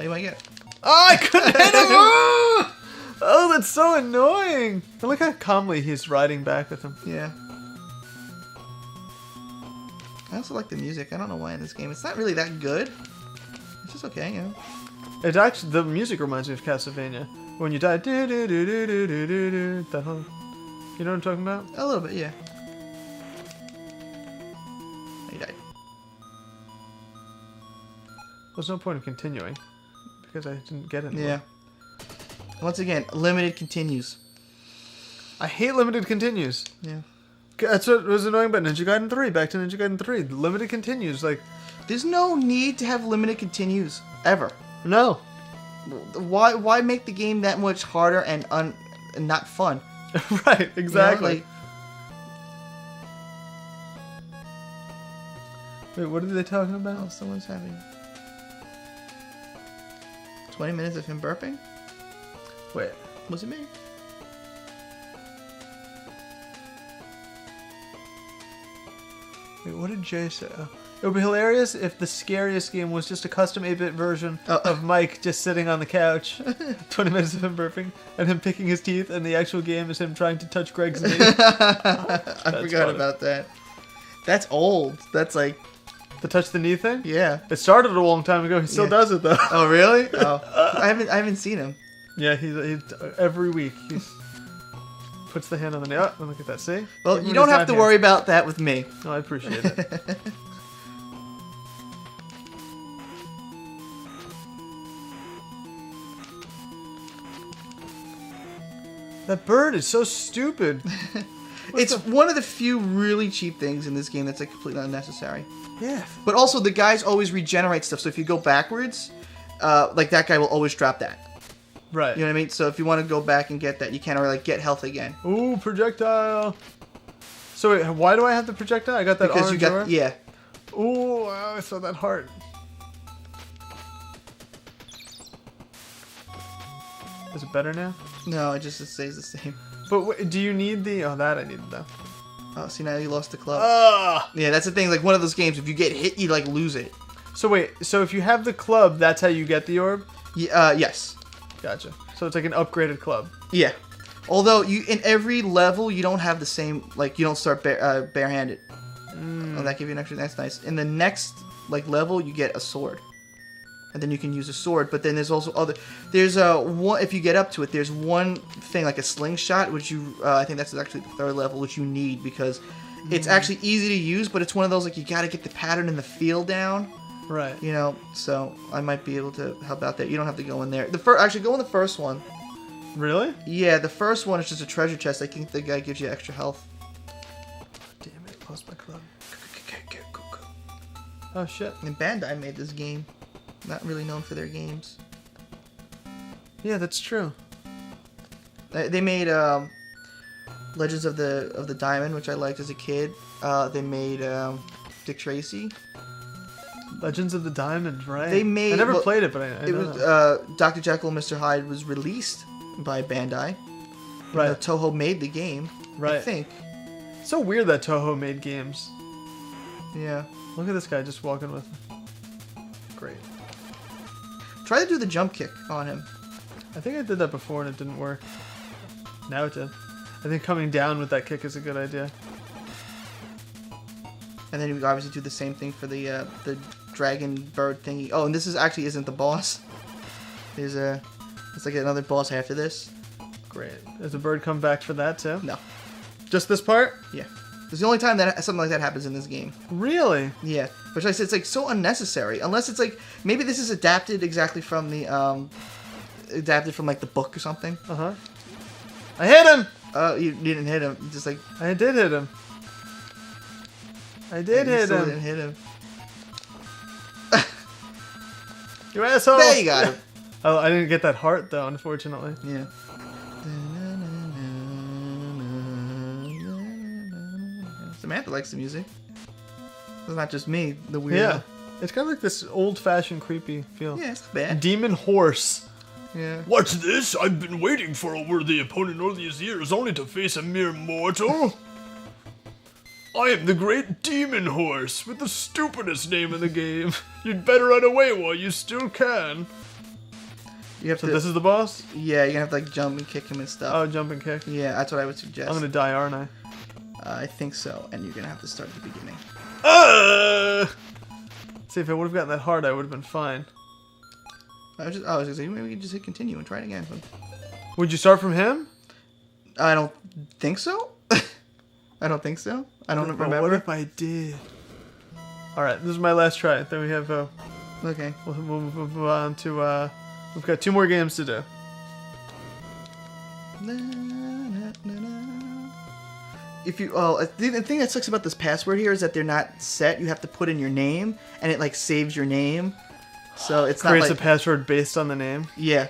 you might get it. Oh, I couldn't hit him! Oh, that's so annoying. And look how calmly he's riding back with him. Yeah. I also like the music. I don't know why in this game. It's not really that good. It's just okay, you know. It actually, the music reminds me of Castlevania. When you die, do do do do do do do do. That whole, you know what I'm talking about? A little bit, yeah. He died. There's no point in continuing because I didn't get it. Yeah. Once again, limited continues. I hate limited continues. Yeah. That's what was annoying about Ninja Gaiden 3. Back to Ninja Gaiden 3. Limited continues. Like, there's no need to have limited continues ever. no. Why make the game that much harder and not fun? Right, exactly. You know, Wait, what are they talking about? oh, someone's having 20 minutes of him burping? Wait. Was it me? Wait, what did Jay say? Oh. It would be hilarious if the scariest game was just a custom 8-bit version of Mike just sitting on the couch, 20 minutes of him burping, and him picking his teeth, and the actual game is him trying to touch Greg's knee. I forgot about that. That's old. That's like... The touch the knee thing? Yeah. It started a long time ago. He still does it, though. Oh, really? Oh. I haven't seen him. Yeah, he's every week he puts the hand on the knee. Oh, look at that. See? Well, Even you don't when have he's to not worry about that with me. here. No, I appreciate it. That bird is so stupid. It's one of the few really cheap things in this game that's like completely unnecessary. Yeah. But also, the guys always regenerate stuff, so if you go backwards, like that guy will always drop that. Right. You know what I mean? So if you want to go back and get that, you can, or like get health again. Ooh, projectile. So wait, why do I have the projectile? I got that Because orange you got, aura? yeah. Ooh, wow, I saw that heart. Is it better now? No, it stays the same. But do you need the... Oh, that I needed though. Oh, see, now you lost the club. Ah! Yeah, that's the thing. Like, one of those games, if you get hit, you, like, lose it. So wait, so if you have the club, that's how you get the orb? Yeah, yes. Gotcha. So it's like an upgraded club. Yeah. Although, in every level, you don't have the same... Like, you don't start barehanded. Oh, that gives you an extra... That's nice. In the next, like, level, you get a sword. And then you can use a sword, but then there's also other... There's one... If you get up to it, there's one thing, like a slingshot, which you... I think that's actually the third level, which you need, because it's actually easy to use, but it's one of those, like, you gotta get the pattern and the feel down. Right. You know, so I might be able to help out there. You don't have to go in there. Actually, go in the first one. Really? Yeah, the first one is just a treasure chest. I think the guy gives you extra health. Damn it, I lost my club. Oh, shit. And Bandai made this game. Not really known for their games. Yeah, that's true. They made Legends of the Diamond, which I liked as a kid. They made Dick Tracy. Legends of the Diamond, right? They made... I never played it, but I it know was that. Dr. Jekyll and Mr. Hyde was released by Bandai. Right. And Toho made the game. Right. I think. It's so weird that Toho made games. Yeah. Look at this guy just walking with... Great. Try to do the jump kick on him. I think I did that before and it didn't work. Now it did. I think coming down with that kick is a good idea. And then you obviously do the same thing for the dragon bird thingy. Oh, and this isn't the boss. It's like another boss after this. Great. Does the bird come back for that too? No. Just this part? Yeah. It's the only time that something like that happens in this game. Really? Yeah. Which I said, it's like so unnecessary. Unless it's like, maybe this is adapted exactly from the, like the book or something. Uh-huh. I hit him! You didn't hit him. Just like... I did hit him. I did hit him. Didn't hit him. You asshole! There you got him. Oh, I didn't get that heart though, unfortunately. Yeah. Samantha likes the music. It's not just me, the weirdo. Yeah. It's kind of like this old-fashioned creepy feel. Yeah, it's not bad. Demon horse. Yeah. What's this? I've been waiting for a worthy opponent all these years, only to face a mere mortal. I am the great Demon Horse, with the stupidest name in the game. You'd better run away while you still can. You have So to. this is the boss? Yeah, you're gonna have to like jump and kick him and stuff. Oh, jump and kick. Yeah, that's what I would suggest. I'm gonna die, aren't I? I think so, and you're gonna have to start at the beginning. See, if I would have gotten that hard, I would have been fine. I was gonna say maybe we can just hit continue and try it again. Would you start from him? I don't think so. I don't think so. I don't remember. What if I did? Alright, this is my last try. Then we have, Okay. we'll move on to, we've got 2 more games to do. If you the thing that sucks about this password here is that they're not set. You have to put in your name, and it like saves your name. So it's Creates not like a password based on the name. yeah.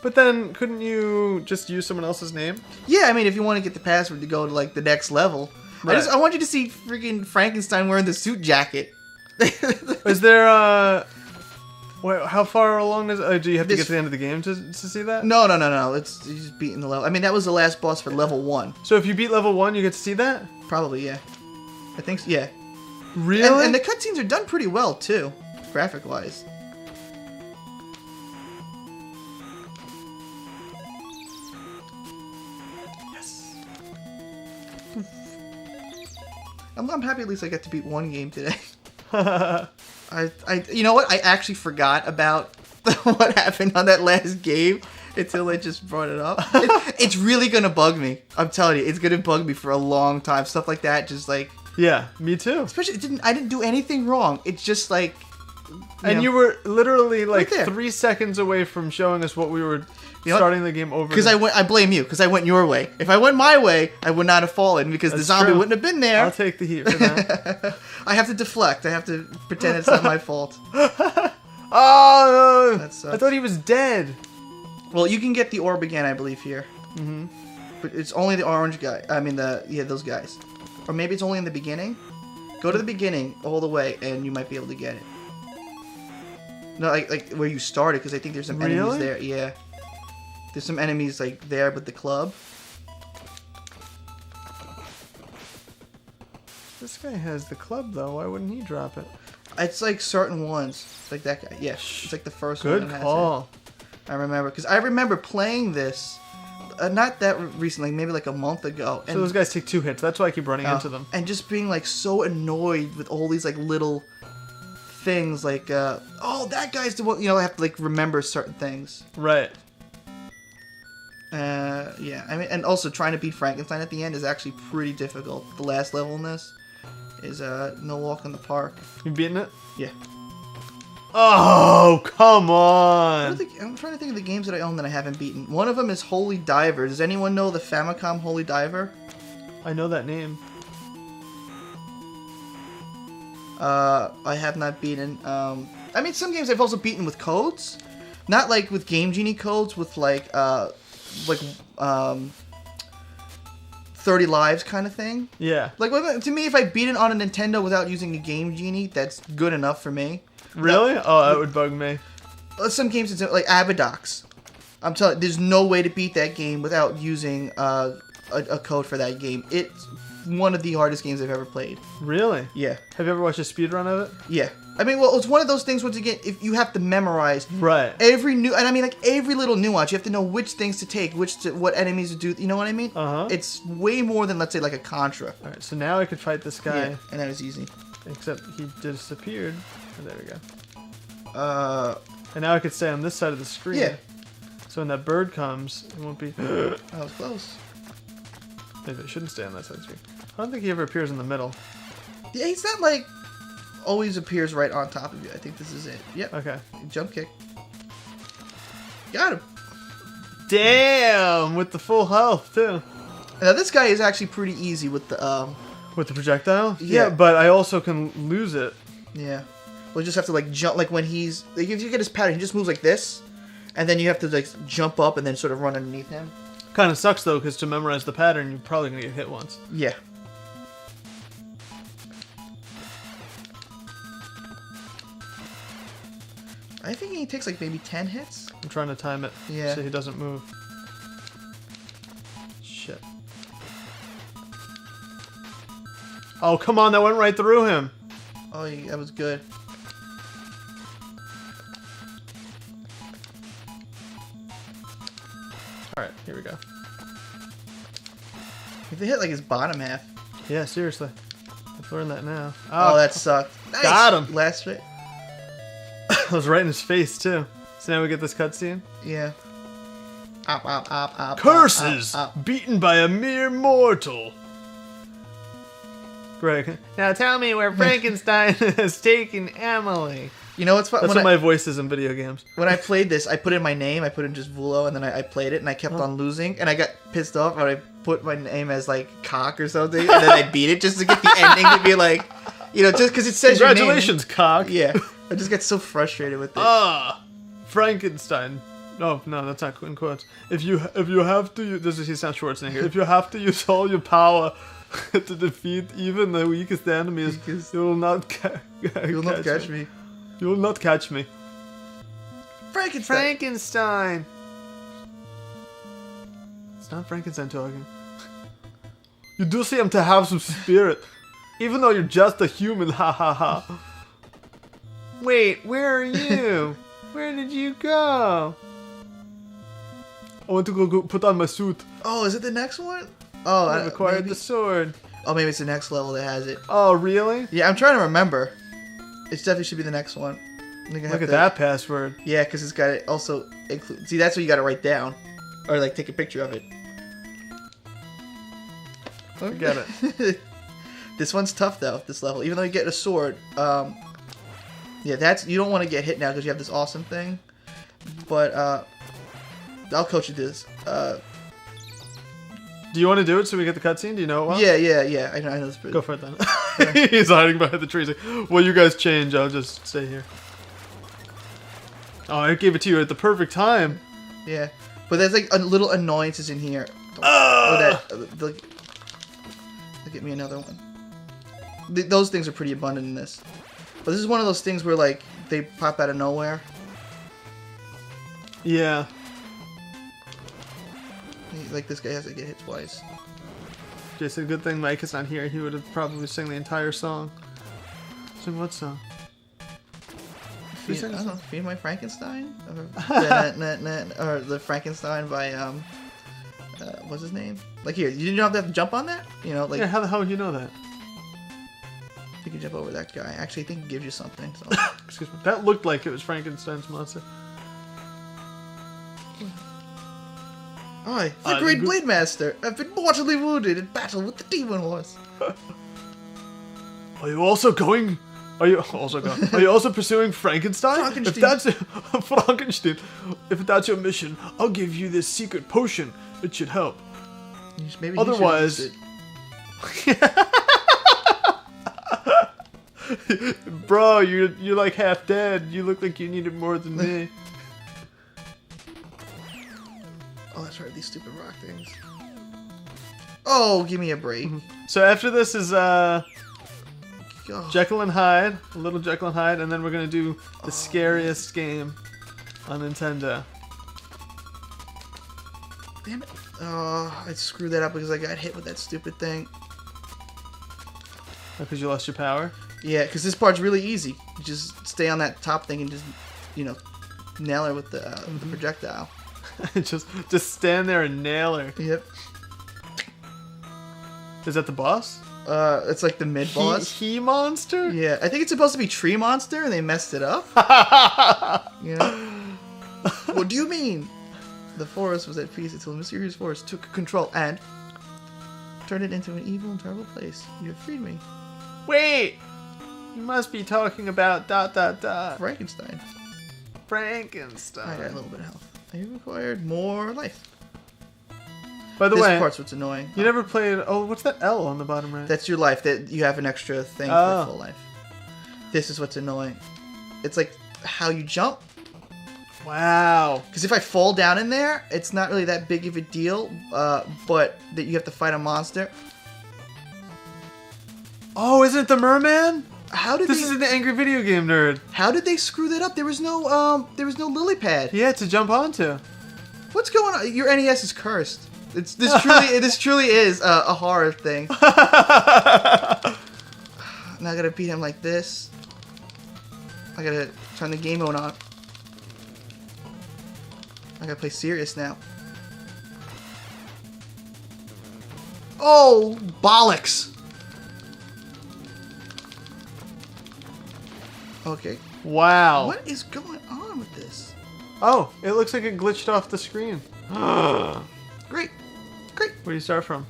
But then, couldn't you just use someone else's name? Yeah, I mean, if you want to get the password to go to like the next level, Right. I want you to see freaking Frankenstein wearing the suit jacket. Is there, wait, how far along is do you have to This- get to the end of the game to see that? No. It's he's just beating the level. I mean, that was the last boss for level 1. So if you beat level 1, you get to see that? Probably, yeah. I think so, yeah. Really? And the cutscenes are done pretty well too, graphic wise. Yes. I'm happy at least I got to beat one game today. You know what? I actually forgot about what happened on that last game until I just brought it up. It's really gonna bug me. I'm telling you, it's gonna bug me for a long time. Stuff like that, just like, Yeah, me too. especially I didn't do anything wrong. It's just like, And know, you were literally like Right there. 3 seconds away from showing us what we were You know what? starting the game over. because I blame you because I went your way. If I went my way, I would not have fallen because the That's zombie true. wouldn't have been there. I'll take the heat for that. I have to deflect. I have to pretend it's not my fault. Oh, That sucks. I thought he was dead. Well, you can get the orb again, I believe here. Mm-hmm. But it's only the orange guy. I mean, those guys. Or maybe it's only in the beginning. Go to the beginning all the way, and you might be able to get it. No, like where you started, because I think there's some enemies Really? there. Yeah. There's some enemies like there with the club. This guy has the club though. Why wouldn't he drop it? It's like certain ones. It's like that guy. Yeah, it's like the first Good one that has call. it. I remember, because I remember playing this, not that recently, maybe like a month ago. So those guys take 2 hits. That's why I keep running into them. And just being like so annoyed with all these like little things like, oh, that guy's the one, I have to like remember certain things. Right. Yeah, I mean, and also trying to beat Frankenstein at the end is actually pretty difficult. The last level in this is No Walk in the Park. You beating it? Yeah. Oh, come on. I'm trying to think of the games that I own that I haven't beaten. One of them is Holy Diver. Does anyone know the Famicom Holy Diver? I know that name. I have not beaten. I mean, some games I've also beaten with codes, not like with Game Genie codes, with like 30 lives kind of thing. Yeah. Like to me, if I beat it on a Nintendo without using a Game Genie, that's good enough for me. Really? Oh, that would bug me. Some games, it's like Abadox. I'm telling you, there's no way to beat that game without using a code for that game. It's one of the hardest games I've ever played. Really? Yeah. Have you ever watched a speedrun of it? Yeah. I mean, well, it's one of those things, once again, if you have to memorize Right. every every little nuance. You have to know which things to take, what enemies to do. You know what I mean? Uh-huh. It's way more than, let's say, like a Contra. All right, so now I could fight this guy, Yeah, and that was easy. except he disappeared. Oh, there we go. Uh, And now I could stay on this side of the screen. Yeah. So when that bird comes, it won't be... that was close. Maybe I shouldn't stay on that side of the screen. I don't think he ever appears in the middle. Yeah, he's not like always appears right on top of you. I think this is it. Yep. Okay. Jump kick. Got him. Damn! With the full health, too. Now this guy is actually pretty easy with the With the projectile? Yeah. But I also can lose it. yeah. Well, you just have to like jump, like when he's like, if you get his pattern, he just moves like this, and then you have to like jump up and then sort of run underneath him. Kind of sucks, though, because to memorize the pattern, you're probably going to get hit once. Yeah. I think he takes like maybe 10 hits. I'm trying to time it Yeah. so he doesn't move. Shit. Oh, come on, that went right through him. Oh, that was good. Alright, here we go. If they hit like his bottom half. Yeah, seriously. I've learned that now. Oh, that sucked. Nice. Got him. Last hit. I was right in his face, too. So now we get this cutscene. Yeah. Op, op, op, op, Curses! op, op. Beaten by a mere mortal. Greg. Now tell me where Frankenstein has taken Emily. You know what's fun? That's what my voice is in video games. When I played this, I put in my name, I put in just Vulo, and then I played it, and I kept on losing, and I got pissed off, and I put my name as, like, Cock or something, and then I beat it just to get the ending to be like, you know, just because it says Congratulations, Cock. your name. Yeah. I just get so frustrated with it. Ah, Frankenstein. No, that's not in quotes. If you have to use, this is Sam Schwarzenegger. If you have to use all your power to defeat even the weakest enemies, you will not catch me. You will not catch me. Frankenstein. It's not Frankenstein talking. You do seem to have some spirit, even though you're just a human. Ha ha ha. Wait, where are you? Where did you go? I want to go put on my suit. Oh, is it the next one? Oh, I acquired maybe. the sword. Oh, maybe it's the next level that has it. Oh, really? Yeah, I'm trying to remember. It definitely should be the next one. Look at that password. Yeah, because it's got it also include. See, that's what you got to write down, or like take a picture of it. Forget it. This one's tough though. This level, even though you get a sword. Yeah, you don't want to get hit now because you have this awesome thing. But I'll coach you this. Do you want to do it so we get the cutscene? Do you know it well? Yeah. I know this. Go for it then. He's hiding behind the trees. Like, well, you guys change. I'll just stay here. Oh, I gave it to you at the perfect time. Yeah, but there's like little annoyances in here. They'll get me another one. Those things are pretty abundant in this. But this is one of those things where like they pop out of nowhere. Yeah. Like this guy has to get hit twice. Jason, good thing Mike is not here. He would have probably sang the entire song. Sing what song? I don't know. Feed My Frankenstein? Or the Frankenstein by what's his name? Like here, you didn't have to jump on that? You know, like yeah, how the hell would you know that? You can jump over that guy. Actually, I think it gives you something. So. Excuse me. That looked like it was Frankenstein's monster. I, the Great Blade Master, have been mortally wounded in battle with the demon horse. Are you also going? Are you also pursuing Frankenstein? Frankenstein. If that's Frankenstein, if that's your mission, I'll give you this secret potion. It should help. Maybe otherwise, bro, you're like half dead. You look like you need it more than me. Oh, that's right, these stupid rock things. Oh, give me a break. So after this is Oh. Jekyll and Hyde, a little Jekyll and Hyde, and then we're gonna do the scariest game on Nintendo. Damn it. Oh, I screwed that up because I got hit with that stupid thing. Because you lost your power? Yeah, because this part's really easy. You just stay on that top thing and just, you know, nail her with the projectile. just stand there and nail her. Yep. Is that the boss? It's like the mid-boss. He monster? Yeah, I think it's supposed to be Tree Monster, and they messed it up. You know? What do you mean? The forest was at peace until a mysterious force took control and turned it into an evil and terrible place. You have freed me. Wait! You must be talking about ... Frankenstein. Frankenstein. I got a little bit of health. You've acquired more life. By the this way, part's what's annoying. You never played... Oh, what's that L on the bottom right? That's your life. That you have an extra thing for full life. This is what's annoying. It's like how you jump. Wow. Because if I fall down in there, it's not really that big of a deal. But that you have to fight a monster. Oh, isn't it the merman? How did This is an angry video game nerd. How did they screw that up? There was no lily pad. Yeah, to jump onto. What's going on? Your NES is cursed. This truly is a horror thing. Now I gotta beat him like this. I gotta turn the game mode on. I gotta play serious now. Oh, bollocks! Okay. Wow. What is going on with this? Oh, it looks like it glitched off the screen. Great. Where do you start from?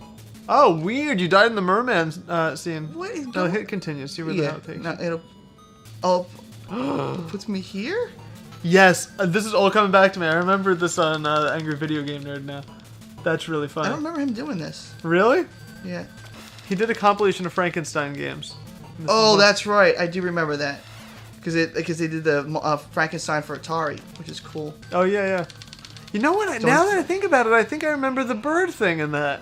Oh, weird. You died in the merman scene. What is No, going on? hit continue. See where the hell it takes no, you. it'll... Oh, puts me here? Yes, this is all coming back to me. I remember this on Angry Video Game Nerd now. That's really I funny. don't remember him doing this. Really? Yeah. He did a compilation of Frankenstein games. This Oh, is that's right. I do remember that. Because they did the Frankenstein for Atari, which is cool. one. Oh, yeah, yeah. You know what? Now that I think about it, I think I remember the bird thing in that.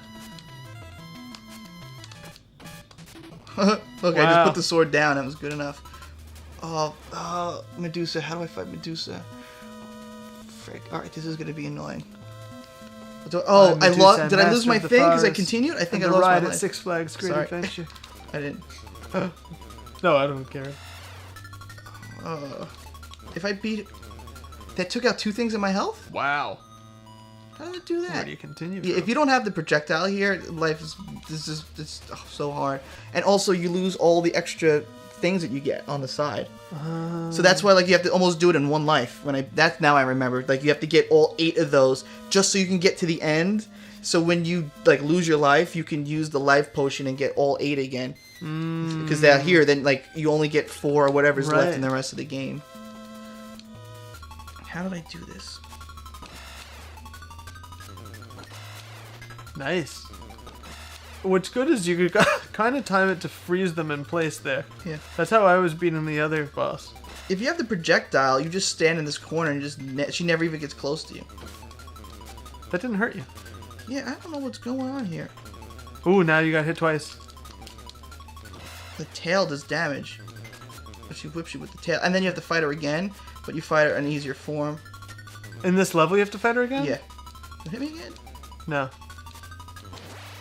Okay, I just Wow. put the sword down. That was good enough. Oh, Medusa. How do I fight Medusa? Frick. All right, this is gonna be annoying. Oh, I Medusa, lost. Did I lose master my of the thing because I forest, continued? I think I and lost the my ride life. at Six Flags Great Sorry. Adventure. I didn't. No, I don't care. If I beat, that took out 2 things in my health. Wow. How did it do Where that? do you continue? Yeah, from? if you don't have the projectile here, life is it's so hard. And also, you lose all the extra things that you get on the side. So that's why, like, you have to almost do it in one life. That's now I remember. Like, you have to get all 8 of those just so you can get to the end. So when you like lose your life, you can use the life potion and get all 8 again. Because down here, then like you only get 4 or whatever's left in the rest of the game. How did I do this? Nice. What's good is you could kind of time it to freeze them in place there. Yeah. That's how I was beating the other boss. If you have the projectile, you just stand in this corner and she never even gets close to you. That didn't hurt you. Yeah, I don't know what's going on here. Ooh, now you got hit twice. The tail does damage. But she whips you with the tail. And then you have to fight her again, but you fight her in an easier form. In this level, you have to fight her again? Yeah. Hit me again? No.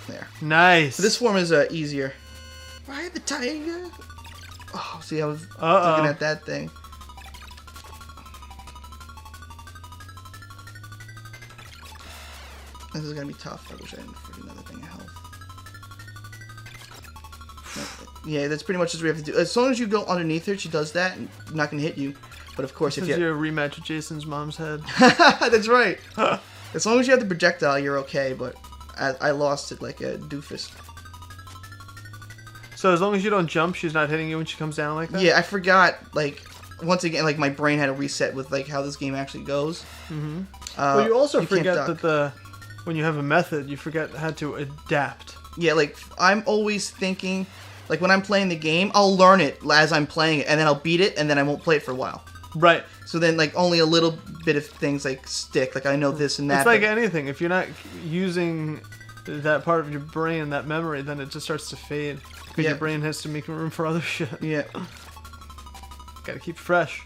There. Nice. So this form is easier. Ride the tiger. Oh, see, I was looking at that thing. This is gonna be tough. I wish I didn't freaking another thing of health. Yeah, that's pretty much just what we have to do. As long as you go underneath her, she does that, and I'm not gonna hit you. But of course, This if is you your rematch with Jason's mom's head. that's right. As long as you have the projectile, you're okay. But I lost it like a doofus. So as long as you don't jump, she's not hitting you when she comes down like that? Yeah, I forgot. Like once again, like my brain had to reset with like how this game actually goes. Mm-hmm. Well, you also you can't forget duck. that when you have a method, you forget how to adapt. Yeah, like I'm always thinking, like when I'm playing the game, I'll learn it as I'm playing it, and then I'll beat it, and then I won't play it for a while. Right. So then, like only a little bit of things like stick. Like I know this and that. It's like but- anything. If you're not using that part of your brain, that memory, then it just starts to fade. Because Yeah. your brain has to make room for other shit. Yeah. Gotta keep fresh.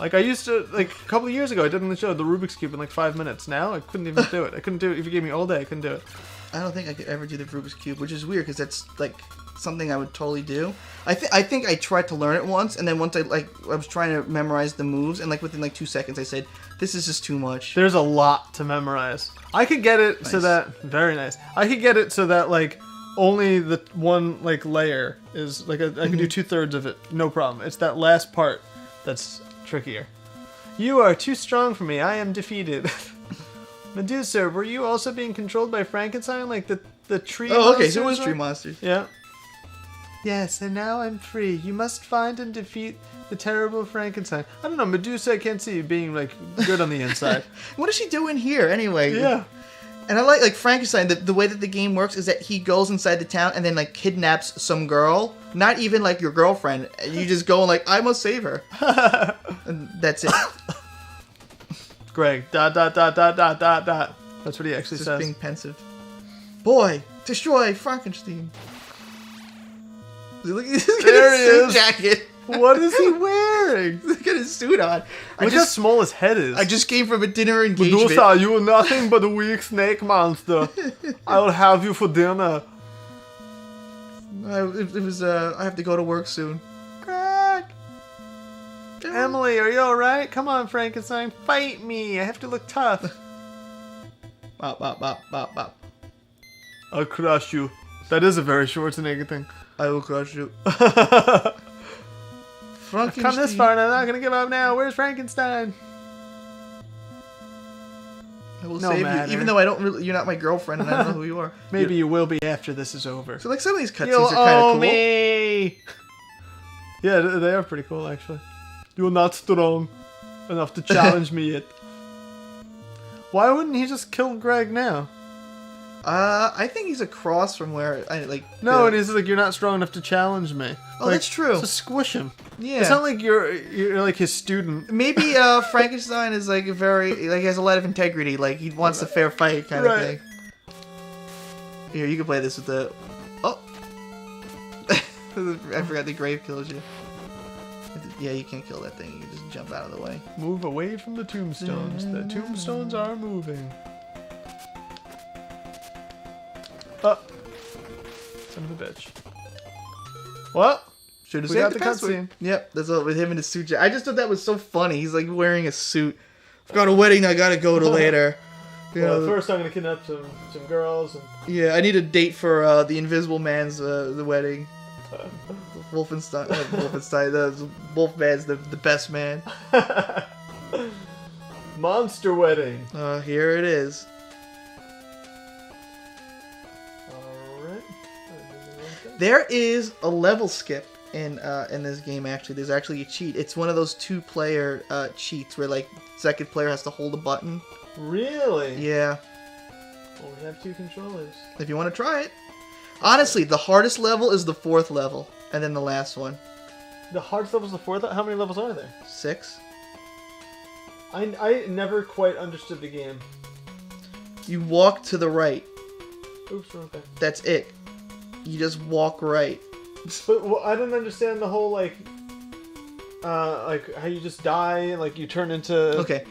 Like I used to, like a couple of years ago, I did on the show the Rubik's Cube in like 5 minutes. Now I couldn't even do it. I couldn't do it if you gave me all day. I couldn't do it. I don't think I could ever do the Rubik's Cube, which is weird because that's like something I would totally do. I think I tried to learn it once, and then once I was trying to memorize the moves, and like within like 2 seconds I said, "This is just too much." There's a lot to memorize. I could get it so Nice. that very nice. I could get it so that like only the one like layer is like I can do 2/3 of it, no problem. It's that last part that's trickier. You are too strong for me. I am defeated. Medusa, were you also being controlled by Frankenstein, like the tree? Oh, okay, so it monsters was tree were? monsters. Yeah. Yes, and now I'm free. You must find and defeat the terrible Frankenstein. I don't know, Medusa, I can't see you being like good on the inside. What is she doing here anyway? Yeah. And I like Frankenstein. The way that the game works is that he goes inside the town and then like kidnaps some girl. Not even like your girlfriend. And you just go and like, I must save her. And that's it. Greg, ... That's what he actually Just says. being pensive. Boy, destroy Frankenstein. Look at his There he suit is. jacket. What is he wearing? Look at his suit on. Look how small his head is. I just came from a dinner engagement. Medusa, you are nothing but a weak snake monster. I will have you for dinner. I have to go to work soon. Greg! Emily, are you alright? Come on, Frankenstein, fight me. I have to look tough. Bop, bop, bop, bop, bop. I'll crush you. That is a very Schwarzenegger thing. I will crush you. I've come this far and I'm not gonna give up now. Where's Frankenstein? I will No save matter. you, even though I don't really. You're not my girlfriend, and I don't know who you are. Maybe you will be after this is over. So like some of these cutscenes You'll are kind of owe cool. me. Yeah, they are pretty cool actually. You're not strong enough to challenge me yet. Why wouldn't he just kill Greg now? I think he's across from where I like. No, it is like you're not strong enough to challenge me. Oh, Like, that's true. So squish him. Yeah. It's not like you're like his student. Maybe Frankenstein is like a very like he has a lot of integrity. Like he wants a fair fight kind of Right. thing. Here, you can play this with the. Oh. I forgot the grave kills you. Yeah, you can't kill that thing. You can just jump out of the way. Move away from the tombstones. The tombstones are moving. Oh. Son of a bitch. What? Should have We saved got the the password. cutscene. Yep, that's all with him in his suit. I just thought that was so funny. He's like wearing a suit. I've got a wedding I gotta go to later. You know, first I'm gonna kidnap some girls. And... yeah, I need a date for the Invisible Man's the wedding. Wolfenstein, the Wolfman's the best man. Monster wedding. Here it is. Alright. There is a level skip in this game. Actually, there's actually a cheat. It's one of those 2-player cheats where like second player has to hold a button. Really? Yeah, Well, we have 2 controllers. if you want to try it. Honestly, the hardest level is the 4th level, and then the last one. The hardest level's the 4th? How many levels are there? 6. I never quite understood the game. You walk to the right. Oops, wrong thing. That's it. You just walk right. But I don't understand the whole, like how you just die and, like, you turn into... Okay.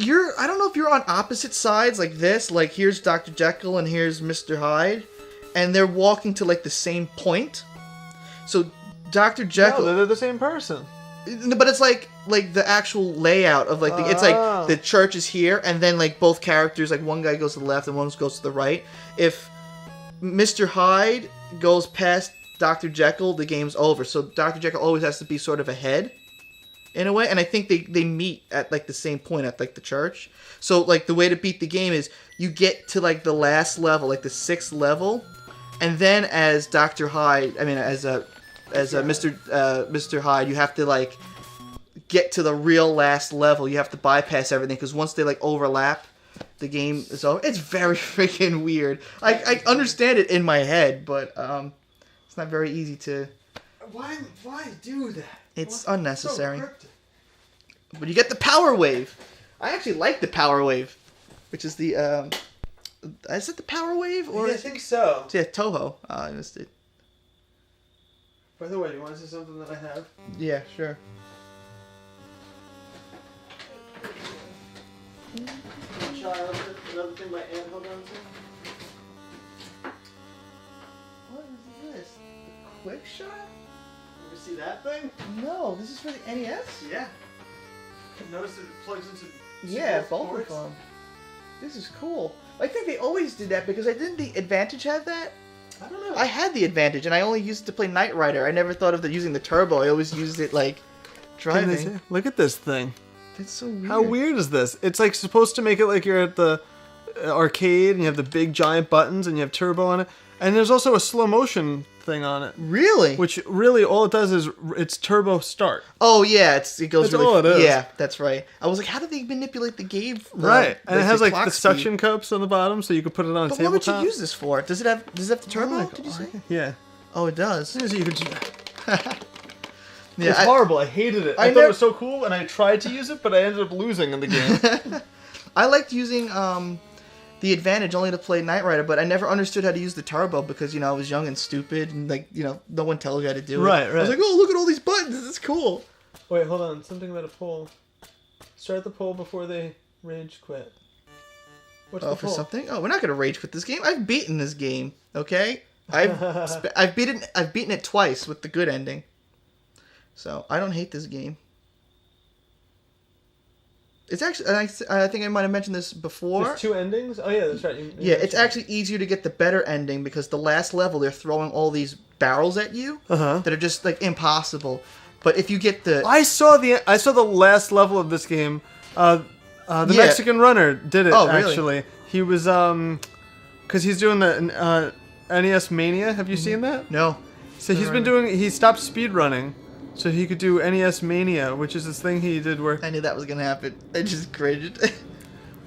I don't know if you're on opposite sides like this. Like, here's Dr. Jekyll and here's Mr. Hyde. And they're walking to, like, the same point. So, Dr. Jekyll... No, they're the same person. But it's like the actual layout of like it's like the church is here and then like both characters, like one guy goes to the left and one goes to the right. If Mr. Hyde goes past Dr. Jekyll, the game's over. So Dr. Jekyll always has to be sort of ahead in a way, and I think they meet at like the same point at like the church. So like the way to beat the game is you get to like the last level, like the 6th level, and then as Dr. Hyde, I mean as Mr. Hyde, you have to like get to the real last level. You have to bypass everything because once they like overlap, the game is over. It's very freaking weird. I understand it in my head, but it's not very easy to. Why do that? It's unnecessary. But you get the power wave. I actually like the power wave, which is the is it the power wave or? I think so. Yeah, Toho. I missed it. By the way, you want to see something that I have? Yeah, sure. Another thing my aunt held on to. What is this? The quick shot? You see that thing? No, this is for the NES? Yeah. Notice it plugs into. Yeah, both of them. This is cool. I think they always did that because didn't the Advantage have that? I don't know. I had the Advantage and I only used it to play Knight Rider. I never thought of using the turbo. I always used it like driving. Look at this thing. That's so weird. How weird is this? It's like supposed to make it like you're at the arcade and you have the big giant buttons and you have turbo on it. And there's also a slow motion thing on it. Really? Which really all it does is it's turbo start. Oh yeah, it goes That's really. all it is. Yeah, that's right. I was like, how do they manipulate the game? Right, and it has like clock the speed? suction cups on the bottom, so you can put it on a But what would tabletop. you use this for? Does it have the turbo? Oh, Did you say? Yeah. Oh, it does. So you could. Yeah, It's horrible. I hated it. I thought never- it was so cool, and I tried to use it, but I ended up losing in the game. I liked using the Advantage only to play Knight Rider, but I never understood how to use the turbo because, I was young and stupid and, no one tells you how to do it. Right. I was like, oh, look at all these buttons. This is cool. Wait, hold on. Something about a poll. Start the poll before they rage quit. What's the for poll? something? Oh, we're not gonna rage quit this game. I've beaten this game. Okay, I've beaten it twice with the good ending. So I don't hate this game. It's actually, I think I might have mentioned this before. There's 2 endings? Oh yeah, that's right. Yeah, it's actually easier to get the better ending because the last level they're throwing all these barrels at you that are just like impossible. But if you get the... I saw the last level of this game. The Mexican runner did it, really? actually. He was, because he's doing the NES Mania. Have you seen that? No. So he stopped speedrunning so he could do NES Mania, which is this thing he did where... I knew that was going to happen. I just cringed.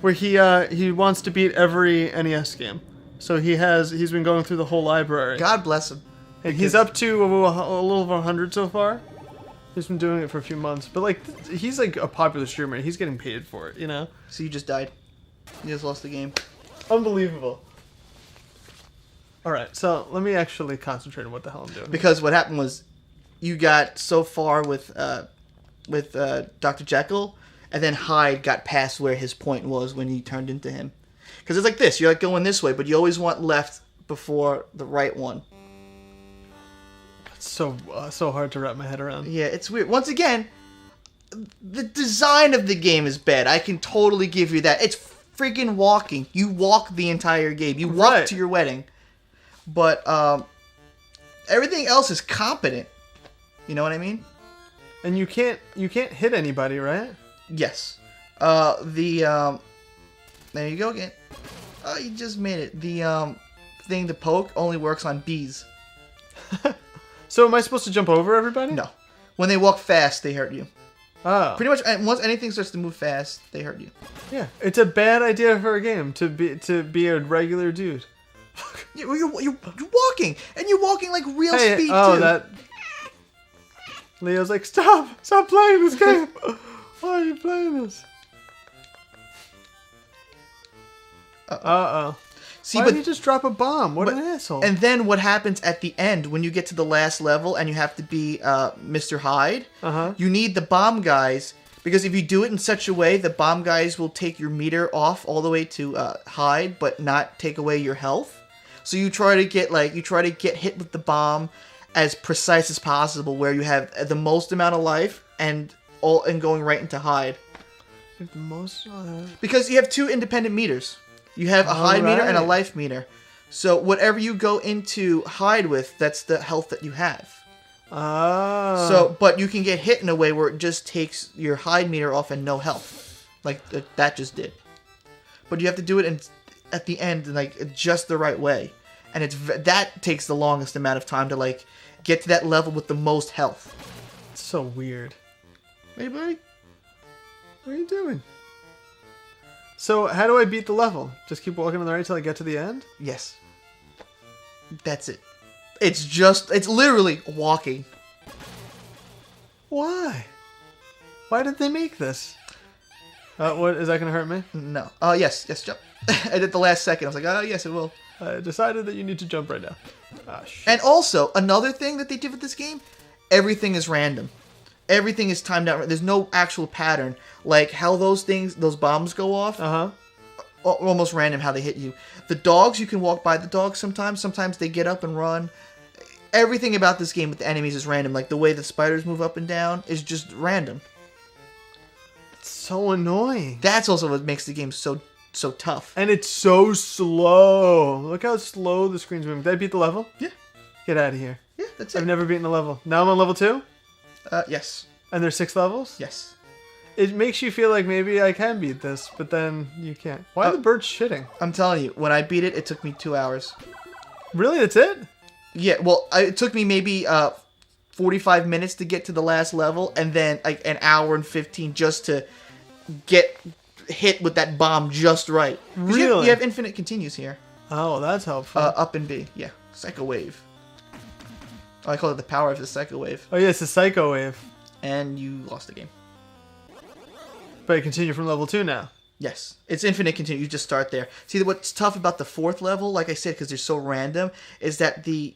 where he wants to beat every NES game. So he's been going through the whole library. God bless him. And he's up to a little over 100 so far. He's been doing it for a few months, but he's like a popular streamer. He's getting paid for it, So you just died. You just lost the game. Unbelievable. All right, so let me actually concentrate on what the hell I'm doing. Because what happened was, you got so far with Dr. Jekyll, and then Hyde got past where his point was when he turned into him. Because it's like this: you're like going this way, but you always want left before the right one. So hard to wrap my head around. Yeah, it's weird. Once again, the design of the game is bad. I can totally give you that. It's freaking walking. You walk the entire game. You walk to your wedding. But everything else is competent. You know what I mean? And you can't hit anybody, right? Yes. There you go again. Oh, you just made it. The thing to poke only works on bees. So am I supposed to jump over everybody? No. When they walk fast, they hurt you. Oh. Pretty much, once anything starts to move fast, they hurt you. Yeah. It's a bad idea for a game to be a regular dude. You're walking, and you're walking like real speed oh, too. that. Leo's like, stop playing this game. Why are you playing this? Uh-oh. See, why but did you just drop a bomb? What an asshole. And then what happens at the end when you get to the last level and you have to be Mr. Hyde? You need the bomb guys, because if you do it in such a way, the bomb guys will take your meter off all the way to Hyde, but not take away your health. So you try to get hit with the bomb as precise as possible, where you have the most amount of life and going right into Hyde. The most. Because you have 2 independent meters. You have a Hyde meter and a life meter. So whatever you go into Hyde with, that's the health that you have. Oh. So, but you can get hit in a way where it just takes your Hyde meter off and no health, like that just did. But you have to do it at the end, like just the right way, and that takes the longest amount of time to get to that level with the most health. It's so weird. Hey, buddy, what are you doing? So how do I beat the level? Just keep walking on the right till I get to the end? Yes. That's it. It's literally walking. Why? Why did they make this? What, is that going to hurt me? No. Oh, yes, jump. I did the last second. I was like, oh, yes, it will. I decided that you need to jump right now. Ah, shit. And also, another thing that they did with this game, everything is random. Everything is timed out. There's no actual pattern. Like how those bombs go off. Almost random how they hit you. The dogs, you can walk by the dogs sometimes. Sometimes they get up and run. Everything about this game with the enemies is random. Like the way the spiders move up and down is just random. It's so annoying. That's also what makes the game so tough. And it's so slow. Look how slow the screen's moving. Did I beat the level? Yeah. Get out of here. Yeah, that's it. I've never beaten the level. Now I'm on level 2? Yes. And there's 6 levels? Yes. It makes you feel like maybe I can beat this, but then you can't. Why are the birds shitting? I'm telling you, when I beat it, it took me 2 hours. Really? That's it? Yeah, well, it took me maybe 45 minutes to get to the last level, and then like an hour and 15 just to get hit with that bomb just right. Really? You have infinite continues here. Oh, that's helpful. Up and B, yeah. Psycho Wave. Oh, I call it the power of the Psycho Wave. Oh, yeah, it's a Psycho Wave. And you lost the game. But I continue from level 2 now. Yes, it's infinite continue. You just start there. See, what's tough about the 4th level, like I said, because they're so random, is that the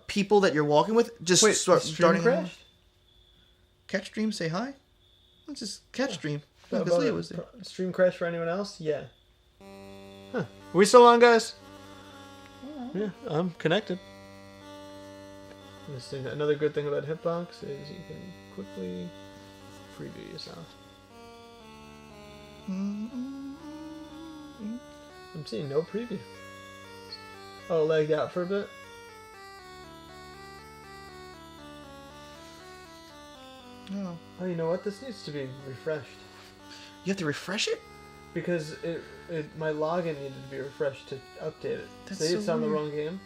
people that you're walking with just start starting. Crashed? Catch stream, say hi. Let's just catch stream. No, About Leah was there. Stream crash for anyone else? Yeah. Huh. Are we still on, guys? Yeah, I'm connected. Another good thing about Hitbox is you can quickly preview yourself. I'm seeing no preview. Oh, lagged out for a bit. No. Oh, you know what? This needs to be refreshed. You have to refresh it? Because my login needed to be refreshed to update it. That's See, so it's on the weird. wrong game.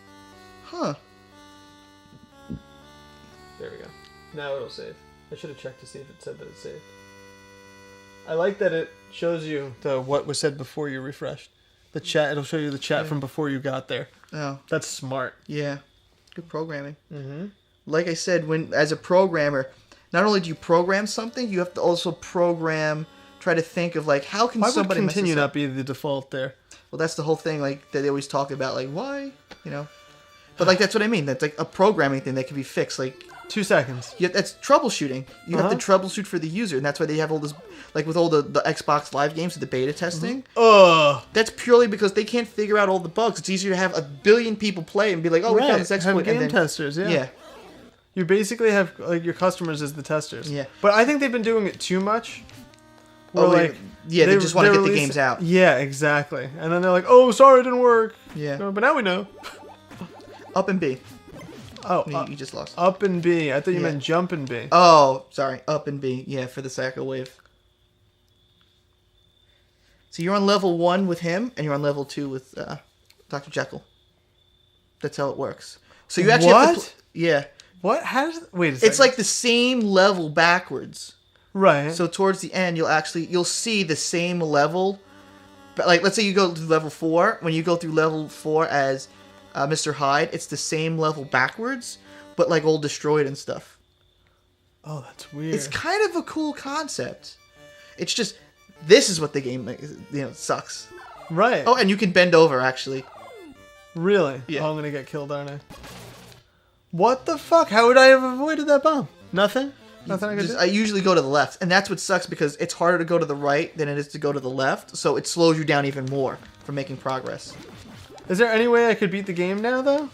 Huh. There we go. Now it'll save. I should have checked to see if it said that it saved. I like that it shows you what was said before you refreshed. The chat, it'll show you the chat from before you got there. Oh. That's smart. Yeah. Good programming. Mm-hmm. Like I said, as a programmer, not only do you program something, you have to also try to think of like, how can Why somebody would mess continue this up? not be the default there? Well, that's the whole thing, like, that they always talk about, like, why? You know? But, like, that's what I mean. That's, like, a programming thing that can be fixed. Like, 2 seconds. that's troubleshooting. You have to troubleshoot for the user, and that's why they have all this, like, with all the Xbox Live games, the beta testing. That's purely because they can't figure out all the bugs. It's easier to have a billion people play and be like, oh, we found this exploit. Have game testers, yeah. Yeah. You basically have, like, your customers as the testers. Yeah. But I think they've been doing it too much. Oh, Like, yeah, they just want to get the games out. Yeah, exactly. And then they're like, oh, sorry, it didn't work. Yeah. But now we know. Up and B. Oh, You just lost. up and B. I thought you meant jump and B. Oh, sorry. Up and B. Yeah, for the Sacco Wave. So you're on level 1 with him, and you're on level 2 with Dr. Jekyll. That's how it works. So you actually have to yeah. What? How does... Wait a second. It's like the same level backwards. Right. So towards the end, you'll see the same level. But like, let's say you go to level 4. When you go through level 4 as Mr. Hyde, it's the same level backwards, but like all destroyed and stuff. Oh, that's weird. It's kind of a cool concept. It's just, this is what the game, sucks. Right. Oh, and you can bend over, actually. Really? Yeah. Oh, I'm gonna get killed, aren't I? What the fuck? How would I have avoided that bomb? Nothing? Nothing I could do? I usually go to the left, and that's what sucks, because it's harder to go to the right than it is to go to the left, so it slows you down even more from making progress. Is there any way I could beat the game now, though?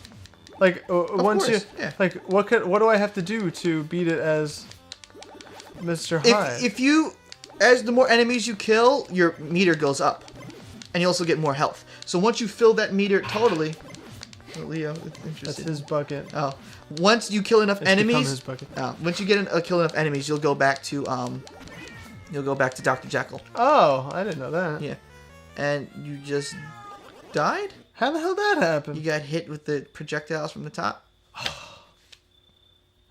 Like, once course, yeah. Like, what do I have to do to beat it as Mr. Hyde? If you, as the more enemies you kill, your meter goes up, and you also get more health. So once you fill that meter totally, Leo, interesting. That's his bucket. Oh, once you kill enough It's become enemies, his bucket. once you kill enough enemies, you'll go back to Dr. Jekyll. Oh, I didn't know that. Yeah, and you just died. How the hell did that happen? You got hit with the projectiles from the top.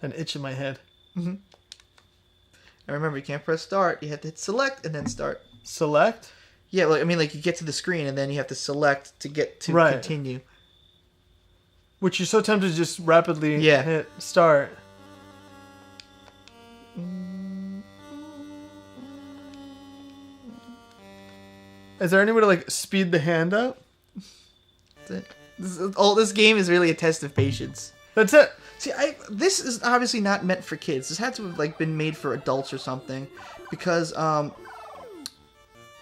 An itch in my head. And remember, you can't press start. You have to hit select and then start. Select? Yeah, well, I mean, like, you get to the screen and then you have to select to get to continue. Which you're so tempted to just rapidly hit start. Is there any way to, like, speed the hand up? That's it. This game is really a test of patience. That's it. See, this is obviously not meant for kids. This had to have, like, been made for adults or something, because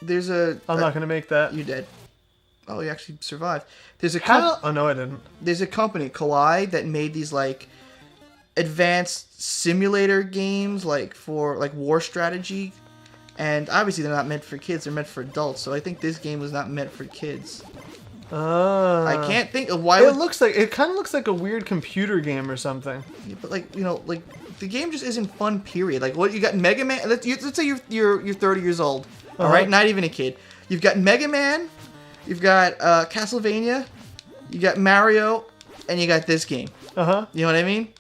there's a. I'm not gonna make that. You did. Oh, you actually survived. There's a Oh no, I didn't. There's a company, Collide, that made these like advanced simulator games, like for like war strategy, and obviously they're not meant for kids. They're meant for adults. So I think this game was not meant for kids. I can't think of why. It kind of looks like a weird computer game or something. Yeah, but like the game just isn't fun. Period. Like what you got, Mega Man. Let's say you're 30 years old. All right, not even a kid. You've got Mega Man. You've got Castlevania, you got Mario, and you got this game. You know what I mean?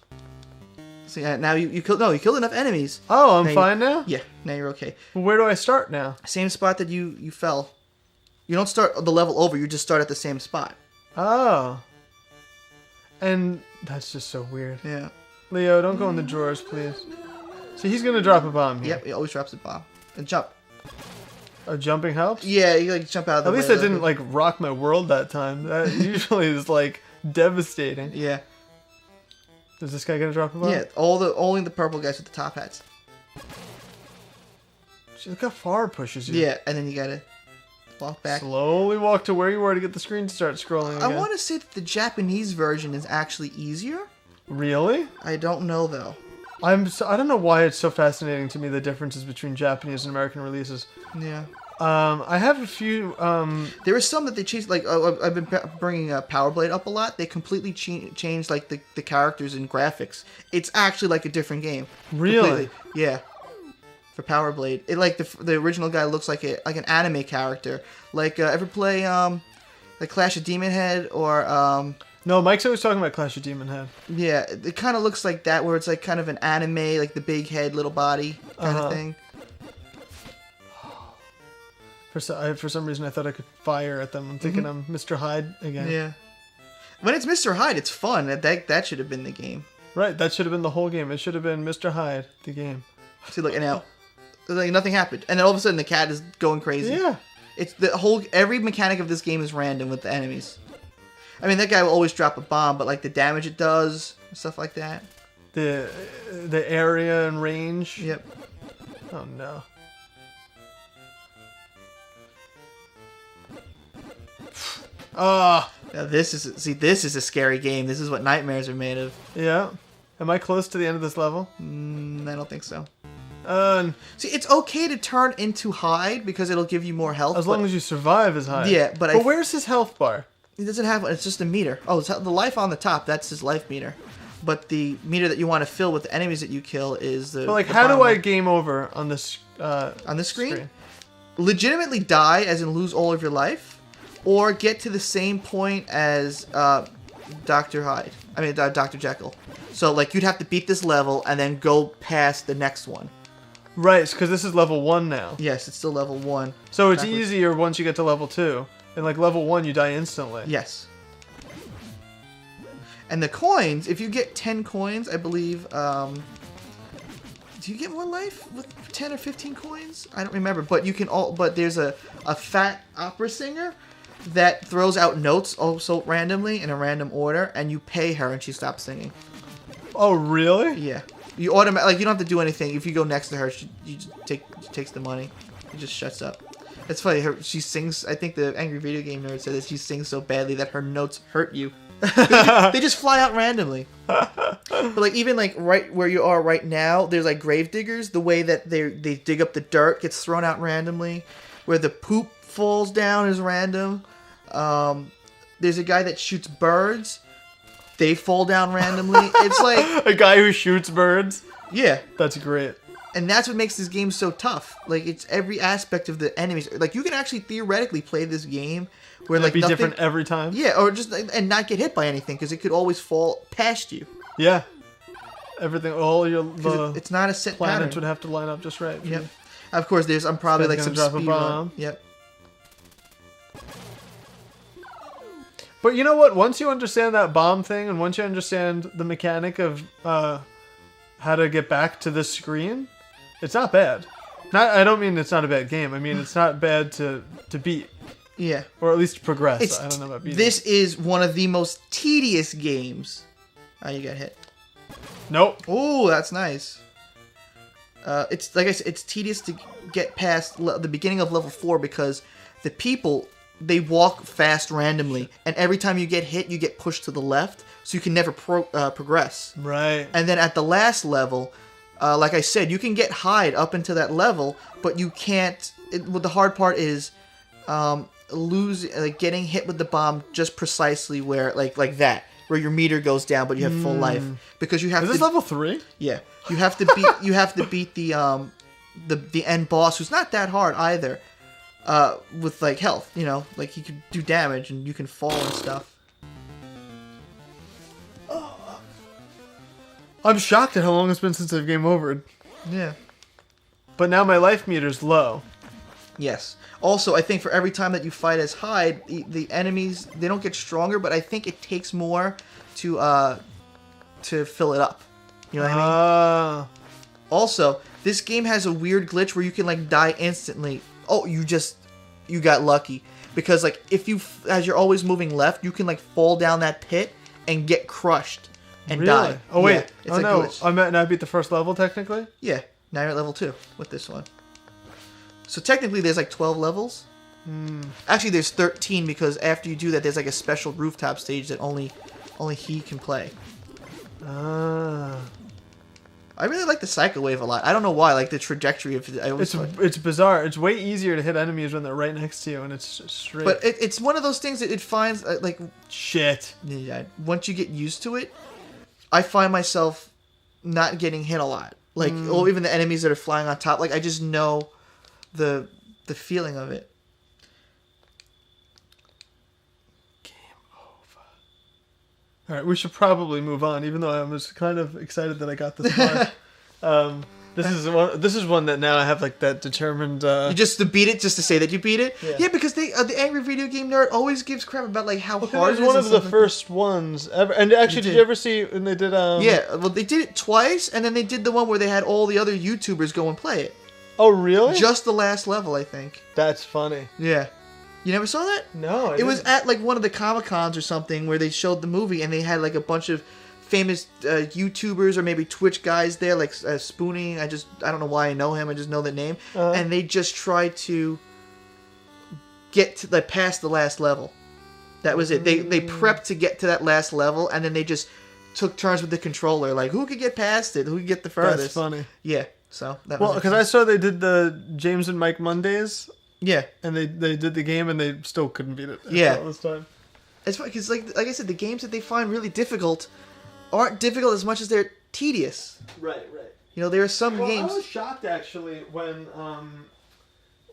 So yeah, now you killed enough enemies. Oh, I'm fine now? Yeah, now you're okay. Well, where do I start now? Same spot that you fell. You don't start the level over, you just start at the same spot. Oh. And that's just so weird. Yeah. Leo, don't go in the drawers, please. See, he's gonna drop a bomb here. Yep, he always drops a bomb. And jump. Jumping helps? Yeah, you like jump out of the way. At least that didn't like rock my world that time. That usually is like devastating. Yeah. Is this guy gonna drop a bomb? Yeah, only the purple guys with the top hats. Look how far it pushes you. Yeah, and then you gotta walk back. Slowly walk to where you were to get the screen to start scrolling again. I want to say that the Japanese version is actually easier. Really? I don't know though. I don't know why it's so fascinating to me, the differences between Japanese and American releases. Yeah. I have a few. There are some that they changed. Like I've been bringing Power Blade up a lot. They completely changed like the characters and graphics. It's actually like a different game. Really? Completely. Yeah. For Power Blade, it like the original guy looks like an anime character. Like ever play like Clash of Demon Head or No, Mike's always talking about Clash of Demon Head. Yeah, it kind of looks like that, where it's like kind of an anime, like the big head, little body kind of thing. For some reason, I thought I could fire at them. I'm thinking I'm Mr. Hyde again. Yeah. When it's Mr. Hyde, it's fun. That should have been the game. Right, that should have been the whole game. It should have been Mr. Hyde, the game. See, look, and now, like nothing happened, and then all of a sudden the cat is going crazy. Yeah. It's every mechanic of this game is random with the enemies. I mean, that guy will always drop a bomb, but like the damage it does, stuff like that. The area and range. Yep. Oh no. Ah. Now this is a scary game. This is what nightmares are made of. Yeah. Am I close to the end of this level? I don't think so. Uh, See, it's okay to turn into Hyde because it'll give you more health. As long as you survive as Hyde. Yeah, but where's his health bar? He doesn't have one. It's just a meter. Oh, it's the life on the top. That's his life meter. But the meter that you want to fill with the enemies that you kill is the. But like, the how do bottom I one. game over on this? On the screen? Legitimately die, as in lose all of your life, or get to the same point as Dr. Hyde. I mean, Dr. Jekyll. So like, you'd have to beat this level and then go past the next one. Right, because this is level 1 now. Yes, it's still level 1. So it's Backwards. easier once you get to level 2. And like level 1, you die instantly. Yes. And the coins, if you get 10 coins, I believe, do you get more life with 10 or 15 coins? I don't remember, but you can but there's a fat opera singer that throws out notes also randomly in a random order, and you pay her and she stops singing. Oh, really? Yeah. You automatically, like, you don't have to do anything. If you go next to her, she takes the money. It just shuts up. It's funny. She sings. I think the Angry Video Game Nerd said that she sings so badly that her notes hurt you. They just fly out randomly. But like, even like right where you are right now, there's like grave diggers. The way that they dig up the dirt gets thrown out randomly. Where the poop falls down is random. There's a guy that shoots birds. They fall down randomly. It's like a guy who shoots birds. Yeah, that's great. And that's what makes this game so tough. Like, it's every aspect of the enemies. Like, you can actually theoretically play this game where like be nothing, different every time. Yeah, or just and not get hit by anything because it could always fall past you. Yeah, everything. All your it's not a set planets pattern. would have to line up just right. Yep. Of course, I'm probably like some drop a speed bomb. Yep. But you know what? Once you understand that bomb thing, and once you understand the mechanic of how to get back to this screen, it's not bad. I don't mean it's not a bad game. I mean it's not bad to beat. Yeah. Or at least progress. I don't know about beating. This is one of the most tedious games. Oh, you got hit. Nope. Oh, that's nice. It's like I said, it's tedious to get past the beginning of level 4 because the people, they walk fast randomly, and every time you get hit, you get pushed to the left, so you can never progress. Right. And then at the last level, like I said, you can get Hyde up into that level, but you can't. The hard part is getting hit with the bomb just precisely where like that, where your meter goes down, but you have full life because you have. Is this level 3? Yeah, you have to beat the end boss, who's not that hard either. With like health, you know, like he could do damage and you can fall and stuff. I'm shocked at how long it's been since I've game overed. Yeah. But now my life meter's low. Yes. Also, I think for every time that you fight as Hyde, the enemies, they don't get stronger, but I think it takes more to fill it up. You know what I mean? Also, this game has a weird glitch where you can like die instantly oh, you got lucky. Because, like, as you're always moving left, you can, like, fall down that pit and get crushed and die. Oh, wait. Yeah, it's oh, a no. glitch. I meant I beat the first level, technically? Yeah. Now you're at level 2 with this one. So, technically, there's, like, 12 levels. Actually, there's 13 because after you do that, there's, like, a special rooftop stage that only he can play. I really like the Psycho Wave a lot. I don't know why. Like the trajectory of it. It's bizarre. It's way easier to hit enemies when they're right next to you, and it's just straight. But it's one of those things that it finds like shit. Yeah. Once you get used to it, I find myself not getting hit a lot. Like or even the enemies that are flying on top. Like I just know the feeling of it. All right, we should probably move on, even though I was kind of excited that I got this far. This is one that now I have like that determined. You just to beat it, just to say that you beat it. Yeah, because the Angry Video Game Nerd always gives crap about like how hard it is. It was one of the first ones ever. And actually, did you ever see when they did? Yeah, well, they did it twice, and then they did the one where they had all the other YouTubers go and play it. Oh, really? Just the last level, I think. That's funny. Yeah. You never saw that? No, It was at like one of the Comic-Cons or something where they showed the movie and they had like a bunch of famous YouTubers or maybe Twitch guys there, like Spoonie. I don't know why I know him. I just know the name. And they just tried to get to past the last level. That was it. They prepped to get to that last level and then they just took turns with the controller. Like who could get past it? Who could get the furthest? That's funny. Yeah. So that well, because I saw they did the James and Mike Mondays. Yeah, and they did the game and they still couldn't beat it. Yeah, all this time. It's funny because like I said, the games that they find really difficult aren't difficult as much as they're tedious. Right. You know, there are some games. I was shocked actually when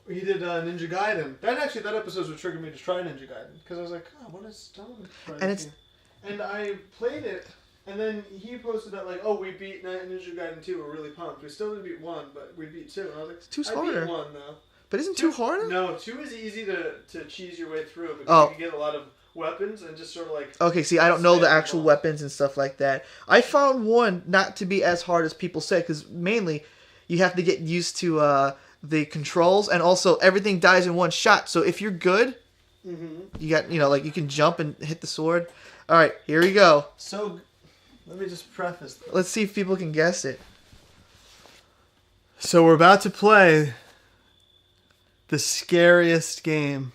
he did Ninja Gaiden. That episode would trigger me to try Ninja Gaiden because I was like, oh, what is Stone? And I played it. And then he posted that like, oh, we beat Ninja Gaiden 2. We're really pumped. We still didn't beat 1, but we beat 2. And I was like, it's I beat 1 though. But isn't 2 harder? No, 2 is easy to cheese your way through because you can get a lot of weapons and just sort of like... Okay, see, I don't know the actual weapons and stuff like that. I found 1 not to be as hard as people say because mainly you have to get used to the controls and also everything dies in one shot. So if you're good, you got, like you can jump and hit the sword. All right, here we go. So... Let me just preface this. Let's see if people can guess it. So we're about to play the scariest game.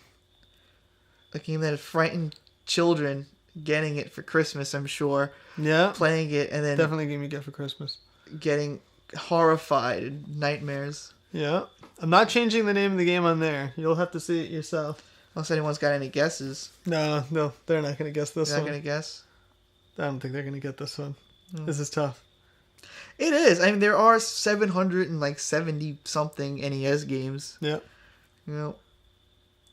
A game that frightened children getting it for Christmas, I'm sure. Yeah. Playing it and then... Definitely a game you get for Christmas. Getting horrified and nightmares. Yeah. I'm not changing the name of the game on there. You'll have to see it yourself. Unless anyone's got any guesses. No, they're not going to guess this one. They're not going to guess? I don't think they're going to get this one. This is tough. It is. I mean, there are 770-something NES games. Yeah.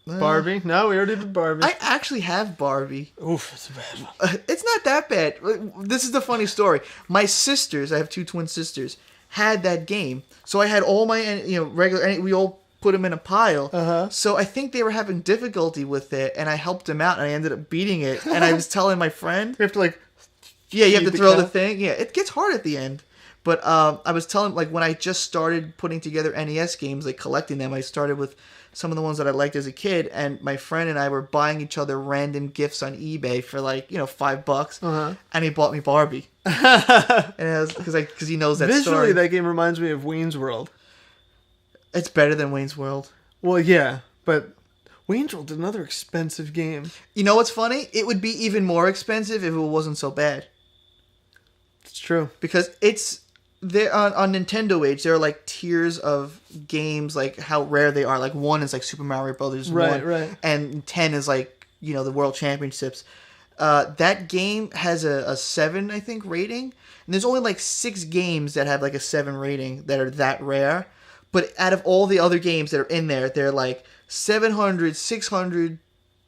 Barbie? No, we already did Barbie. I actually have Barbie. Oof, it's a bad one. It's not that bad. This is the funny story. My sisters, I have 2 twin sisters, had that game. So I had all my, regular, we all put them in a pile. So I think they were having difficulty with it, and I helped them out, and I ended up beating it. And I was telling my friend... You have to, Yeah, you have to throw the thing. Yeah, it gets hard at the end. But I was telling, when I just started putting together NES games, collecting them, I started with some of the ones that I liked as a kid, and my friend and I were buying each other random gifts on eBay for $5, and he bought me Barbie. And because he knows that Visually, story. that game reminds me of Wayne's World. It's better than Wayne's World. Well, yeah, but Wayne's World is another expensive game. You know what's funny? It would be even more expensive if it wasn't so bad. It's true. Because it's... They're on Nintendo Age, there are tiers of games, how rare they are. 1 is Super Mario Brothers 1. Right. And 10 is the World Championships. That game has a 7, I think, rating. And there's only 6 games that have a 7 rating that are that rare. But out of all the other games that are in there, they're 700, 600,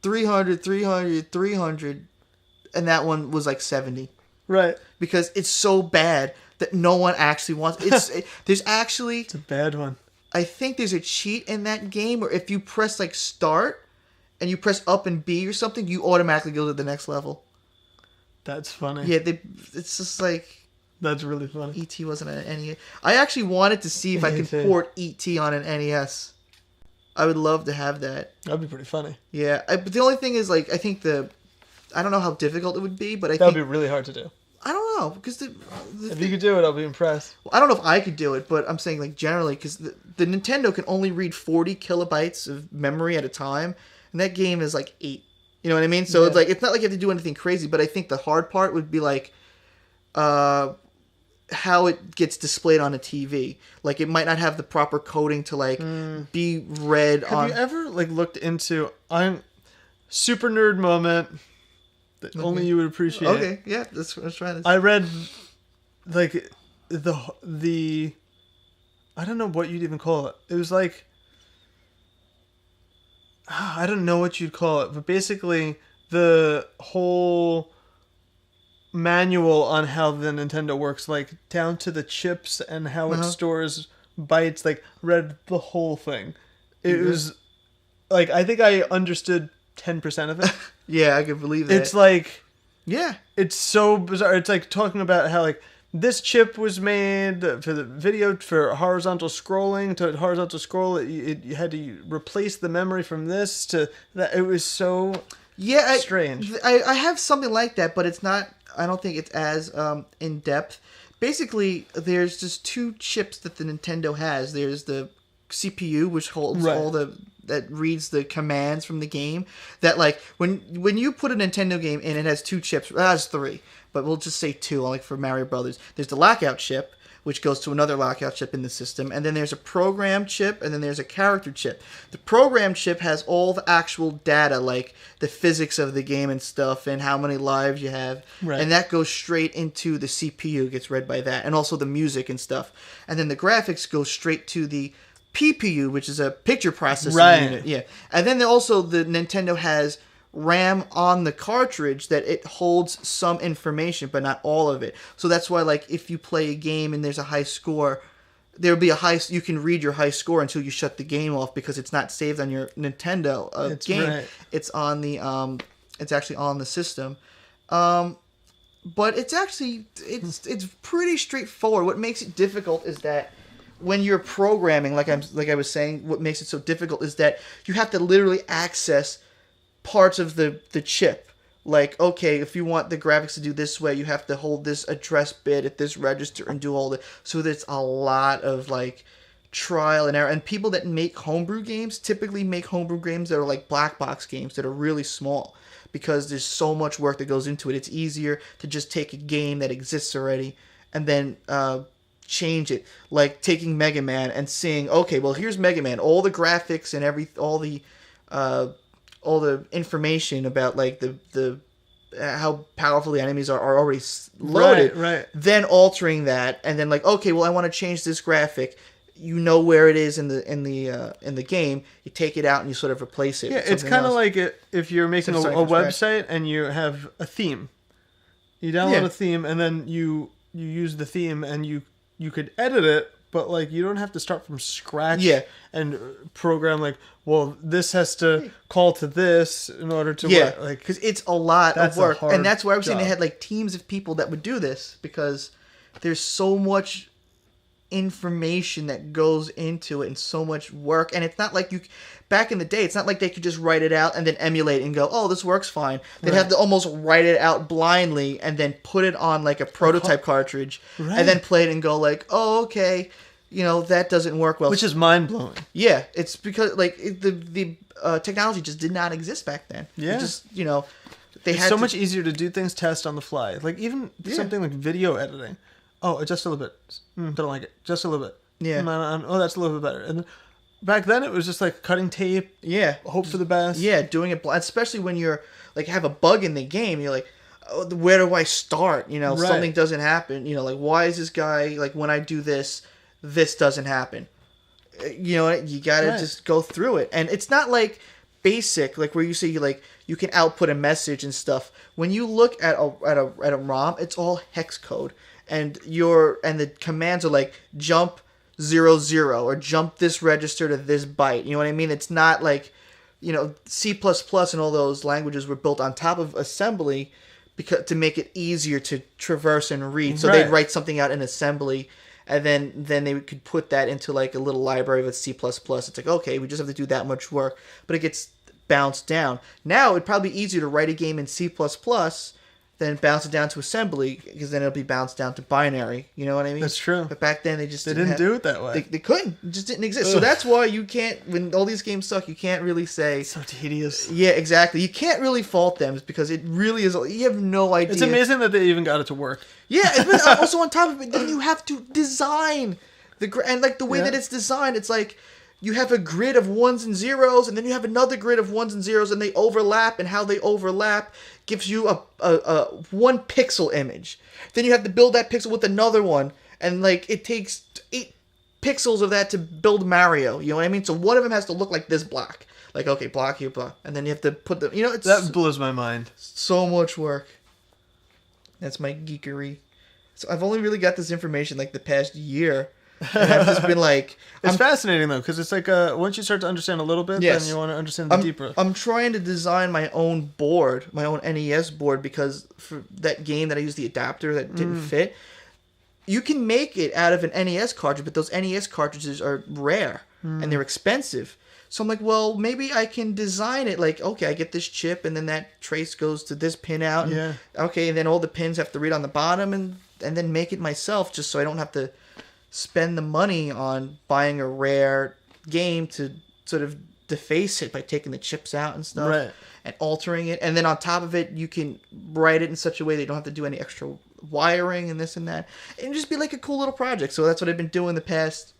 300, 300, 300. And that one was 70. Right. Because it's so bad that no one actually wants. There's actually... It's a bad one. I think there's a cheat in that game where if you press start and you press up and B or something, you automatically go to the next level. That's funny. Yeah, it's just That's really funny. E.T. wasn't an NES. I actually wanted to see if I could port E.T. on an NES. I would love to have that. That'd be pretty funny. Yeah, but the only thing is, like, I think I don't know how difficult it would be, but That would be really hard to do. I don't know, because If you could do it, I'll be impressed. well, I don't know if I could do it, but I'm saying, like, generally, because the Nintendo can only read 40 kilobytes of memory at a time, and that game is, like, 8. You know what I mean? So, it's like, it's not like you have to do anything crazy, but I think the hard part would be, like, how it gets displayed on a TV. Like, it might not have the proper coding to, like, be read on... Have you ever, like, looked into... I'm super nerd moment that only you would appreciate. Okay, yeah, let's try this. I read, like, the... I don't know what you'd even call it. It was, like... I don't know what you'd call it, but basically the whole manual on how the Nintendo works, like down to the chips and how it stores bytes, like read the whole thing. It was like, I think I understood 10% of it. Yeah, I can believe that. It's like, yeah, it's so bizarre. It's like talking about how, like, this chip was made for the video for horizontal scrolling. To horizontal scroll, you had to replace the memory from this to that. It was so strange. I have something like that, but it's not. I don't think it's as in depth. Basically, there's just 2 chips that the Nintendo has. There's the CPU, which holds all that reads the commands from the game. That, like, when you put a Nintendo game in, it has 2 chips. It has 3, but we'll just say 2, like for Mario Brothers. There's the lockout chip, which goes to another lockout chip in the system, and then there's a program chip, and then there's a character chip. The program chip has all the actual data, like the physics of the game and stuff, and how many lives you have, and that goes straight into the CPU, gets read by that, and also the music and stuff. And then the graphics go straight to the PPU, which is a picture processing unit. Yeah. And then also the Nintendo has RAM on the cartridge that it holds some information, but not all of it. So that's why, like, if you play a game and there's a high score, there'll be you can read your high score until you shut the game off, because it's not saved on your Nintendo game. Right. It's on the it's actually on the system. But it's actually it's pretty straightforward. What makes it difficult is that when you're programming, like I was saying, what makes it so difficult is that you have to literally access parts of the chip. Like, okay, if you want the graphics to do this way, you have to hold this address bit at this register and do all the... So there's a lot of, like, trial and error. And people that make homebrew games typically make homebrew games that are like black box games that are really small, because there's so much work that goes into it. It's easier to just take a game that exists already and then change it. Like taking Mega Man and seeing, okay, well, here's Mega Man. All the graphics and all the information about, like, the how powerful the enemies are already loaded. Right. Then altering that, and then, like, okay, well, I want to change this graphic. You know where it is in the game. You take it out and you sort of replace it. Yeah, it's kind of like if you're making a website and you have a theme. You download a theme and then you use the theme and you could edit it, but, like, you don't have to start from scratch and program, like, well, this has to call to this in order to work. Like, because it's a lot of work. And that's why I was saying they had, like, teams of people that would do this, because there's so much information that goes into it and so much work. And it's not like back in the day, it's not like they could just write it out and then emulate and go, oh, this works fine. They'd have to almost write it out blindly and then put it on, like, a prototype cartridge and then play it and go, like, oh, okay, you know, that doesn't work well. Which is mind-blowing. Yeah, it's because, like, the technology just did not exist back then. Yeah. It just, you know, it's so much easier to do things, test on the fly. Like, even something like video editing. Oh, just a little bit. Don't like it. Just a little bit. Yeah. Oh, that's a little bit better. And back then, it was just like cutting tape. Yeah. Hope for the best. Yeah, doing it blind. Especially when you're, like, have a bug in the game. You're like, oh, where do I start? You know, something doesn't happen. You know, like, why is this guy, like, when I do this doesn't happen? You know, you gotta just go through it. And it's not like basic, like, where you say, like, you can output a message and stuff. When you look at a ROM, it's all hex code. And the commands are like jump 00 or jump this register to this byte. You know what I mean? It's not like, you know, C++ and all those languages were built on top of assembly to make it easier to traverse and read. So they'd write something out in assembly and then they could put that into like a little library with C++. It's like, okay, we just have to do that much work, but it gets bounced down. Now it'd probably be easier to write a game in C++ than bounce it down to assembly, because then it'll be bounced down to binary. You know what I mean? That's true. But back then they just didn't do it that way. They couldn't. It just didn't exist. So that's why you can't, when all these games suck, you can't really say... So tedious. Yeah, exactly. You can't really fault them because it really is... You have no idea. It's amazing that they even got it to work. Yeah, and also on top of it, then you have to design and like the way that it's designed, it's like you have a grid of ones and zeros, and then you have another grid of ones and zeros, and they overlap, and how they overlap gives you a 1 pixel image. Then you have to build that pixel with another one, and like it takes 8 pixels of that to build Mario. You know what I mean? So one of them has to look like this block. Like, okay, block here, block, and then you have to put the, it's that blows my mind. So much work. That's my geekery. So I've only really got this information like the past year. And I've just been like... It's fascinating, though, because it's like once you start to understand a little bit, then you want to understand deeper. I'm trying to design my own board, my own NES board, because for that game that I used the adapter that didn't fit, you can make it out of an NES cartridge, but those NES cartridges are rare, and they're expensive. So I'm like, well, maybe I can design it like, okay, I get this chip, and then that trace goes to this pin out. And, okay, and then all the pins have to read on the bottom, and then make it myself, just so I don't have to spend the money on buying a rare game to sort of deface it by taking the chips out and stuff and altering it. And then on top of it, you can write it in such a way that you don't have to do any extra wiring and this and that. And just be like a cool little project. So that's what I've been doing the past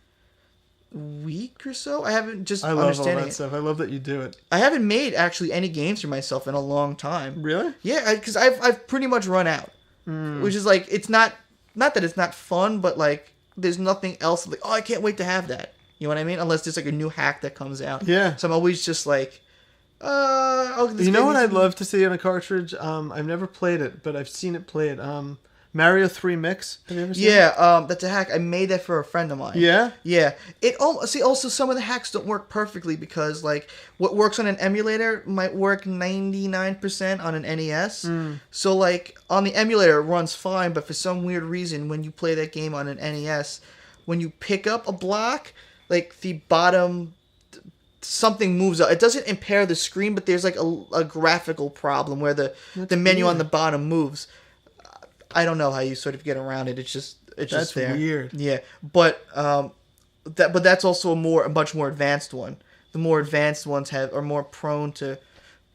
week or so. I haven't just I love all that stuff. I love that you do it. I haven't made actually any games for myself in a long time. Really? Yeah, because I've pretty much run out. Which is like, it's not that it's not fun, but like, there's nothing else like, oh, I can't wait to have that. You know what I mean? Unless there's like a new hack that comes out. Yeah. So I'm always just like, you know what I'd love to see on a cartridge? I've never played it, but I've seen it played. Mario 3 Mix. Have you ever seen it? That's a hack. I made that for a friend of mine. Yeah? Yeah. Also some of the hacks don't work perfectly because like what works on an emulator might work 99% on an NES. So like on the emulator it runs fine, but for some weird reason when you play that game on an NES, when you pick up a block, like the bottom something moves up. It doesn't impair the screen, but there's like a graphical problem where the menu on the bottom moves. I don't know how you sort of get around it. It's just That's there. Weird. Yeah, but that's also a much more advanced one. The more advanced ones are more prone to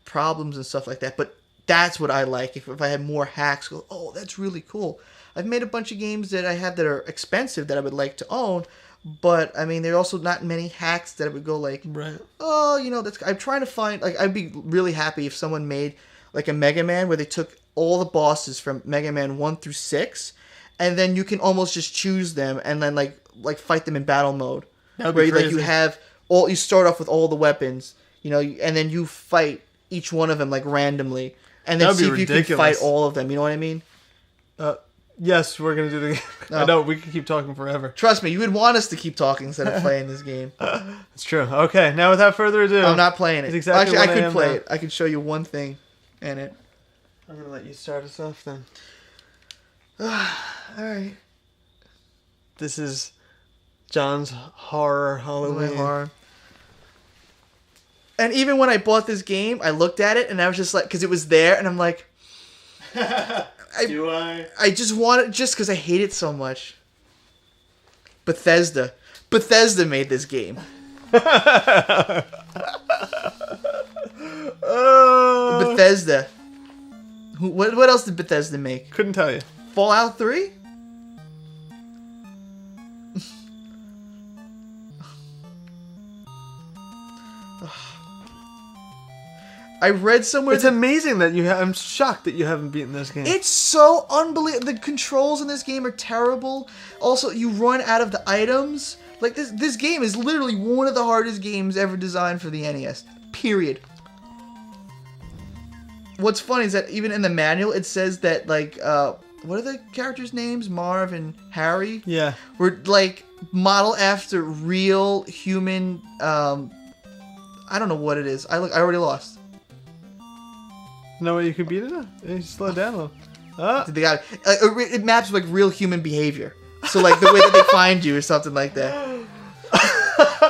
problems and stuff like that. But that's what I like. If I had more hacks, oh, that's really cool. I've made a bunch of games that I have that are expensive that I would like to own. But I mean, there are also not many hacks that I would go like, oh, I'm trying to find, like, I'd be really happy if someone made like a Mega Man where they took all the bosses from Mega Man 1 through 6, and then you can almost just choose them and then like fight them in battle mode. That'd be crazy. Like you start off with all the weapons, and then you fight each one of them like randomly, and then see if you can fight all of them. You know what I mean? Yes, we're gonna do the game. I know we can keep talking forever. Trust me, you would want us to keep talking instead of playing this game. It's true. Okay, now without further ado, I'm not playing it. Exactly Actually, I could play it. I could show you one thing in it. I'm gonna let you start us off then. Alright. This is John's horror Halloween. Horror. And even when I bought this game, I looked at it and I was just like, because it was there, and I'm like, I just want it just because I hate it so much. Bethesda made this game. Bethesda. What else did Bethesda make? Couldn't tell you. Fallout 3? I read somewhere. It's amazing that you have. I'm shocked that you haven't beaten this game. It's so unbelievable. The controls in this game are terrible. Also, you run out of the items. Like this game is literally one of the hardest games ever designed for the NES. Period. What's funny is that even in the manual it says that like what are the characters' names? Marv and Harry. Yeah. Were like modeled after real human. I don't know what it is. I already lost. No way you could beat it? You slow down a little. They got it maps like real human behavior. So like the way that they find you or something like that.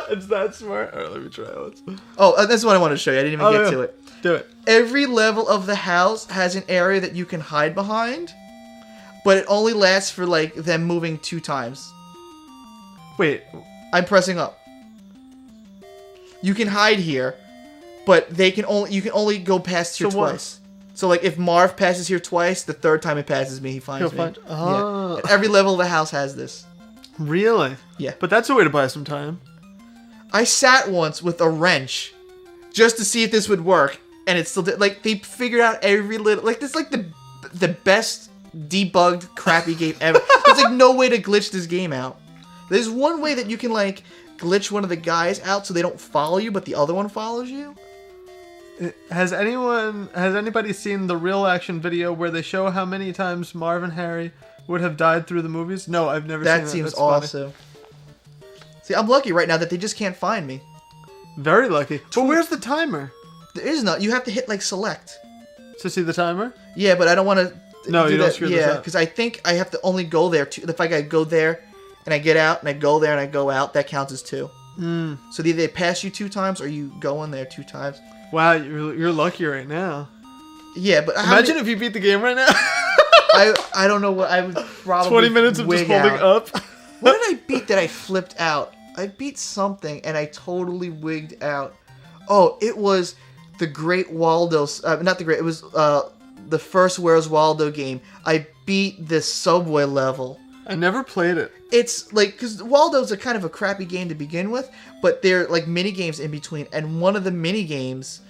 It's that smart. All right, let me try it. Oh, that's what I wanted to show you. I didn't even get to it. Do it. Every level of the house has an area that you can hide behind, but it only lasts for like them moving 2 times. Wait. I'm pressing up. You can hide here, but you can only go past here twice. So like if Marv passes here twice, the 3rd time it passes me, he finds me. Oh. Yeah. And every level of the house has this. Really? Yeah. But that's a way to buy some time. I sat once with a wrench just to see if this would work, and it still did. Like they figured out every little like this is like the best debugged crappy game ever. There's like no way to glitch this game out. There's one way that you can like glitch one of the guys out so they don't follow you, but the other one follows you. Has anybody seen the real action video where they show how many times Marv and Harry would have died through the movies? No, I've never seen that. That seems That's awesome. Funny. See, I'm lucky right now that they just can't find me. Very lucky. But where's the timer? There is no. You have to hit like select to see the timer. Yeah, but I don't want to. No, you don't screw this up. Yeah, because I think I have to only go there. If I go there, and I get out, and I go there, and I go out, that counts as 2. So either they pass you 2 times, or you go in there 2 times. Wow, you're lucky right now. Yeah, but imagine if you beat the game right now. I don't know what I would probably 20 minutes of just holding up. What did I beat that I flipped out? I beat something and I totally wigged out. Oh, it was the Great Waldo. Not the Great. It was the first Where's Waldo game. I beat this subway level. I never played it. It's like because Waldo's a kind of a crappy game to begin with, but they're like mini games in between, and one of the mini games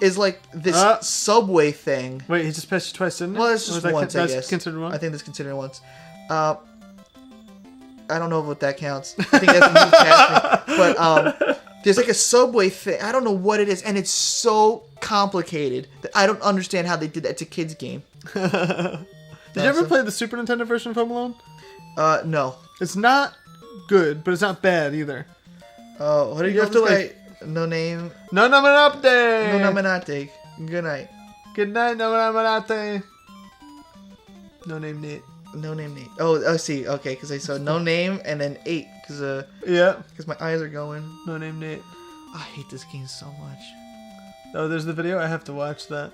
is like this subway thing. Wait, he just passed you twice, didn't he? Well, it's just once, I guess. Considered one? I think that's considered once. I don't know what that counts. I think that's moved past me. But there's like a subway thing. I don't know what it is, and it's so complicated that I don't understand how they did that. It's a kid's game. Did you ever play the Super Nintendo version of Home Alone? No. It's not good, but it's not bad either. Oh, what do you have to like? No name. No Namanate. No Namanate. Good night. Good night, No Namanate. No name Nate. No name Nate. Oh, see. Okay, because I saw no name and then 8. Because because my eyes are going. No name Nate. I hate this game so much. Oh, there's the video. I have to watch that.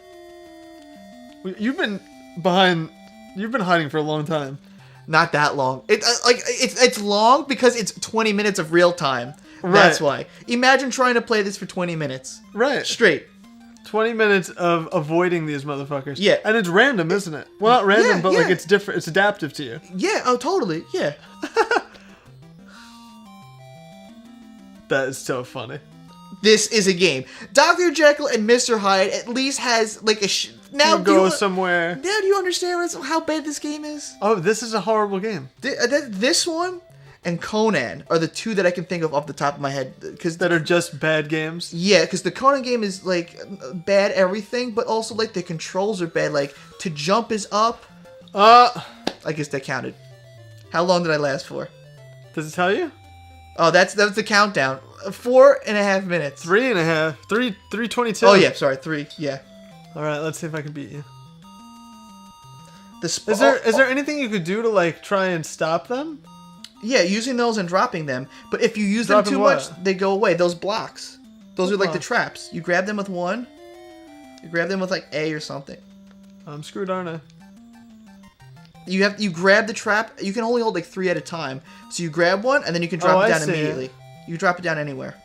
You've been hiding for a long time. Not that long. It's long because it's 20 minutes of real time. Right. That's why. Imagine trying to play this for 20 minutes. Right. Straight. 20 minutes of avoiding these motherfuckers. Yeah. And it's random, isn't it? Well, not random, but like it's different. It's adaptive to you. Yeah. Oh, totally. Yeah. That is so funny. This is a game. Dr. Jekyll and Mr. Hyde at least has like a... Now go somewhere. Now do you understand how bad this game is? Oh, this is a horrible game. This one and Conan are the 2 that I can think of off the top of my head. That are just bad games? Yeah, because the Conan game is like bad everything, but also like the controls are bad. Like to jump is up. I guess that counted. How long did I last for? Does it tell you? Oh, that's the countdown. 4.5 minutes. 3.5. 3:22. Oh yeah, sorry, 3. Yeah. All right, let's see if I can beat you. Is there anything you could do to like try and stop them? Yeah, using those and dropping them. But if you use them too much, they go away. Those blocks. Those are like the traps. You grab them with 1. You grab them with like A or something. I'm screwed, aren't I? You grab the trap. You can only hold like 3 at a time. So you grab one and then you can drop it down immediately. You drop it down anywhere.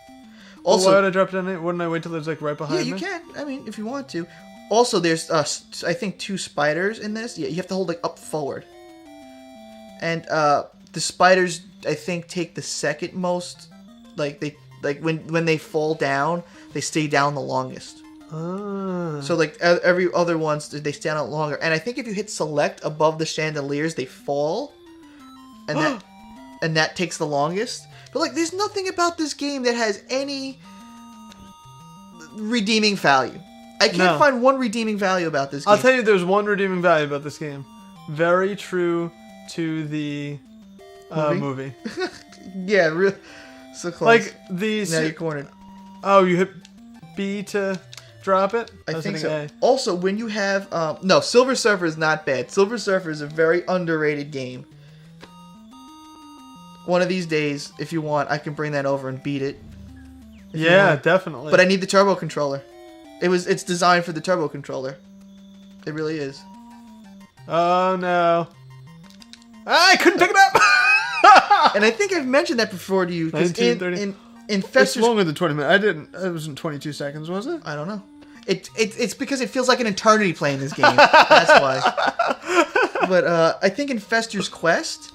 Also, why would I drop it down? Wouldn't I wait till it's like right behind me? Yeah, you can. I mean, if you want to. Also, there's I think 2 spiders in this. Yeah, you have to hold like up forward. And the spiders I think take the second most. Like when they fall down, they stay down the longest. So like every other ones, they stand out longer. And I think if you hit select above the chandeliers, they fall. And that takes the longest. But like, there's nothing about this game that has any redeeming value. I can't find one redeeming value about this game. I'll tell you, there's one redeeming value about this game. Very true to the movie. Yeah, so close. Like the. Now you're cornered. Oh, you hit B to drop it? I think so. A. Also, when you have no, Silver Surfer is not bad. Silver Surfer is a very underrated game. one of these days, if you want, I can bring that over and beat it. Yeah, definitely. But I need the turbo controller. It's designed for the turbo controller. It really is. Oh no! I couldn't pick it up. And I think I've mentioned that before to you. Because in it's Fester's... longer than 20 minutes. I didn't. It wasn't 22 seconds, was it? I don't know. It's because it feels like an eternity playing this game. That's why. But I think in Fester's Quest,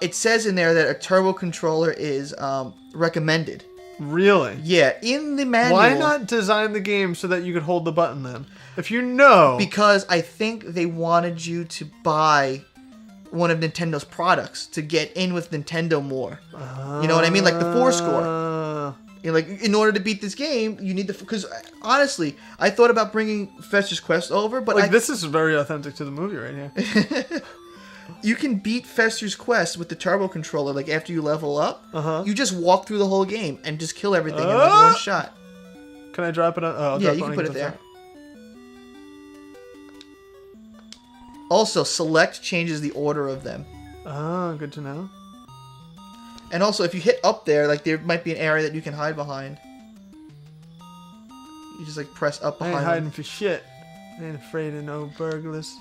it says in there that a turbo controller is recommended. Really? Yeah, in the manual. Why not design the game so that you could hold the button then? If you know. Because I think they wanted you to buy one of Nintendo's products to get in with Nintendo more. You know what I mean? Like the 4 score. You know, like, in order to beat this game, you need the... Because, honestly, I thought about bringing Fester's Quest over, but this is very authentic to the movie right here. You can beat Fester's Quest with the turbo controller, like, after you level up. You just walk through the whole game and just kill everything in, like, one shot. Can I drop it on... Oh, yeah, you can put it there. Also, select changes the order of them. Oh, good to know. And also, if you hit up there, like, there might be an area that you can hide behind. You just, like, press up behind I ain't hiding them. for shit. I ain't afraid of no burglars.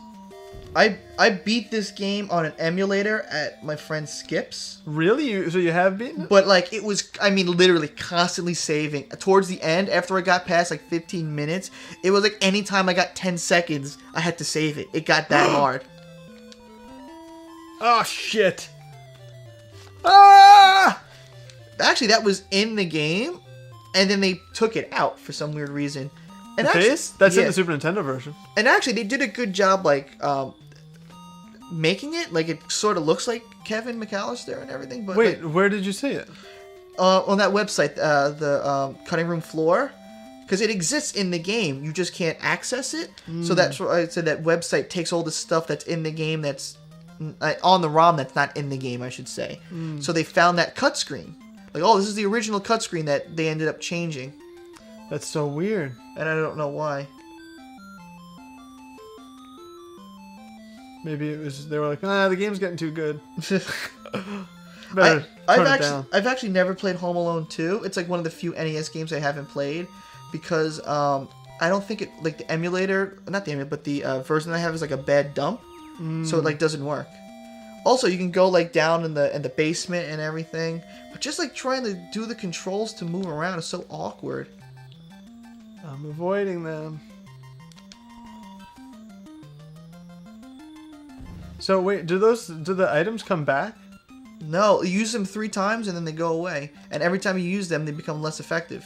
I beat this game on an emulator at my friend Skip's. Really? So you have beaten it? But, like, it was, I mean, literally constantly saving. Towards the end, after I got past, like, 15 minutes, it was like anytime I got 10 seconds, I had to save it. It got that hard. Oh, shit. Ah! Actually, that was in the game, and then they took it out for some weird reason. And actually, that's in the Super Nintendo version. And actually, they did a good job, like, making it. Like, it sort of looks like Kevin McAllister and everything. But wait, like, where did you see it? On that website, the Cutting Room Floor. Because it exists in the game. You just can't access it. So that's why I said that website takes all the stuff that's in the game that's on the ROM that's not in the game, I should say. So they found that cut screen. Like, oh, this is the original cut screen that they ended up changing. That's so weird. And I don't know why. Maybe it was, they were like, the game's getting too good. I've actually never played Home Alone 2. It's like one of the few NES games I haven't played because I don't think it, like, the emulator, not the emulator, but the version I have is like a bad dump. So it, like, doesn't work. Also, you can go, like, down in the basement and everything, but just, like, trying to do the controls to move around is so awkward. I'm avoiding them. So wait, do the items come back? No, you use them 3 times and then they go away, and every time you use them, they become less effective.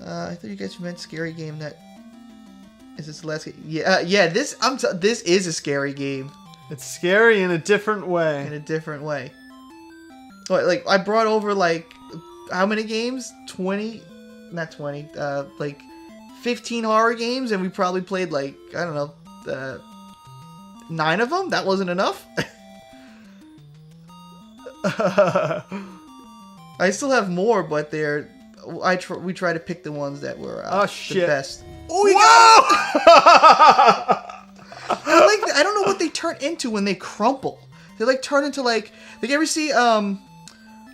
I thought you guys meant scary game. That is this the last game? Yeah. This is a scary game. It's scary in a different way. In a different way. Like, I brought over, like, how many games? 20? Not 20. Like, 15 horror games, and we probably played, like, I don't know, 9 of them? That wasn't enough? I still have more, but they're... we try to pick the ones that were the best. Oh, we I don't know what they turn into when they crumple. They, like, turn into, like... Like, ever see, oh,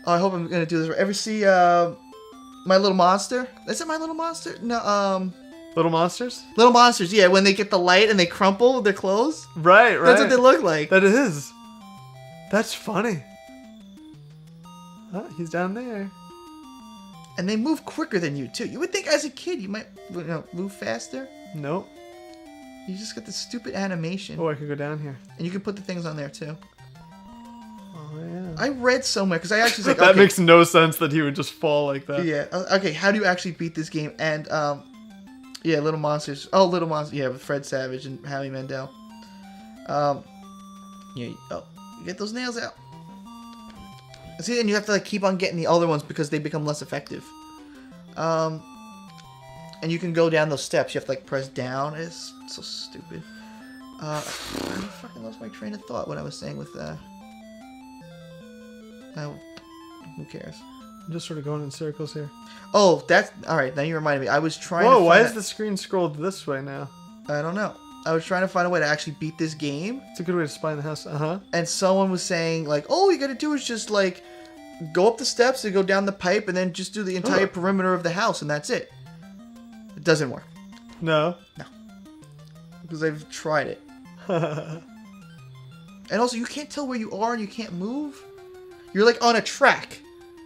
I hope I'm gonna do this right. Ever see, My Little Monster? Is it My Little Monster? No, Little Monsters? Little Monsters, yeah, when they get the light and they crumple with their clothes. Right. That's what they look like. That is. That's funny. Oh, he's down there. And they move quicker than you, too. You would think as a kid you might, move faster. Nope. You just got this stupid animation. Oh, I could go down here. And you can put the things on there, too. Oh, yeah. I read somewhere, because I actually was like, that makes no sense that he would just fall like that. Yeah. Okay, how do you actually beat this game? And, yeah, Little Monsters. Oh, Little Monsters. Yeah, with Fred Savage and Howie Mandel. Yeah. You get those nails out. See, and you have to, like, keep on getting the other ones because they become less effective. And you can go down those steps. You have to, like, press down. It's so stupid. I fucking lost my train of thought. What I was saying with who cares? I'm just sort of going in circles here. Oh, that's... Alright, now you reminded me. I was trying Whoa, to why is the screen scrolled this way now? I don't know. I was trying to find a way to actually beat this game. It's a good way to spy in the house. And someone was saying, like, all you gotta do is just, like, go up the steps and go down the pipe and then just do the entire perimeter of the house and that's it. It doesn't work. No. Because I've tried it. And also, you can't tell where you are and you can't move. You're, like, on a track.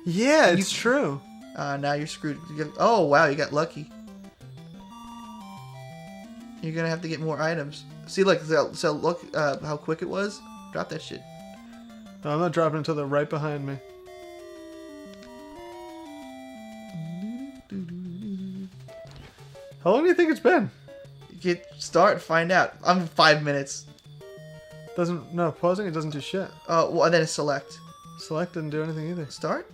Yeah, it's true. Now you're screwed. Oh, wow, you got lucky. You're gonna have to get more items. See, look, so look how quick it was. Drop that shit. No, I'm not dropping until they're right behind me. How long do you think it's been? Start and find out. I'm 5 minutes. Pausing it doesn't do shit. Well, and then it's select. Select didn't do anything either. Start?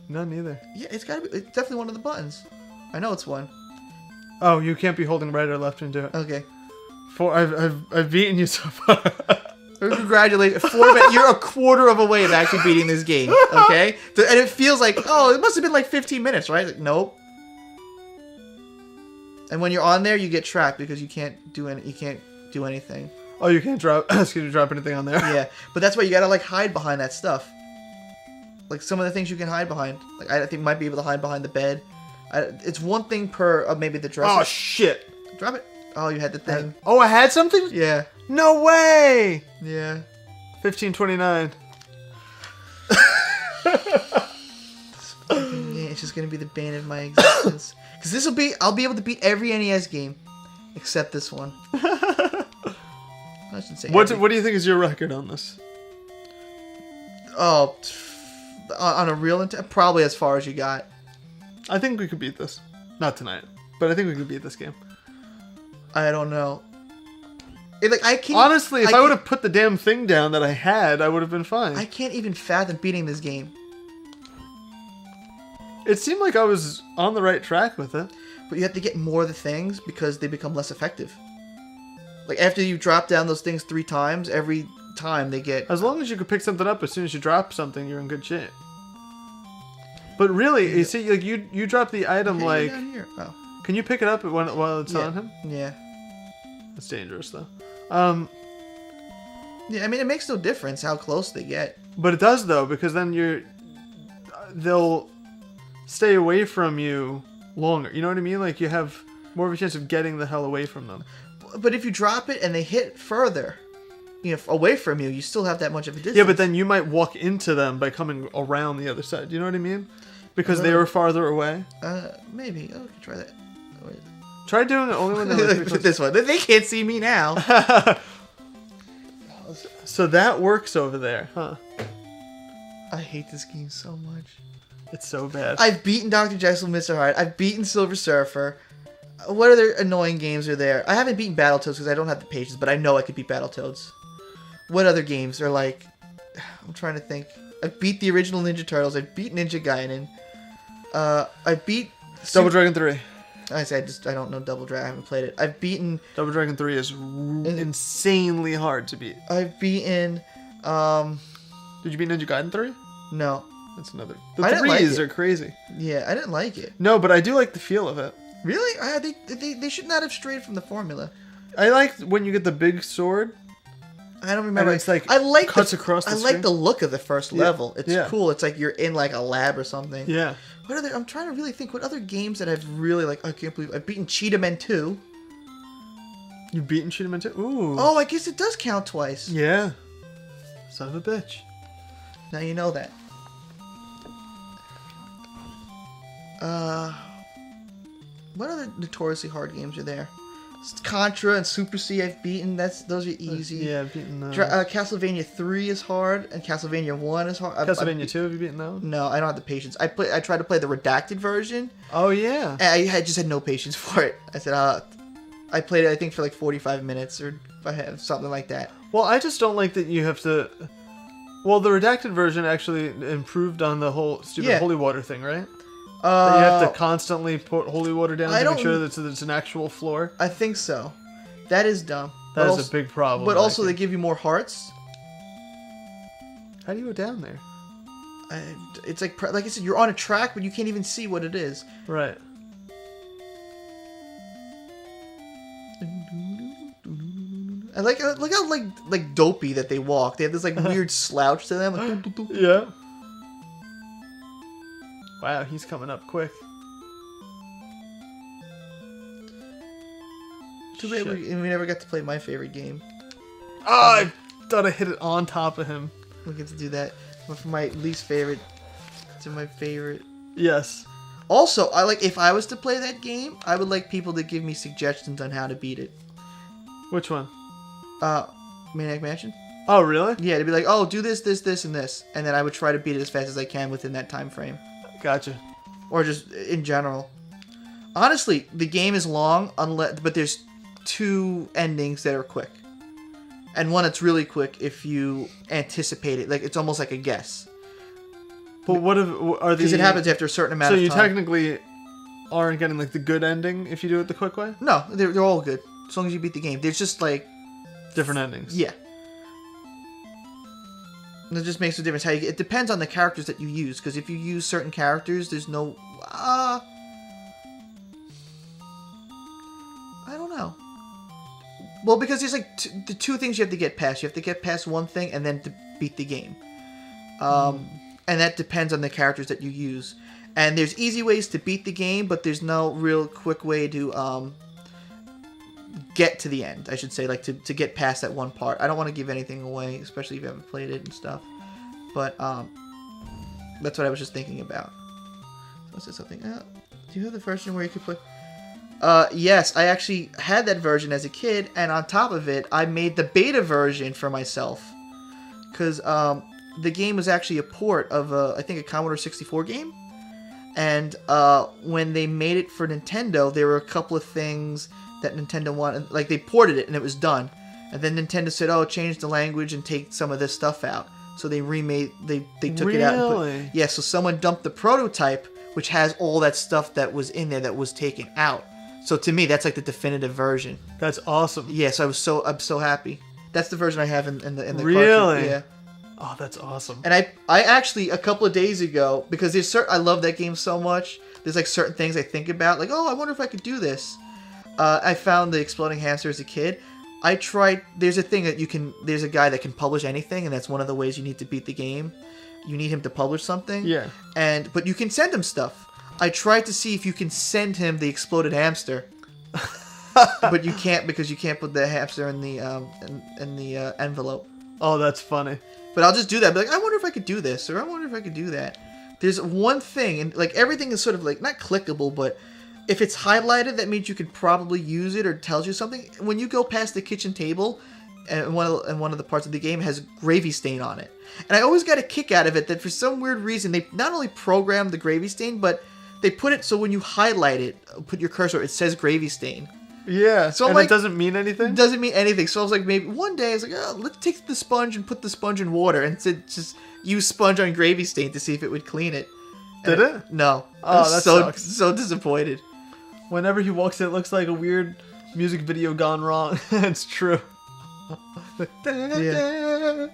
None either. Yeah, it's gotta be. It's definitely one of the buttons. I know it's one. Oh, you can't be holding right or left and do it. Okay. I've beaten you so far. Congratulations. 4 minutes. You're a quarter of a way of actually beating this game. Okay? And it feels like, it must have been like 15 minutes, right? Like, nope. And when you're on there, you get trapped because you can't do anything. Oh, you can't drop anything on there. Yeah, but that's why you gotta like hide behind that stuff. Like some of the things you can hide behind. Like I think you might be able to hide behind the bed. It's one thing per maybe the dresser. Oh shit! Drop it. Oh, you had the thing. I had something? Yeah. No way! Yeah. 1529. It's just gonna be the bane of my existence. Because I'll be able to beat every NES game, except this one. I shouldn't say. What do you think is your record on this? Oh, on a real probably as far as you got. I think we could beat this. Not tonight, but I think we could beat this game. I don't know. Honestly, if I would have put the damn thing down that I had, I would have been fine. I can't even fathom beating this game. It seemed like I was on the right track with it. But you have to get more of the things because they become less effective. Like after you drop down those things 3 times, every time they get... As long as you could pick something up as soon as you drop something, you're in good shape. But really, you see, like you drop the item like... Down here. Oh. Can you pick it up while it's on him? Yeah. That's dangerous, though. Yeah, I mean, it makes no difference how close they get. But it does, though, because then they'll stay away from you longer. You know what I mean? Like, you have more of a chance of getting the hell away from them. But if you drop it and they hit further, away from you, you still have that much of a distance. Yeah, but then you might walk into them by coming around the other side. You know what I mean? Because they were farther away. Maybe. Oh, try that. Wait. Try doing it only when they're like this one. They can't see me now. So that works over there, huh? I hate this game so much. It's so bad. I've beaten Dr. Jekyll and Mr. Hyde. I've beaten Silver Surfer. What other annoying games are there? I haven't beaten Battletoads because I don't have the patience, but I know I could beat Battletoads. What other games are like... I'm trying to think. I've beat the original Ninja Turtles. I've beat Ninja Gaiden. I beat... Double Dragon 3. I don't know Double Dragon. I haven't played it. I've beaten... Double Dragon 3 is insanely hard to beat. I've beaten... Did you beat Ninja Gaiden 3? No. That's another... I The didn't like threes it. are crazy. Yeah, I didn't like it. No, but I do like the feel of it. Really? They should not have strayed from the formula. I like when you get the big sword. I don't remember. And it's like I like cuts across the I screen. like the look of the first level. It's Yeah. cool. It's like you're in like a lab or something. Yeah. What other? I'm trying to really think. What other games that I've really like? I can't believe I've beaten Cheetah Men 2. You've beaten Cheetah Man 2? Ooh. Oh, I guess it does count twice. Yeah. Son of a bitch. Now you know that. What other notoriously hard games are there? Contra and Super C I've beaten. Those are easy. Yeah, I've beaten those. Castlevania 3 is hard, and Castlevania 1 is hard. Castlevania 2, have you beaten that one? No, I don't have the patience. I tried to play the redacted version. Oh, yeah. And I just had no patience for it. I said, I played it, I think, for like 45 minutes or something like that. Well, I just don't like that you have to... Well, the redacted version actually improved on the whole stupid holy water thing, right? That you have to constantly put holy water down to make sure that it's an actual floor. I think so. That is dumb. That is a big problem. But also, they give you more hearts. How do you go down there? It's like I said, you're on a track, but you can't even see what it is. Right. I like look how like dopey that they walk. They have this like weird slouch to them. Like, doo, doo, doo. Yeah. Wow, he's coming up quick. Too bad we never got to play my favorite game. Oh, I thought I hit it on top of him. We get to do that. Went from my least favorite to my favorite. Yes. Also, if I was to play that game, I would like people to give me suggestions on how to beat it. Which one? Maniac Mansion. Oh, really? Yeah, to be like, oh, do this, this, this, and this, and then I would try to beat it as fast as I can within that time frame. Gotcha. Or just in general. Honestly, the game is long, but there's 2 endings that are quick, and one that's really quick if you anticipate it. Like it's almost like a guess. But what if are these? Because it happens after a certain amount of time. So you technically aren't getting like the good ending if you do it the quick way? No, they're all good as long as you beat the game. There's just like different endings. Yeah. And it just makes a difference how you get. It depends on the characters that you use. Because if you use certain characters, there's no. I don't know. Well, because there's like the 2 things you have to get past. You have to get past one thing and then to beat the game. And that depends on the characters that you use. And there's easy ways to beat the game, but there's no real quick way to get to the end, I should say, like to get past that one part. I don't want to give anything away, especially if you haven't played it and stuff. But that's what I was just thinking about. So I said something. Do you have the version where you could play? Yes, I actually had that version as a kid, and on top of it, I made the beta version for myself. Because the game was actually a port of, I think, a Commodore 64 game. And when they made it for Nintendo, there were a couple of things that Nintendo wanted. Like, they ported it, and it was done. And then Nintendo said, oh, change the language and take some of this stuff out. So they remade, they took it out. And put, yeah, so someone dumped the prototype, which has all that stuff that was in there that was taken out. So to me, that's like the definitive version. That's awesome. Yes, I'm so happy. That's the version I have in the really? cartridge. Yeah. Oh, that's awesome. And I actually a couple of days ago, because there's I love that game so much. There's like certain things I think about, like, oh, I wonder if I could do this. I found the Exploding Hamster as a kid. I tried. There's a thing that you can. There's a guy that can publish anything, and that's one of the ways you need to beat the game. You need him to publish something. Yeah. But you can send him stuff. I tried to see if you can send him the exploded hamster, but you can't because you can't put the hamster in the envelope. Oh, that's funny. But I'll just do that. Be like, I wonder if I could do this, or I wonder if I could do that. There's one thing, and like everything is sort of like not clickable, but if it's highlighted, that means you could probably use it or tells you something. When you go past the kitchen table, and one of the parts of the game has gravy stain on it, and I always got a kick out of it that for some weird reason they not only programmed the gravy stain, but they put it so when you highlight it, put your cursor, it says gravy stain. Yeah, so and like, it doesn't mean anything? It doesn't mean anything. So I was like, maybe one day I was like, oh, let's take the sponge and put the sponge in water and just use sponge on gravy stain to see if it would clean it. Did it? No. Oh, that sucks. So disappointed. Whenever he walks in, it looks like a weird music video gone wrong. It's true. Yeah.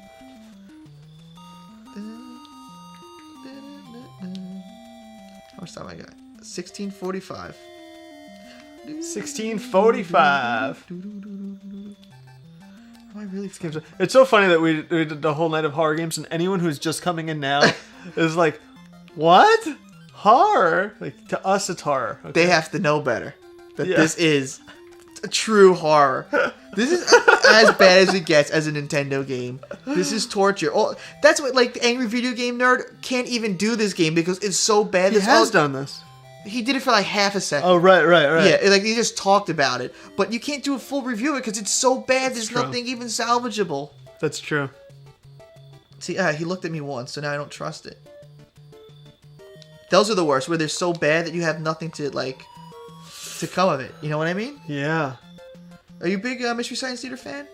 How much time I got? 16:45. 16:45. Am I really? It's so funny that we did the whole night of horror games, and anyone who's just coming in now is like, "What? Horror?" Like, to us, it's horror. Okay. They have to know better. That this is a true horror. This is as bad as it gets as a Nintendo game. This is torture. Oh, that's what, like, the angry video game nerd can't even do this game because it's so bad. He has done this. He did it for like half a second. Oh, right. Yeah, like he just talked about it. But you can't do a full review of it because it's so bad. There's nothing even salvageable. That's true. See, he looked at me once, so now I don't trust it. Those are the worst, where they're so bad that you have nothing to, like, to come of it. You know what I mean? Yeah. Are you a big Mystery Science Theater fan?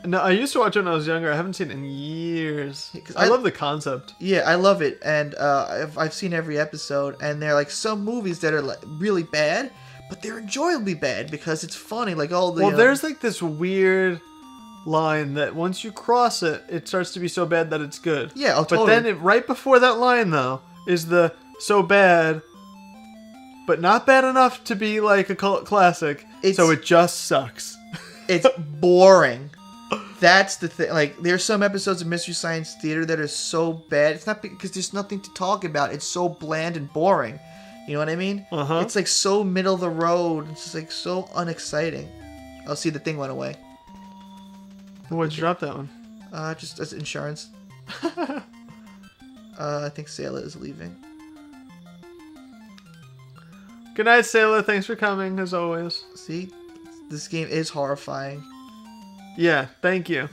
No, I used to watch it when I was younger. I haven't seen it in years. I love the concept. Yeah, I love it, and I've seen every episode, and they're like some movies that are like really bad, but they're enjoyably bad because it's funny. Like all the there's like this weird line that once you cross it, it starts to be so bad that it's good. Yeah, totally. But then right before that line though is the so bad, but not bad enough to be like a cult classic. So it just sucks. It's boring. That's the thing. Like, there's some episodes of Mystery Science Theater that are so bad. It's not because there's nothing to talk about. It's so bland and boring. You know what I mean? Uh-huh. It's like so middle of the road. It's just like so unexciting. Oh, see, the thing went away. Why'd you drop that one? Just as insurance. I think Sayla is leaving. Good night, Sailor. Thanks for coming, as always. See? This game is horrifying. Yeah, thank you.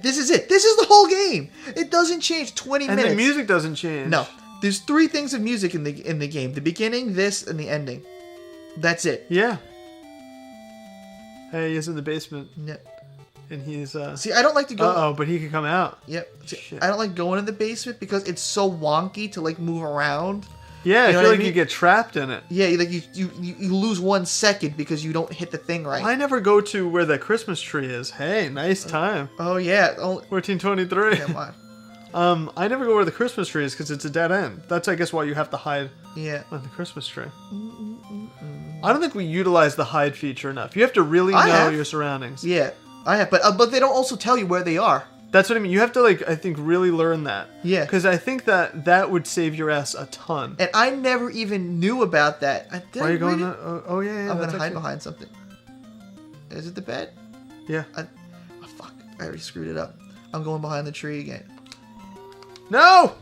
This is it. This is the whole game. It doesn't change 20 minutes. And the music doesn't change. No. There's 3 things of music in the game. The beginning, this, and the ending. That's it. Yeah. Hey, he's in the basement. Yeah. And he's, See, I don't like to go... Uh-oh, but he can come out. Yep. See, Shit. I don't like going in the basement because it's so wonky to, like, move around. Yeah, You know I what feel I like mean? you get trapped in it. Yeah, like you lose 1 second because you don't hit the thing right. I never go to where the Christmas tree is. Hey, nice time. Oh, yeah. 1423. Come on. I never go where the Christmas tree is because it's a dead end. That's, I guess, why you have to hide Yeah. on the Christmas tree. I don't think we utilize the hide feature enough. You have to really know have. your surroundings. Yeah. I have, but they don't also tell you where they are. That's what I mean. You have to, like, I think, really learn that. Yeah. Because I think that would save your ass a ton. And I never even knew about that. Why are you going there? Oh, yeah, yeah. I'm that's gonna hide actually- behind something. Is it the bed? Yeah. Oh, fuck. I already screwed it up. I'm going behind the tree again. No!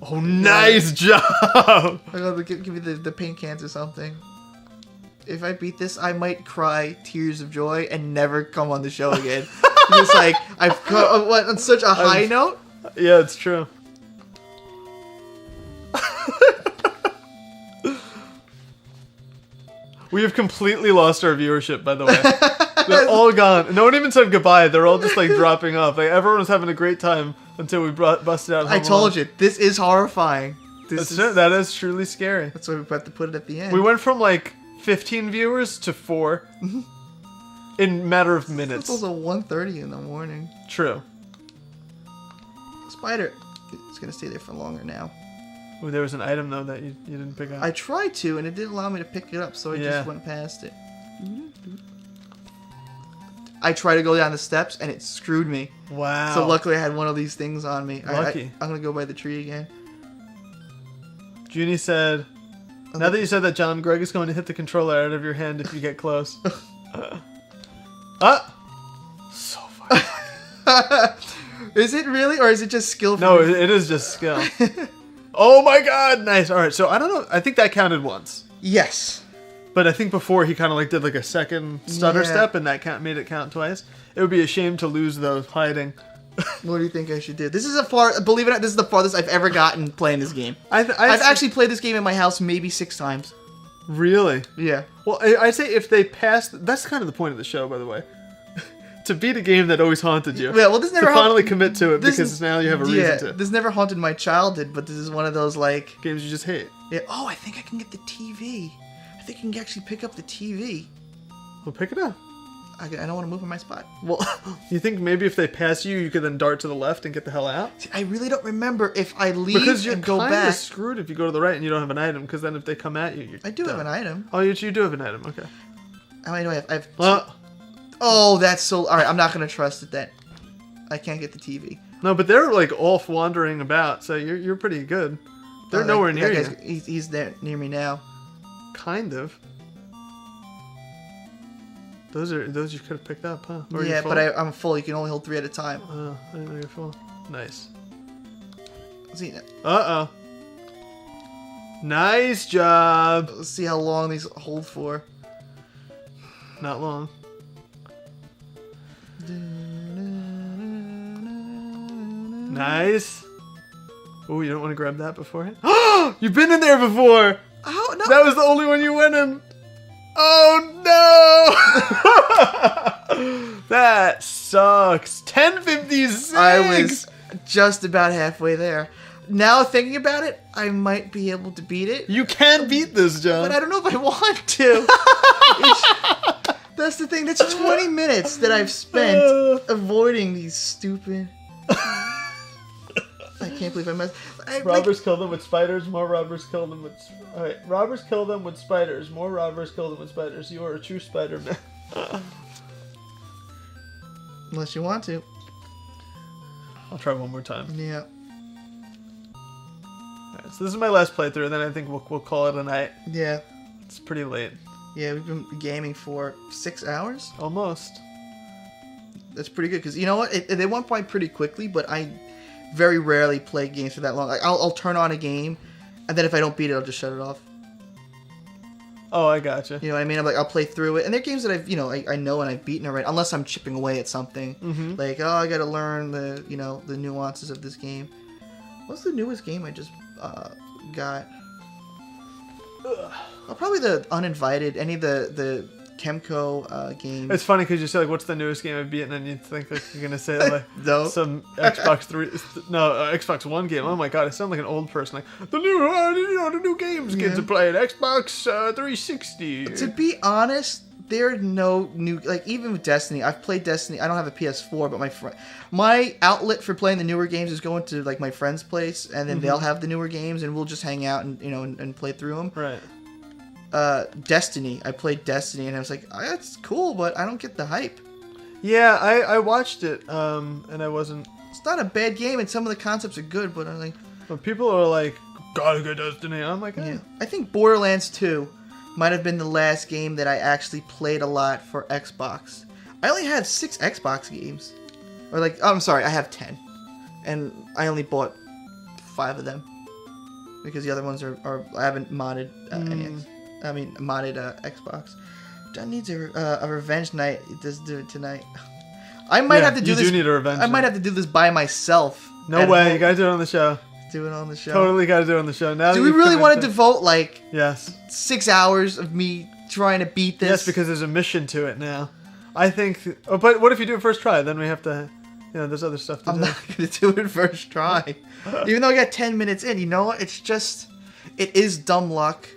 Oh, nice job! I gotta give me the paint cans or something. If I beat this, I might cry tears of joy and never come on the show again. It's like I've went on such a high note. Yeah, it's true. We have completely lost our viewership, by the way. They're all gone. No one even said goodbye. They're all just like dropping off. Like everyone was having a great time until we busted out. I told you, this is horrifying. That is truly scary. That's why we have to put it at the end. We went from like 15 viewers to 4 in a matter of minutes. It's also 1:30 in the morning. True. Spider. It's gonna stay there for longer now. Ooh, there was an item though that you didn't pick up. I tried to, and it didn't allow me to pick it up, so I Yeah. just went past it. I tried to go down the steps, and it screwed me. Wow. So luckily I had one of these things on me. Lucky. I'm gonna go by the tree again. Junie said, now that you said that, John, Greg is going to hit the controller out of your hand if you get close. So far. Is it really, or is it just skill? No, it is just skill. Oh my god, nice. All right, so I don't know. I think that counted once. Yes. But I think before he kind of like did like a second stutter Yeah. step, and that made it count twice. It would be a shame to lose those hiding. What do you think I should do? This is believe it or not, this is the farthest I've ever gotten playing this game. I've actually played this game in my house maybe 6 times. Really? Yeah. Well, I say if they passed, that's kind of the point of the show, by the way. To beat a game that always haunted you. Yeah, well, this never to finally commit to it because now you have a reason to. This never haunted my childhood, but this is one of those like Games you just hate. Yeah. Oh, I think I can get the TV. I think I can actually pick up the TV. Well, pick it up. I don't want to move in my spot. Well, you think maybe if they pass you, you could then dart to the left and get the hell out? See, I really don't remember if I leave Because you're and go kind back. of screwed if you go to the right and you don't have an item. Because then if they come at you, you're I do have done. an item. Oh, you do have an item. Okay. How many do I have? I have. Well, Oh, that's so. All right, I'm not gonna trust it then. I can't get the TV. no, but they're like off wandering about, so you're pretty good. They're nowhere near you. He's there near me now. Kind of. Those you could have picked up, huh? Or Yeah, you're full? but I'm full. You can only hold 3 at a time. I didn't know you're full. Nice. See, Uh-oh. Nice job. let's see how long these hold for. Not long. Nice. Oh, you don't want to grab that beforehand? Oh, you've been in there before. Oh no! That was the only one you went in. Oh no! That sucks. 10:56. I was just about halfway there. Now thinking about it, I might be able to beat it, You can beat this, John. but I don't know if I want to. That's the thing. That's 20 minutes that I've spent avoiding these stupid. I can't believe I messed. Robbers kill them with spiders. More robbers kill them with. All right, robbers kill them with spiders. More robbers kill them with spiders. You are a true Spider-Man. Unless you want to. I'll try one more time. Yeah. Alright, so this is my last playthrough, then I think we'll call it a night. Yeah. It's pretty late. Yeah, we've been gaming for 6 hours. Almost. That's pretty good, because you know what? They went by pretty quickly, but I very rarely play games for that long. Like, I'll turn on a game, and then if I don't beat it, I'll just shut it off. Oh, I gotcha. You know what I mean? I'm like, I'll play through it, and they're games that I know and I've beaten already, unless I'm chipping away at something. Mm-hmm. Like, oh, I gotta learn the nuances of this game. What's the newest game I just got? Oh, probably the Uninvited, any of the Kemco games. It's funny because you say, like, what's the newest game I've beaten, and you think that you're going to say, like, No. some Xbox Xbox One game. Oh, my God, I sound like an old person. Like, the new games kids are playing. Xbox 360. To be honest, there are no new, like, even with Destiny. I've played Destiny. I don't have a PS4, but my outlet for playing the newer games is going to, like, my friend's place, and then they'll have the newer games, and we'll just hang out and, and play through them. Right. Destiny. I played Destiny, and I was like, oh, that's cool, but I don't get the hype. Yeah, I watched it, and I wasn't... It's not a bad game, and some of the concepts are good, but I'm like... When people are like, gotta get Destiny, I'm like, Yeah. I think Borderlands 2 might have been the last game that I actually played a lot for Xbox. I only have 6 Xbox games. Or like, oh, I'm sorry, I have 10. And I only bought 5 of them. Because the other ones are I haven't modded modded Xbox. John needs a revenge night. Just do it tonight. I might have to do this. You do need a revenge I might have to do this by myself. No way, you gotta do it on the show. Do it on the show. Totally gotta do it on the show. Now do we really want to devote like Yes. 6 hours of me trying to beat this? Yes, because there's a mission to it now. I think... Oh, but what if you do it first try? Then we have to... there's other stuff to do. I'm not going to do it first try. Even though I got 10 minutes in, you know what? It's just... It is dumb luck.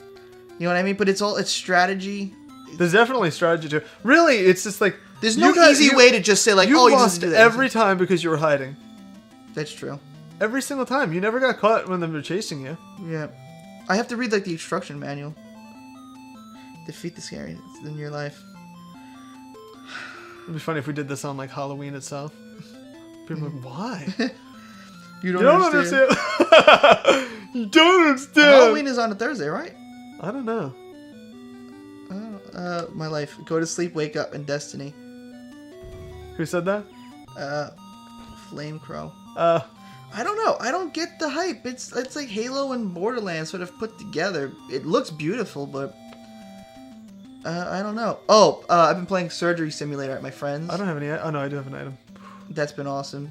You know what I mean? But it's strategy. There's definitely strategy to it. Really, it's just like... There's no easy way to just say like, you you lost just do that. every time because you were hiding. That's true. Every single time. You never got caught when they were chasing you. Yeah. I have to read like the instruction manual. Defeat the scariest in your life. It'd be funny if we did this on like Halloween itself. People are like, why? You don't understand. You don't understand. Halloween is on a Thursday, right? I don't know. My life. Go to sleep, wake up, and Destiny. Who said that? Flame Crow. I don't know. I don't get the hype. It's like Halo and Borderlands sort of put together. It looks beautiful, but I don't know. Oh, I've been playing Surgery Simulator at my friend's. I don't have any. Oh no, I do have an item. That's been awesome.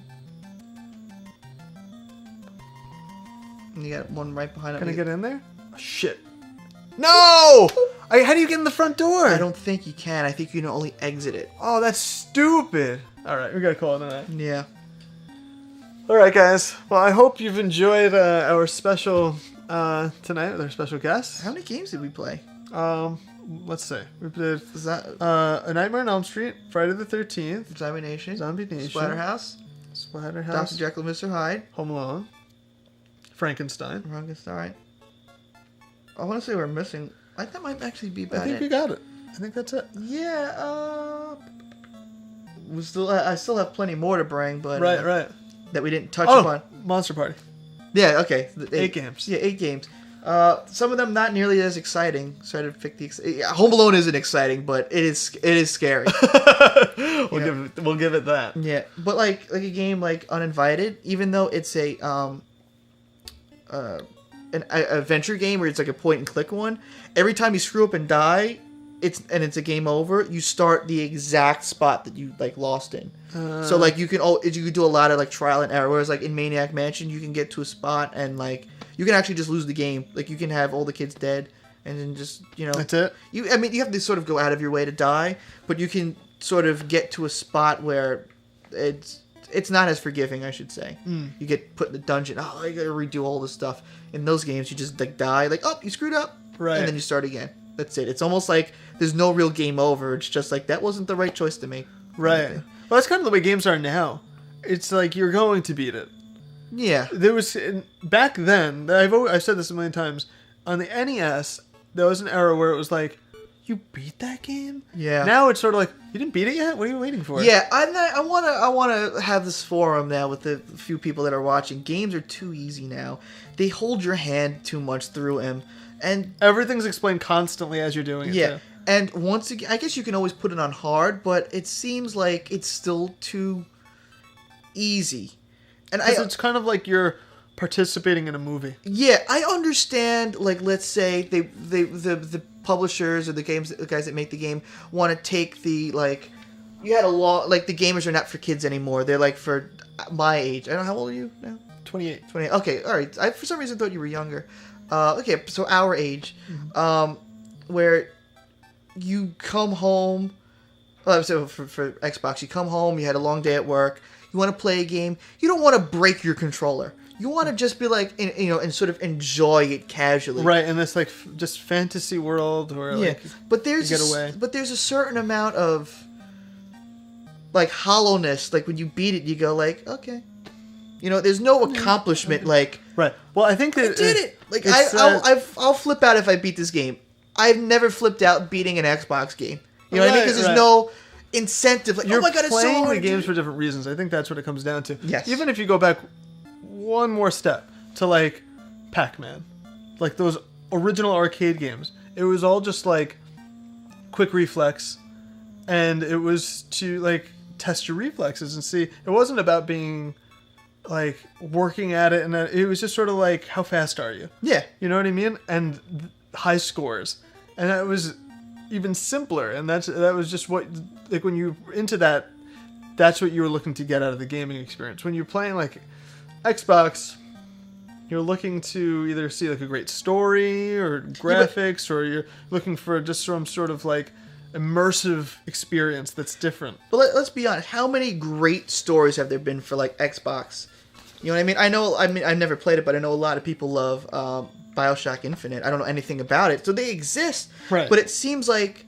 And you got one right behind it. Can I get in there? Oh, shit. No! How do you get in the front door? I don't think you can. I think you can only exit it. Oh, that's stupid. All right, we gotta call it a night. Yeah. All right, guys. Well, I hope you've enjoyed our special tonight with our special guest. How many games did we play? Let's see. We did Was that A Nightmare on Elm Street, Friday the 13th, Zombie Nation, Splatterhouse, Dr. Jekyll and Mr. Hyde, Home Alone, Frankenstein. Frankenstein. I want to say we're missing. I think that might actually be about I think we got it. I think that's it. Yeah. I still have plenty more to bring, but Right. that we didn't touch upon. Monster Party. Yeah. Okay. 8 games. Yeah, 8 games. Some of them not nearly as exciting. So I had to pick Home Alone isn't exciting, but it is scary. We'll give it that. Yeah, but like a game like Uninvited, even though it's an adventure game where it's like a point and click one, every time you screw up and die, it's a game over. You start the exact spot that you like lost in. So like you can do a lot of like trial and error. Whereas like in Maniac Mansion, you can get to a spot and like you can actually just lose the game. Like you can have all the kids dead and then just That's it. You have to sort of go out of your way to die, but you can sort of get to a spot where it's not as forgiving, I should say. You get put in the dungeon. Oh, I gotta redo all this stuff. In those games, you just like die. Like, oh, you screwed up, right? And then you start again. That's it. It's almost like there's no real game over. It's just like that wasn't the right choice to make. Right. Well, that's kind of the way games are now. It's like you're going to beat it. Yeah. There was back then. I've said this a million times. On the NES, there was an era where it was like, you beat that game? Yeah. Now it's sort of like, you didn't beat it yet? What are you waiting for? Yeah, I want to have this forum now with the few people that are watching. Games are too easy now. They hold your hand too much through them, and everything's explained constantly as you're doing it. Yeah. Too. And once again, I guess you can always put it on hard, but it seems like it's still too easy. And it's kind of like you're participating in a movie. Yeah, I understand. Like, let's say the publishers or the guys that make the game want to take the you had a law like the gamers are not for kids anymore. They're like for my age. I don't know, how old are you now? 28. 28. Okay, all right. I for some reason thought you were younger. Okay, so our age, where you come home. So for Xbox, you come home. You had a long day at work. You want to play a game. You don't want to break your controller. You want to just be like, and sort of enjoy it casually. Right, in this just fantasy world where but there's you get away. But there's a certain amount of hollowness. Like when you beat it, you go like, okay, there's no accomplishment. Like, right. Well, I think that I did it. Like I'll flip out if I beat this game. I've never flipped out beating an Xbox game. You know what I mean? Because there's no incentive. Like, you're oh my god, it's so playing hard the games for different reasons. I think that's what it comes down to. Yes. Even if you go back one more step to Pac-Man, those original arcade games, it was all just quick reflex, and it was to test your reflexes and see. It wasn't about being working at it, and it was just sort of how fast are you? Yeah. You know what I mean? And high scores, and that was even simpler, and that was just what when you're into that, that's what you were looking to get out of the gaming experience. When you're playing Xbox, you're looking to either see a great story or graphics, or you're looking for just some sort of immersive experience that's different. But let's be honest, how many great stories have there been for Xbox? You know what I mean? I've never played it, but I know a lot of people love BioShock Infinite. I don't know anything about it, so they exist. Right. But it seems like,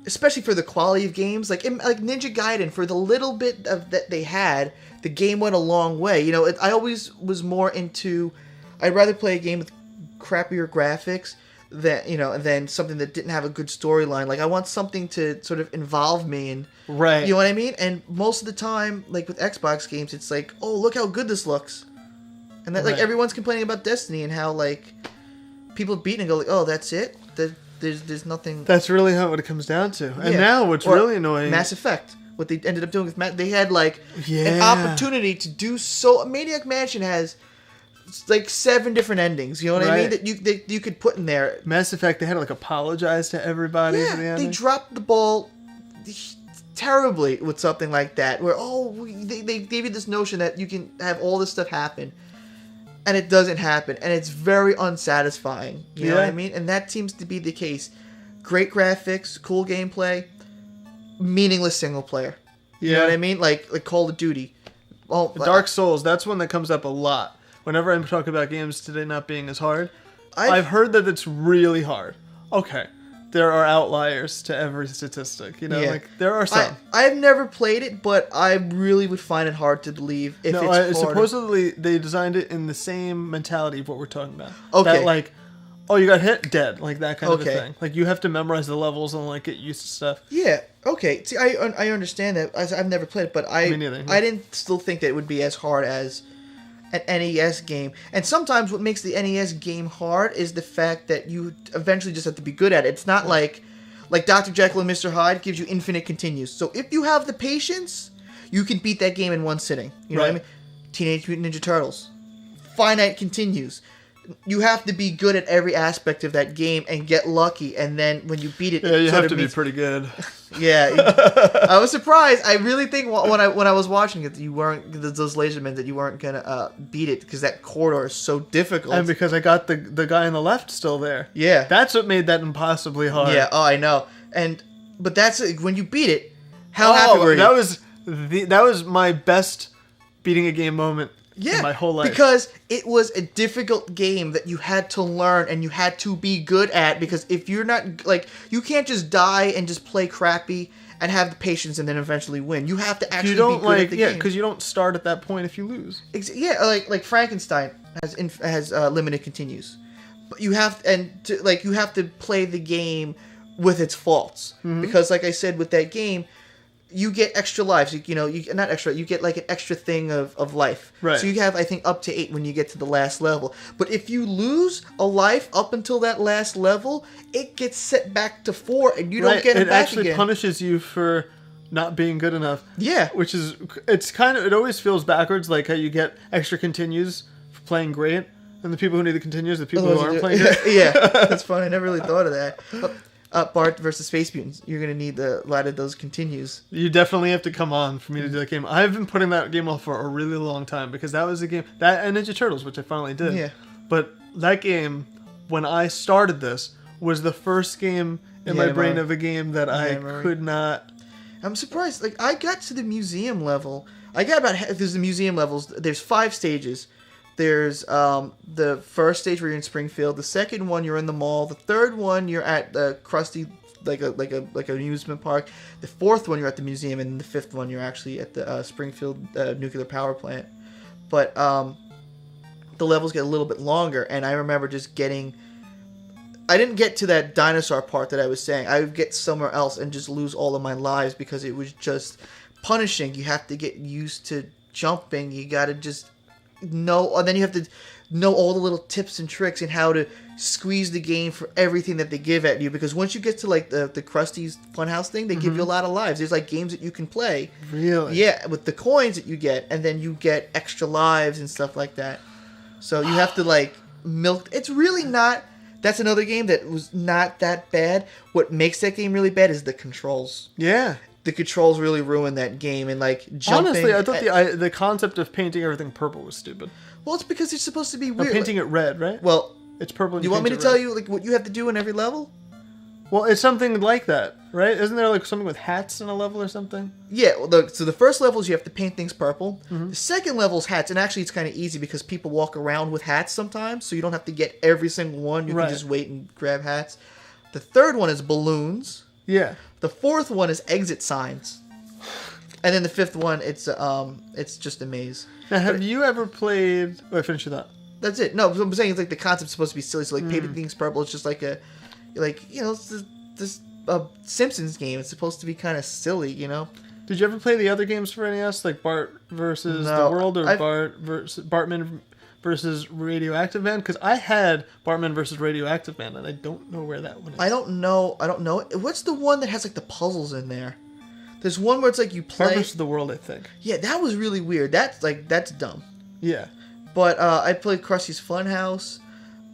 especially for the quality of games, like Ninja Gaiden, for the little bit of that they had, the game went a long way. I always was more into, I'd rather play a game with crappier graphics than something that didn't have a good storyline. I want something to sort of involve me in. Right. You know what I mean? And most of the time, with Xbox games, it's oh, look how good this looks. And that, everyone's complaining about Destiny and how, people beat it and go, oh, that's it? There's nothing... That's really what it comes down to. And now what's really annoying... Mass Effect. What they ended up doing with they had, an opportunity to do so... Maniac Mansion has, 7 different endings, you know what I mean? That you could put in there. Mass Effect, they had to, apologize to everybody for the ending. They dropped the ball terribly with something like that, where, they gave you this notion that you can have all this stuff happen. And it doesn't happen, and it's very unsatisfying. You know what I mean? And that seems to be the case. Great graphics, cool gameplay, meaningless single player. You know what I mean? Like Call of Duty. Well, Dark Souls, that's one that comes up a lot. Whenever I'm talking about games today not being as hard, I've heard that it's really hard. Okay. There are outliers to every statistic, there are some. I've never played it, but I really would find it hard to believe if it's hard. Supposedly they designed it in the same mentality of what we're talking about. Okay. That oh, you got hit, dead, that kind of a thing. You have to memorize the levels and get used to stuff. Yeah. Okay. See, I understand that. I've never played it, but Me neither. I didn't still think that it would be as hard as an NES game. And sometimes what makes the NES game hard is the fact that you eventually just have to be good at it. It's not like Dr. Jekyll and Mr. Hyde gives you infinite continues. So if you have the patience, you can beat that game in one sitting. You know what I mean? Teenage Mutant Ninja Turtles. Finite continues. You have to be good at every aspect of that game and get lucky, and then when you beat it, you have to be pretty good. Yeah, I was surprised. I really think when I was watching it, you weren't those lasermen that you weren't gonna beat it because that corridor is so difficult. And because I got the guy on the left still there. Yeah, that's what made that impossibly hard. Yeah, I know. But that's when you beat it. How happy were you? That was my best beating a game moment. In my whole life. Because it was a difficult game that you had to learn and you had to be good at, because if you're not, you can't just die and just play crappy and have the patience and then eventually win. You have to actually you don't be good at the game. because you don't start at that point if you lose. Yeah, like Frankenstein has limited continues, but you have to play the game with its faults because, like I said, with that game, you get extra lives. You get like an extra thing of life. Right. So you have, I think, up to 8 when you get to the last level. But if you lose a life up until that last level, it gets set back to 4, and you don't get it back again. It actually punishes you for not being good enough. Yeah. Which is, it always feels backwards, like how you get extra continues for playing great, and the people who need the continues, the people who aren't playing great. Yeah, that's fun. I never really thought of that. Bart versus Space Mutants. You're going to need a lot of those continues. You definitely have to come on for me to do that game. I've been putting that game off for a really long time because that was a game... That and Ninja Turtles, which I finally did. Yeah. But that game, when I started this, was the first game in my brain of a game that I could not... I'm surprised. Like, I got to the museum level. I got about... There's the museum levels. There's 5 stages. There's the first stage where you're in Springfield. The second one you're in the mall. The third one you're at the Krusty, like an amusement park. The fourth one you're at the museum, and the fifth one you're actually at the Springfield nuclear power plant. But the levels get a little bit longer, and I remember just getting. I didn't get to that dinosaur part that I was saying. I would get somewhere else and just lose all of my lives because it was just punishing. You have to get used to jumping. You got to just know, and then you have to know all the little tips and tricks and how to squeeze the game for everything that they give at you, because once you get to like the Krusty's Funhouse thing, they give you a lot of lives. There's like games that you can play. Really? Yeah, with the coins that you get, and then you get extra lives and stuff like that. So you have to like milk. It's really not. That's another game that was not that bad. What makes that game really bad is the controls. Yeah. The controls really ruin that game, and like jumping. Honestly, I thought the concept of painting everything purple was stupid. Well, it's because it's supposed to be weird. Or painting it red, right? Well, it's purple. And you want me to tell you like what you have to do in every level? Well, it's something like that, right? Isn't there like something with hats in a level or something? Yeah. Well, so the first level is you have to paint things purple. The second level is hats, and actually it's kind of easy because people walk around with hats sometimes, so you don't have to get every single one. You can just wait and grab hats. The third one is balloons. Yeah. The fourth one is exit signs. And then the fifth one, it's just a maze. Now, have you ever played... Oh, I finished with that. That's it. No, I'm saying it's like the concept's supposed to be silly. So like painting things purple, it's just like a, it's this Simpsons game. It's supposed to be kind of silly, you know. Did you ever play the other games for NES, like Bart versus the World, or Bartman versus Radioactive Man? Because I had Bartman versus Radioactive Man, and I don't know where that one is. I don't know. What's the one that has like the puzzles in there? There's one where it's like you play... Bart versus the World, I think. Yeah, that was really weird. That's dumb. Yeah. But I played Krusty's Funhouse.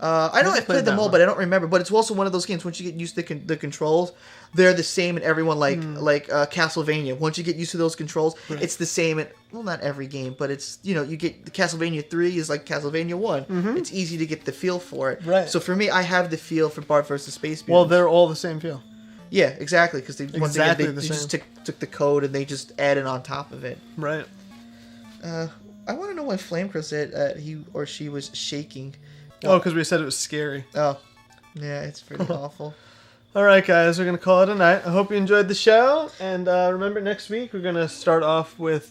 I know I played them all, but I don't remember. But it's also one of those games, once you get used to the controls, they're the same in everyone, like Castlevania. Once you get used to those controls, it's the same in, well, not every game, but it's, you get the Castlevania 3 is like Castlevania 1. It's easy to get the feel for it. Right. So for me, I have the feel for Bart versus Space Mutants. Well, they're all the same feel. Yeah, exactly, because they just took the code and they just added on top of it. Right. I want to know why Flamecrow said he or she was shaking. Oh, because we said it was scary. Oh, yeah, it's pretty awful. All right, guys, we're going to call it a night. I hope you enjoyed the show. And remember, next week, we're going to start off with...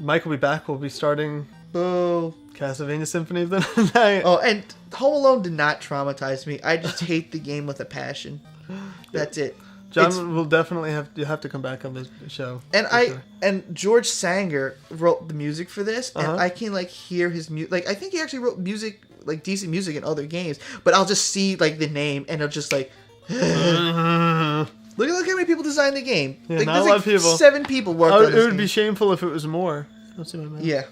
Mike will be back. We'll be starting... Castlevania Symphony of the Night. Oh, and Home Alone did not traumatize me. I just hate the game with a passion. That's it. John will definitely have to come back on the show. And George Sanger wrote the music for this, and I can like hear his music. Like I think he actually wrote music, like decent music in other games. But I'll just see like the name, and it'll just like. Look how many people designed the game. Yeah, like, not a lot of people. 7 people worked on this It would game. be shameful if it was more. Don't see my mouse. Yeah.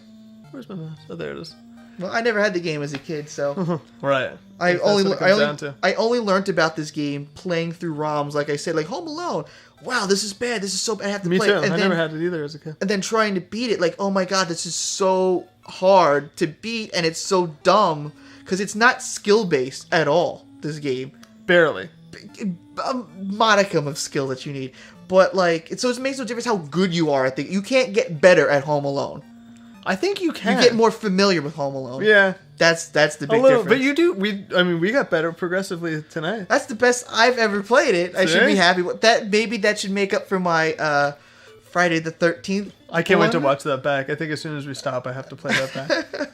Where's my mouse? Oh, there it is. Well, I never had the game as a kid, so right. I only learned about this game playing through ROMs. Like I said, like Home Alone. Wow, this is bad. This is so bad. I have to play. Me too. And I never had it either as a kid. And then trying to beat it, like, oh my god, this is so hard to beat, and it's so dumb because it's not skill based at all. This game, barely. A modicum of skill that you need, but like, so it makes no difference how good you are at the. You can't get better at Home Alone. I think you can. You get more familiar with Home Alone. Yeah. That's the big little, difference. but you do. We got better progressively tonight. That's the best I've ever played it. I should be See? happy with that. Maybe that should make up for my Friday the 13th. I can't wait to watch that back. I think as soon as we stop, I have to play that back.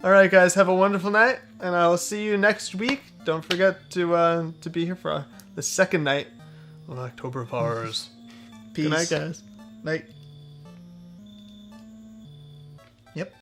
All right, guys, have a wonderful night, and I will see you next week. Don't forget to be here for the second night of October of Horrors. Peace. Good night, guys. Night. Yep.